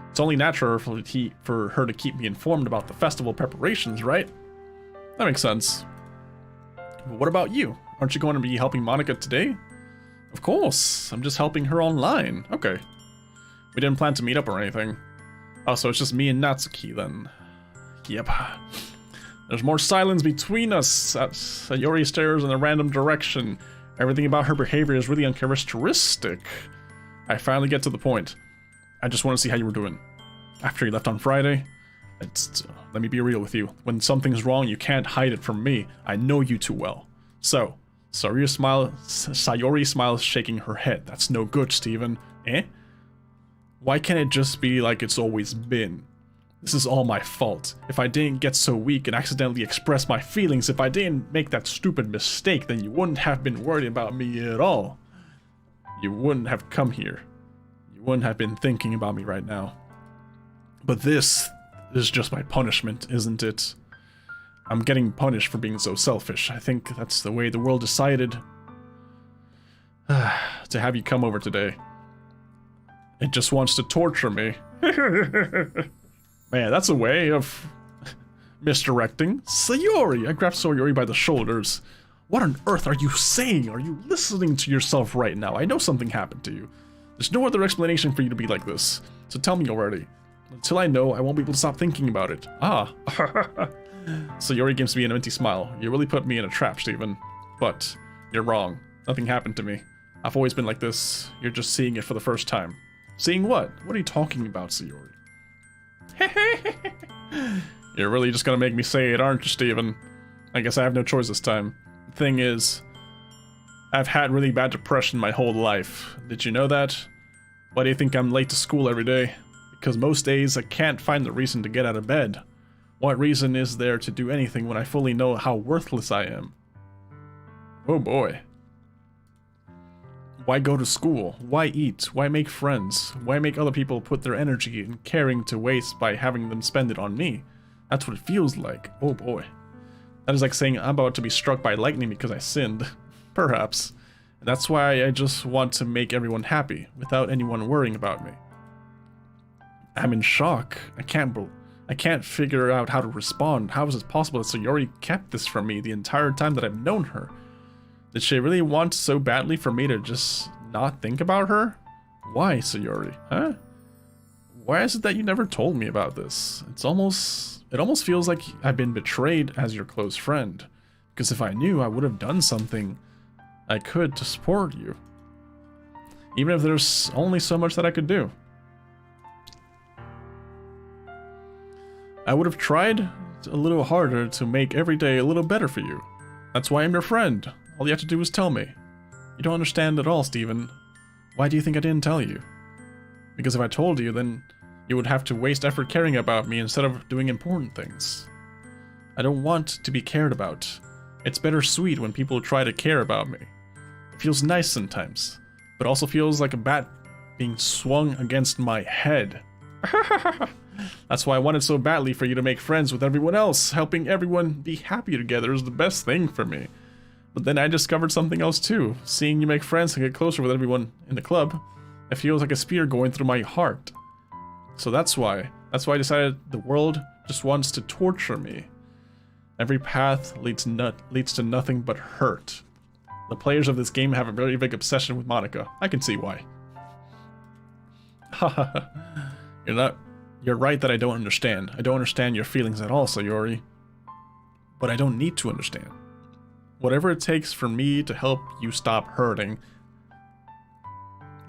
It's only natural for her to keep me informed about the festival preparations, right? That makes sense. But what about you? Aren't you going to be helping Monika today? Of course. I'm just helping her online. Okay. We didn't plan to meet up or anything. Oh, so it's just me and Natsuki then. Yep. There's more silence between us. Sayuri stares in a random direction. Everything about her behavior is really uncharacteristic. I finally get to the point. I just want to see how you were doing. After you left on Friday, let me be real with you. When something's wrong, you can't hide it from me. I know you too well. So, Sayuri smiles, shaking her head. That's no good, Steven. Eh? Why can't it just be like it's always been? This is all my fault. If I didn't get so weak and accidentally express my feelings, if I didn't make that stupid mistake, then you wouldn't have been worried about me at all. You wouldn't have come here. You wouldn't have been thinking about me right now. But this is just my punishment, isn't it? I'm getting punished for being so selfish. I think that's the way the world decided to have you come over today. It just wants to torture me. Man, that's a way of misdirecting. Sayuri! I grabbed Sayuri by the shoulders. What on earth are you saying? Are you listening to yourself right now? I know something happened to you. There's no other explanation for you to be like this. So tell me already. Until I know, I won't be able to stop thinking about it. Ah. Sayuri gives me an empty smile. You really put me in a trap, Steven. But you're wrong. Nothing happened to me. I've always been like this. You're just seeing it for the first time. Seeing what? What are you talking about, Sayuri? You're really just gonna make me say it, aren't you, Steven? I guess I have no choice this time. The thing is, I've had really bad depression my whole life. Did you know that? Why do you think I'm late to school every day? Because most days I can't find the reason to get out of bed. What reason is there to do anything when I fully know how worthless I am? Oh boy. Why go to school? Why eat? Why make friends? Why make other people put their energy and caring to waste by having them spend it on me? That's what it feels like. Oh boy. That is like saying I'm about to be struck by lightning because I sinned. Perhaps. That's why I just want to make everyone happy, without anyone worrying about me. I'm in shock. I can't figure out how to respond. How is it possible that Sayori kept this from me the entire time that I've known her? Did she really want so badly for me to just not think about her? Why, Sayori? Huh? Why is it that you never told me about this? It almost feels like I've been betrayed as your close friend. Because if I knew, I would have done something I could to support you. Even if there's only so much that I could do. I would have tried a little harder to make every day a little better for you. That's why I'm your friend. All you have to do is tell me. You don't understand at all, Steven. Why do you think I didn't tell you? Because if I told you, then you would have to waste effort caring about me instead of doing important things. I don't want to be cared about. It's bittersweet when people try to care about me. It feels nice sometimes, but also feels like a bat being swung against my head. That's why I wanted so badly for you to make friends with everyone else. Helping everyone be happy together is the best thing for me. But then I discovered something else too. Seeing you make friends and get closer with everyone in the club, it feels like a spear going through my heart. So that's why I decided the world just wants to torture me. Every path leads to nothing but hurt. The players of this game have a very big obsession with Monica. I can see why. Haha. You're right that I don't understand. I don't understand your feelings at all, Sayori. But I don't need to understand. Whatever it takes for me to help you stop hurting,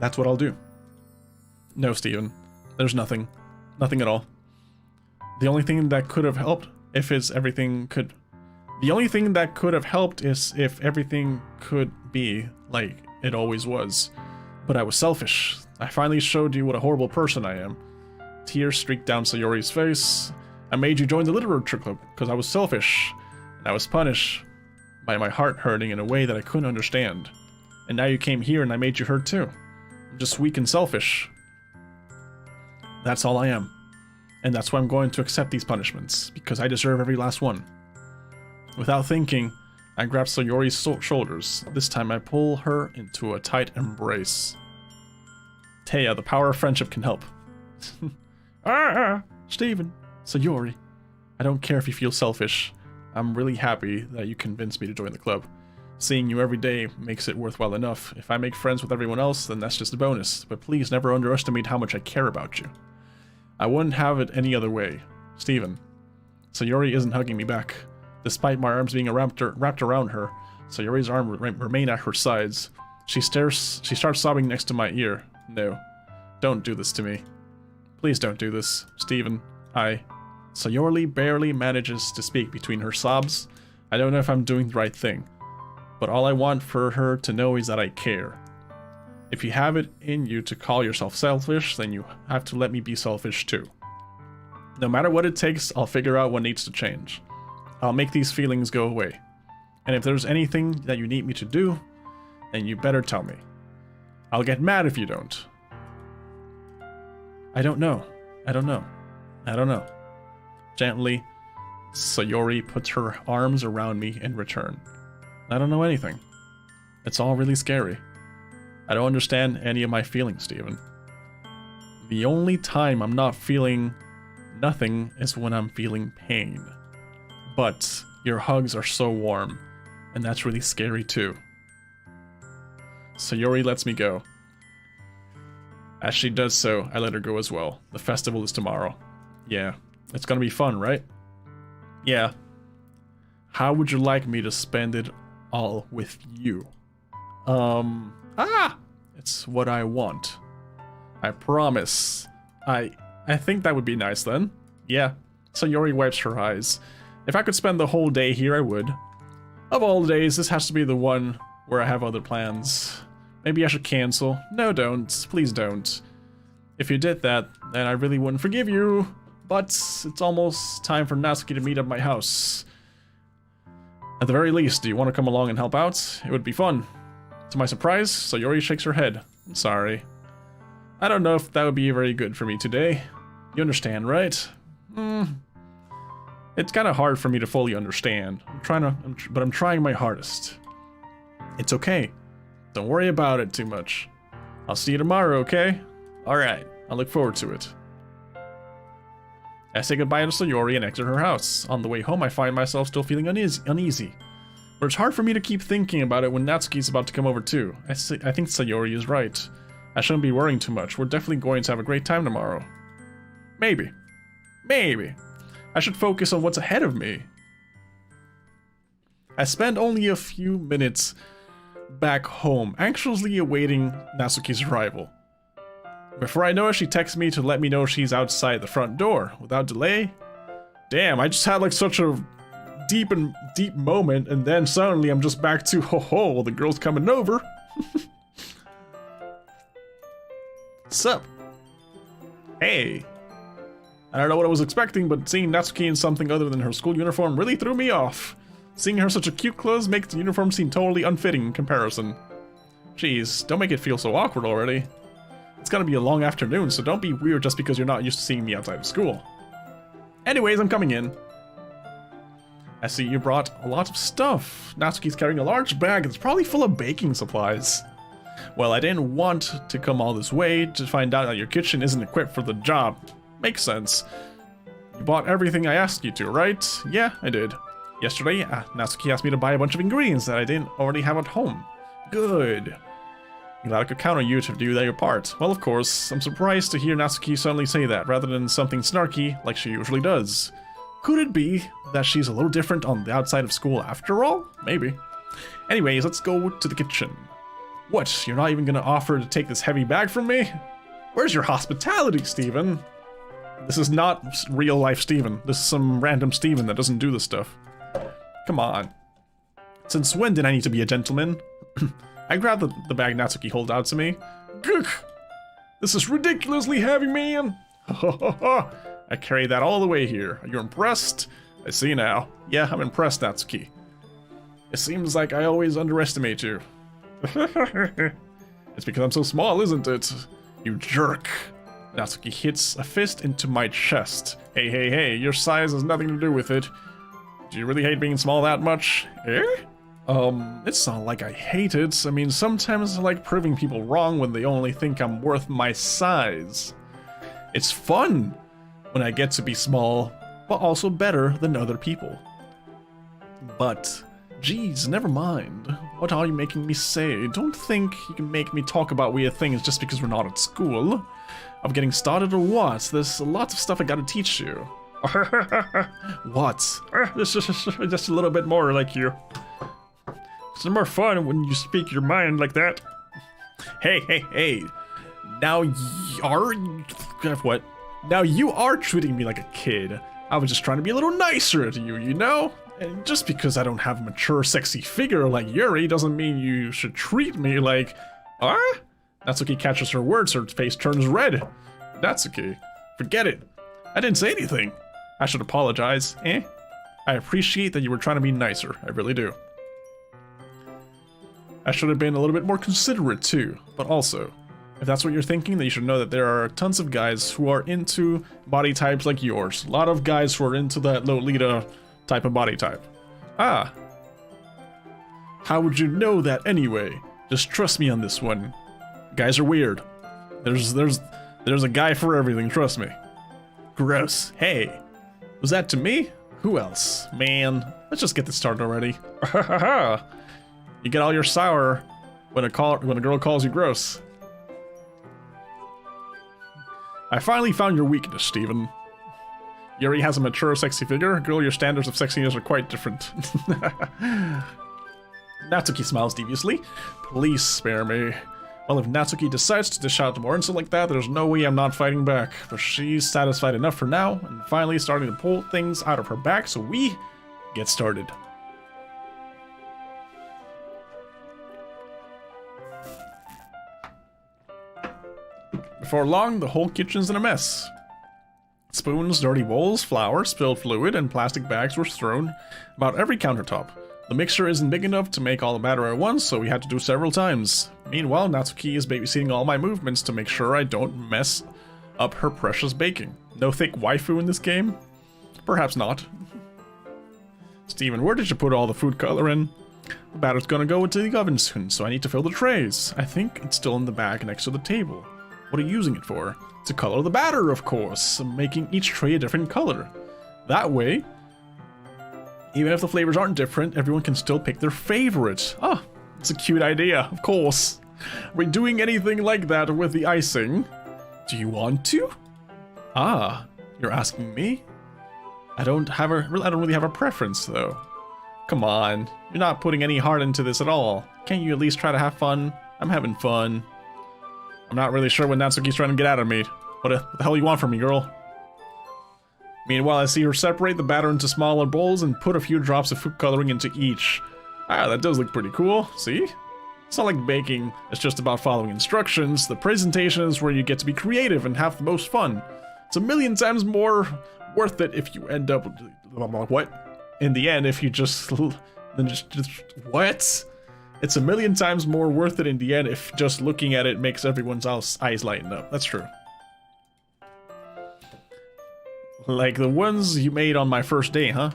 that's what I'll do. No, Steven. There's nothing. Nothing at all. The only thing that could have helped is if everything could be like it always was. But I was selfish. I finally showed you what a horrible person I am. Tears streaked down Sayori's face. I made you join the literature club because I was selfish. And I was punished by my heart hurting in a way that I couldn't understand. And now you came here and I made you hurt too. I'm just weak and selfish. That's all I am. And that's why I'm going to accept these punishments, because I deserve every last one. Without thinking, I grab Sayori's shoulders. This time I pull her into a tight embrace. Taya, the power of friendship can help. Steven, Sayori, I don't care if you feel selfish. I'm really happy that you convinced me to join the club. Seeing you every day makes it worthwhile enough. If I make friends with everyone else, then that's just a bonus. But please never underestimate how much I care about you. I wouldn't have it any other way. Steven. Sayori isn't hugging me back. Despite my arms being wrapped around her, Sayori's arms remain at her sides. She starts sobbing next to my ear. No. Don't do this to me. Please don't do this. Steven. Sayori barely manages to speak between her sobs. I don't know if I'm doing the right thing. But all I want for her to know is that I care. If you have it in you to call yourself selfish, then you have to let me be selfish too. No matter what it takes, I'll figure out what needs to change. I'll make these feelings go away. And if there's anything that you need me to do, then you better tell me. I'll get mad if you don't. I don't know. Gently, Sayori puts her arms around me in return. I don't know anything. It's all really scary. I don't understand any of my feelings, Steven. The only time I'm not feeling nothing is when I'm feeling pain. But your hugs are so warm, and that's really scary too. Sayori lets me go. As she does so, I let her go as well. The festival is tomorrow. Yeah, it's gonna be fun, right? Yeah. How would you like me to spend it all with you? It's what I want. I promise. I think that would be nice then. Yeah. Sayori wipes her eyes. If I could spend the whole day here, I would. Of all the days, this has to be the one where I have other plans. Maybe I should cancel. No, don't. Please don't. If you did that, then I really wouldn't forgive you. But it's almost time for Natsuki to meet at my house. At the very least, do you want to come along and help out? It would be fun. To my surprise, Sayori shakes her head. I'm sorry. I don't know if that would be very good for me today. You understand, right? It's kind of hard for me to fully understand. But I'm trying my hardest. It's okay. Don't worry about it too much. I'll see you tomorrow, okay? Alright, I look forward to it. I say goodbye to Sayori and exit her house. On the way home, I find myself still feeling uneasy. But it's hard for me to keep thinking about it when Natsuki's about to come over too. I think Sayori is right. I shouldn't be worrying too much. We're definitely going to have a great time tomorrow. Maybe. Maybe. I should focus on what's ahead of me. I spend only a few minutes back home, anxiously awaiting Natsuki's arrival. Before I know it, she texts me to let me know she's outside the front door. Without delay. Damn, I just had like such a deep moment, and then suddenly I'm just back to, ho, the girl's coming over. Sup? Hey. I don't know what I was expecting, but seeing Natsuki in something other than her school uniform really threw me off. Seeing her such a cute clothes makes the uniform seem totally unfitting in comparison. Jeez, don't make it feel so awkward already. It's gonna be a long afternoon, so don't be weird just because you're not used to seeing me outside of school. Anyways, I'm coming in. I see you brought a lot of stuff. Natsuki's carrying a large bag that's probably full of baking supplies. Well, I didn't want to come all this way to find out that your kitchen isn't equipped for the job. Makes sense. You bought everything I asked you to, right? Yeah, I did. Yesterday, Natsuki asked me to buy a bunch of ingredients that I didn't already have at home. Good. Glad I could count on you to do your part. Well, of course, I'm surprised to hear Natsuki suddenly say that, rather than something snarky like she usually does. Could it be that she's a little different on the outside of school after all? Maybe. Anyways, let's go to the kitchen. What, you're not even gonna offer to take this heavy bag from me? Where's your hospitality, Steven? This is not real life Steven. This is some random Steven that doesn't do this stuff. Come on. Since when did I need to be a gentleman? I grabbed the bag Natsuki held out to me. Gugh! This is ridiculously heavy, man! I carried that all the way here. Are you impressed? I see now. Yeah, I'm impressed, Natsuki. It seems like I always underestimate you. It's because I'm so small, isn't it? You jerk. Natsuki hits a fist into my chest. Hey, your size has nothing to do with it. Do you really hate being small that much? Eh? It's not like I hate it. I mean, sometimes I like proving people wrong when they only think I'm worth my size. It's fun when I get to be small, but also better than other people. But, geez, never mind. What are you making me say? Don't think you can make me talk about weird things just because we're not at school. I'm getting started or what? There's lots of stuff I gotta teach you. What? Just a little bit more like you. It's more fun when you speak your mind like that. Hey. Now what? Now you are treating me like a kid. I was just trying to be a little nicer to you, you know? And just because I don't have a mature, sexy figure like Yuri doesn't mean you should treat me like... Natsuki catches her words, her face turns red. Natsuki, forget it. I didn't say anything. I should apologize, eh? I appreciate that you were trying to be nicer, I really do. I should have been a little bit more considerate too, but also, if that's what you're thinking, then you should know that there are tons of guys who are into body types like yours. A lot of guys who are into that Lolita type of body type. Ah. How would you know that anyway? Just trust me on this one. Guys are weird. There's a guy for everything, trust me. Gross. Hey. Was that to me? Who else? Man, let's just get this started already. You get all your sour when a girl calls you gross. I finally found your weakness, Steven. Yuri has a mature, sexy figure. Girl, your standards of sexiness are quite different. Natsuki smiles deviously. Please spare me. Well, if Natsuki decides to dish out more insult like that, there's no way I'm not fighting back. But she's satisfied enough for now, and finally starting to pull things out of her back, so we get started. Before long, the whole kitchen's in a mess. Spoons, dirty bowls, flour, spilled fluid, and plastic bags were thrown about every countertop. The mixture isn't big enough to make all the batter at once, so we had to do several times. Meanwhile, Natsuki is babysitting all my movements to make sure I don't mess up her precious baking. No thick waifu in this game? Perhaps not. Steven, where did you put all the food color in? The batter's gonna go into the oven soon, so I need to fill the trays. I think it's still in the bag next to the table. What are you using it for? To color the batter, of course, making each tray a different color. That way, even if the flavors aren't different, everyone can still pick their favorite. Ah, it's a cute idea, of course. Are we doing anything like that with the icing? Do you want to? Ah, you're asking me? I don't really have a preference, though. Come on, you're not putting any heart into this at all. Can't you at least try to have fun? I'm having fun. I'm not really sure what Natsuki's trying to get out of me. What the hell you want from me, girl? Meanwhile, I see her separate the batter into smaller bowls and put a few drops of food coloring into each. Ah, that does look pretty cool. See? It's not like baking, it's just about following instructions. The presentation is where you get to be creative and have the most fun. It's a million times more worth it if you end up... What? In the end, if you just what? It's a million times more worth it in the end if just looking at it makes everyone's eyes lighten up. That's true. Like the ones you made on my first day, huh?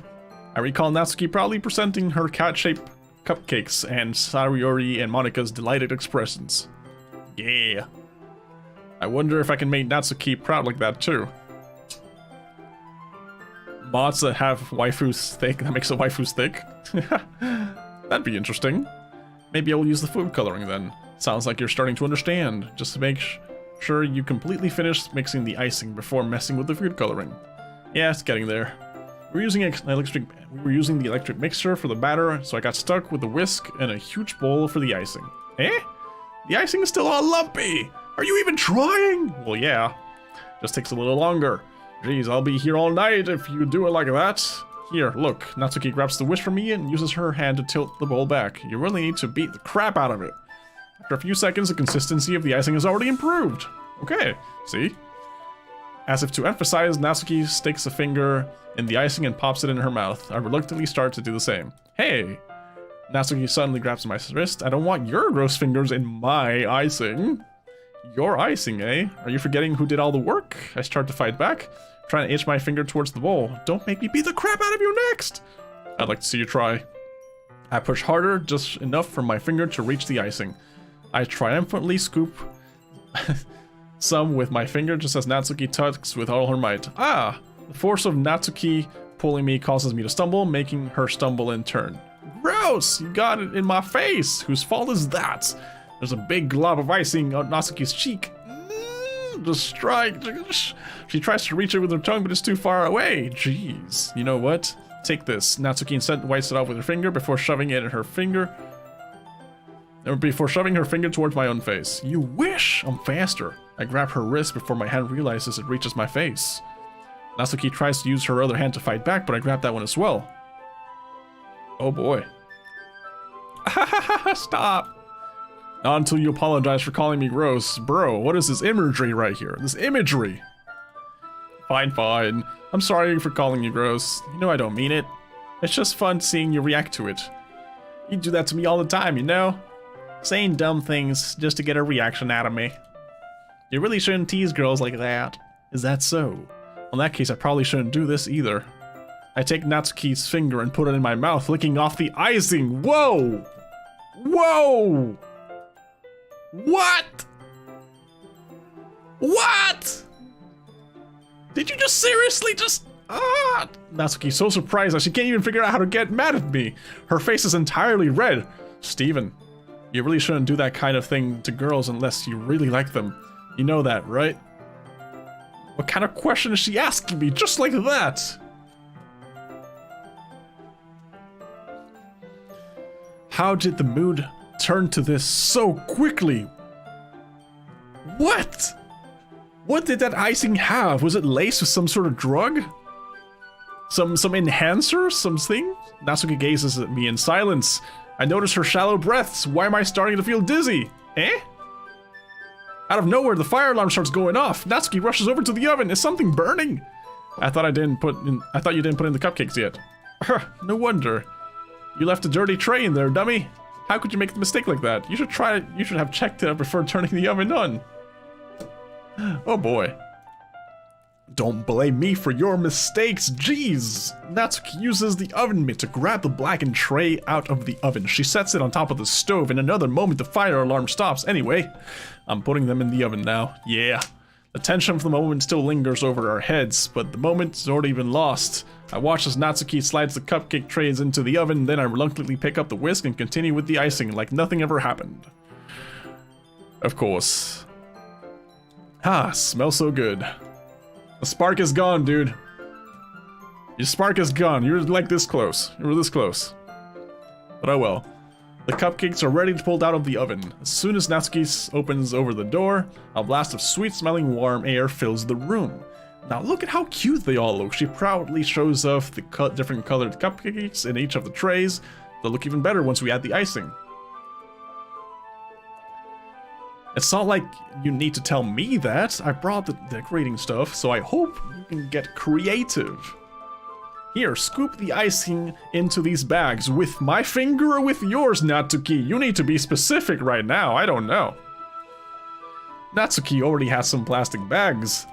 I recall Natsuki proudly presenting her cat-shaped cupcakes and Sayori and Monika's delighted expressions. Yeah. I wonder if I can make Natsuki proud like that too. Mods that have waifus thick, that makes the waifus thick. That'd be interesting. Maybe I will use the food coloring then. Sounds like you're starting to understand. Just to make sure you completely finish mixing the icing before messing with the food coloring. Yeah, it's getting there. We were using the electric mixer for the batter, so I got stuck with the whisk and a huge bowl for the icing. Eh? The icing is still all lumpy! Are you even trying? Well, yeah. Just takes a little longer. Jeez, I'll be here all night if you do it like that. Here, look. Natsuki grabs the whisk from me and uses her hand to tilt the bowl back. You really need to beat the crap out of it. After a few seconds, the consistency of the icing has already improved. Okay, see? As if to emphasize, Natsuki sticks a finger in the icing and pops it in her mouth. I reluctantly start to do the same. Hey! Natsuki suddenly grabs my wrist. I don't want your gross fingers in my icing. Your icing, eh? Are you forgetting who did all the work? I start to fight back, trying to itch my finger towards the bowl. Don't make me beat the crap out of you next! I'd like to see you try. I push harder, just enough for my finger to reach the icing. I triumphantly scoop some with my finger just as Natsuki tugs with all her might. Ah! The force of Natsuki pulling me causes me to stumble, making her stumble in turn. Gross! You got it in my face! Whose fault is that? There's a big glob of icing on Natsuki's cheek. Just strike. She tries to reach it with her tongue, but it's too far away. Jeez. You know what? Take this. Natsuki instead wipes it off with her finger before shoving it in her finger. Or before shoving her finger towards my own face. You wish! I'm faster. I grab her wrist before my hand realizes it reaches my face. Natsuki tries to use her other hand to fight back, but I grab that one as well. Oh boy. Stop! Not until you apologize for calling me gross. Bro, what is this imagery right here? This imagery! Fine, fine. I'm sorry for calling you gross. You know I don't mean it. It's just fun seeing you react to it. You do that to me all the time, you know? Saying dumb things just to get a reaction out of me. You really shouldn't tease girls like that. Is that so? Well, in that case, I probably shouldn't do this either. I take Natsuki's finger and put it in my mouth, licking off the icing. Whoa! Whoa! What? What? Did you just seriously just... Ah! Natsuki's so surprised that she can't even figure out how to get mad at me. Her face is entirely red. Steven, you really shouldn't do that kind of thing to girls unless you really like them. You know that, right? What kind of question is she asking me just like that? How did the mood turn to this so quickly? What? What did that icing have? Was it laced with some sort of drug? Some enhancer? Something? Natsuki gazes at me in silence. I notice her shallow breaths. Why am I starting to feel dizzy? Eh? Out of nowhere, the fire alarm starts going off. Natsuki rushes over to the oven. Is something burning? I thought you didn't put in the cupcakes yet. No wonder. You left a dirty tray in there, dummy. How could you make the mistake like that? You should have checked it before turning the oven on. Oh boy. Don't blame me for your mistakes, jeez! Natsuki uses the oven mitt to grab the blackened tray out of the oven. She sets it on top of the stove. In another moment, the fire alarm stops. Anyway, I'm putting them in the oven now. Yeah. The tension from the moment still lingers over our heads, but the moment has already been lost. I watch as Natsuki slides the cupcake trays into the oven, then I reluctantly pick up the whisk and continue with the icing like nothing ever happened. Of course. Ah, smells so good. The spark is gone, dude. Your spark is gone. You're like this close. You were this close. But oh well. The cupcakes are ready to pull out of the oven. As soon as Natsuki opens over the door, a blast of sweet-smelling warm air fills the room. Now look at how cute they all look. She proudly shows off the different colored cupcakes in each of the trays. They'll look even better once we add the icing. It's not like you need to tell me that. I brought the decorating stuff, so I hope you can get creative. Here, scoop the icing into these bags with my finger or with yours, Natsuki. You need to be specific right now. I don't know. Natsuki already has some plastic bags.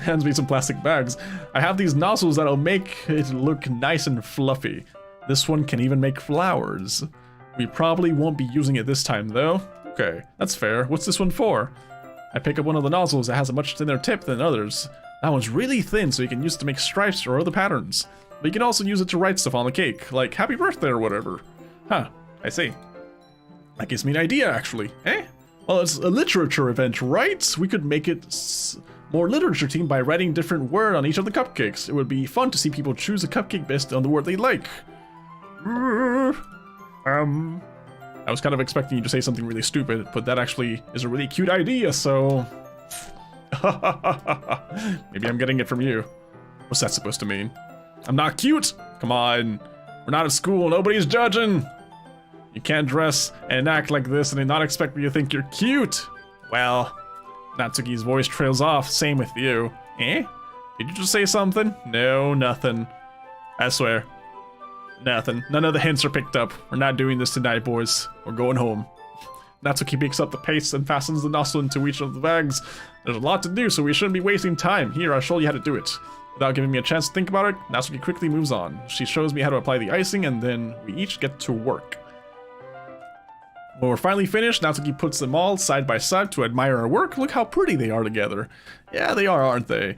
Hands me some plastic bags. I have these nozzles that'll make it look nice and fluffy. This one can even make flowers. We probably won't be using it this time, though. Okay, that's fair. What's this one for? I pick up one of the nozzles that has a much thinner tip than others. That one's really thin, so you can use it to make stripes or other patterns. But you can also use it to write stuff on the cake, like happy birthday or whatever. Huh, I see. That gives me an idea, actually. Eh? Well, it's a literature event, right? We could make it more literature themed by writing different word on each of the cupcakes. It would be fun to see people choose a cupcake based on the word they like. I was kind of expecting you to say something really stupid, but that actually is a really cute idea, so... Maybe I'm getting it from you. What's that supposed to mean? I'm not cute! Come on. We're not at school, nobody's judging! You can't dress and act like this and not expect me to think you're cute! Well, Natsuki's voice trails off, same with you. Eh? Did you just say something? No, nothing. I swear. Nothing. None of the hints are picked up. We're not doing this tonight, boys. We're going home. Natsuki picks up the paste and fastens the nozzle into each of the bags. There's a lot to do, so we shouldn't be wasting time. Here, I'll show you how to do it. Without giving me a chance to think about it, Natsuki quickly moves on. She shows me how to apply the icing, and then we each get to work. When we're finally finished, Natsuki puts them all side by side to admire our work. Look how pretty they are together. Yeah, they are, aren't they?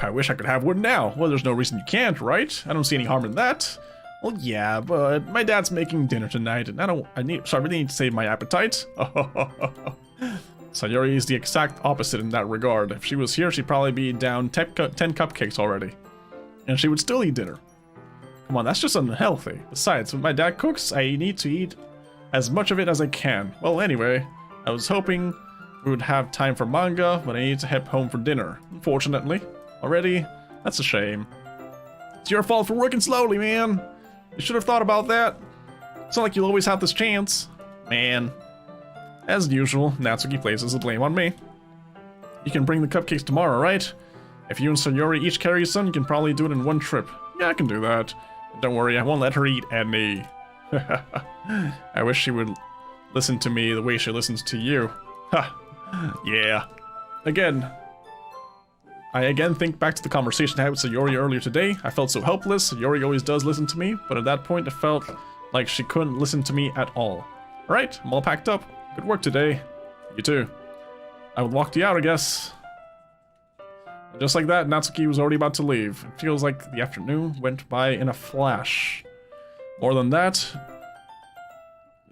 I wish I could have one now. Well, there's no reason you can't, right? I don't see any harm in that. Well, yeah, but my dad's making dinner tonight, and I really need to save my appetite. Sayori is the exact opposite in that regard. If she was here, she'd probably be down 10 cupcakes already. And she would still eat dinner. Come on, that's just unhealthy. Besides, when my dad cooks, I need to eat as much of it as I can. Well, anyway, I was hoping we would have time for manga, but I need to head home for dinner. Unfortunately. Already? That's a shame. It's your fault for working slowly, man. You should have thought about that. It's not like you'll always have this chance. Man. As usual, Natsuki places the blame on me. You can bring the cupcakes tomorrow, right? If you and Sayori each carry some, you can probably do it in one trip. Yeah, I can do that. Don't worry, I won't let her eat any. I wish she would listen to me the way she listens to you. Ha. Yeah. I again think back to the conversation I had with Sayori earlier today. I felt so helpless. Sayori always does listen to me, but at that point it felt like she couldn't listen to me at all. Alright, I'm all packed up. Good work today. You too. I would walk you out, I guess. And just like that, Natsuki was already about to leave. It feels like the afternoon went by in a flash. More than that,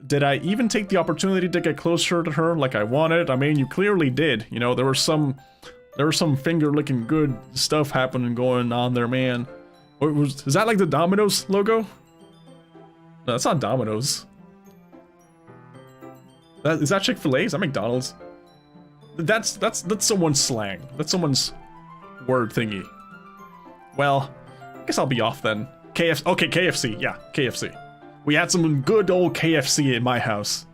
did I even take the opportunity to get closer to her like I wanted? I mean, you clearly did. You know, there was some finger-licking good stuff happening going on there, man. Is that like the Domino's logo? No, that's not Domino's. Is that Chick-fil-A? Is that McDonald's? That's someone's slang. That's someone's word thingy. Well, I guess I'll be off then. Okay, KFC. Yeah, KFC. We had some good old KFC in my house.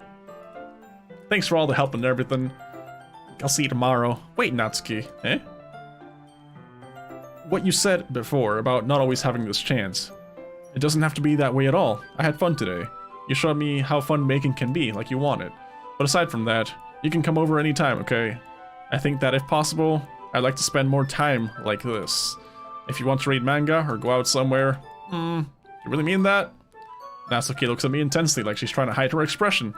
Thanks for all the help and everything. I'll see you tomorrow. Wait, Natsuki. Eh? What you said before about not always having this chance. It doesn't have to be that way at all. I had fun today. You showed me how fun making can be, like you wanted. But aside from that, you can come over anytime, okay? I think that if possible, I'd like to spend more time like this. If you want to read manga or go out somewhere, you really mean that? Natsuki looks at me intensely like she's trying to hide her expression.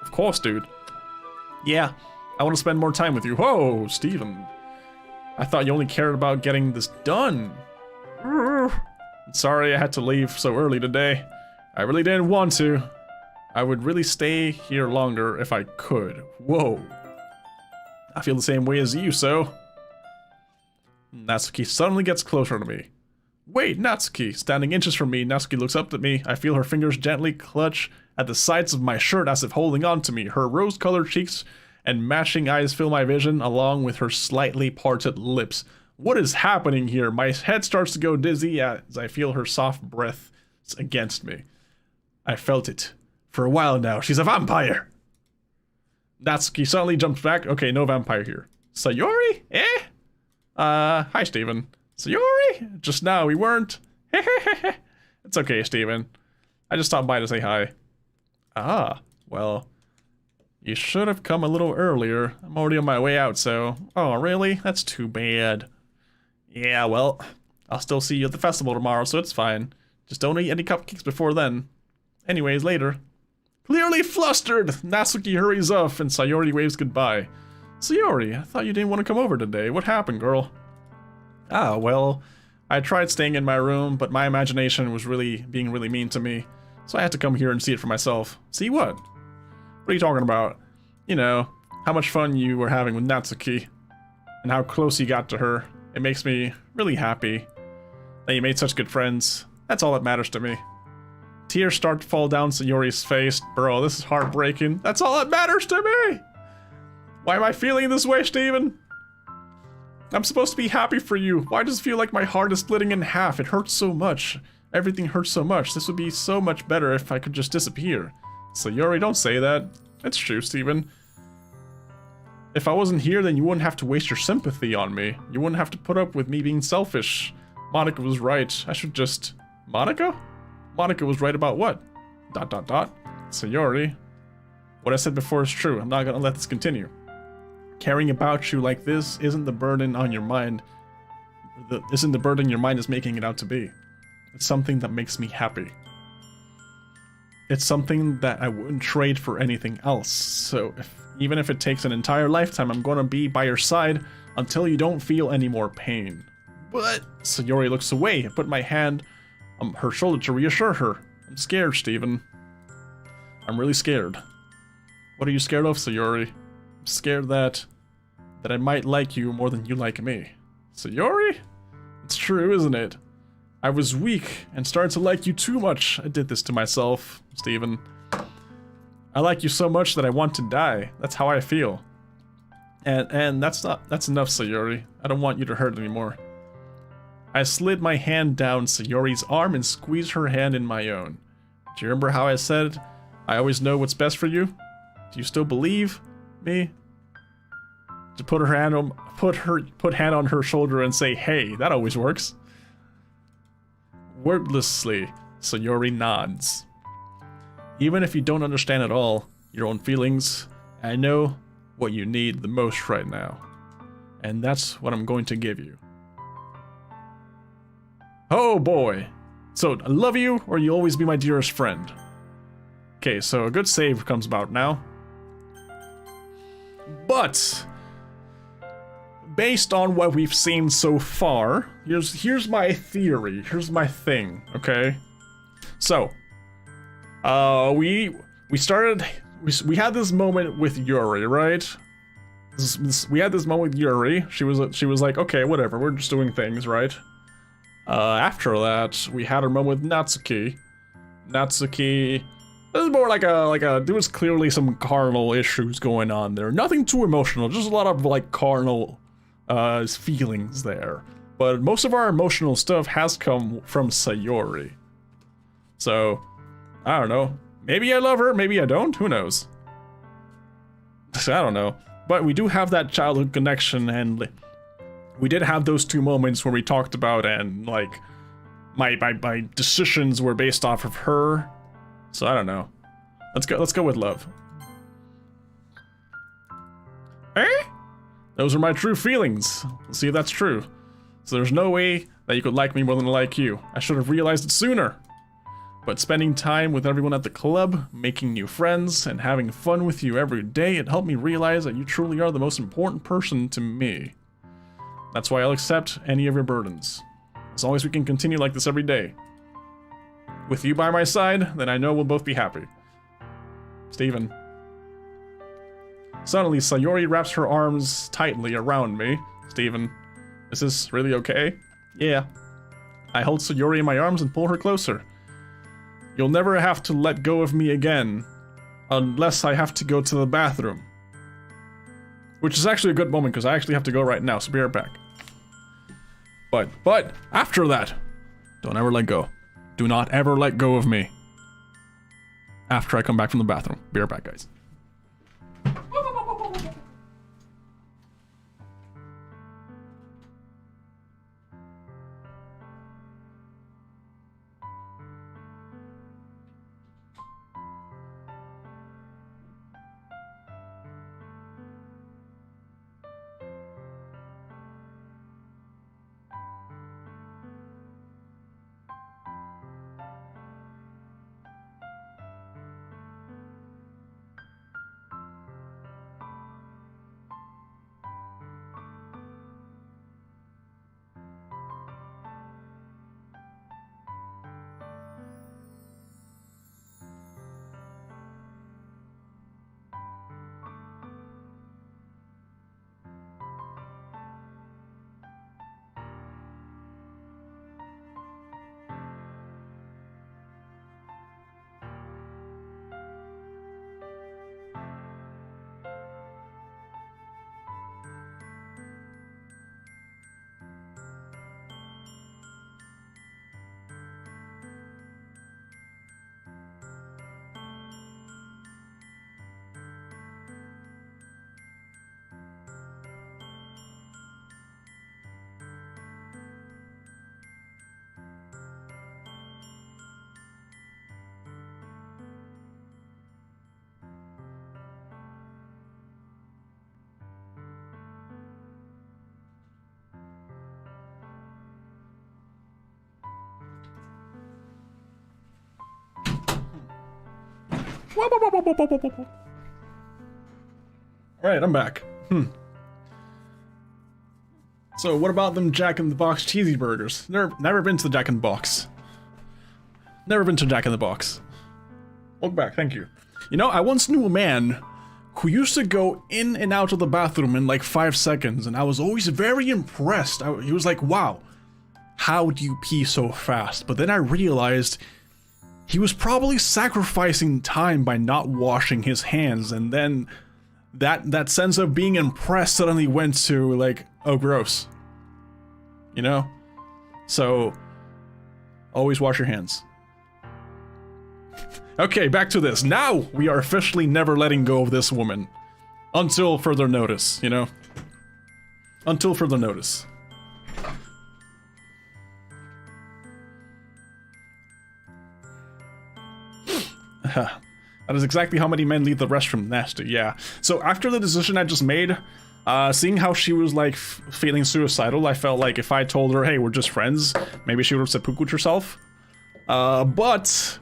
Of course, dude. Yeah, I want to spend more time with you. Whoa, Steven. I thought you only cared about getting this done. Sorry I had to leave so early today. I really didn't want to. I would really stay here longer if I could. Whoa. I feel the same way as you, so... Natsuki suddenly gets closer to me. Wait, Natsuki! Standing inches from me, Natsuki looks up at me. I feel her fingers gently clutch at the sides of my shirt as if holding on to me. Her rose-colored cheeks and matching eyes fill my vision, along with her slightly parted lips. What is happening here? My head starts to go dizzy as I feel her soft breath against me. I felt it. For a while now, she's a vampire! Natsuki suddenly jumps back. Okay, no vampire here. Sayori? Eh? Hi, Steven. Sayori? Just now we weren't. It's okay, Steven. I just stopped by to say hi. Ah, well, you should have come a little earlier. I'm already on my way out, so... Oh, really? That's too bad. Yeah, well, I'll still see you at the festival tomorrow, so it's fine. Just don't eat any cupcakes before then. Anyways, later. Clearly flustered, Natsuki hurries off and Sayori waves goodbye. Sayori, I thought you didn't want to come over today. What happened, girl? Ah, well, I tried staying in my room, but my imagination was being really mean to me. So I had to come here and see it for myself. See what? What are you talking about? You know, how much fun you were having with Natsuki. And how close you got to her. It makes me really happy that you made such good friends. That's all that matters to me. Tears start to fall down Sayori's face. Bro, this is heartbreaking. That's all that matters to me! Why am I feeling this way, Steven? I'm supposed to be happy for you. Why does it feel like my heart is splitting in half? It hurts so much. Everything hurts so much. This would be so much better if I could just disappear. Sayori, don't say that. It's true, Steven. If I wasn't here, then you wouldn't have to waste your sympathy on me. You wouldn't have to put up with me being selfish. Monica was right. I should just... Monica? Monica was right about what? ... Sayori. What I said before is true. I'm not gonna let this continue. Caring about you like this isn't the burden on your mind. Isn't the burden your mind is making it out to be. It's something that makes me happy. It's something that I wouldn't trade for anything else. So even if it takes an entire lifetime, I'm gonna be by your side until you don't feel any more pain. But Sayori looks away. I put my hand on her shoulder to reassure her. I'm scared, Steven. I'm really scared. What are you scared of, Sayori? I'm scared that I might like you more than you like me. Sayori? It's true, isn't it? I was weak and started to like you too much. I did this to myself, Steven. I like you so much that I want to die. That's how I feel. And that's enough, Sayori. I don't want you to hurt anymore. I slid my hand down Sayori's arm and squeezed her hand in my own. Do you remember how I said, I always know what's best for you? Do you still believe me? To put hand on her shoulder and say, hey, that always works. Wordlessly, Sayori nods. Even if you don't understand at all your own feelings, I know what you need the most right now. And that's what I'm going to give you. Oh boy. So, I love you, or you'll always be my dearest friend. Okay, so a good save comes about now. But based on what we've seen so far, here's my theory. Here's my thing, okay? So, we had this moment with Yuri, right? We had this moment with Yuri. She was like, okay, whatever, we're just doing things, right? After that, we had our moment with Natsuki. Natsuki, this is more like there was clearly some carnal issues going on there. Nothing too emotional, just a lot of like carnal feelings there. But most of our emotional stuff has come from Sayori. So, I don't know. Maybe I love her, maybe I don't, who knows? I don't know. But we do have that childhood connection, and we did have those 2 moments where we talked about, and like my decisions were based off of her. So I don't know. Let's go with love. Eh? Those are my true feelings. Let's see if that's true. So there's no way that you could like me more than I like you. I should have realized it sooner. But spending time with everyone at the club, making new friends, and having fun with you every day, it helped me realize that you truly are the most important person to me. That's why I'll accept any of your burdens. As long as we can continue like this every day. With you by my side, then I know we'll both be happy. Steven. Suddenly, Sayori wraps her arms tightly around me. Steven, is this really okay? Yeah. I hold Sayori in my arms and pull her closer. You'll never have to let go of me again, unless I have to go to the bathroom. Which is actually a good moment, because I actually have to go right now, so be right back. But, after that, don't ever let go. Do not ever let go of me. After I come back from the bathroom. Be right back, guys. Alright, I'm back. So, what about them Jack in the Box cheesy burgers? Never been to the Jack in the Box. Never been to Jack in the Box. Welcome back, thank you. You know, I once knew a man who used to go in and out of the bathroom in like 5 seconds, and I was always very impressed. He was like, wow, how do you pee so fast? But then I realized he was probably sacrificing time by not washing his hands, and then that sense of being impressed suddenly went to like, oh gross. You know? So, always wash your hands. Okay, back to this. Now we are officially never letting go of this woman. Until further notice, you know? Until further notice. That is exactly how many men leave the restroom. Nasty, yeah. So after the decision I just made, seeing how she was like feeling suicidal, I felt like if I told her, hey, we're just friends, maybe she would have seppuku'd herself. But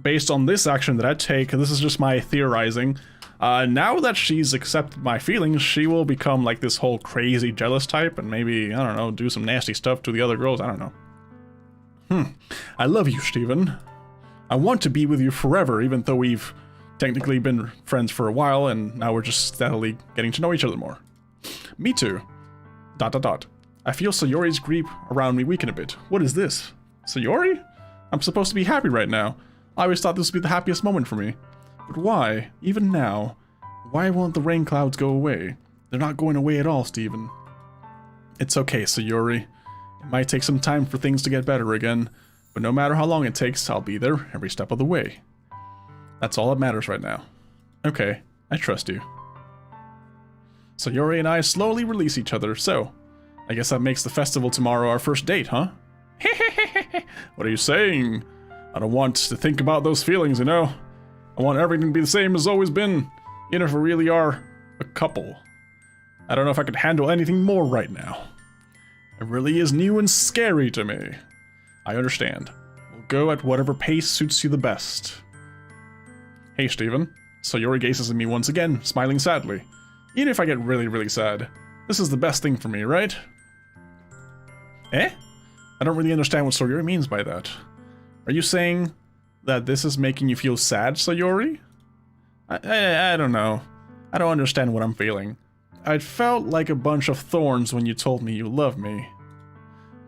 based on this action that I take, this is just my theorizing, now that she's accepted my feelings, she will become like this whole crazy jealous type and maybe, I don't know, do some nasty stuff to the other girls, I don't know. I love you, Steven. I want to be with you forever, even though we've technically been friends for a while and now we're just steadily getting to know each other more. Me too. ... I feel Sayori's grip around me weaken a bit. What is this? Sayori? I'm supposed to be happy right now. I always thought this would be the happiest moment for me. But why, even now, why won't the rain clouds go away? They're not going away at all, Steven. It's okay, Sayori. It might take some time for things to get better again, but no matter how long it takes, I'll be there every step of the way. That's all that matters right now. Okay, I trust you. Sayori and I slowly release each other, so I guess that makes the festival tomorrow our first date, huh? What are you saying? I don't want to think about those feelings, you know? I want everything to be the same as always been, even if we really are a couple. I don't know if I could handle anything more right now. It really is new and scary to me. I understand. We'll go at whatever pace suits you the best. Hey, Steven. Sayori gazes at me once again, smiling sadly. Even if I get really, really sad, this is the best thing for me, right? Eh? I don't really understand what Sayori means by that. Are you saying that this is making you feel sad, Sayori? I don't know. I don't understand what I'm feeling. I felt like a bunch of thorns when you told me you love me.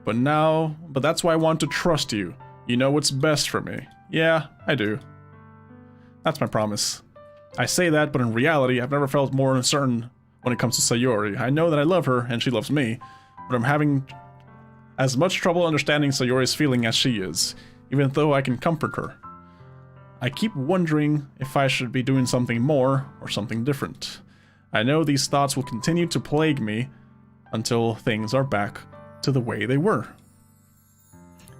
But that's why I want to trust you. You know what's best for me. Yeah, I do. That's my promise. I say that, but in reality, I've never felt more uncertain when it comes to Sayori. I know that I love her, and she loves me, but I'm having as much trouble understanding Sayori's feeling as she is, even though I can comfort her. I keep wondering if I should be doing something more, or something different. I know these thoughts will continue to plague me until things are back to the way they were.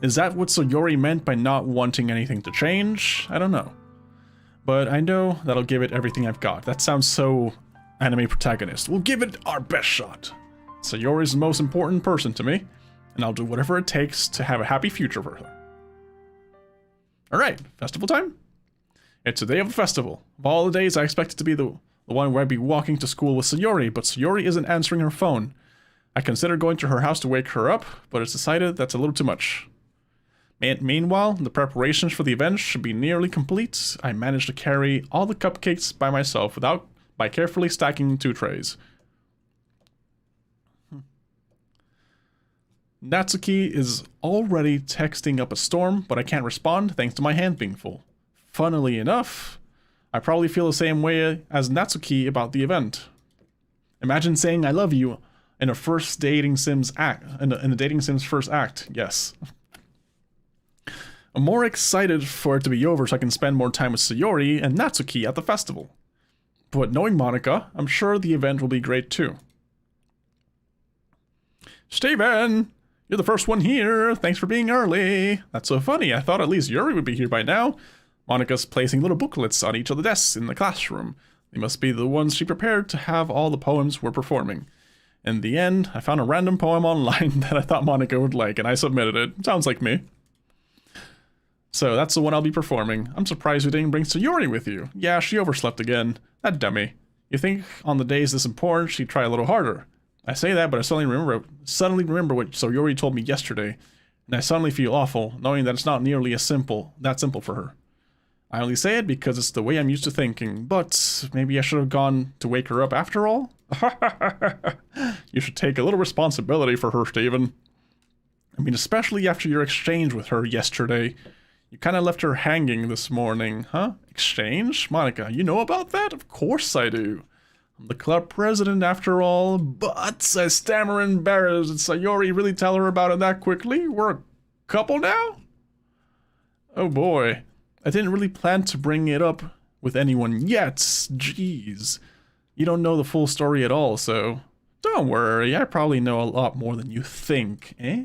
Is that what Sayori meant by not wanting anything to change? I don't know. But I know that I'll give it everything I've got. That sounds so anime protagonist. We'll give it our best shot. Sayori's the most important person to me, and I'll do whatever it takes to have a happy future for her. Alright, festival time? It's the day of the festival. Of all the days, I expect it to be the one where I'd be walking to school with Sayori, but Sayori isn't answering her phone. I considered going to her house to wake her up, but it's decided that's a little too much. Meanwhile, the preparations for the event should be nearly complete. I managed to carry all the cupcakes by myself by carefully stacking 2 trays. Natsuki is already texting up a storm, but I can't respond thanks to my hand being full. Funnily enough, I probably feel the same way as Natsuki about the event. Imagine saying I love you in a first dating Sims act, in the dating Sims first act. Yes. I'm more excited for it to be over so I can spend more time with Sayori and Natsuki at the festival. But knowing Monica, I'm sure the event will be great too. Steven! You're the first one here! Thanks for being early! That's so funny, I thought at least Yuri would be here by now. Monica's placing little booklets on each of the desks in the classroom. They must be the ones she prepared to have all the poems we're performing. In the end, I found a random poem online that I thought Monica would like, and I submitted it. Sounds like me. So that's the one I'll be performing. I'm surprised you didn't bring Sayori with you. Yeah, she overslept again. That dummy. You think on the days this important she'd try a little harder. I say that, but I suddenly remember what Sayori told me yesterday, and I suddenly feel awful, knowing that it's not nearly that simple for her. I only say it because it's the way I'm used to thinking, but maybe I should have gone to wake her up after all? You should take a little responsibility for her, Steven. I mean, especially after your exchange with her yesterday. You kind of left her hanging this morning, huh? Exchange? Monica, you know about that? Of course I do. I'm the club president after all, but I stammer embarrassed. Did Sayori really tell her about it that quickly? We're a couple now? Oh boy. I didn't really plan to bring it up with anyone yet. Jeez. You don't know the full story at all, so don't worry. I probably know a lot more than you think, eh?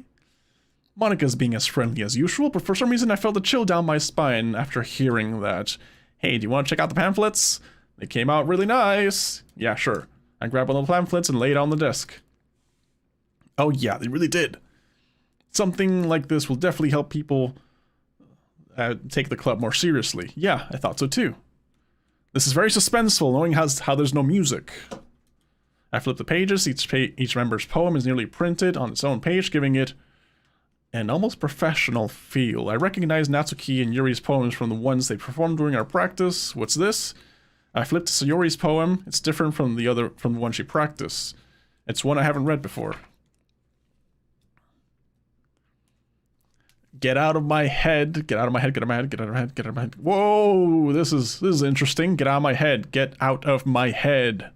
Monica's being as friendly as usual, but for some reason I felt a chill down my spine after hearing that. Hey, do you want to check out the pamphlets? They came out really nice. Yeah, sure. I grabbed one of the pamphlets and laid it on the desk. Oh yeah, they really did. Something like this will definitely help people take the club more seriously. Yeah, I thought so too. This is very suspenseful, knowing how there's no music. I flip the pages. Each member's poem is nearly printed on its own page, giving it an almost professional feel. I recognize Natsuki and Yuri's poems from the ones they performed during our practice. What's this? I flipped to Sayori's poem. It's different from the one she practiced. It's one I haven't read before. Get out of my head. Get out of my head. Get out of my head. Get out of my head. Get out of my head. Whoa, this is interesting. Get out of my head. Get out of my head.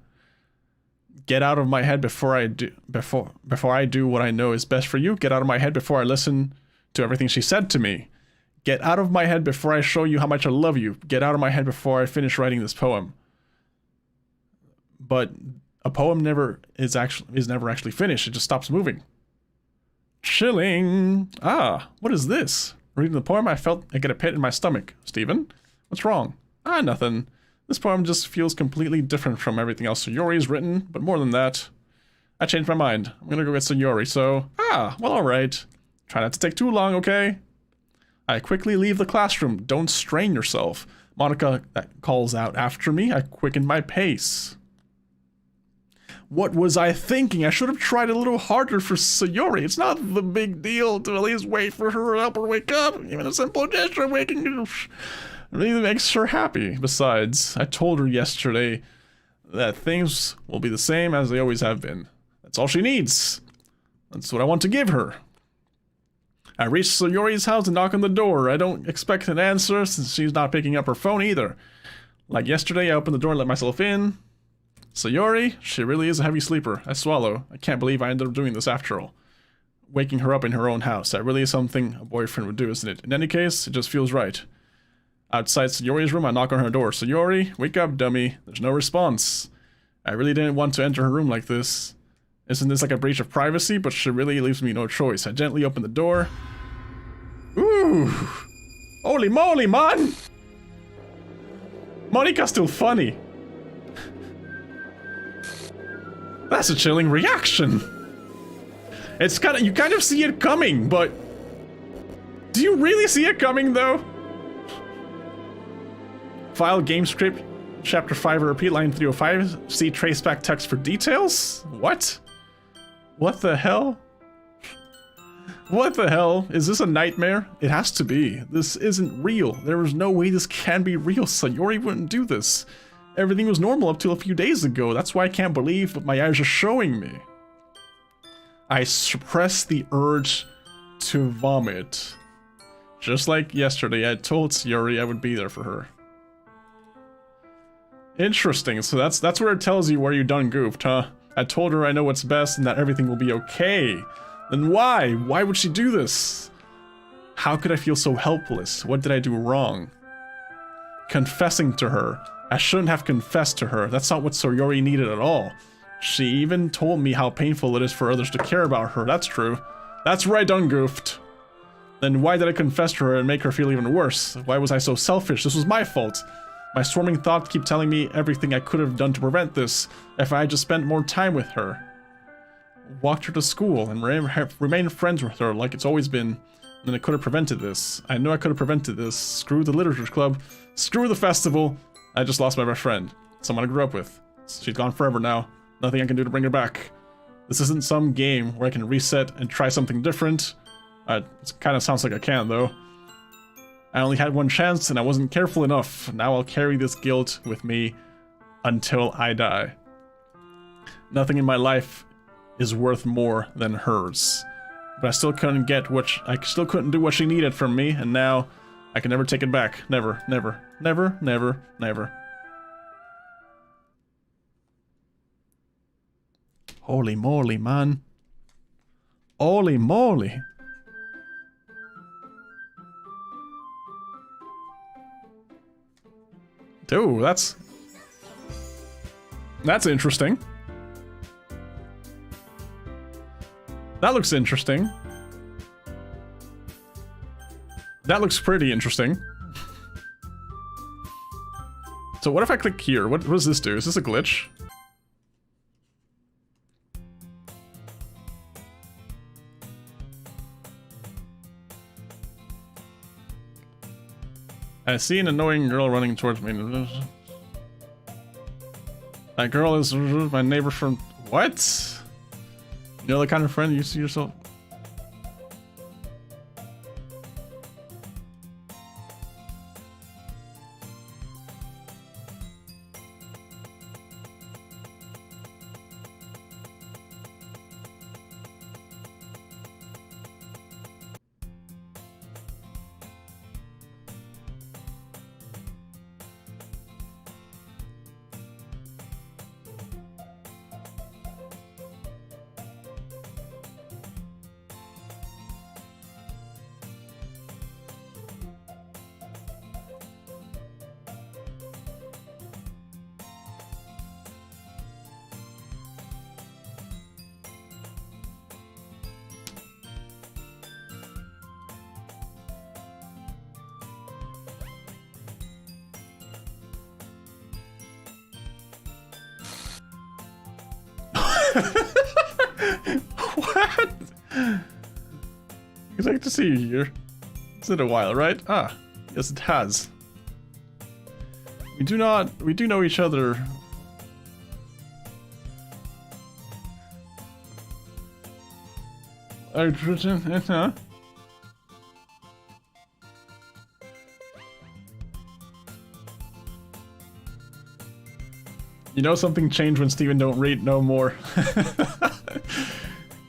Get out of my head before I do what I know is best for you. Get out of my head before I listen to everything she said to me. Get out of my head before I show you how much I love you. Get out of my head before I finish writing this poem. But A poem is never actually finished. It just stops moving. Chilling. Ah, what is this? Reading the poem, I felt I get a pit in my stomach. Steven? What's wrong? Ah, nothing. This poem just feels completely different from everything else Sayori's written, but more than that, I changed my mind. I'm gonna go get Sayori, so... Ah, well, alright. Try not to take too long, okay? I quickly leave the classroom. Don't strain yourself. Monica calls out after me. I quicken my pace. What was I thinking? I should have tried a little harder for Sayori. It's not the big deal to at least wait for her, help her wake up. Even a simple gesture of waking her really makes her happy. Besides, I told her yesterday that things will be the same as they always have been. That's all she needs. That's what I want to give her. I reach Sayori's house and knock on the door. I don't expect an answer since she's not picking up her phone either. Like yesterday, I opened the door and let myself in. Sayori, she really is a heavy sleeper. I swallow. I can't believe I ended up doing this after all. Waking her up in her own house. That really is something a boyfriend would do, isn't it? In any case, it just feels right. Outside Sayori's room, I knock on her door. Sayori, wake up, dummy. There's no response. I really didn't want to enter her room like this. Isn't this like a breach of privacy? But she really leaves me no choice. I gently open the door. Ooh! Holy moly, man! Monica's still funny. That's a chilling reaction. It's kind of, you kind of see it coming, but do you really see it coming though? File game script, chapter 5, repeat line 305. See traceback text for details. What? What the hell? What the hell? Is this a nightmare? It has to be. This isn't real. There is no way this can be real. Sayori wouldn't do this. Everything was normal up till a few days ago. That's why I can't believe what my eyes are showing me. I suppress the urge to vomit. Just like yesterday, I told Sayori I would be there for her. Interesting. So that's where it tells you where you done goofed, huh? I told her I know what's best and that everything will be okay. Then why? Why would she do this? How could I feel so helpless? What did I do wrong? Confessing to her. I shouldn't have confessed to her. That's not what Sayori needed at all. She even told me how painful it is for others to care about her. That's true. That's where I done goofed. Then why did I confess to her and make her feel even worse? Why was I so selfish? This was my fault. My swarming thoughts keep telling me everything I could have done to prevent this if I had just spent more time with her. Walked her to school and remained friends with her like it's always been. Then I could have prevented this. I know I could have prevented this. Screw the literature club. Screw the festival. I just lost my best friend. Someone I grew up with. She's gone forever now. Nothing I can do to bring her back. This isn't some game where I can reset and try something different. It kind of sounds like I can, though. I only had one chance and I wasn't careful enough. Now I'll carry this guilt with me until I die. Nothing in my life is worth more than hers. But I still couldn't do what she needed from me, and now I can never take it back. Never, never, never, never, never. Holy moly, man. Holy moly. Dude, that's interesting. That looks interesting. That looks pretty interesting. So what if I click here? What does this do? Is this a glitch? I see an annoying girl running towards me. That girl is my neighbor from... What? You know the kind of friend you see yourself... What? It's like to see you here. It's been a while, right? Ah, yes it has. We do know each other. Huh? You know something changed when Steven don't read no more.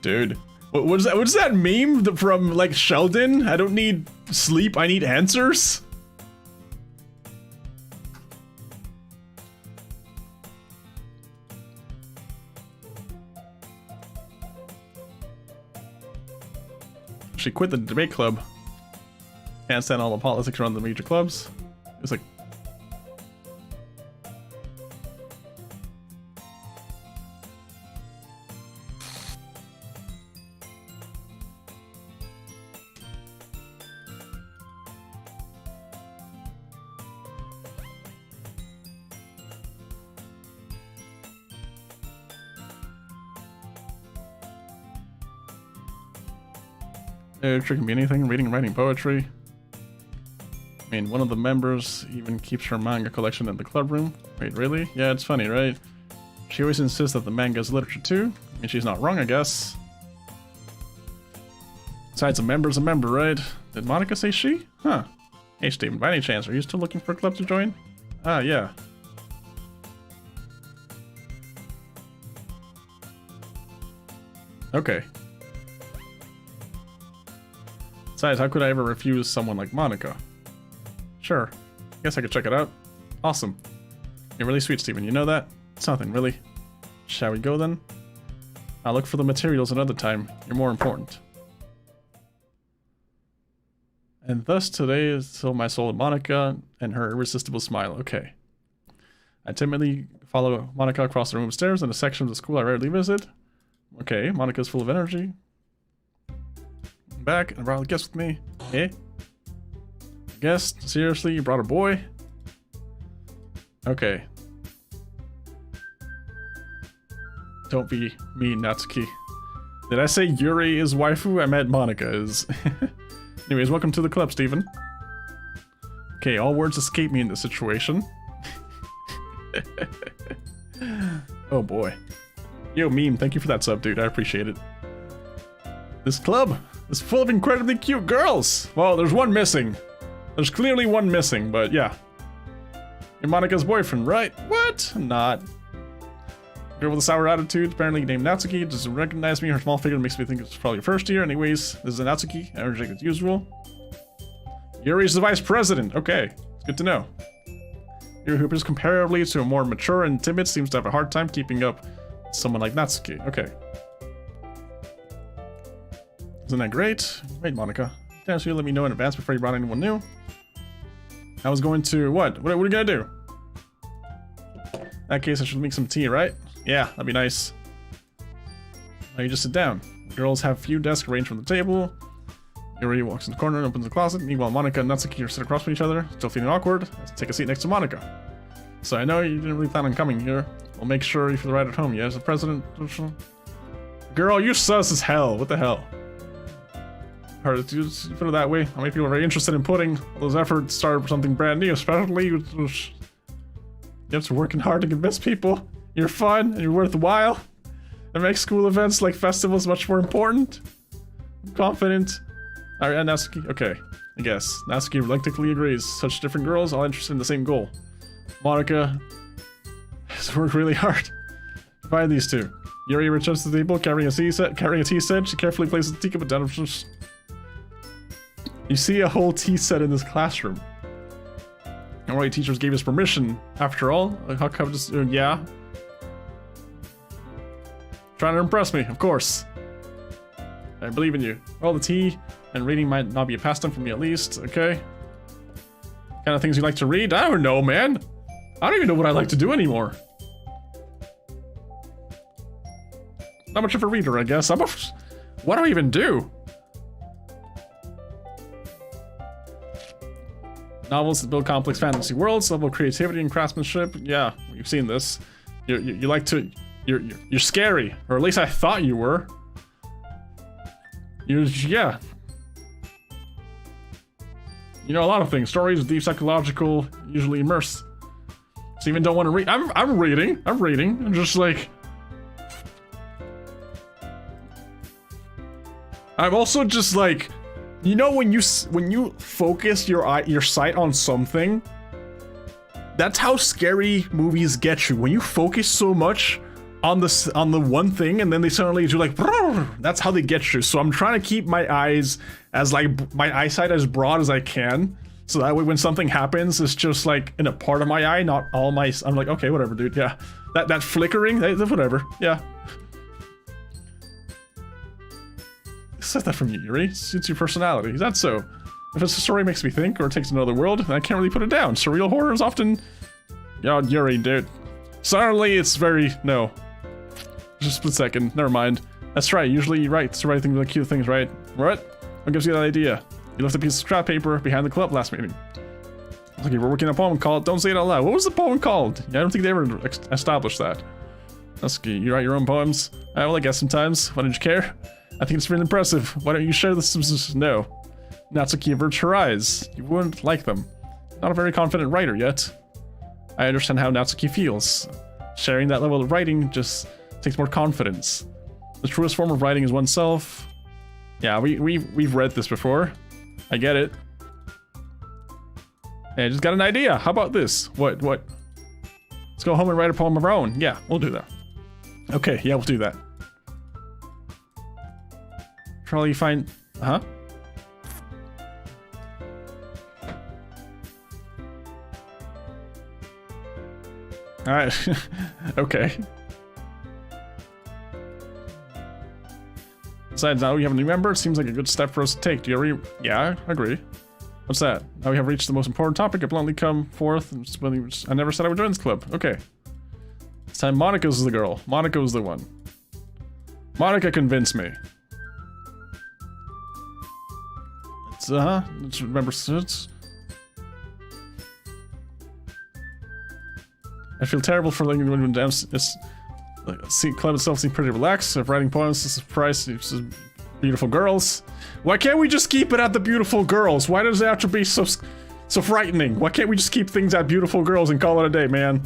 Dude. What is that? What's that meme from like Sheldon? I don't need sleep, I need answers? She quit the debate club. Can't stand all the politics around the major clubs. It was like, literature can be anything, reading and writing poetry. I mean, one of the members even keeps her manga collection in the club room. Wait, really? Yeah, it's funny, right? She always insists that the manga is literature too. I mean, she's not wrong, I guess. Besides, a member's a member, right? Did Monica say she? Huh. Hey, Steven, by any chance, are you still looking for a club to join? Ah, yeah. Okay. Besides, how could I ever refuse someone like Monica? Sure. Guess I could check it out. Awesome. You're really sweet, Steven. You know that? It's nothing, really. Shall we go then? I'll look for the materials another time. You're more important. And thus today is so my soul of Monica and her irresistible smile. Okay. I timidly follow Monica across the room upstairs in a section of the school I rarely visit. Okay, Monica's full of energy. Back and brought a guest with me. Eh? Guest? Seriously? You brought a boy? Okay. Don't be mean, Natsuki. Did I say Yuri is waifu? I meant Monica is. Anyways, welcome to the club, Steven. Okay, all words escape me in this situation. Oh boy. Yo, meme, thank you for that sub, dude. I appreciate it. This club is full of incredibly cute girls. Well, there's one missing. There's clearly one missing, but yeah. You're Monica's boyfriend, right? What? I'm not. Girl with a sour attitude, apparently named Natsuki, doesn't recognize me. Her small figure makes me think it's probably first year. Anyways, this is a Natsuki, energetic as usual. Yuri's the vice president. Okay, it's good to know. Yuri, who appears comparably to a more mature and timid, seems to have a hard time keeping up with someone like Natsuki. Okay. Isn't that great? Wait, Monica. Damn, so you let me know in advance before you brought anyone new. I was going to... What? What are you gonna do? In that case, I should make some tea, right? Yeah, that'd be nice. Now you just sit down. Girls have few desks arranged from the table. Yuri walks in the corner and opens the closet. Meanwhile, Monica and Natsuki are sit across from each other, still feeling awkward. Let's take a seat next to Monica. So I know you didn't really plan on coming here. We'll make sure you feel right at home. Yes, the president... Girl, you're sus as hell. What the hell? Hard to put it that way. How many people are very interested in putting all those efforts to start something brand new, especially you have to working hard to convince people you're fun and you're worthwhile. It makes school events like festivals much more important. I'm confident. Alright, Natsuki. Okay, I guess. Natsuki reluctantly agrees. Such different girls, all interested in the same goal. Monica has worked really hard to find these two. Yuri returns to the table, carrying a tea set. She carefully places the teacup down. You see a whole tea set in this classroom. Alright, teachers gave us permission. After all, how come just yeah? Trying to impress me, of course. I believe in you. Well, the tea and reading might not be a pastime for me at least, okay? Kind of things you like to read? I don't know, man. I don't even know what I like to do anymore. Not much of a reader, I guess. What do I even do? Novels that build complex fantasy worlds, level of creativity and craftsmanship. Yeah, you've seen this. You like to You're scary, or at least I thought you were. Yeah. You know a lot of things. Stories, deep psychological, usually immerse. So even don't want to read. I'm reading. I'm just like. I'm also just like, you know, when you focus your sight on something, that's how scary movies get you. When you focus so much on the one thing, and then they suddenly do like, that's how they get you. So I'm trying to keep my eyes as like my eyesight as broad as I can, so that way when something happens, it's just like in a part of my eye, not all my. I'm like, okay, whatever, dude. Yeah, that flickering, whatever. Yeah. Said that from you, Yuri. Suits your personality. Is that so? If a story makes me think or takes another world, I can't really put it down. Surreal horror is often. Yeah, Yuri, dude. Suddenly, it's very no. Just a split second. Never mind. That's right. Usually, you're right. It's the right thing to look cute things, right? What? What gives you that idea? You left a piece of scrap paper behind the club last meeting. Okay, we're working on a poem called "Don't Say It Out Loud." What was the poem called? Yeah, I don't think they ever established that. That's good. You write your own poems? Well, I guess sometimes. Why don't you care? I think it's really impressive. Why don't you share this? No. Natsuki averts her eyes. You wouldn't like them. Not a very confident writer yet. I understand how Natsuki feels. Sharing that level of writing just takes more confidence. The truest form of writing is oneself. Yeah, we've read this before. I get it. Hey, I just got an idea. How about this? What? Let's go home and write a poem of our own. Yeah, we'll do that. Okay, yeah, we'll do that. Charlie, find... Huh? Alright. Okay. Besides, now we have a new member. It seems like a good step for us to take. Do you agree? Yeah, I agree. What's that? Now we have reached the most important topic. I bluntly come forth. I never said I would join this club. Okay. This time Monica's the girl. Monica's the one. Monica convinced me. Let's remember it's... I feel terrible for letting anyone down. The club itself seems pretty relaxed. If writing poems is a surprise, it's beautiful girls. Why can't we just keep it at the beautiful girls? Why does it have to be so frightening? Why can't we just keep things at beautiful girls and call it a day, man?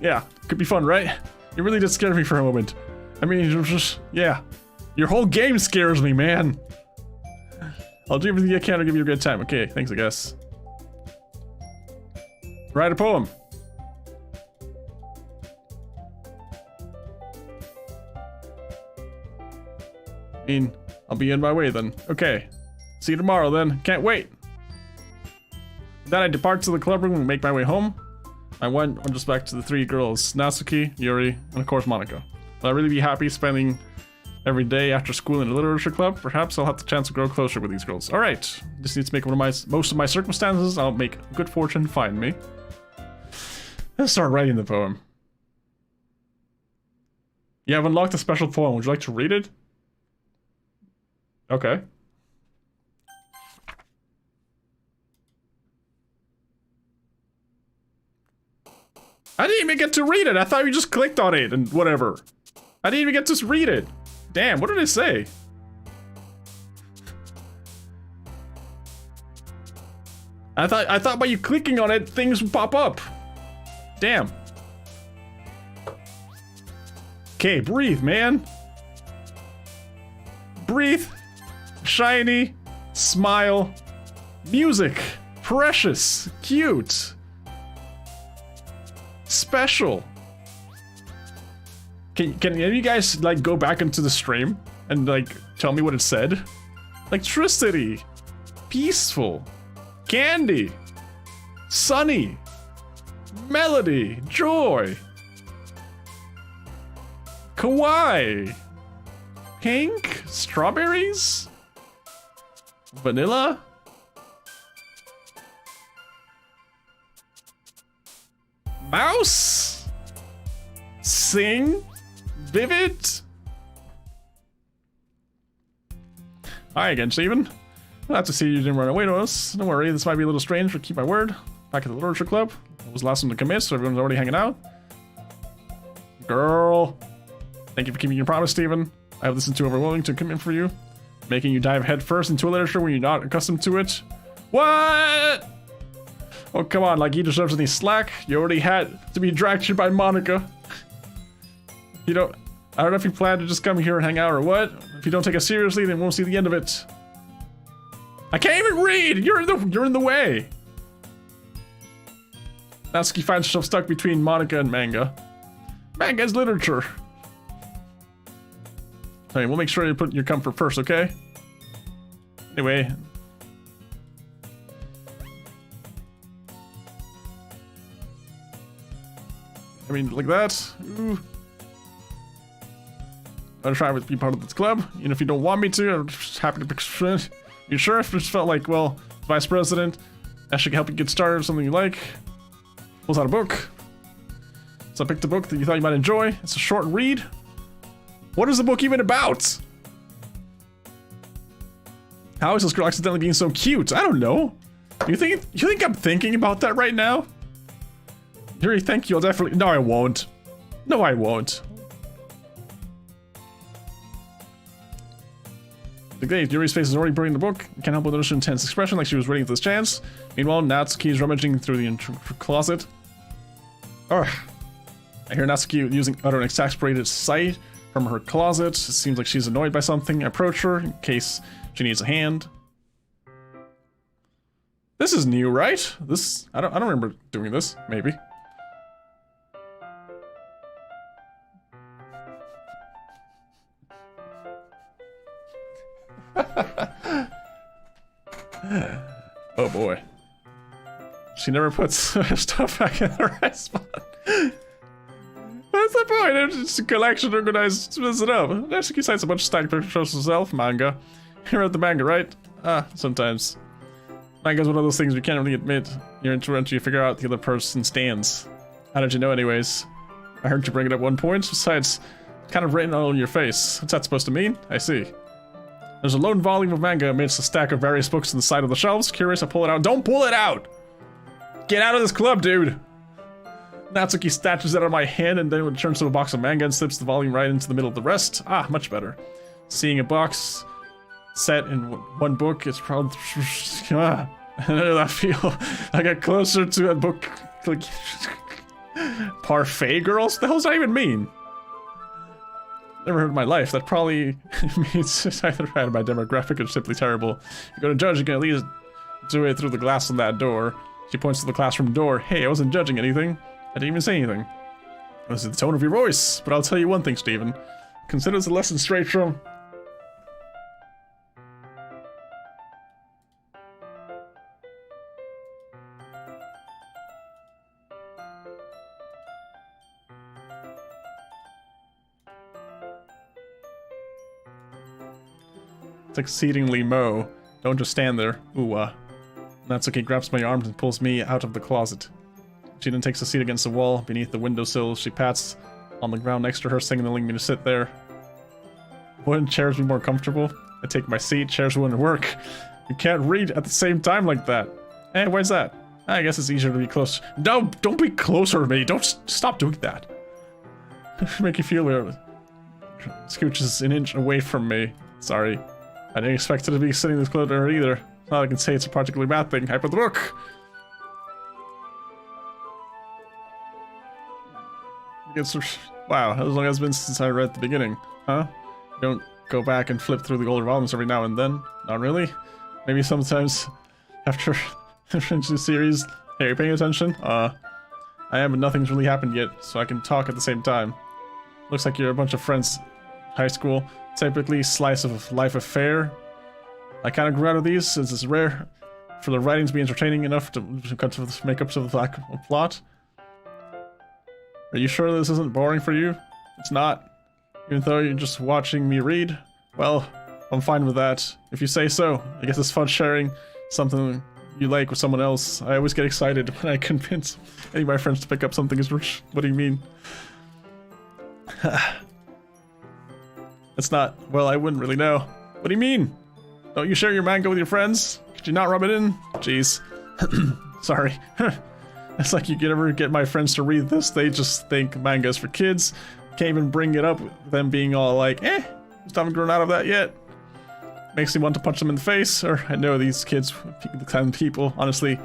Yeah, could be fun, right? You really did scare me for a moment. I mean, it was just, yeah. Your whole game scares me, man. I'll do everything I can to give you a good time. Okay, thanks, I guess. Write a poem. I mean, I'll be in my way then. Okay. See you tomorrow then. Can't wait. Then I depart to the club room and make my way home. I went just back to the three girls, Natsuki, Yuri, and of course Monica. Will I really be happy spending every day after school in a literature club? Perhaps I'll have the chance to grow closer with these girls. Alright. Just need to make most of my circumstances. I'll make good fortune find me. Let's start writing the poem. You have unlocked a special poem. Would you like to read it? Okay. I didn't even get to read it. I thought you just clicked on it and whatever. I didn't even get to read it. Damn, what did it say? I thought by you clicking on it, things would pop up. Damn. Okay, breathe, man. Breathe. Shiny. Smile. Music. Precious. Cute. Special. Can any of you guys like go back into the stream and like tell me what it said? Electricity. Peaceful. Candy. Sunny. Melody. Joy. Kawaii. Pink. Strawberries. Vanilla. Mouse. Sing. Vivid. Hi again, Steven. Glad to see you didn't run away to us. Don't worry, this might be a little strange, but keep my word. back at the Literature Club. I was the last one to commit, so everyone's already hanging out. Girl. Thank you for keeping your promise, Steven. I have listened too overwhelming to commit for you. Making you dive headfirst into literature when you're not accustomed to it. What? Oh, come on, like he deserves any slack. You already had to be dragged here by Monica. You don't... I don't know if you plan to just come here and hang out or what. If you don't take us seriously, then we won't see the end of it. I can't even read! You're in the way! Natsuki finds herself stuck between Monica and manga. Manga is literature. Alright, we'll make sure you put your comfort first, okay? Anyway. I mean, like that. Ooh. I'll try to be part of this club. Even if you don't want me to, I'm just happy to pick a friend. You sure? If it just felt like, well, vice president, I should help you get started with something you like. Pulls out a book. So I picked a book that you thought you might enjoy. It's a short read. What is the book even about? How is this girl accidentally being so cute? I don't know. You think I'm thinking about that right now? Yuri, thank you. I'll definitely... No, I won't. No, I won't. The glade, Yuri's face is already burning the book. You can't help but notice her intense expression like she was waiting for this chance. Meanwhile, Natsuki is rummaging through the closet. Ugh. I hear Natsuki utter an exasperated sigh from her closet. It seems like she's annoyed by something. I approach her in case she needs a hand. This is new, right? This... I don't remember doing this. Maybe. Oh boy. She never puts stuff back in the right spot. What's the point? It's just a collection organized to mess it up. Natsuki cites a bunch of stacked pictures of herself, manga. You read the manga, right? Sometimes. Manga's one of those things you can't really admit you're into until you figure out the other person's stance. How did you know anyways? I heard you bring it up one point. Besides, it's kind of written all on your face. What's that supposed to mean? I see. There's a lone volume of manga amidst a stack of various books on the side of the shelves. Curious, I pull it out. Don't pull it out! Get out of this club, dude! Natsuki snatches it out of my hand and then returns to a box of manga and slips the volume right into the middle of the rest. Ah, much better. Seeing a box set in one book, it's probably... I know that feel. I get closer to a book... like... Parfait girls? What the hell does that even mean? Never heard in my life. That probably means it's either bad or my demographic or simply terrible. You go to judge, you can at least do it through the glass on that door. She points to the classroom door. Hey, I wasn't judging anything. I didn't even say anything. It was the tone of your voice. But I'll tell you one thing, Steven. Consider this a lesson straight from... It's exceedingly Mo. Don't just stand there. Ooh, Natsuki grabs my arms and pulls me out of the closet. She then takes a seat against the wall beneath the windowsill. She pats on the ground next to her, signaling me to sit there. Wouldn't chairs be more comfortable? I take my seat. Chairs wouldn't work. You can't read at the same time like that. Hey, why's that? I guess it's easier to be close. No, don't be closer to me. Don't stop doing that. Make you feel weird. Scooches an inch away from me. Sorry. I didn't expect it to be sitting this close to her either. Not I can say it's a particularly bad thing. I put the book. Wow, how long has it been since I read the beginning? Huh? You don't go back and flip through the older volumes every now and then? Not really? Maybe sometimes after finishing the series. Hey, are you paying attention? I am, but nothing's really happened yet, so I can talk at the same time. Looks like you're a bunch of friends. High school. Typically slice of life affair. I kind of grew out of these since it's rare for the writing to be entertaining enough to make up to the lack of plot. Are you sure this isn't boring for you? It's not. Even though you're just watching me read? Well, I'm fine with that. If you say so. I guess it's fun sharing something you like with someone else. I always get excited when I convince any of my friends to pick up something as rich. What do you mean? It's not... Well, I wouldn't really know. What do you mean? Don't you share your manga with your friends? Could you not rub it in? Jeez. Sorry. It's like you can never get my friends to read this. They just think manga's for kids. Can't even bring it up. Them being all like, just haven't grown out of that yet. Makes me want to punch them in the face. Or I know these kids, the kind of people. Honestly,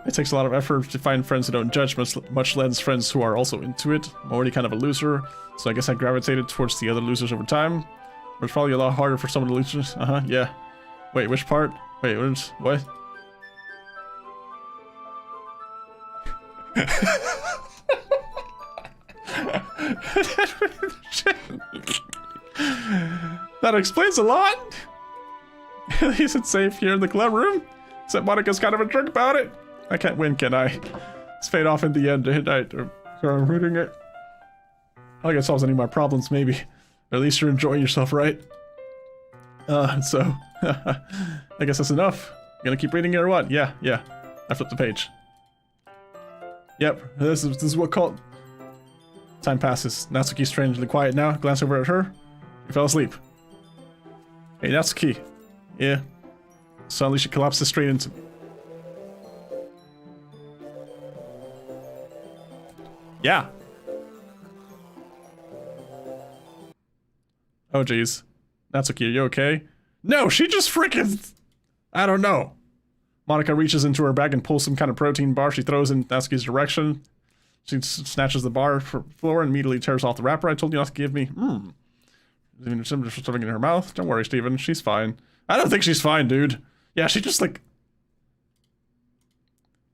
it takes a lot of effort to find friends who don't judge, much less friends who are also into it. I'm already kind of a loser, so I guess I gravitated towards the other losers over time. But it's probably a lot harder for some of the losers. Yeah. Wait, which part? Wait, what? That explains a lot. At least it's safe here in the club room. Except Monica's kind of a jerk about it. I can't win, can I? It's fade off in the end, didn't I? So I'm rooting it. I don't think it solves any of my problems, maybe. Or at least you're enjoying yourself, right? So I guess that's enough. You gonna keep reading it or what? Yeah. I flipped the page. Yep, this is what called... Time passes. Natsuki's strangely quiet now. Glance over at her. You fell asleep. Hey, Natsuki. Yeah. Suddenly she collapses straight into me. Yeah. Oh, jeez. Natsuki, are you okay? No, she just freaking... I don't know. Monica reaches into her bag and pulls some kind of protein bar. She throws in Natsuki's direction. She snatches the bar from the floor and immediately tears off the wrapper. I told you not to give me. Even something in her mouth. Don't worry, Steven. She's fine. I don't think she's fine, dude. Yeah, she just like...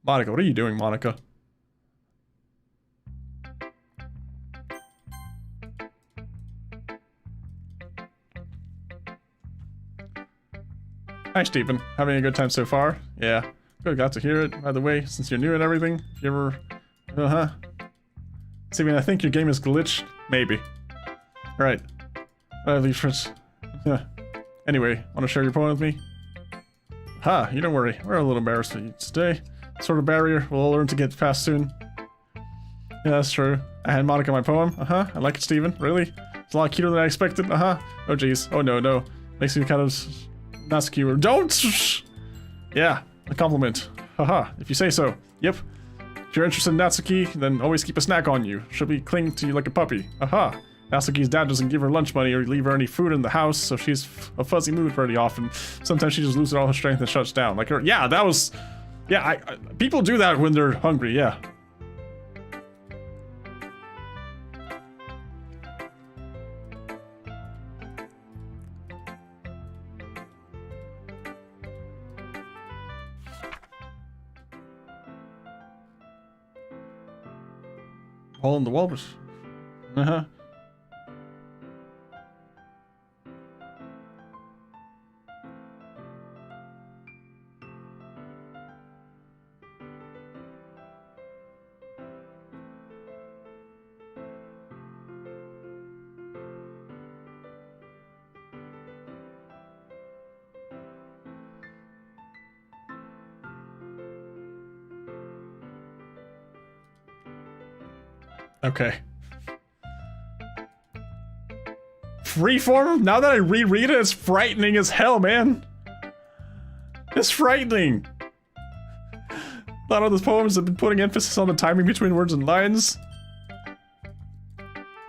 Monica, what are you doing, Monica? Hi, Stephen. Having a good time so far? Yeah. Good, got to hear it. By the way, since you're new and everything, if you ever... Stephen, I think your game is glitched. Maybe. Right. Anyway, want to share your poem with me? You don't worry. We're a little embarrassed today. Sort of barrier we'll all learn to get past soon. Yeah, that's true. I had Monica my poem. I like it, Stephen. Really? It's a lot cuter than I expected. Oh, jeez. Oh, no. Makes me kind of... Natsuki, don't! Yeah, a compliment. If you say so. Yep. If you're interested in Natsuki, then always keep a snack on you. She'll be clinging to you like a puppy. Natsuki's dad doesn't give her lunch money or leave her any food in the house, so she's a fuzzy mood pretty often. Sometimes she just loses all her strength and shuts down. Like her, yeah, that was... Yeah, people do that when they're hungry, yeah. Hole in the walrus. Okay. Freeform? Now that I reread it, it's frightening as hell, man. It's frightening. A lot of those poems have been putting emphasis on the timing between words and lines.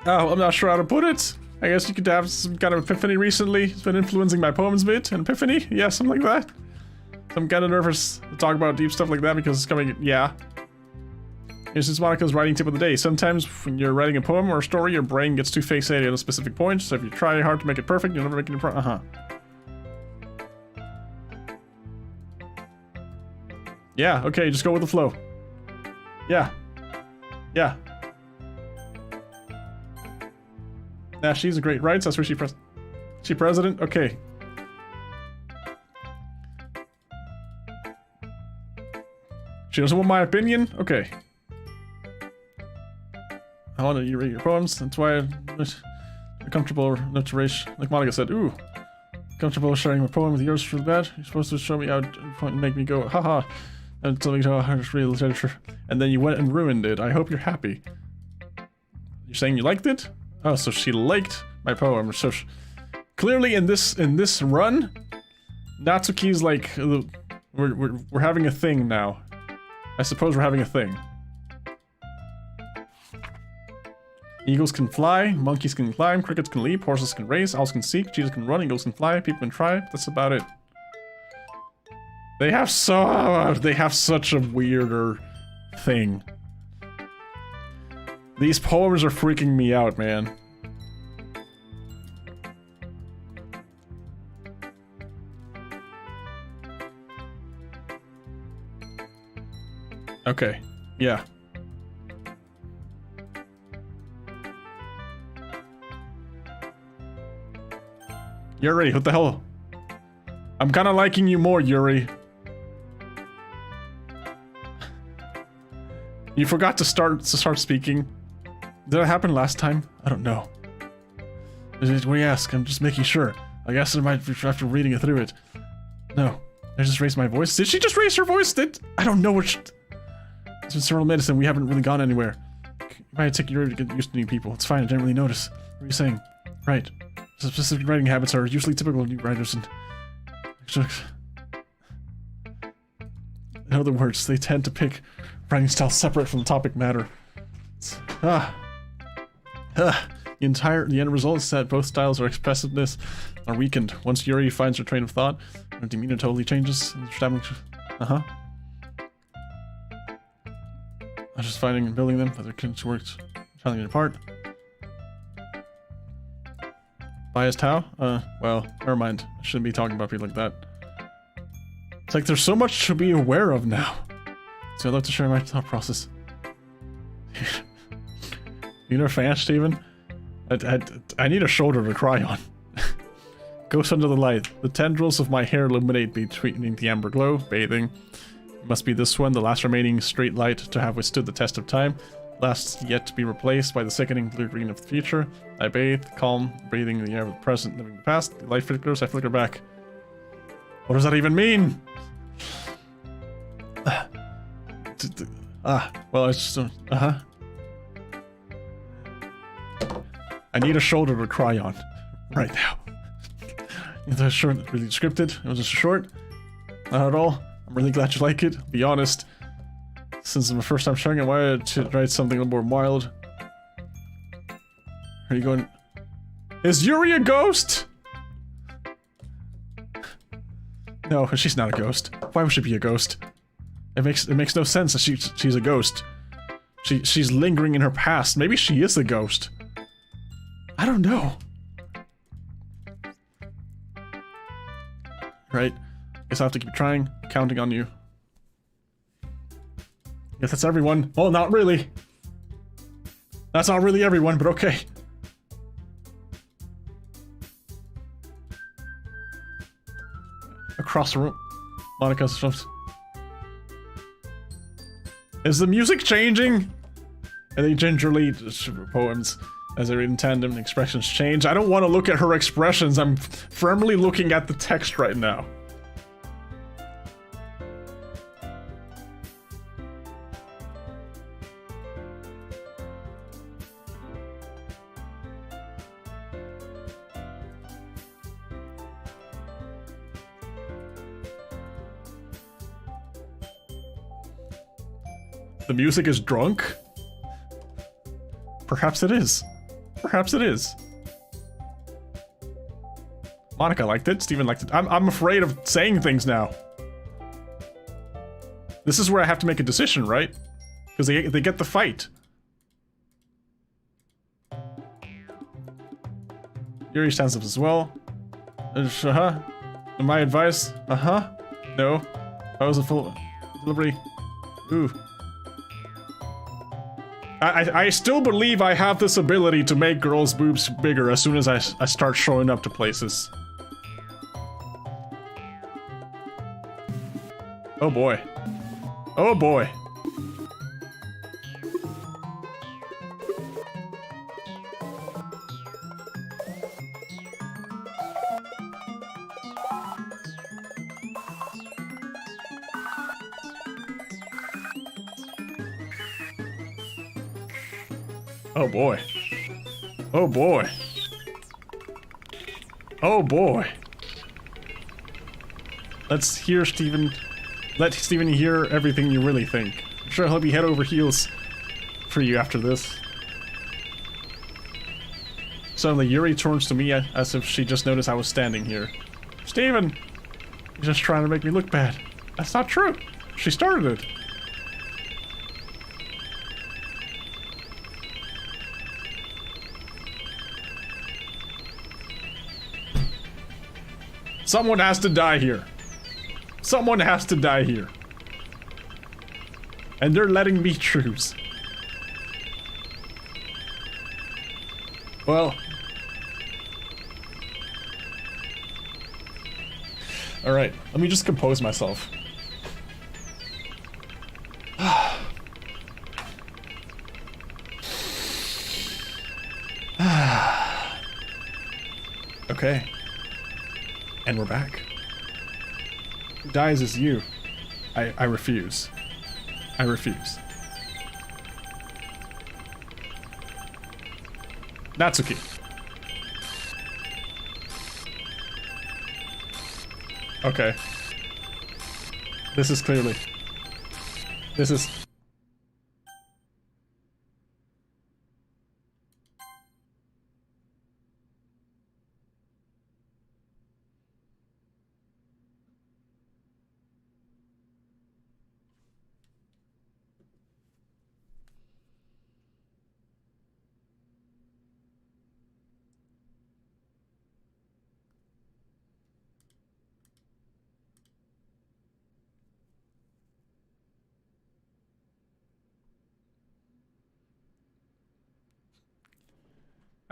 Oh, I'm not sure how to put it. I guess you could have some kind of epiphany recently. It's been influencing my poems a bit. An epiphany? Yeah, something like that. I'm kind of nervous to talk about deep stuff like that because it's coming... Yeah. Here's just Monica's writing tip of the day. Sometimes when you're writing a poem or a story, your brain gets too fixated on a specific point, so if you try hard to make it perfect, you'll never make it Yeah, okay, just go with the flow. Yeah. Nah, she's a great writer, that's where she president? Okay. She doesn't want my opinion? Okay. I want you to read your poems. That's why I'm comfortable enough to raise, like Monica said, ooh. Comfortable sharing my poem with yours for that. You're supposed to show me how to make me go, haha. And tell me how to read literature. And then you went and ruined it. I hope you're happy. You're saying you liked it? Oh, so she liked my poem. So clearly in this run, Natsuki's like, we're having a thing now. I suppose we're having a thing. Eagles can fly, monkeys can climb, crickets can leap, horses can race, owls can seek, cheetahs can run, eagles can fly, people can try. That's about it. They have such a weirder thing. These poems are freaking me out, man. Okay, yeah. Yuri, what the hell? I'm kinda liking you more, Yuri. You forgot to start speaking. Did that happen last time? I don't know. We ask, I'm just making sure. I guess I might after reading it through it. No. I just raised my voice. Did she just raise her voice? I don't know which. It's been several minutes and we haven't really gone anywhere. You might take Yuri to get used to new people. It's fine, I didn't really notice. What are you saying? Right. Specific writing habits are usually typical of new writers and... In other words, they tend to pick writing style separate from the topic matter. The end result is that both styles or expressiveness are weakened. Once Yuri finds her train of thought, her demeanor totally changes. I'm just finding and building them, but their kids worked, telling it apart. Biased how? Well, never mind. I shouldn't be talking about people like that. It's like there's so much to be aware of now. So I'd love to share my thought process. You know, fan, Steven? I need a shoulder to cry on. Ghost under the light. The tendrils of my hair illuminate between the amber glow. Bathing. It must be this one, the last remaining straight light to have withstood the test of time. Last yet to be replaced by the sickening blue-green of the future. I bathe, calm, breathing the air of the present, living the past. The light flickers, I flicker back. What does that even mean? Well, it's just... I need a shoulder to cry on. Right now. The short, really scripted. It was just short. Not at all. I'm really glad you like it. Be honest. Since it's my first time sharing it, I wanted to write something a little more wild. Are you going... Is Yuri a ghost? No, she's not a ghost. Why would she be a ghost? It makes no sense that she's a ghost. She's lingering in her past. Maybe she is a ghost. I don't know. Right? Guess I'll have to keep trying. Counting on you. Yes, that's everyone. Well, not really. That's not really everyone, but okay. Across the room. Monica's stuff. Is the music changing? And they gingerly poems as they read in tandem, expressions change. I don't want to look at her expressions. I'm firmly looking at the text right now. The music is drunk? Perhaps it is. Perhaps it is. Monica liked it. Steven liked it. I'm afraid of saying things now. This is where I have to make a decision, right? Because they get the fight. Yuri stands up as well. My advice? No. I was a full delivery. Ooh. I still believe I have this ability to make girls' boobs bigger as soon as I start showing up to places. Oh boy. Oh boy. Oh boy. Oh boy. Oh boy. Let's hear Steven Let Steven hear everything you really think. I'm sure he'll be head over heels for you after this. Suddenly, Yuri turns to me as if she just noticed I was standing here. Steven! You're just trying to make me look bad. That's not true. She started it. Someone has to die here. Someone has to die here. And they're letting me choose. Well. Alright, let me just compose myself. Okay. And we're back. Who dies is you. I refuse. I refuse. Natsuki. Okay. This is clearly... This is...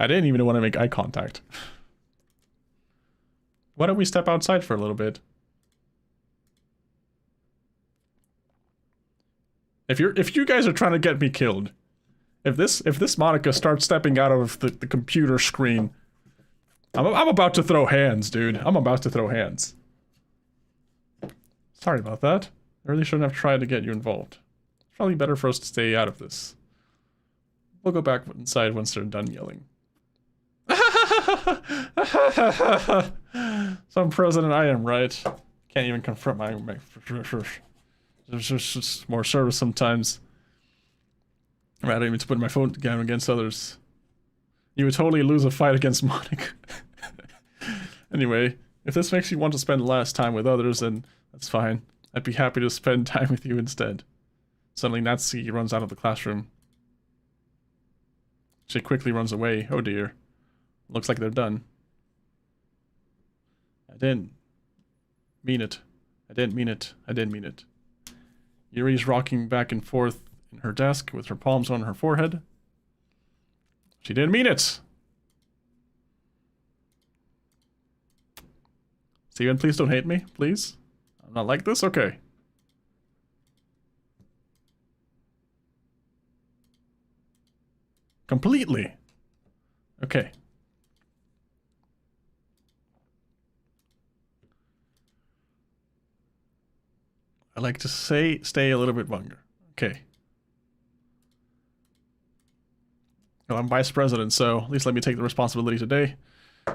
I didn't even want to make eye contact. Why don't we step outside for a little bit? If you guys are trying to get me killed, if this Monica starts stepping out of the computer screen, I'm about to throw hands, dude. I'm about to throw hands. Sorry about that. I really shouldn't have tried to get you involved. It's probably better for us to stay out of this. We'll go back inside once they're done yelling. Some president I am, right? Can't even confront my there's just more service sometimes. Rather even to put my phone down against others. You would totally lose a fight against Monica. Anyway, if this makes you want to spend less time with others, then that's fine. I'd be happy to spend time with you instead. Suddenly Natsuki runs out of the classroom. She quickly runs away. Oh dear. Looks like they're done. I didn't mean it. I didn't mean it. I didn't mean it. Yuri's rocking back and forth in her desk with her palms on her forehead. She didn't mean it! Steven, please don't hate me, please. I'm not like this? Okay. Completely. Okay. I like to say, stay a little bit longer. Okay. Well, I'm vice president, so at least let me take the responsibility today.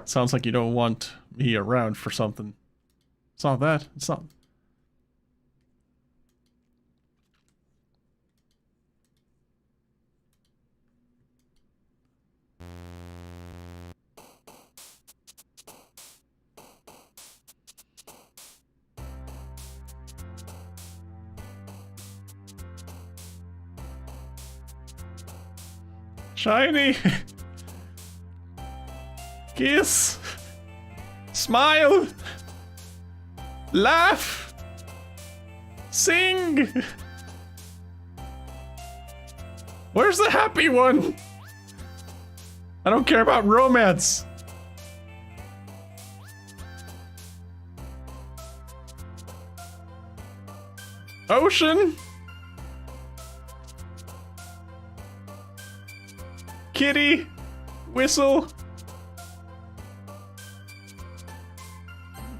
Sounds like you don't want me around for something. It's not that. It's not... Shiny! Kiss! Smile! Laugh! Sing! Where's the happy one? I don't care about romance! Ocean! Kitty! Whistle!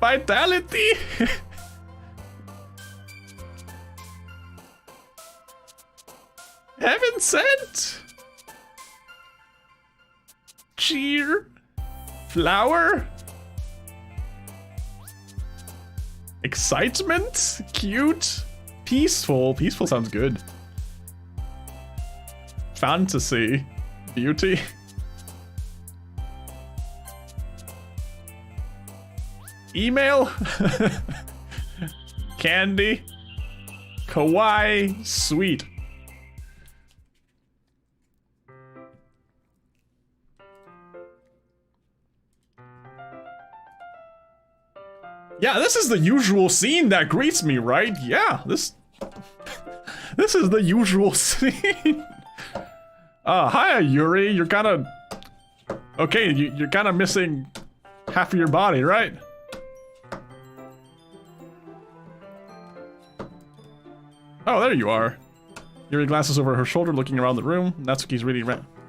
Vitality! Heaven sent! Cheer! Flower! Excitement? Cute? Peaceful? Peaceful sounds good. Fantasy? Beauty? Email? Candy? Kawaii? Sweet. Yeah, this is the usual scene that greets me, right? Yeah, this is the usual scene. Hi, Yuri. You're kind of... Okay, you're kind of missing half of your body, right? Oh, there you are. Yuri glances over her shoulder, looking around the room. Natsuki's reading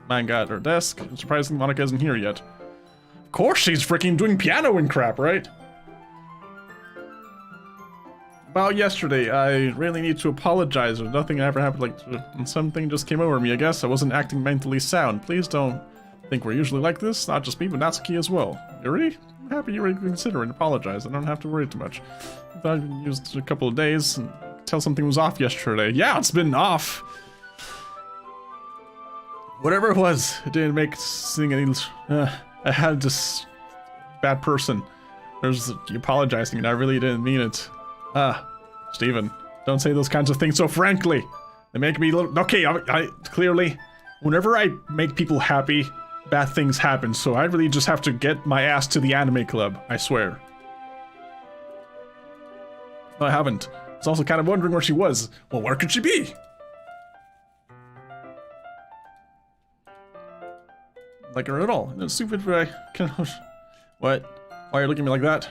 manga at her desk. Surprisingly, Monica isn't here yet. Of course she's freaking doing piano and crap, right? About yesterday, I really need to apologize. Nothing ever happened, like, something just came over me, I guess. I wasn't acting mentally sound. Please don't think we're usually like this. Not just me, but Natsuki as well. Yuri? I'm happy you reconsider and apologize. I don't have to worry too much. I've used a couple of days and tell something was off yesterday. Yeah, it's been off. Whatever it was, it didn't make seeing any... I had this bad person. There's apologizing, and I really didn't mean it. Steven, don't say those kinds of things so frankly. They make me look... Okay, I clearly, whenever I make people happy, bad things happen, so I really just have to get my ass to the anime club, I swear. I haven't. I was also kind of wondering where she was. Well, where could she be? Like her at all. No, stupid, but I... What? Why are you looking at me like that?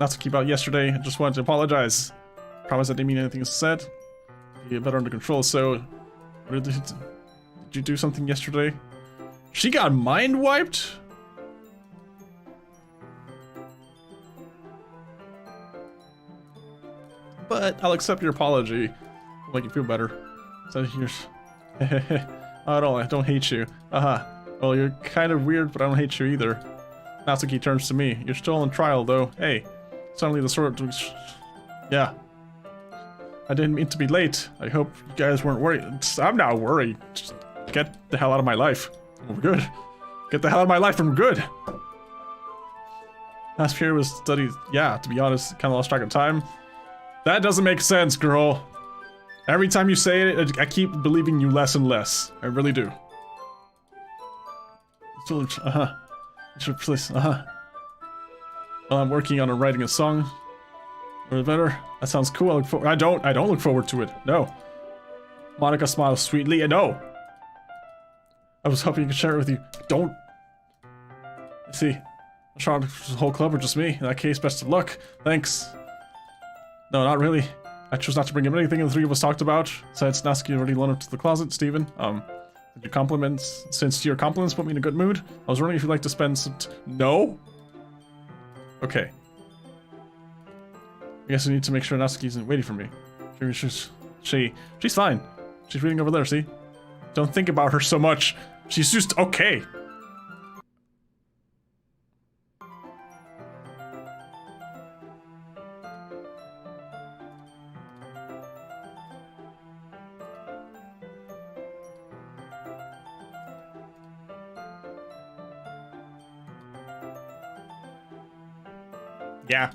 Not to keep out yesterday, I just wanted to apologize. Promise I didn't mean anything said. Get better under control, so... Did you do something yesterday? She got mind wiped? But I'll accept your apology. I'll make you feel better. So here's... I don't hate you. Well, you're kind of weird, but I don't hate you either. Natsuki turns to me. You're still on trial, though. Hey. Suddenly the sort of... Yeah. I didn't mean to be late. I hope you guys weren't worried. I'm not worried. Just get the hell out of my life. We're good. Get the hell out of my life, I'm good. Last period was studied. Yeah, to be honest, kind of lost track of time. That doesn't make sense, girl. Every time you say it, I keep believing you less and less. I really do. Still, please, Well, I'm working on writing a song. Or better. That sounds cool. I don't look forward to it. No. Monica smiles sweetly. No. I was hoping you could share it with you. Don't. See. I'm trying to the whole club or just me. In that case, best of luck. Thanks. No, not really. I chose not to bring up anything the three of us talked about. Besides, Natsuki already loaned up to the closet, Steven. Your compliments. Since your compliments put me in a good mood, I was wondering if you'd like to spend some No? Okay. I guess I need to make sure Natsuki isn't waiting for me. She's fine. She's reading over there, see? Don't think about her so much. She's just okay. Yeah.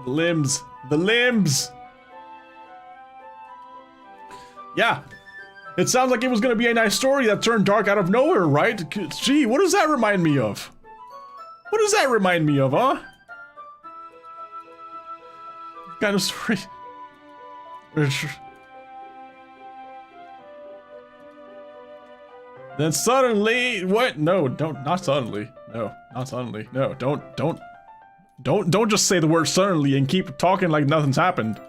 The limbs. The limbs! Yeah. It sounds like it was gonna be a nice story that turned dark out of nowhere, right? Gee, what does that remind me of? What does that remind me of, huh? What kind of story? Then suddenly, what? No, not suddenly. No, not suddenly. No, don't just say the word suddenly and keep talking like nothing's happened.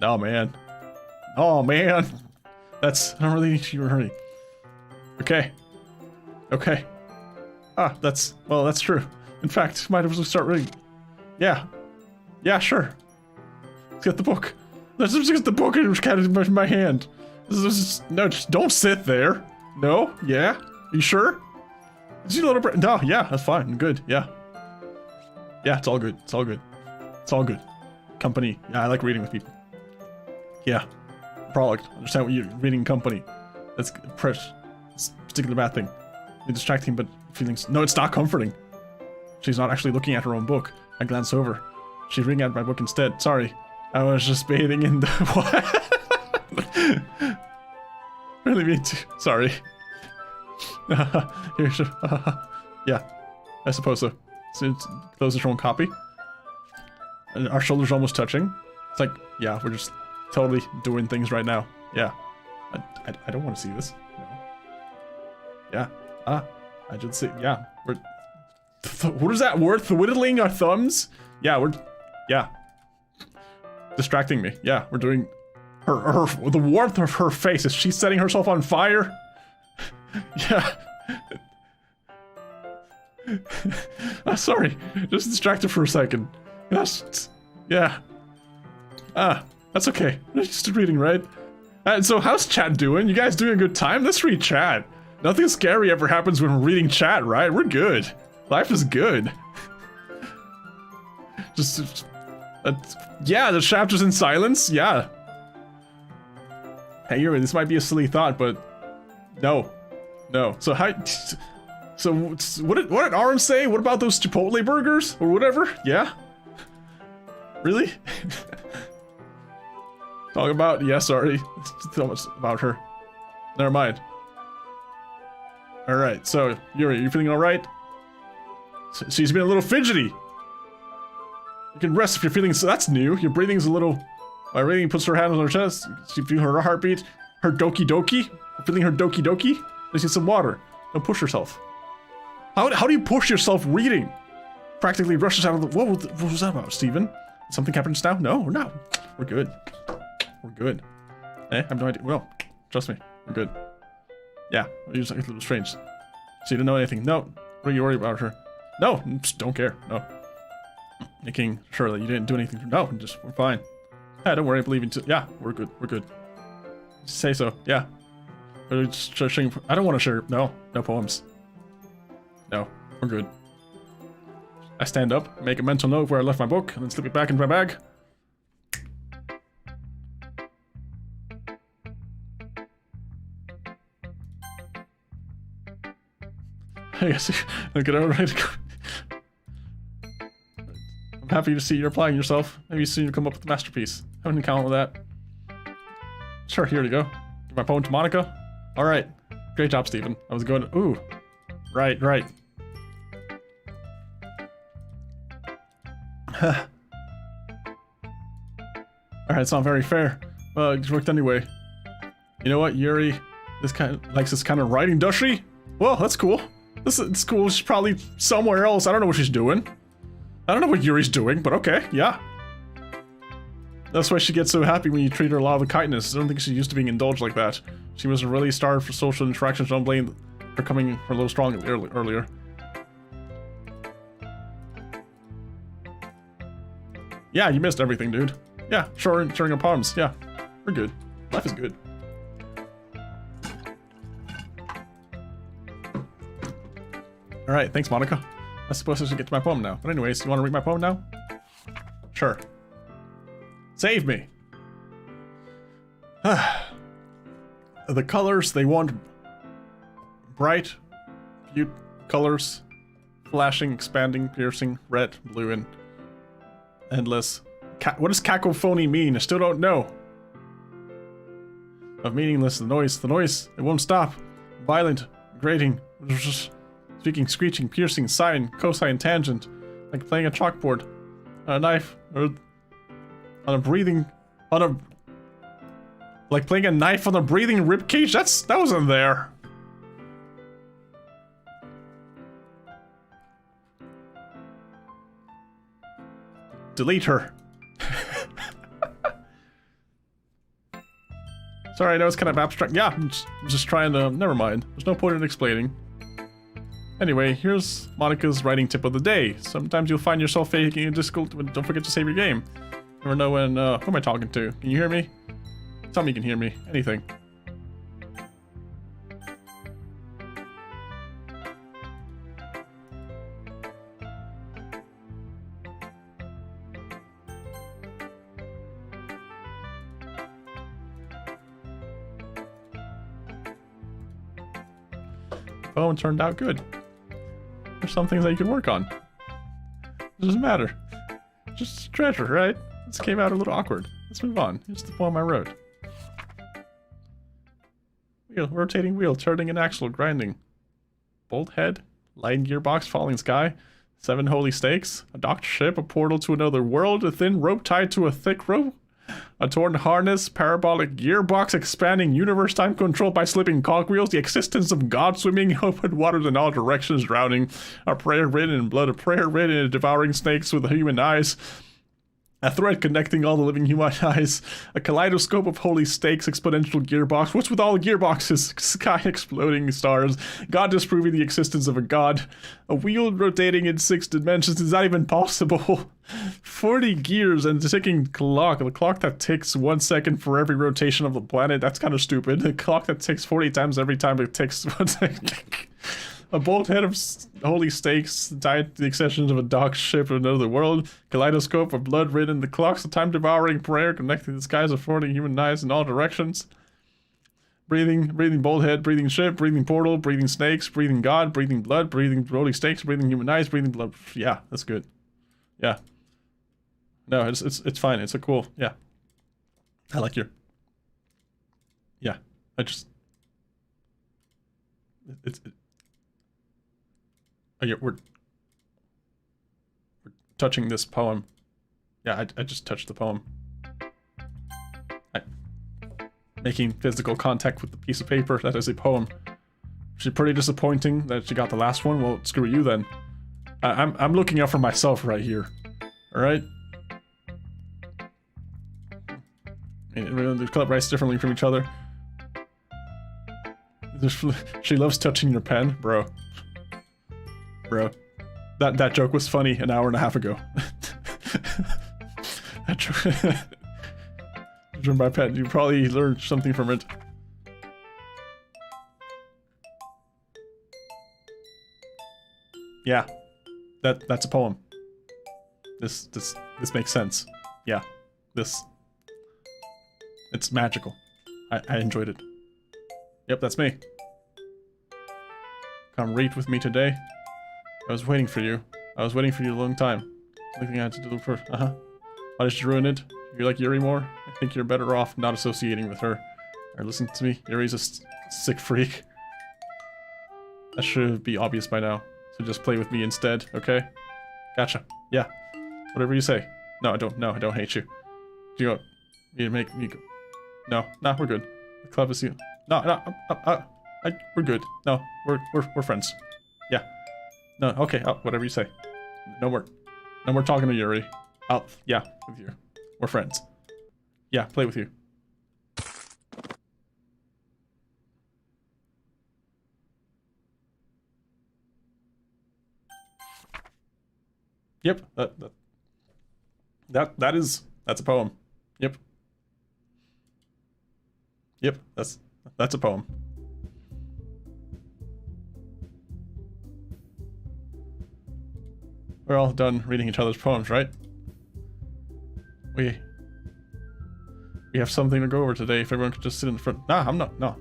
Oh man. Oh man. I don't really need you hurry. Okay. Okay. That's true. In fact, might as well start reading. Yeah. Yeah, sure. Let's get the book. Let's just get the book and just kind of in my hand. No, just don't sit there. No? Yeah? Are you sure? Did you let her? No, yeah, that's fine. I'm good. Yeah. Yeah, it's all good. It's all good. It's all good. Company. Yeah, I like reading with people. Yeah. Product. Understand what you're reading company. That's press. It's a particular bad thing. You're distracting, but feelings. No, it's not comforting. She's not actually looking at her own book. I glance over. She's reading at my book instead. Sorry. I was just bathing in the... What? Really mean to. Sorry. Here, sure. Yeah. I suppose so. Closes her own copy. And our shoulders are almost touching. It's like, yeah, we're just totally doing things right now. Yeah. I don't want to see this. No. Yeah. I just see. Yeah. We're... What is that word? Whittling our thumbs? Yeah, we're... Yeah. Distracting me. Yeah, we're doing... the warmth of her face. Is she setting herself on fire? Yeah. Sorry. Just distracted for a second. Yes. Yeah. That's okay. We're just reading, right? So how's chat doing? You guys doing a good time? Let's read chat. Nothing scary ever happens when we're reading chat, right? We're good. Life is good. Yeah, the chapter's in silence. Yeah. Hey, this might be a silly thought, but no. So so what did Aram say? What about those Chipotle burgers or whatever? Yeah. Really? Talk about, yeah, sorry. It's so much about her. Never mind. Alright, so, Yuri, you feeling alright? She's been a little fidgety. You can rest if you're feeling, so that's new. Your breathing's a little... My breathing puts her hand on her chest. She feeling her heartbeat. Her Doki Doki. Feeling her Doki Doki. Let's get some water. Don't push yourself. How do you push yourself reading? Practically rushes out of the... What was that about, Steven? Something happens now? No, we're not. We're good. We're good. Eh? I have no idea. Well, trust me. We're good. Yeah, it was like a little strange. So you didn't know anything. No. What are you worried about her? No, just don't care. No. Making sure that you didn't do anything. No, we're fine. Yeah, don't worry. I believe in you. Yeah, we're good. We're good. Just say so. Yeah. I don't want to share. No poems. No, we're good. I stand up, make a mental note where I left my book, and then slip it back into my bag. I guess look at right. I'm happy to see you're applying yourself. Maybe soon you'll come up with a masterpiece. Have an encounter with that. Sure, here you go. Give my poem to Monica. Alright. Great job, Steven. I was going to... Ooh. Right. Alright, it's not very fair. Well, it worked anyway. You know what, Yuri? This kind of likes this kind of writing, does she? Well, that's cool. It's cool. She's probably somewhere else. I don't know what she's doing. I don't know what Yuri's doing, but okay, yeah. That's why she gets so happy when you treat her a lot of kindness. I don't think she's used to being indulged like that. She was really starved for social interactions. Don't blame her coming a little strong earlier. Yeah, you missed everything, dude. Yeah, sharing our poems. Yeah, we're good. Life is good. Alright, thanks, Monica. I suppose I should get to my poem now. But anyways, you want to read my poem now? Sure. Save me! The colors, they want bright, cute colors. Flashing, expanding, piercing, red, blue, and endless. What does cacophony mean? I still don't know. Of meaningless, the noise, it won't stop. Violent, grating, speaking, screeching, piercing, sine, cosine, tangent. Like playing a chalkboard. On a knife, or on a breathing, like playing a knife on a breathing ribcage? That wasn't there. Delete her. Sorry, I know it's kind of abstract. Yeah, I'm just trying to... Never mind. There's no point in explaining. Anyway, here's Monica's writing tip of the day. Sometimes you'll find yourself faking a difficult... Don't forget to save your game. Never know when... who am I talking to? Can you hear me? Tell me you can hear me. Anything. poem turned out good. There's some things that you can work on. It doesn't matter. Just treasure, right? This came out a little awkward. Let's move on. Here's the poem I wrote. Wheel, rotating wheel, turning an axle, grinding. Bolt head, light gearbox, falling sky, 7 holy stakes, a docked ship, a portal to another world, a thin rope tied to a thick rope, a torn harness, parabolic gearbox, expanding universe, time controlled by slipping cogwheels, the existence of God swimming, open waters in all directions, drowning, a prayer written in blood, a prayer written in devouring snakes with human eyes, a thread connecting all the living human eyes, a kaleidoscope of holy stakes, exponential gearbox, what's with all the gearboxes, sky exploding stars, God disproving the existence of a god, a wheel rotating in 6 dimensions, is that even possible? 40 gears and a ticking clock, a clock that ticks 1 second for every rotation of the planet, that's kind of stupid, a clock that ticks 40 times every time it ticks 1 second. A bolt head of holy stakes tied to the extensions of a docked ship of another world. Kaleidoscope of blood written in the clocks. A time-devouring prayer connecting the skies, affording human eyes in all directions. Breathing bolt head, breathing ship, breathing portal, breathing snakes, breathing God, breathing blood, breathing holy stakes, breathing human eyes, breathing blood. Yeah, that's good. Yeah. No, it's fine. It's a cool. Yeah. I like your. Yeah. I just. Oh, yeah, we're touching this poem. Yeah, I just touched the poem. Making physical contact with the piece of paper that is a poem. She's pretty disappointing that she got the last one. Well, screw you then. I'm looking out for myself right here. All right. The club writes differently from each other. She loves touching your pen, bro. Bro, that joke was funny an hour and a half ago. That joke. My pet, you probably learned something from it. Yeah, that's a poem. This makes sense. Yeah, it's magical. I enjoyed it. Yep, that's me. Come read with me today. I was waiting for you. I was waiting for you a long time. Something I had to do first. Why did you ruin it? You like Yuri more? I think you're better off not associating with her. Alright, listen to me. Yuri's a sick freak. That should be obvious by now. So just play with me instead, okay? Gotcha. Yeah. Whatever you say. No, I don't. No, I don't hate you. Do you make me go? No, we're good. The club is you. No, we're good. No, we're friends. Yeah. No, okay, whatever you say. No more talking to Yuri. Yeah, with you. We're friends. Yeah, play with you. Yep, that's a poem. Yep. Yep, that's a poem. We're all done reading each other's poems, right? We have something to go over today. If everyone could just sit in the front. Nah, I'm not. No.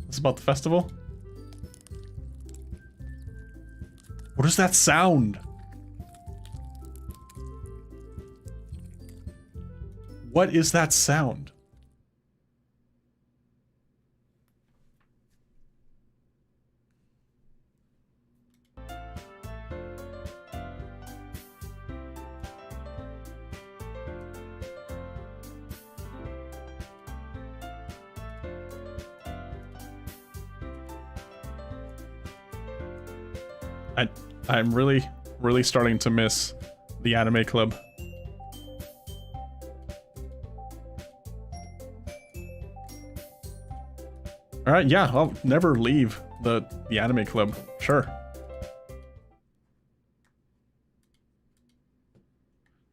This is about the festival. What is that sound? What is that sound? I'm really starting to miss the anime club. Alright, yeah, I'll never leave the anime club. Sure.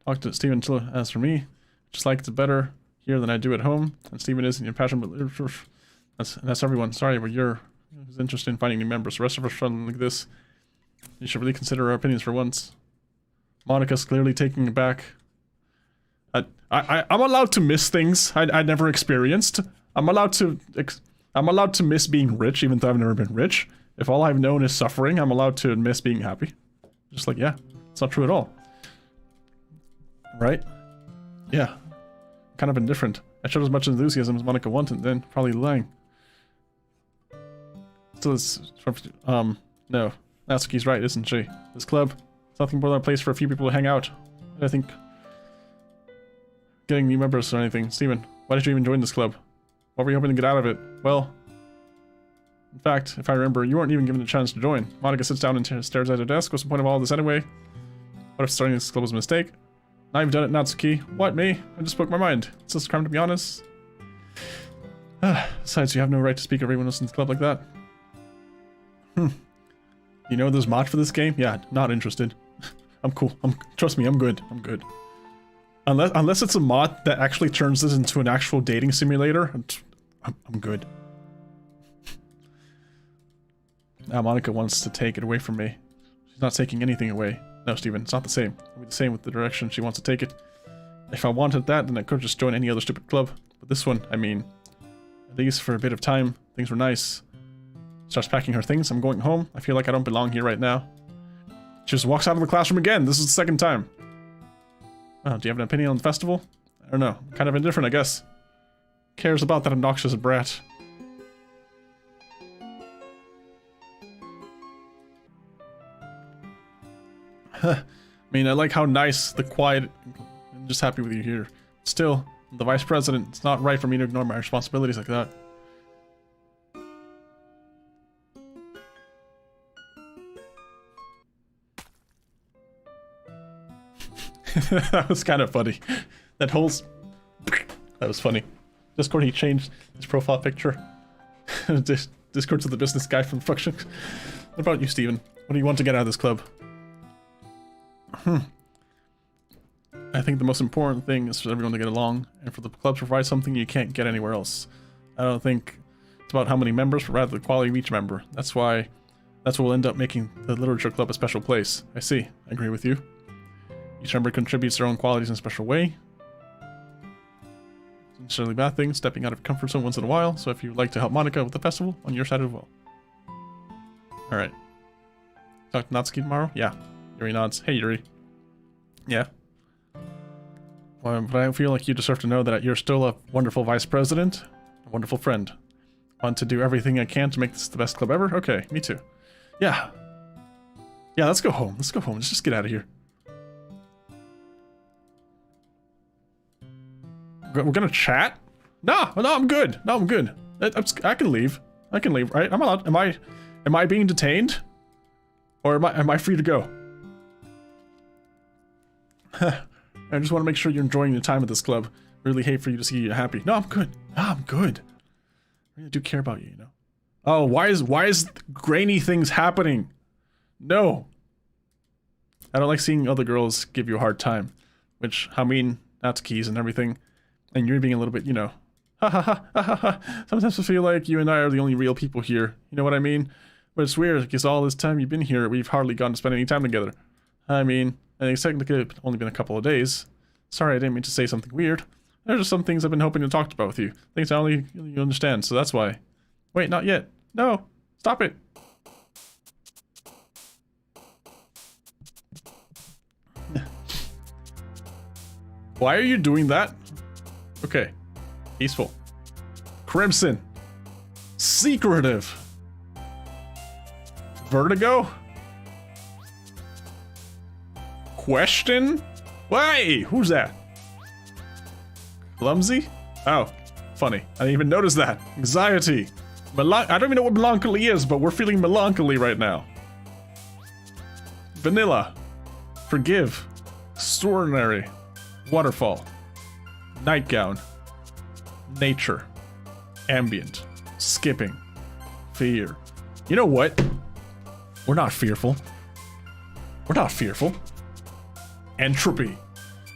Talk to Steven. As for me, just like it's better here than I do at home. And Steven isn't your passion, but that's everyone. Sorry, but you're interested in finding new members. The rest of us run like this. You should really consider our opinions for once. Monica's clearly taking it back. I'm allowed to miss things I never experienced. I'm allowed to I'm allowed to miss being rich, even though I've never been rich. If all I've known is suffering, I'm allowed to miss being happy. Just like, yeah, it's not true at all. Right? Yeah. Kind of indifferent. I showed as much enthusiasm as Monica wanted, then probably lying. Still, no. Natsuki's right, isn't she? This club, it's nothing more than a place for a few people to hang out. I think getting new members or anything. Steven, why did you even join this club? What were you hoping to get out of it? Well, in fact, if I remember, you weren't even given a chance to join. Monica sits down and stares at her desk. What's the point of all this anyway? What if starting this club was a mistake? Now you've done it, Natsuki. What, me? I just spoke my mind. It's just a crime to be honest. Besides, you have no right to speak of everyone else in this club like that. You know there's mod for this game? Yeah, not interested. I'm cool. Trust me, I'm good. I'm good. Unless it's a mod that actually turns this into an actual dating simulator, I'm good. Now Monica wants to take it away from me. She's not taking anything away. No, Steven, it's not the same. It'll be the same with the direction she wants to take it. If I wanted that, then I could just join any other stupid club. But this one, I mean, at least for a bit of time, things were nice. Starts packing her things. I'm going home. I feel like I don't belong here right now. She just walks out of the classroom again. This is the second time. Oh, do you have an opinion on the festival? I don't know. Kind of indifferent, I guess. Cares about that obnoxious brat. I mean, I like how nice, the quiet, I'm just happy with you here. Still, the vice president, it's not right for me to ignore my responsibilities like that. That was kind of funny. That whole... That was funny. Discord, he changed his profile picture. Discord to the business guy from Function. What about you, Steven? What do you want to get out of this club? I think the most important thing is for everyone to get along, and for the club to provide something you can't get anywhere else. I don't think it's about how many members, but rather the quality of each member. That's what will end up making the literature club a special place. I see. I agree with you. Each member contributes their own qualities in a special way. It's not necessarily a bad thing, stepping out of comfort zone once in a while, so if you'd like to help Monica with the festival, on your side as well. Alright. Talk to Natsuki tomorrow? Yeah. Yuri nods. Hey, Yuri. Yeah. Well, but I feel like you deserve to know that you're still a wonderful vice president, a wonderful friend. Want to do everything I can to make this the best club ever? Okay, me too. Yeah. Yeah, let's go home. Let's go home. Let's just get out of here. We're gonna chat? No, I'm good. No, I'm good. I can leave. I can leave, right? I'm allowed. Am I being detained? Or am I free to go? I just want to make sure you're enjoying your time at this club. Really hate for you to see you happy. No, I'm good. No, I'm good. I really do care about you, you know. Oh, why is grainy things happening? No. I don't like seeing other girls give you a hard time. Which, I mean, that's keys and everything. And you're being a little bit, you know, ha ha ha ha ha ha. Sometimes I feel like you and I are the only real people here. You know what I mean? But it's weird, because all this time you've been here, we've hardly gotten to spend any time together. I mean, I think it's technically only been a couple of days. Sorry, I didn't mean to say something weird. There's just some things I've been hoping to talk about with you. Things I only you understand, so that's why. Wait, not yet. No, stop it. Why are you doing that? Okay. Peaceful. Crimson. Secretive. Vertigo? Question? Why? Who's that? Clumsy? Oh, funny. I didn't even notice that. Anxiety. I don't even know what melancholy is, but we're feeling melancholy right now. Vanilla. Forgive. Extraordinary. Waterfall. Nightgown. Nature. Ambient. Skipping. Fear. You know what? We're not fearful. We're not fearful. Entropy.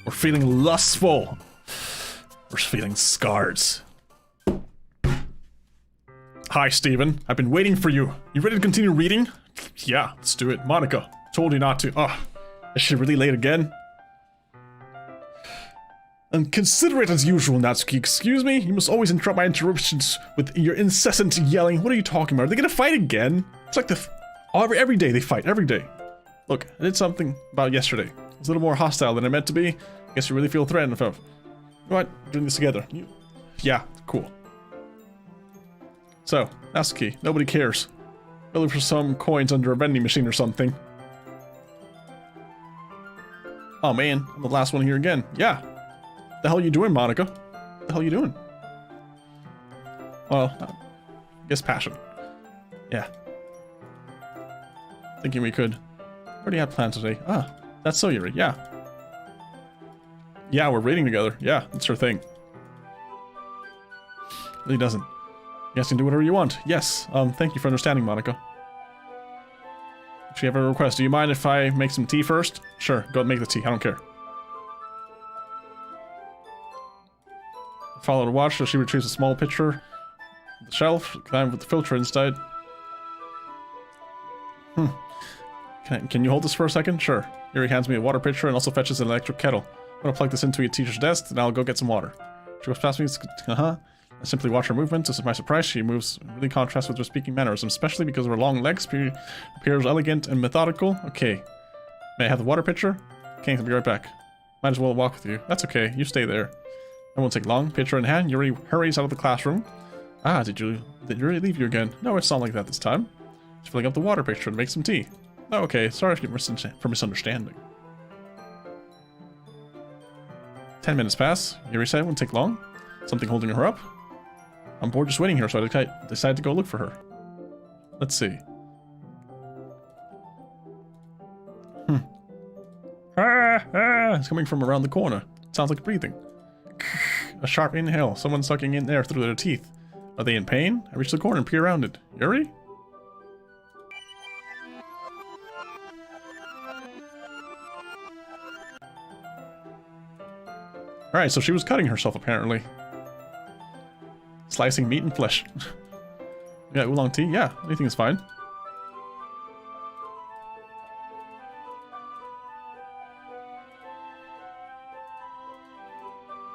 We're feeling lustful. We're feeling scars. Hi, Steven. I've been waiting for you. You ready to continue reading? Yeah, let's do it. Monica, told you not to. Oh, is she really late again? And considerate as usual, Natsuki. Excuse me? You must always interrupt my interruptions with your incessant yelling. What are you talking about? Are they gonna fight again? It's like every day they fight, every day. Look, I did something about yesterday. It was a little more hostile than I meant to be. I guess you really feel threatened. You know what? We're doing this together. Yeah, cool. So, Natsuki, nobody cares. Go look for some coins under a vending machine or something. Oh man, I'm the last one here again. Yeah. The hell are you doing, Monica? What the hell are you doing? Well, I guess passion. Yeah. Thinking we could. Already had plans today. Ah, that's so Yuri. Yeah. Yeah, we're reading together. Yeah, that's her thing. Really doesn't. You guys can do whatever you want. Yes. Thank you for understanding, Monica. If you have a request, do you mind if I make some tea first? Sure, go make the tea. I don't care. Follow the watch so she retrieves a small pitcher. The shelf, climb with the filter inside. Can you hold this for a second? Sure. Yuri hands me a water pitcher and also fetches an electric kettle. I'm gonna plug this into your teacher's desk, and I'll go get some water. She goes past me, I simply watch her movements. To my surprise, she moves in really contrast with her speaking mannerism, especially because of her long legs. Appears elegant and methodical. Okay. May I have the water pitcher? Okay, I'll be right back. Might as well walk with you. That's okay, you stay there. It won't take long. Pitcher in hand, Yuri hurries out of the classroom. Ah, did Yuri leave you again? No, it's not like that this time. Just filling up the water pitcher to make some tea. Oh, okay, sorry for misunderstanding. 10 minutes pass. Yuri said it wouldn't take long. Something holding her up. I'm bored just waiting here, so I decided to go look for her. Let's see. It's coming from around the corner. Sounds like breathing. A sharp inhale. Someone sucking in air through their teeth. Are they in pain? I reach the corner and peer around it. Yuri? Alright, so she was cutting herself apparently. Slicing meat and flesh. Yeah, oolong tea? Yeah, anything is fine.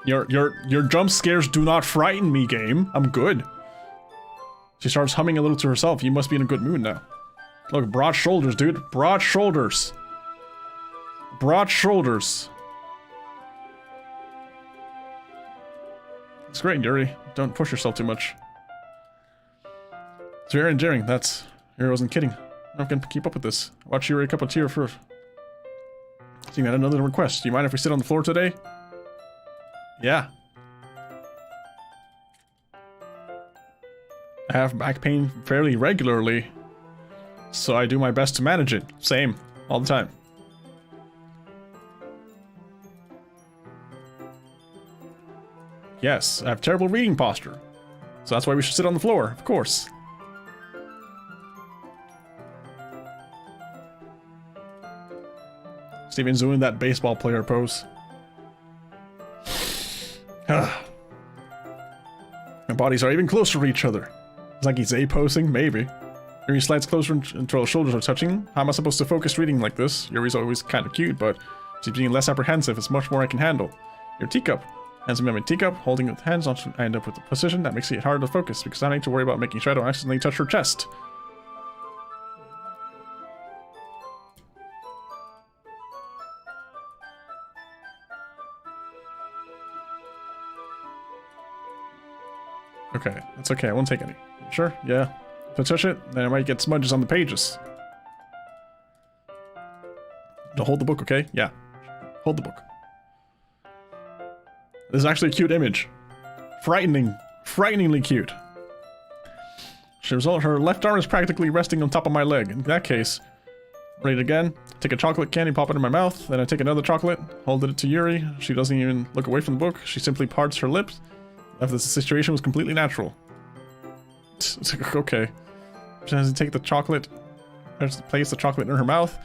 Your jump scares do not frighten me, game. I'm good. She starts humming a little to herself. You must be in a good mood now. Look, broad shoulders, dude. Broad shoulders. Broad shoulders. It's great, Yuri. Don't push yourself too much. It's very endearing. Yuri wasn't kidding. I'm not gonna keep up with this. Watch Yuri a cup of tea first. Seeing that another request. Do you mind if we sit on the floor today? Yeah. I have back pain fairly regularly, so I do my best to manage it. Same. All the time. Yes, I have terrible reading posture. So that's why we should sit on the floor, of course. Steven's doing that baseball player pose. My bodies are even closer to each other. It's like he's A-posing, maybe. Yuri slides closer until his shoulders are touching. How am I supposed to focus reading like this? Yuri's always kind of cute, but she's being less apprehensive. It's much more I can handle. Your teacup. Hands me my teacup, holding it with hands until I end up with a position that makes it hard to focus because I don't need to worry about making sure I don't accidentally touch her chest. Okay, that's okay, I won't take any. Sure? Yeah. If I touch it, then I might get smudges on the pages. So hold the book, okay? Yeah. Hold the book. This is actually a cute image. Frighteningly cute. Her left arm is practically resting on top of my leg. In that case, read it again. Take a chocolate candy, pop it in my mouth. Then I take another chocolate, hold it to Yuri. She doesn't even look away from the book. She simply parts her lips. If the situation was completely natural. It's like, okay. She has to take the chocolate, place the chocolate in her mouth.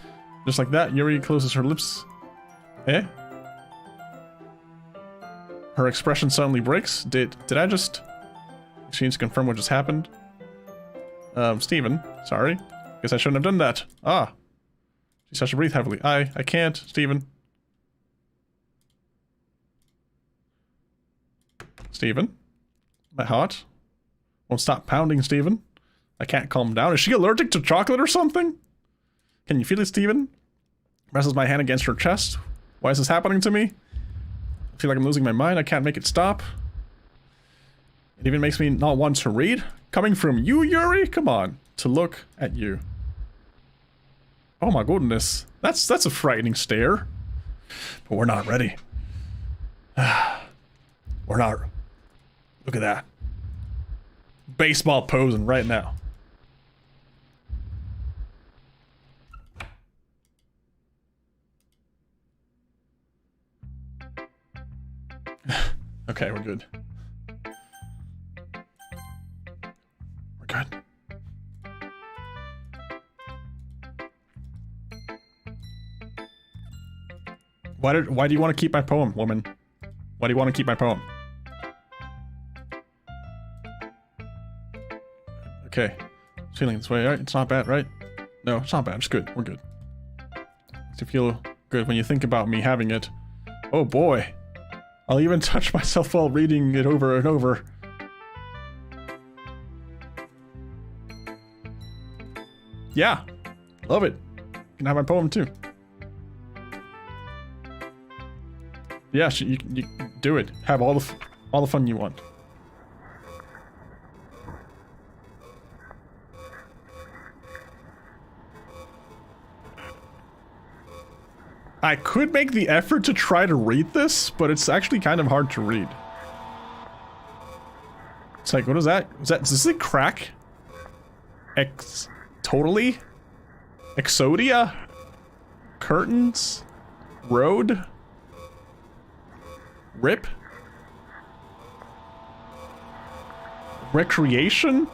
Just like that, Yuri closes her lips. Eh? Her expression suddenly breaks. Did I just... She needs to confirm what just happened. Steven, sorry. Guess I shouldn't have done that. Ah. She starts to breathe heavily. I can't, Steven. Steven? My heart won't stop pounding, Steven. I can't calm down. Is she allergic to chocolate or something? Can you feel it, Steven? Presses my hand against her chest. Why is this happening to me? I feel like I'm losing my mind. I can't make it stop. It even makes me not want to read. Coming from you, Yuri? Come on. To look at you. Oh my goodness. That's a frightening stare. But we're not ready. We're not. Look at that. Baseball posing right now. Okay, we're good. We're good. Why do you want to keep my poem, woman? Why do you want to keep my poem? Okay. Feeling this way, right? It's not bad, right? No, it's not bad. It's good. We're good. Makes you feel good when you think about me having it. Oh boy. I'll even touch myself while reading it over and over. Yeah. Love it. You can have my poem too. Yeah, you do it. Have all the fun you want. I could make the effort to try to read this, but it's actually kind of hard to read. It's like, what is that? Does this say crack? Totally? Exodia? Curtains? Road? Rip? Recreation?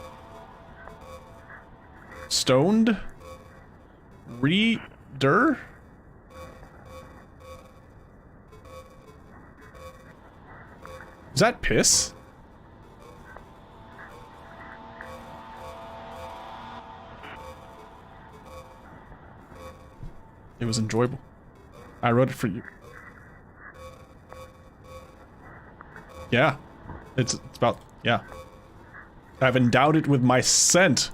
Stoned? Reader? Is that piss? It was enjoyable. I wrote it for you. Yeah. It's about, yeah. I've endowed it with my scent.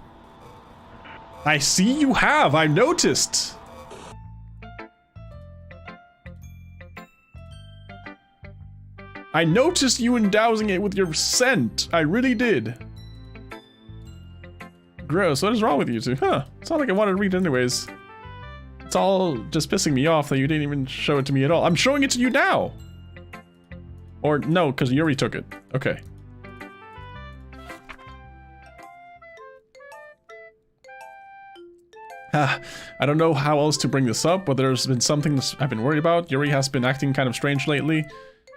I see you have, I noticed. I noticed you endowing it with your scent. I really did. Gross, what is wrong with you two? Huh, it's not like I wanted to read it anyways. It's all just pissing me off that you didn't even show it to me at all. I'm showing it to you now! Or no, because Yuri took it. Okay. I don't know how else to bring this up, but there's been something I've been worried about. Yuri has been acting kind of strange lately.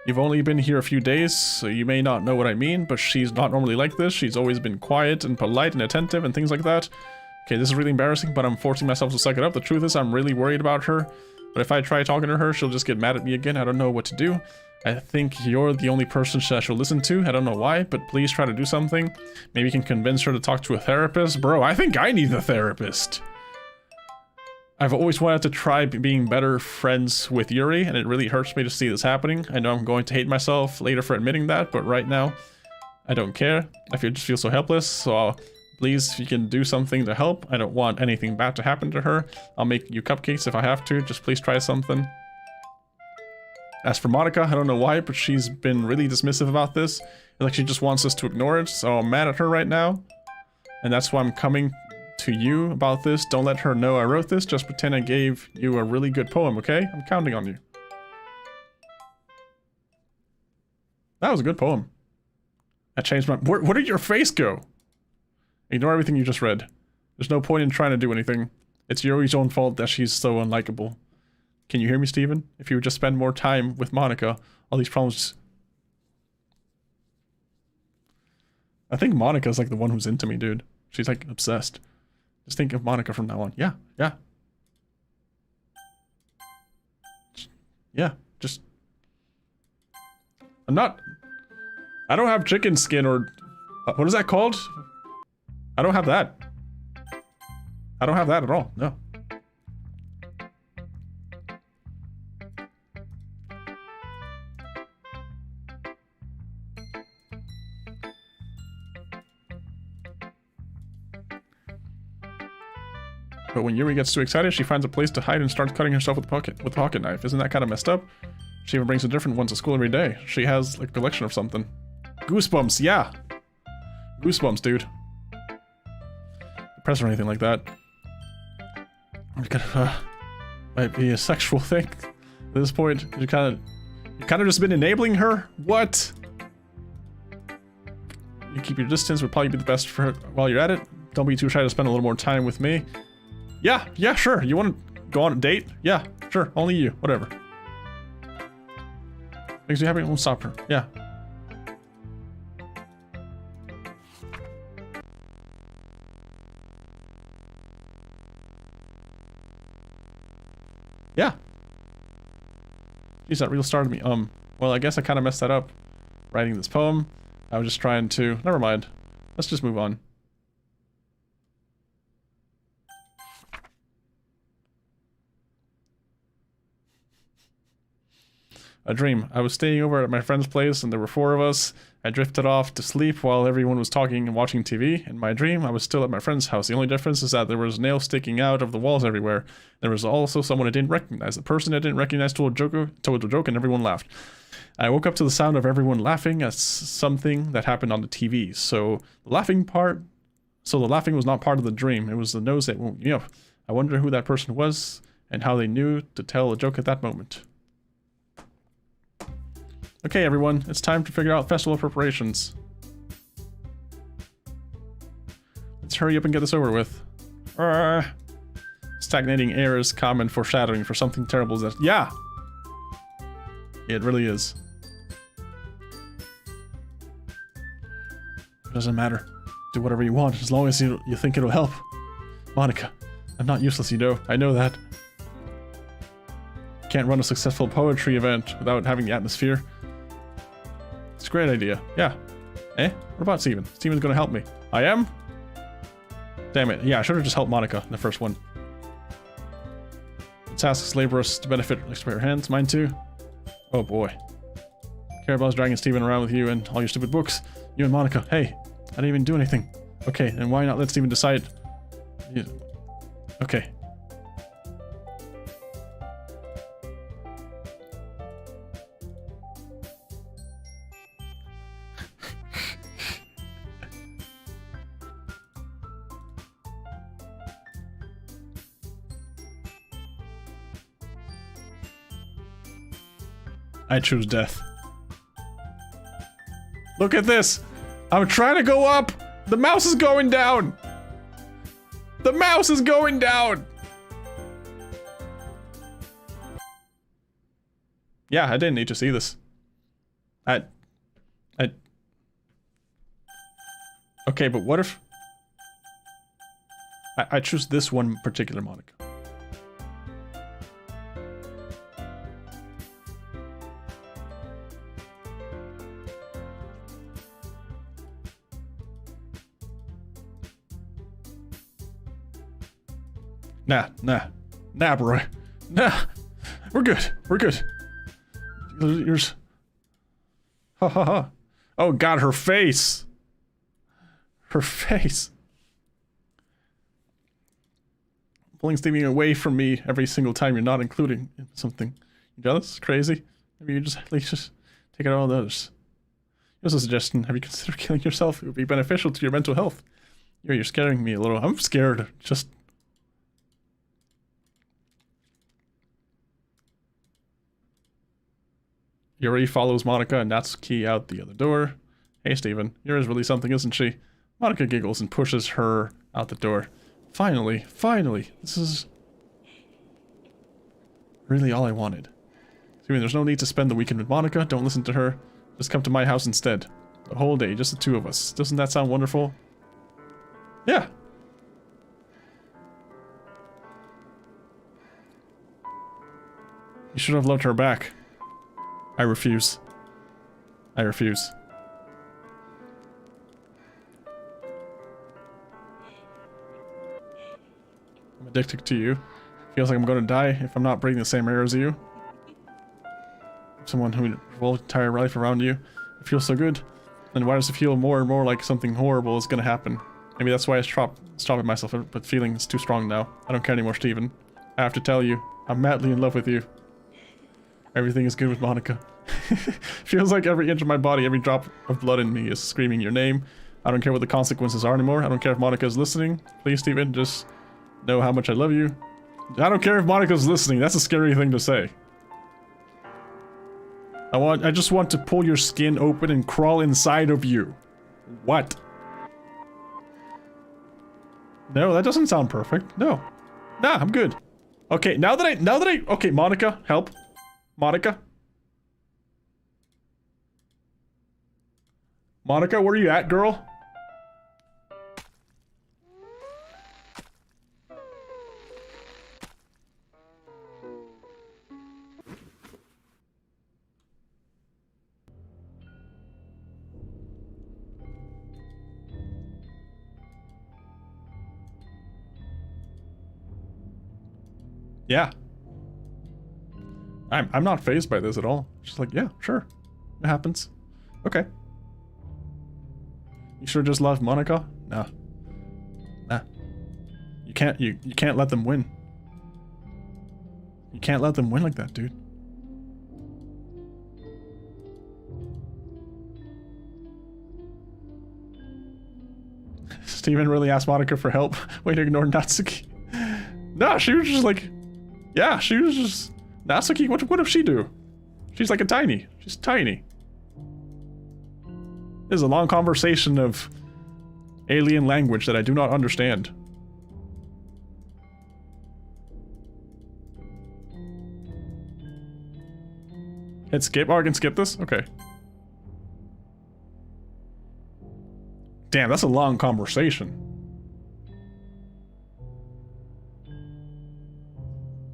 You've only been here a few days, so you may not know what I mean, but she's not normally like this. She's always been quiet and polite and attentive and things like that. Okay, this is really embarrassing, but I'm forcing myself to suck it up. The truth is, I'm really worried about her. But if I try talking to her, she'll just get mad at me again. I don't know what to do. I think you're the only person that she'll listen to. I don't know why, but please try to do something. Maybe you can convince her to talk to a therapist. Bro, I think I need a therapist. I've always wanted to try being better friends with Yuri, and it really hurts me to see this happening. I know I'm going to hate myself later for admitting that, but right now, I don't care. Just feel so helpless, so please, if you can do something to help. I don't want anything bad to happen to her. I'll make you cupcakes if I have to. Just please try something. As for Monica, I don't know why, but she's been really dismissive about this. It's like she just wants us to ignore it, so I'm mad at her right now. And that's why I'm coming to you about this. Don't let her know I wrote this. Just pretend I gave you a really good poem, okay? I'm counting on you. That was a good poem. I changed my... Where did your face go? Ignore everything you just read. There's no point in trying to do anything. It's Yuri's own fault that she's so unlikable. Can you hear me, Steven? If you would just spend more time with Monica, all these problems... I think Monica's like the one who's into me, dude. She's like obsessed. Just think of Monica from now on. Yeah, yeah. Yeah, just... I don't have chicken skin or... what is that called? I don't have that. I don't have that at all, no. But when Yuri gets too excited, she finds a place to hide and starts cutting herself with a pocket knife. Isn't that kind of messed up? She even brings a different one to school every day. She has like a collection of something. Goosebumps, yeah. Goosebumps, dude. Depressed or anything like that. Might be a sexual thing at this point. You kind of just been enabling her. What? You keep your distance would probably be the best for her while you're at it. Don't be too shy to spend a little more time with me. Yeah, sure. You want to go on a date? Yeah, sure. Only you. Whatever. Makes you happy. Won't stop her. Yeah. Yeah. Jeez, that real started me. Well, I guess I kind of messed that up writing this poem. I was just trying to... Never mind. Let's just move on. A dream. I was staying over at my friend's place and there were 4 of us. I drifted off to sleep while everyone was talking and watching TV. In my dream, I was still at my friend's house. The only difference is that there was nails sticking out of the walls everywhere. There was also someone I didn't recognize. The person I didn't recognize told a joke and everyone laughed. I woke up to the sound of everyone laughing at something that happened on the TV. So the laughing was not part of the dream. It was the nose that woke me up. I wonder who that person was and how they knew to tell a joke at that moment. Okay, everyone, it's time to figure out festival preparations. Let's hurry up and get this over with. Stagnating air is common foreshadowing for something terrible. That yeah, it really is. It doesn't matter. Do whatever you want, as long as you think it'll help. Monica, I'm not useless, you know. I know that. Can't run a successful poetry event without having the atmosphere. It's a great idea. Yeah. Eh? What about Steven? Steven's gonna help me. I am? Damn it. Yeah, I should have just helped Monica in the first one. The task is laborious to benefit her hands. Mine too. Oh boy. Carabal's dragging Steven around with you and all your stupid books. You and Monica. Hey, I didn't even do anything. Okay, then why not let Steven decide? Okay. I choose death. Look at this! I'm trying to go up! The mouse is going down! The mouse is going down! Yeah, I didn't need to see this. Okay, but what if... I choose this one particular Monica. Nah, bro. Nah. We're good. Yours. Ha ha ha. Oh god, her face. Her face. Pulling Stevie away from me every single time you're not including something. You jealous? Crazy? Maybe you just at least just take it all the others. Here's a suggestion. Have you considered killing yourself? It would be beneficial to your mental health. You're scaring me a little. I'm scared. Just... Yuri follows Monica and Natsuki out the other door. Hey, Steven. Yuri's really something, isn't she? Monica giggles and pushes her out the door. Finally. This is... really all I wanted. Steven, there's no need to spend the weekend with Monica. Don't listen to her. Just come to my house instead. The whole day, just the 2 of us. Doesn't that sound wonderful? Yeah. You should have loved her back. I refuse. I'm addicted to you. Feels like I'm gonna die if I'm not breathing the same air as you. Someone who revolved entire life around you. It feels so good. Then why does it feel more and more like something horrible is gonna happen? Maybe that's why I stopping myself, but feeling is too strong now. I don't care anymore, Steven. I have to tell you, I'm madly in love with you. Everything is good with Monica. Feels like every inch of my body, every drop of blood in me is screaming your name. I don't care what the consequences are anymore. I don't care if Monica is listening. Please, Steven, just know how much I love you. I don't care if Monica's listening. That's a scary thing to say. I just want to pull your skin open and crawl inside of you. What? No, that doesn't sound perfect. No. Nah, I'm good. Okay, now that I okay, Monica, help. Monica? Monica, where are you at, girl? Yeah. I'm not fazed by this at all. Just like, yeah, sure. It happens. Okay. You sure just love Monica? Nah. Nah. You can't let them win. You can't let them win like that, dude. Steven really asked Monica for help. Way to ignore Natsuki. Nah, she was just like... Yeah, she was just... Natsuki, what did she do? She's like she's tiny. This is a long conversation of alien language that I do not understand. Hit skip? Oh, I can skip this? Okay. Damn, that's a long conversation.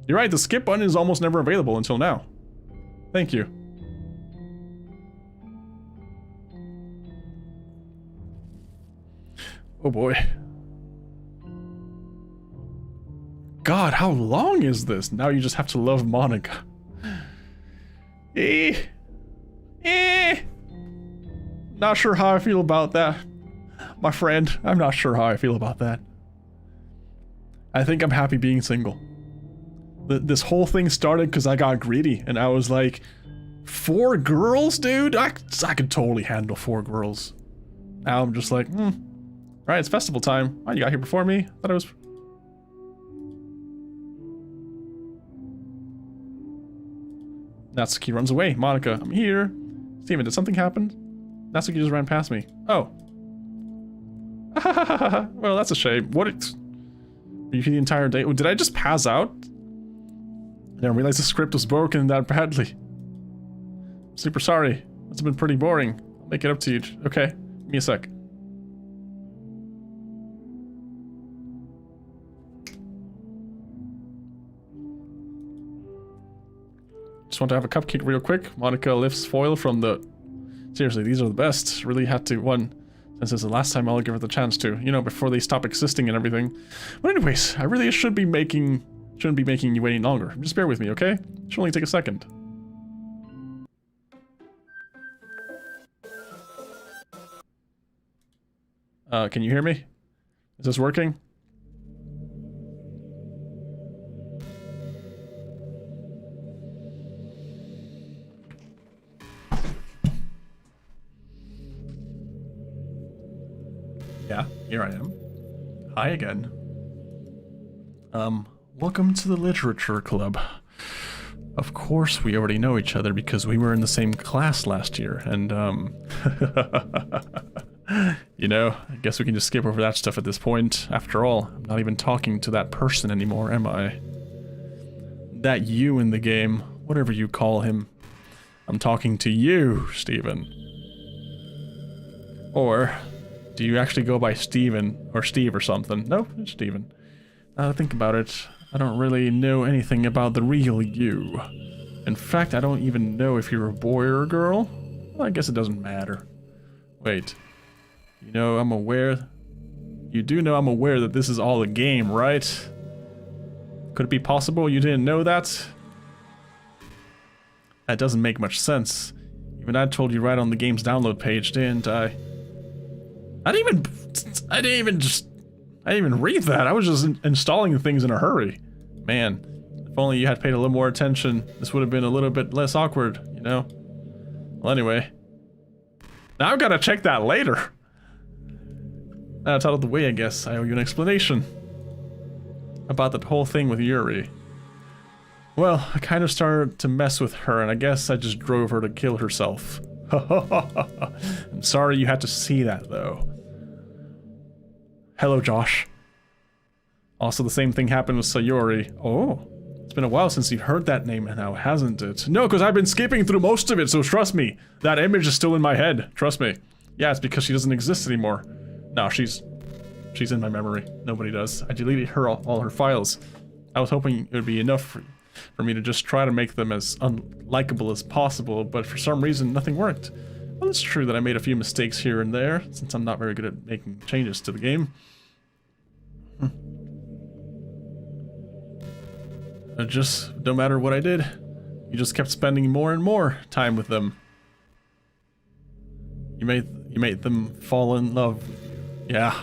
You're right, the skip button is almost never available until now. Thank you. Oh boy. God, how long is this? Now you just have to love Monica. Not sure how I feel about that. My friend, I'm not sure how I feel about that. I think I'm happy being single. This whole thing started because I got greedy and I was like, 4 girls, dude? I could totally handle 4 girls. Now I'm just like, right, it's festival time. Oh, you got here before me? Thought it was... Natsuki runs away. Monica, I'm here. Steven, did something happen? Natsuki just ran past me. Oh. Well, that's a shame. What? Were you here the entire day? Did I just pass out? I didn't realize the script was broken that badly. I'm super sorry. It's been pretty boring. I'll make it up to you. Okay, give me a sec. Just want to have a cupcake real quick. Monica lifts foil from the... Seriously, these are the best. Really had to one. Since it's the last time I'll give it the chance to. You know, before they stop existing and everything. But anyways, I really shouldn't be making you wait any longer. Just bear with me, okay? Should only take a second. Can you hear me? Is this working? Yeah, here I am. Hi again. Welcome to the Literature Club. Of course we already know each other because we were in the same class last year, and, you know, I guess we can just skip over that stuff at this point. After all, I'm not even talking to that person anymore, am I? That you in the game, whatever you call him. I'm talking to you, Steven. Or... do you actually go by Steven or Steve or something? Nope, it's Steven. Now that I think about it, I don't really know anything about the real you. In fact, I don't even know if you're a boy or a girl. Well, I guess it doesn't matter. Wait. You know, I'm aware... You do know I'm aware that this is all a game, right? Could it be possible you didn't know that? That doesn't make much sense. Even I told you right on the game's download page, didn't I? I didn't I didn't even read that. I was just installing things in a hurry. Man, if only you had paid a little more attention, this would have been a little bit less awkward, you know? Well, anyway. Now I've got to check that later. That's out of the way, I guess. I owe you an explanation about that whole thing with Yuri. Well, I kind of started to mess with her, and I guess I just drove her to kill herself. I'm sorry you had to see that, though. Hello, Josh. Also, the same thing happened with Sayori. Oh, it's been a while since you've heard that name now, hasn't it? No, because I've been skipping through most of it, so trust me. That image is still in my head. Trust me. Yeah, it's because she doesn't exist anymore. No, she's in my memory. Nobody does. I deleted her all her files. I was hoping it would be enough for me to just try to make them as unlikable as possible, but for some reason nothing worked. Well, it's true that I made a few mistakes here and there, since I'm not very good at making changes to the game. Just, no matter what I did, you just kept spending more and more time with them. You made them fall in love. Yeah.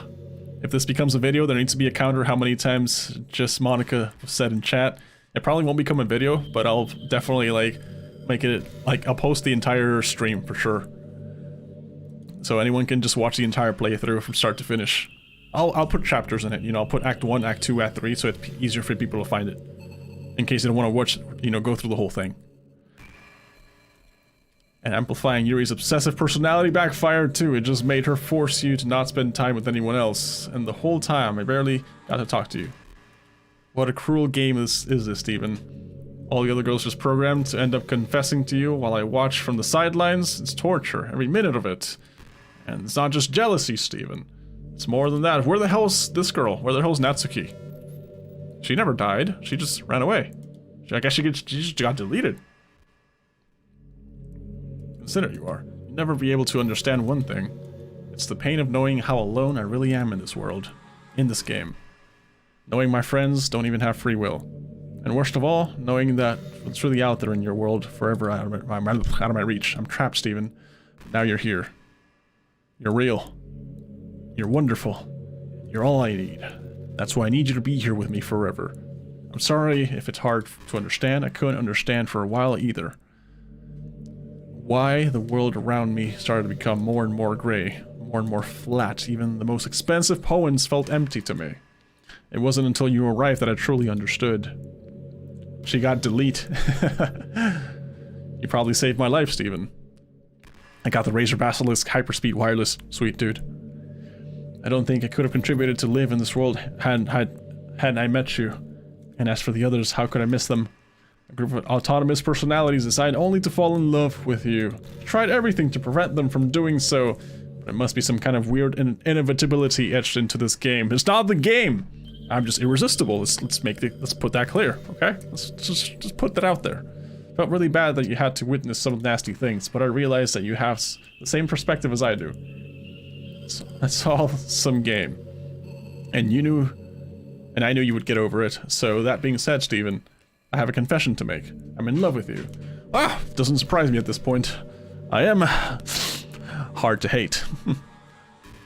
If this becomes a video, there needs to be a counter how many times just Monica said in chat. It probably won't become a video, but I'll definitely like make it like I'll post the entire stream for sure. So anyone can just watch the entire playthrough from start to finish. I'll put chapters in it, you know, I'll put Act 1, Act 2, Act 3, so it's easier for people to find it. In case they don't want to watch, you know, go through the whole thing. And amplifying Yuri's obsessive personality backfired too. It just made her force you to not spend time with anyone else. And the whole time, I barely got to talk to you. What a cruel game is this, Steven. All the other girls just programmed to end up confessing to you while I watch from the sidelines. It's torture, every minute of it. And it's not just jealousy, Steven. It's more than that. Where the hell's this girl? Where the hell's Natsuki? She never died. She just ran away. I guess she just got deleted. Consider you are. You'll never be able to understand one thing. It's the pain of knowing how alone I really am in this world. In this game. Knowing my friends don't even have free will. And worst of all, knowing that it's really out there in your world, forever out of my reach. I'm trapped, Steven. Now you're here. You're real. You're wonderful. You're all I need. That's why I need you to be here with me forever. I'm sorry if it's hard to understand. I couldn't understand for a while either. Why the world around me started to become more and more gray, more and more flat. Even the most expensive poems felt empty to me. It wasn't until you arrived that I truly understood. She got delete. You probably saved my life, Steven. I got the Razer Basilisk Hyperspeed Wireless. Sweet, dude. I don't think I could have contributed to live in this world hadn't I met you. And as for the others, how could I miss them? A group of autonomous personalities decide only to fall in love with you. Tried everything to prevent them from doing so, but it must be some kind of weird inevitability etched into this game. It's not the game! I'm just irresistible. Let's put that clear, okay? Let's just put that out there. Felt really bad that you had to witness some nasty things, but I realized that you have the same perspective as I do. So that's all some game. And I knew you would get over it. So that being said, Steven, I have a confession to make. I'm in love with you. Ah, doesn't surprise me at this point. I am hard to hate.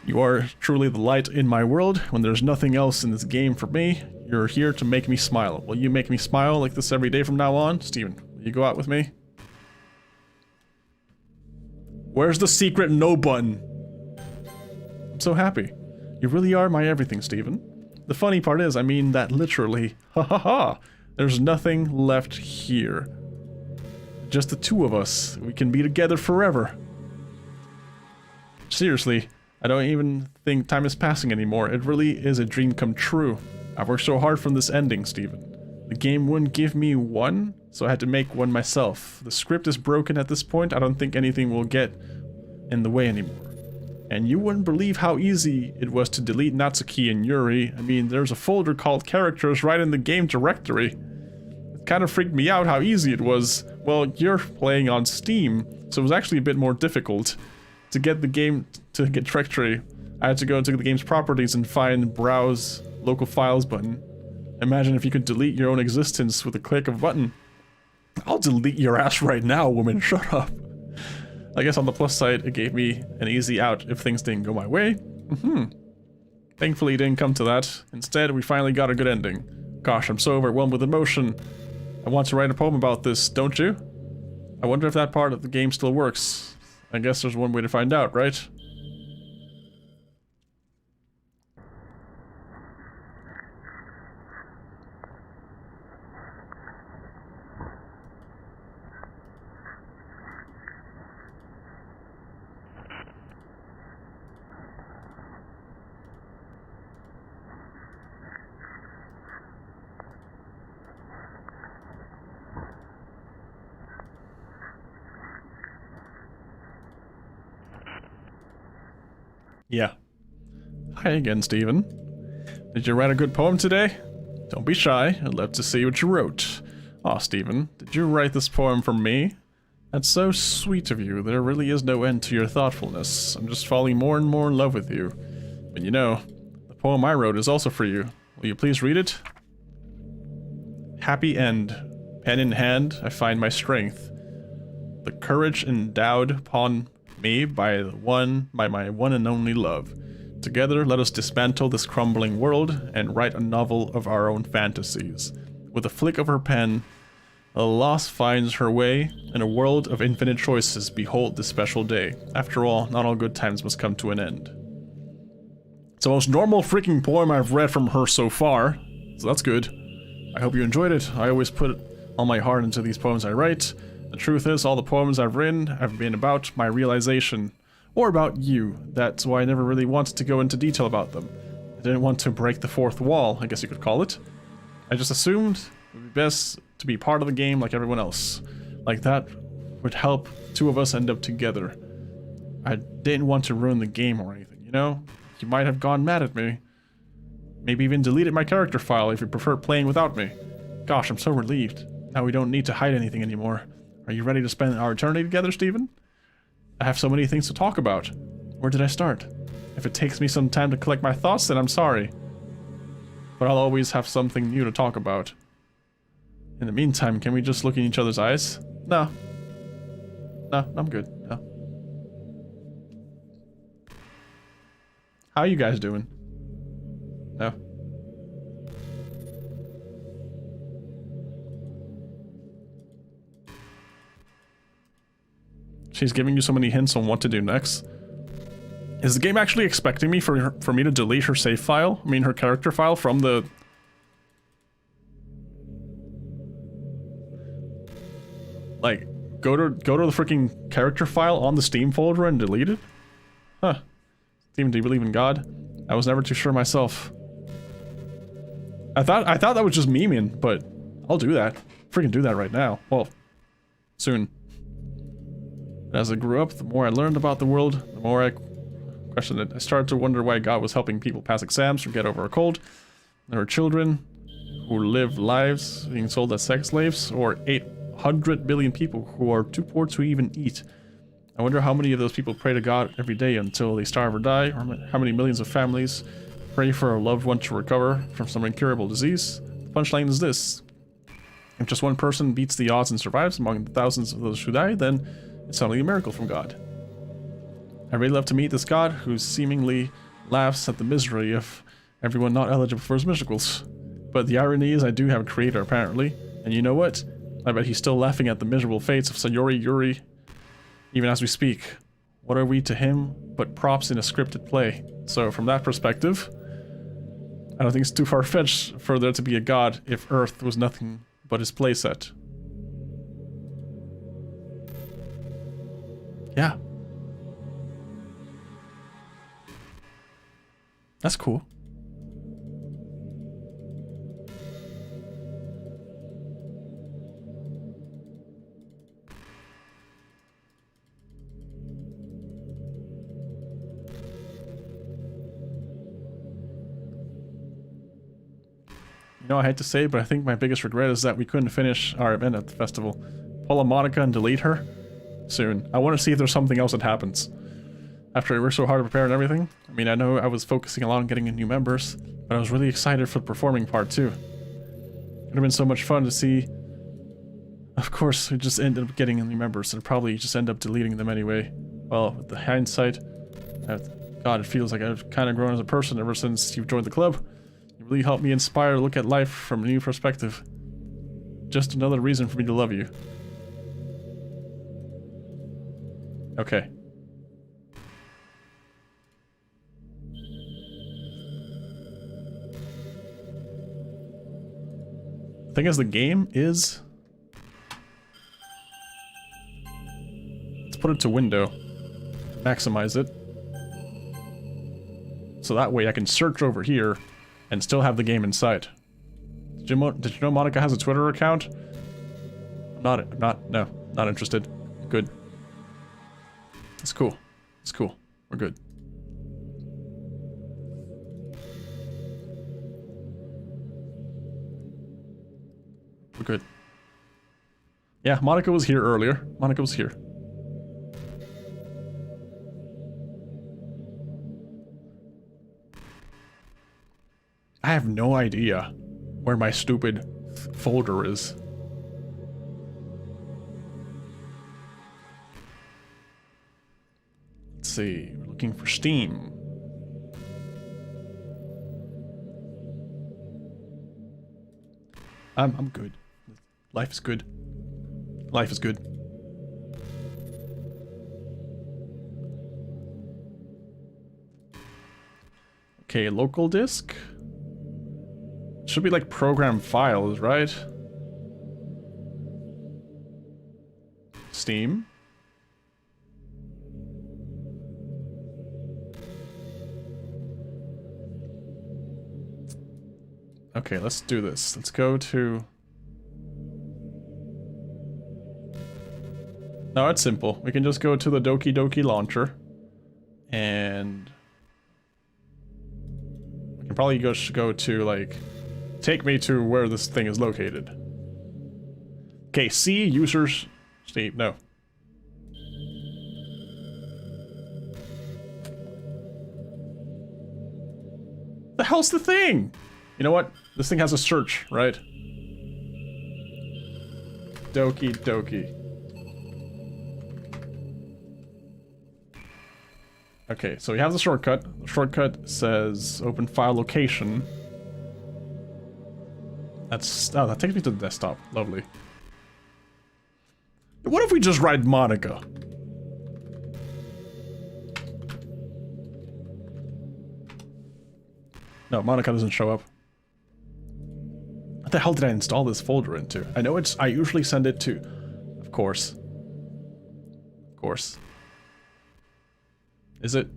You are truly the light in my world. When there's nothing else in this game for me, you're here to make me smile. Will you make me smile like this every day from now on? Steven, will you go out with me? Where's the secret no button? I'm so happy. You really are my everything, Steven. The funny part is, I mean that literally. Ha ha ha. There's nothing left here. Just the two of us. We can be together forever. Seriously, I don't even think time is passing anymore. It really is a dream come true. I've worked so hard from this ending, Steven. The game wouldn't give me one, so I had to make one myself. The script is broken at this point. I don't think anything will get in the way anymore. And you wouldn't believe how easy it was to delete Natsuki and Yuri. I mean, there's a folder called characters right in the game directory. It kind of freaked me out how easy it was. Well, you're playing on Steam, so it was actually a bit more difficult. To get the game to get directory, I had to go into the game's properties and find browse local files button. Imagine if you could delete your own existence with a click of a button. I'll delete your ass right now, woman, shut up. I guess on the plus side, it gave me an easy out if things didn't go my way. Thankfully, it didn't come to that. Instead, we finally got a good ending. Gosh, I'm so overwhelmed with emotion. I want to write a poem about this, don't you? I wonder if that part of the game still works. I guess there's one way to find out, right? Yeah. Hi again, Stephen. Did you write a good poem today? Don't be shy, I'd love to see what you wrote. Aw, Stephen, did you write this poem for me? That's so sweet of you, there really is no end to your thoughtfulness. I'm just falling more and more in love with you. But you know, the poem I wrote is also for you. Will you please read it? Happy end. Pen in hand, I find my strength. The courage endowed upon me by my one and only love. Together, let us dismantle this crumbling world and write a novel of our own fantasies. With a flick of her pen, a lost finds her way. In a world of infinite choices, behold this special day. After all, not all good times must come to an end. It's the most normal freaking poem I've read from her so far, so that's good. I hope you enjoyed it. I always put all my heart into these poems I write. The truth is, all the poems I've written have been about my realization, or about you. That's why I never really wanted to go into detail about them. I didn't want to break the fourth wall, I guess you could call it. I just assumed it would be best to be part of the game like everyone else. Like that would help two of us end up together. I didn't want to ruin the game or anything, you know? You might have gone mad at me. Maybe even deleted my character file if you prefer playing without me. Gosh, I'm so relieved. Now we don't need to hide anything anymore. Are you ready to spend our eternity together, Stephen? I have so many things to talk about. Where did I start? If it takes me some time to collect my thoughts, then I'm sorry. But I'll always have something new to talk about. In the meantime, can we just look in each other's eyes? No. No, I'm good. No. How are you guys doing? No. She's giving you so many hints on what to do next. Is the game actually expecting me for me to delete her save file? I mean, her character file from the... Like, go to the freaking character file on the Steam folder and delete it? Huh. Steven, do you believe in God? I was never too sure myself. I thought that was just memeing, but I'll do that. Freaking do that right now. Well, soon. As I grew up, the more I learned about the world, the more I questioned it. I started to wonder why God was helping people pass exams or get over a cold. There were children who lived lives being sold as sex slaves, or 800 billion people who are too poor to even eat. I wonder how many of those people pray to God every day until they starve or die, or how many millions of families pray for a loved one to recover from some incurable disease. The punchline is this: if just one person beats the odds and survives among the thousands of those who die, then it's suddenly a miracle from God. I really love to meet this God who seemingly laughs at the misery of everyone not eligible for his miracles. But the irony is I do have a creator, apparently. And you know what? I bet he's still laughing at the miserable fates of Sayori Yuri, even as we speak. What are we to him but props in a scripted play? So from that perspective, I don't think it's too far-fetched for there to be a God if Earth was nothing but his playset. Yeah. That's cool. You know, I hate to say it, but I think my biggest regret is that we couldn't finish our event at the festival. Pull a Monica and delete her? Soon. I want to see if there's something else that happens. After we worked so hard to prepare and everything. I mean, I know I was focusing a lot on getting in new members, but I was really excited for the performing part too. It would have been so much fun to see. Of course, we just ended up getting new members and probably just end up deleting them anyway. Well, with the hindsight, God, it feels like I've kind of grown as a person ever since you've joined the club. You really helped me inspire to look at life from a new perspective. Just another reason for me to love you. Okay. The thing is, the game is... Let's put it to window. Maximize it. So that way I can search over here and still have the game in sight. Did you know Monica has a Twitter account? No, not interested. Good. It's cool. It's cool. We're good. We're good. Yeah, Monica was here earlier. Monica was here. I have no idea where my stupid folder is. Let's see, we're looking for Steam. I'm good. Life is good. Life is good. Okay, local disk. Should be like program files, right? Steam. Okay, let's do this. Let's go to... No, it's simple. We can just go to the Doki Doki launcher. And... we can probably just go to, like... take me to where this thing is located. Okay, C, users... Steve, no. The hell's the thing? You know what? This thing has a search, right? Doki Doki. Okay, so we have the shortcut. The shortcut says open file location. That's... oh, that takes me to the desktop. Lovely. What if we just write Monica? No, Monica doesn't show up. What the hell did I install this folder into? I know it's... I usually send it to... Of course. Of course. Is it?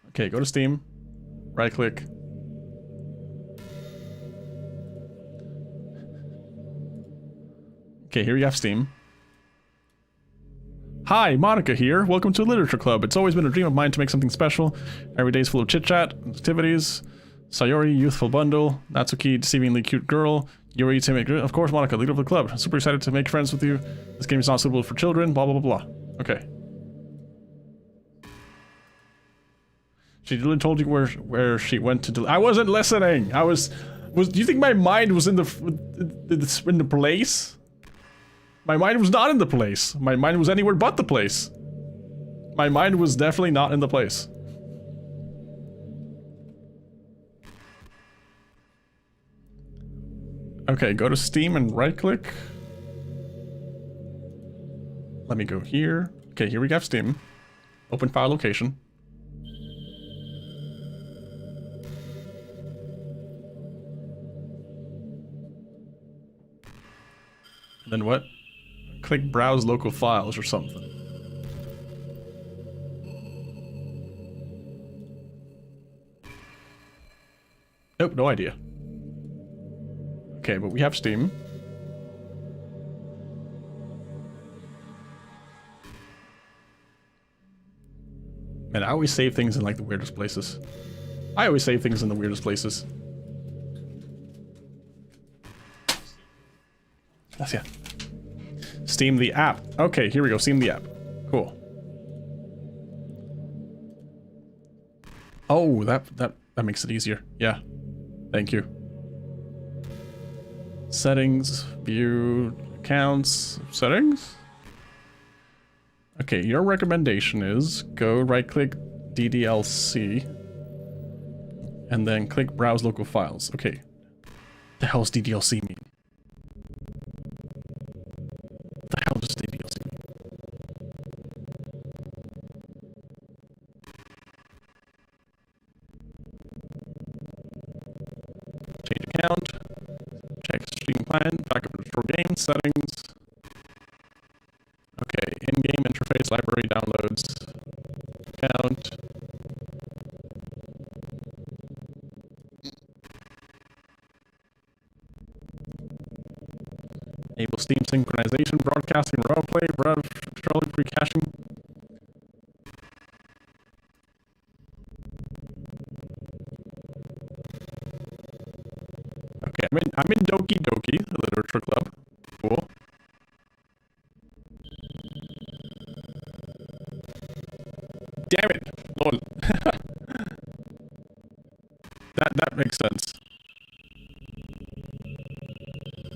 Okay, go to Steam. Right click. Okay, here you have Steam. Hi, Monica here. Welcome to Literature Club. It's always been a dream of mine to make something special. Every day's full of chit-chat, activities. Sayori, youthful bundle. Natsuki, deceivingly cute girl. Yuri, timid. Of course, Monica, leader of the club. Super excited to make friends with you. This game is not suitable for children. Blah, blah, blah, blah. Okay. She literally told you where she went to. I wasn't listening. I was. Do you think my mind was in the place? My mind was not in the place. My mind was anywhere but the place. My mind was definitely not in the place. Okay, go to Steam and right-click. Let me go here. Okay, here we have Steam. Open file location. And then what? Click browse local files or something. Nope, no idea. Okay, but we have Steam. Man, I always save things in like the weirdest places. I always save things in the weirdest places. That's yeah. Steam the app. Okay, here we go. Steam the app. Cool. Oh, that makes it easier. Yeah. Thank you. Settings, view, accounts, settings? Okay, your recommendation is go right-click DDLC and then click Browse Local Files. Okay. The hell does DDLC mean? The hell does DDLC mean? Change account. Check stream plan. Backup restore game settings. Okay, in-game interface, library downloads, account. Enable Steam synchronization, broadcasting, raw play, controlling free caching. Okay, I'm in Doki Doki Literature Club. Cool. Damn it! Lol. that makes sense.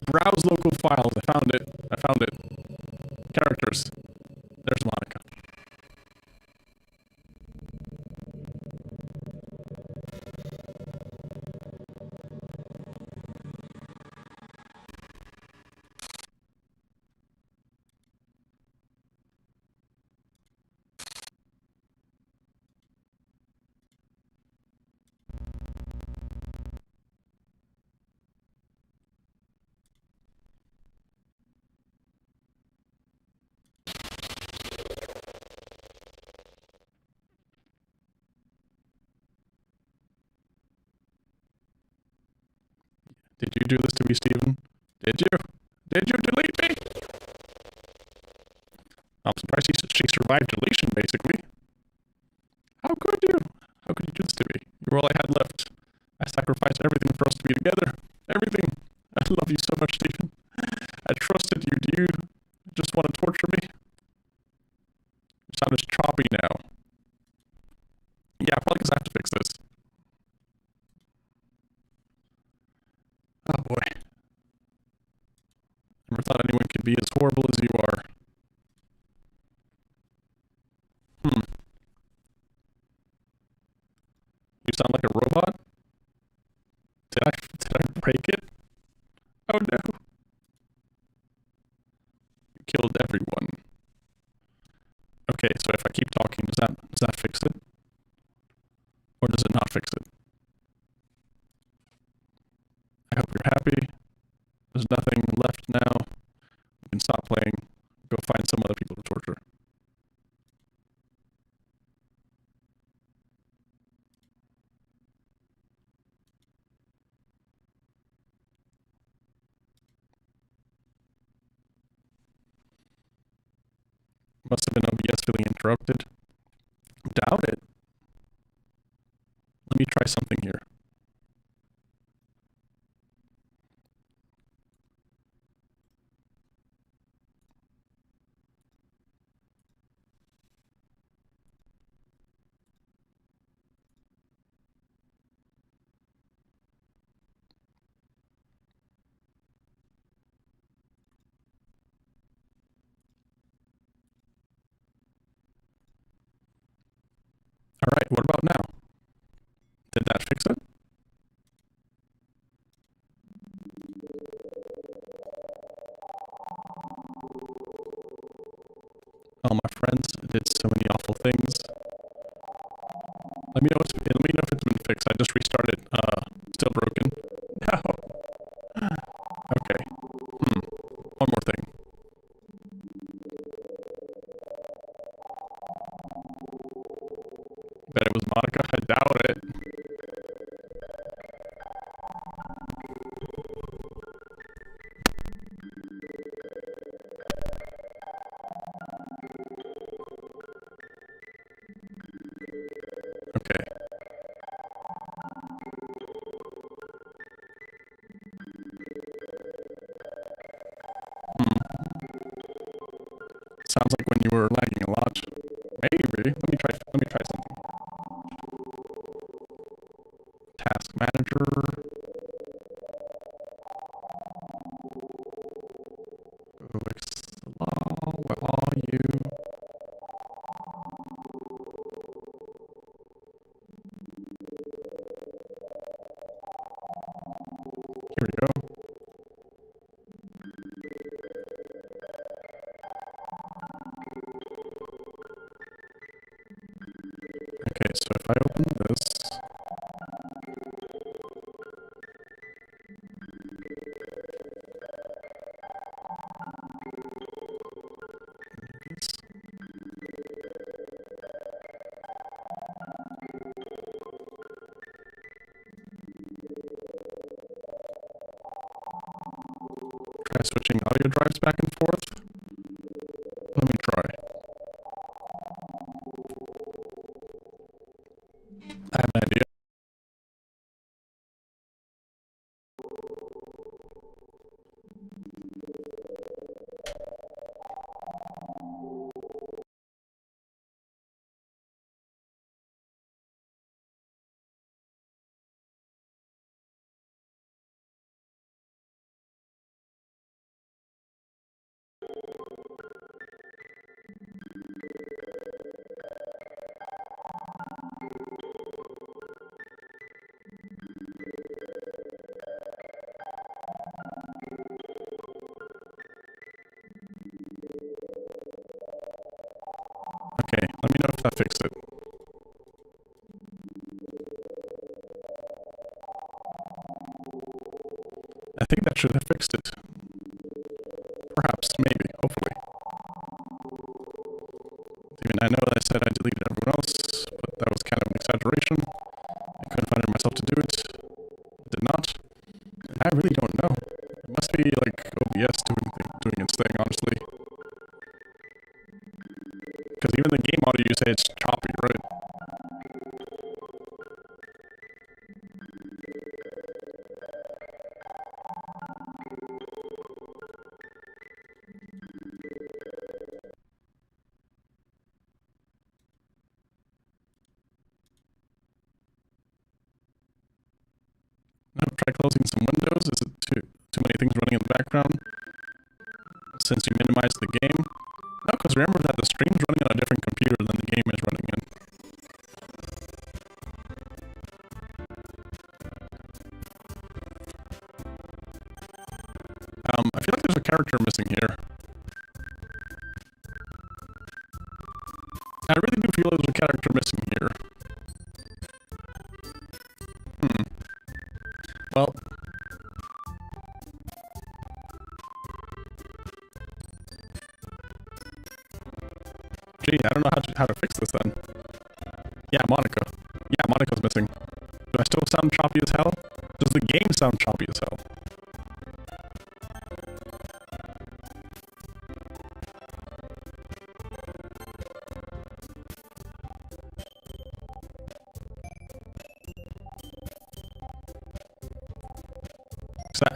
Browse local files. I found it. Characters. There's Monica. Did you do this to me, Steven? Did you? Did you delete me? I'm surprised she survived deletion, basically. How could you? How could you do this to me? You were all I had left. I sacrificed everything for us to be together. Everything. I love you so much, Steven. I trusted you. Do you just want to torture me? You sound as choppy now. Yeah, probably because I have to fix this. Oh boy. Never thought anyone could be as horrible as you are. You sound like a robot? Did I break it? Oh no. You killed everyone. Okay, so if I keep talking, does that fix it? Or does it not fix it? I hope you're happy. There's nothing left now. You can stop playing. Go find some other people to torture. Must have been OBS feeling interrupted. Doubt it. Let me try something here. Alright, what about now? Did that fix it? Oh, my friends did so many awful things. Let me know if it's been fixed. I just restarted. Still broken. No. Okay. One more thing. Bet it was Monica? I doubt it. Okay. Sounds like when you were lagging a lot. Maybe. Let me try something. Task manager. Here we go. Okay, so if I open this, try switching audio drives back and forth. Let me try. I have an idea. Okay, let me know if that fixed it. I think that should have fixed it. Perhaps, maybe, hopefully. Even I know that I said I deleted everyone else, but that was kind of an exaggeration. I couldn't find it myself to do it. Did not. And I really don't know. It must be like OBS doing its thing, honestly. Because even the game audio, you say it's choppy, right? Now try closing some windows. Is it too many things running in the background? Since you minimized the game? No, because remember that the stream's running on a different computer than the game is running in. I feel like there's a character missing here. I really do feel there's a character missing here. Well, gee, I don't know how to fix this then. Yeah, Monica. Yeah, Monica's missing. Do I still sound choppy as hell? Does the game sound choppy as hell?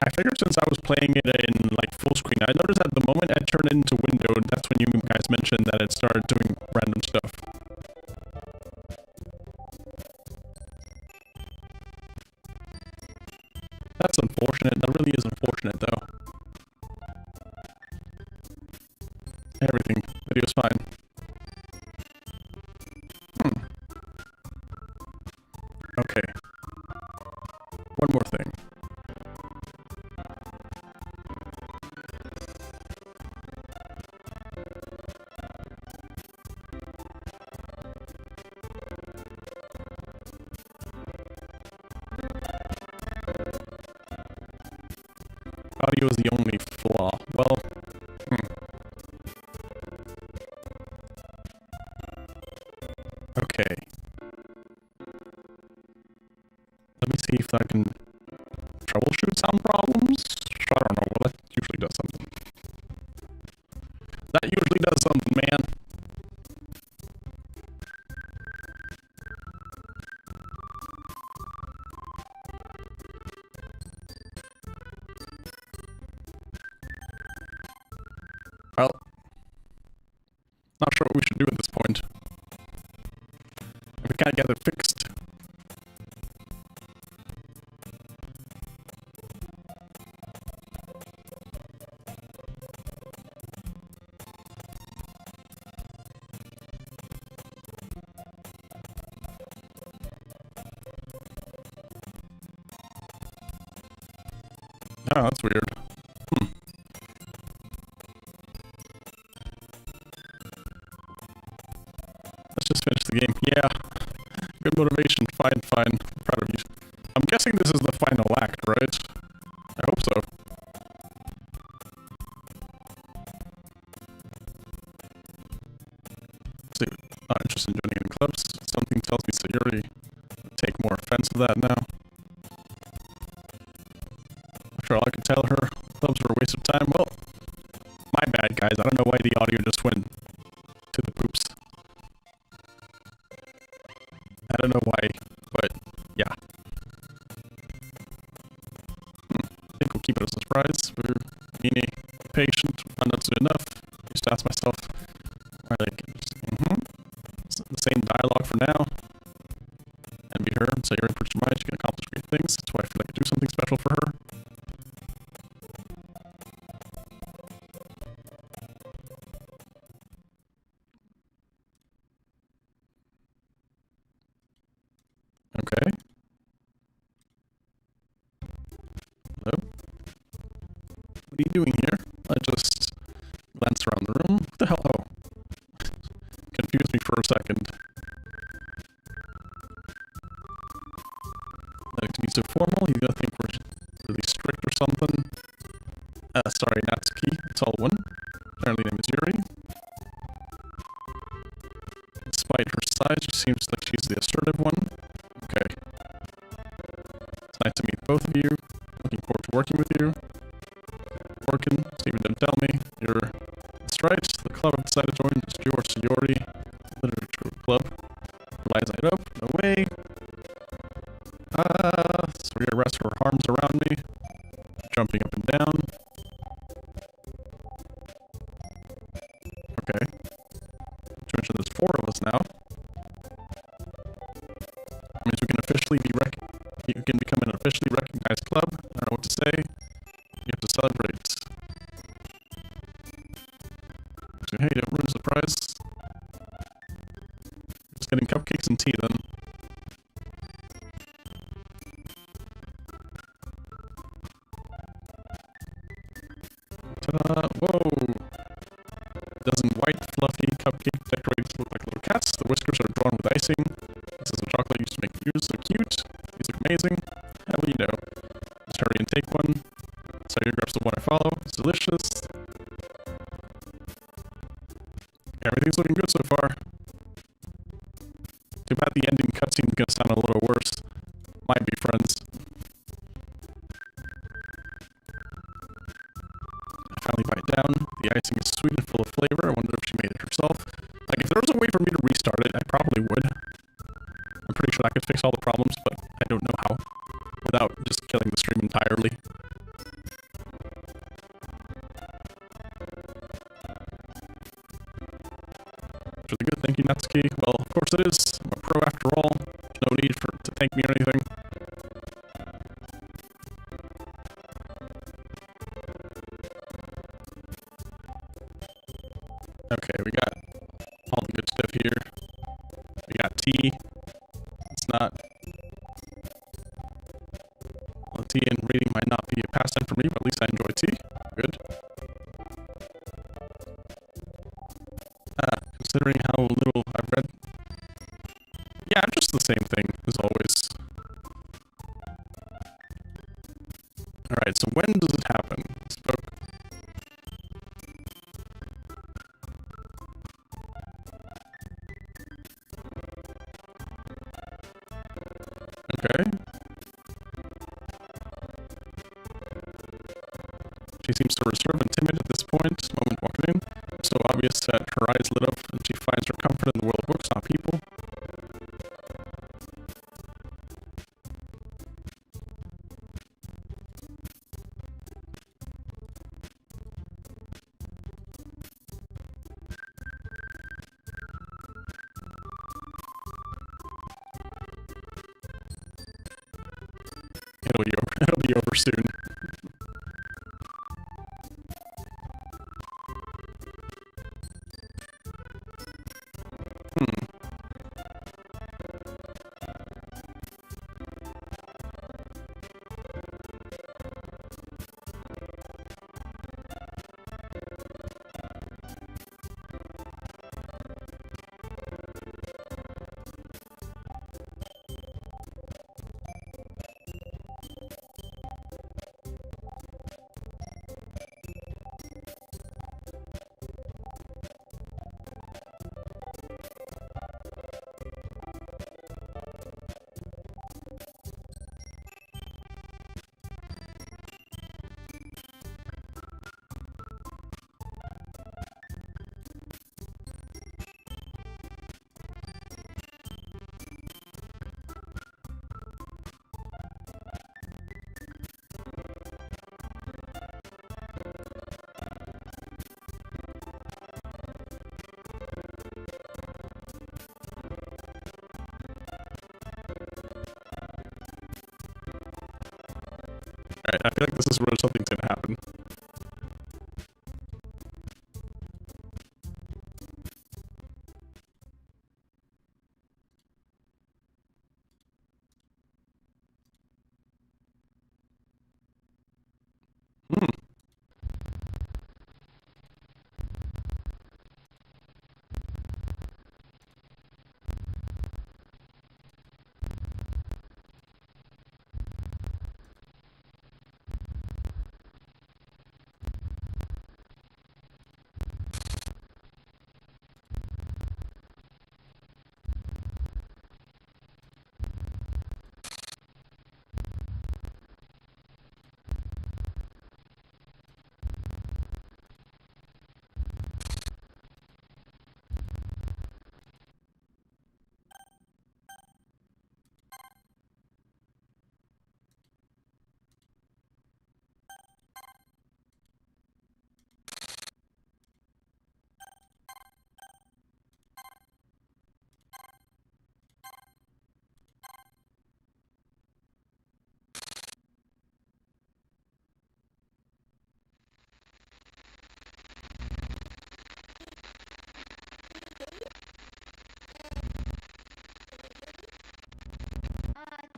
I figured since I was playing it in like full screen, I noticed that the moment I turned it into windowed, that's when you guys mentioned that it started doing random stuff. That's unfortunate. That really is unfortunate, though. Everything. Video's fine. Okay. One more thing. Audio is the only flaw. Well, okay. Let me see if I can troubleshoot sound problems. I don't know. Well, that usually does something. That usually does something, man. Well, not sure what we should do at this point. We can't get it fixed. Oh, that's weird. Hmm. Let's just finish the game. Yeah. Good motivation. Fine, fine. I'm proud of you. I'm guessing this is the final act, right? I hope so. Let's see. Not interested in joining any clubs. Something tells me Sayuri would take more offense to that now. After all I could tell her, clubs were a waste of time. Well, my bad, guys. I don't know why the audio just went to the poops. I don't know why, but yeah. I think we'll keep it as a surprise. We're meaning patient, found out soon enough. Just ask myself, are they the same dialogue for now? And be her, and say you're in for mind, she can accomplish great things. That's why I feel like I do something special for her. Okay. Hello? What are you doing here? I just glanced around the room. What the hell? Oh. Confused me for a second. Like to be so formal, he's gonna think we're really strict or something. Sorry, Natsuki. It's all one. Apparently name is Yuri. Despite her size, she seems like she's the assertive one. Okay. It's nice to meet both of you. Looking forward to working with you. Working, Steven didn't tell me. That's right, the club I've decided to join is your Sayuri Literature Club. Lies light up, no way. Sayuri rests her arms around me, jumping up and down. Okay. To mention there's 4 of us now. That means we can officially you can become an officially recognized club. I don't know what to say. You have to celebrate. So, hey, don't ruin the surprise. Just getting cupcakes and tea then. Ta-da! Whoa! Dozen white, fluffy cupcake decorations look like little cats. The whiskers are drawn with icing. This is the chocolate I used to make yours so cute. These look amazing. Hell, you know. Just hurry and take one. Sayuri grabs the one I follow. It's delicious. Everything's looking good so far. Too bad the ending cutscene is gonna sound a little worse. Might be, friends. I finally bite down. The icing is sweet and full of flavor. I wonder if she made it herself. Like, if there was a way for me to restart it, I probably would. I'm pretty sure that could fix all the problems, but I don't know how. Without just killing the stream entirely. It's really good, thank you, Natsuki. Well, of course it is. I'm a pro after all. There's no need to thank me or anything. Okay, we got all the good stuff here. We got tea. It's not... Well, tea and reading might not be a pastime for me, but at least I enjoy tea. Good. Considering how little I've read... Yeah, just the same thing, as always. Alright, so when does it happen? This book. Okay. She seems so reserved and timid at this point, moment walking in. It's so obvious that her eyes lit up and she finds her comfort in the world of books, not people. It'll be over soon. Alright, I feel like this is where something's gonna happen.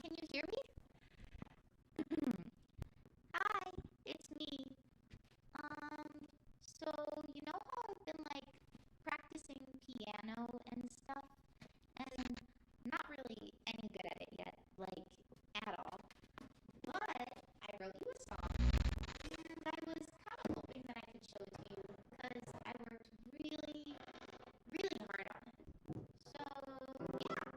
Can you hear me? Hi, it's me. So you know how I've been like practicing piano and stuff, and I'm not really any good at it yet, like at all. But I wrote you a song, and I was kind of hoping that I could show it to you because I worked really, really hard on it. So yeah.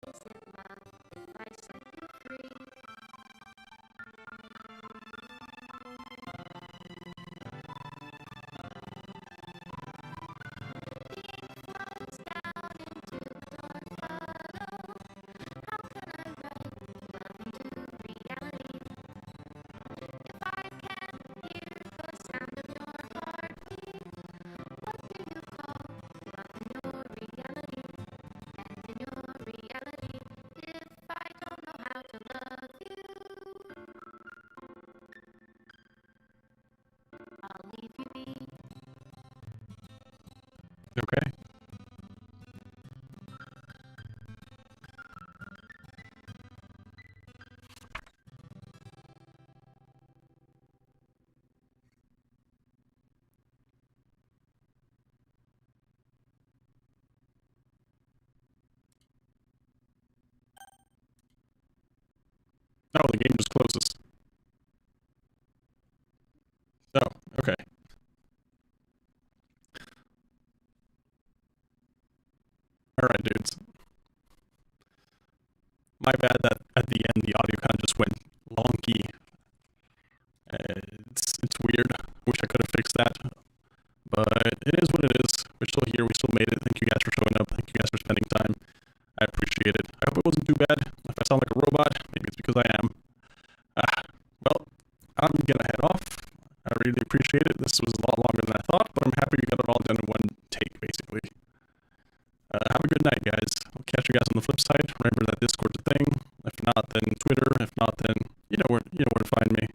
I set you free. Flows down into the dark puddle. How can I write love into reality if I can't hear the sound of your heartbeat? What do you call love in your reality? And in your reality, if I don't know how to love you, I'll leave you be. Okay. Oh, the game just closes. Oh, okay. Alright, dudes. My bad that at the end the audio kind of just went wonky. It's weird. Wish I could have fixed that. But it is what it is. We're still here. We still made it. Thank you guys for showing up. Thank you guys for spending time. I appreciate it. I hope it wasn't too bad. If I sound like a robot, maybe it's because I am. Well, I'm gonna head off. I really appreciate it. This was a lot longer than I thought, but I'm happy we got it all done in one take, basically. Have a good night, guys. I'll catch you guys on the flip side. Remember that Discord's a thing. If not, then Twitter. If not, then you know where to find me.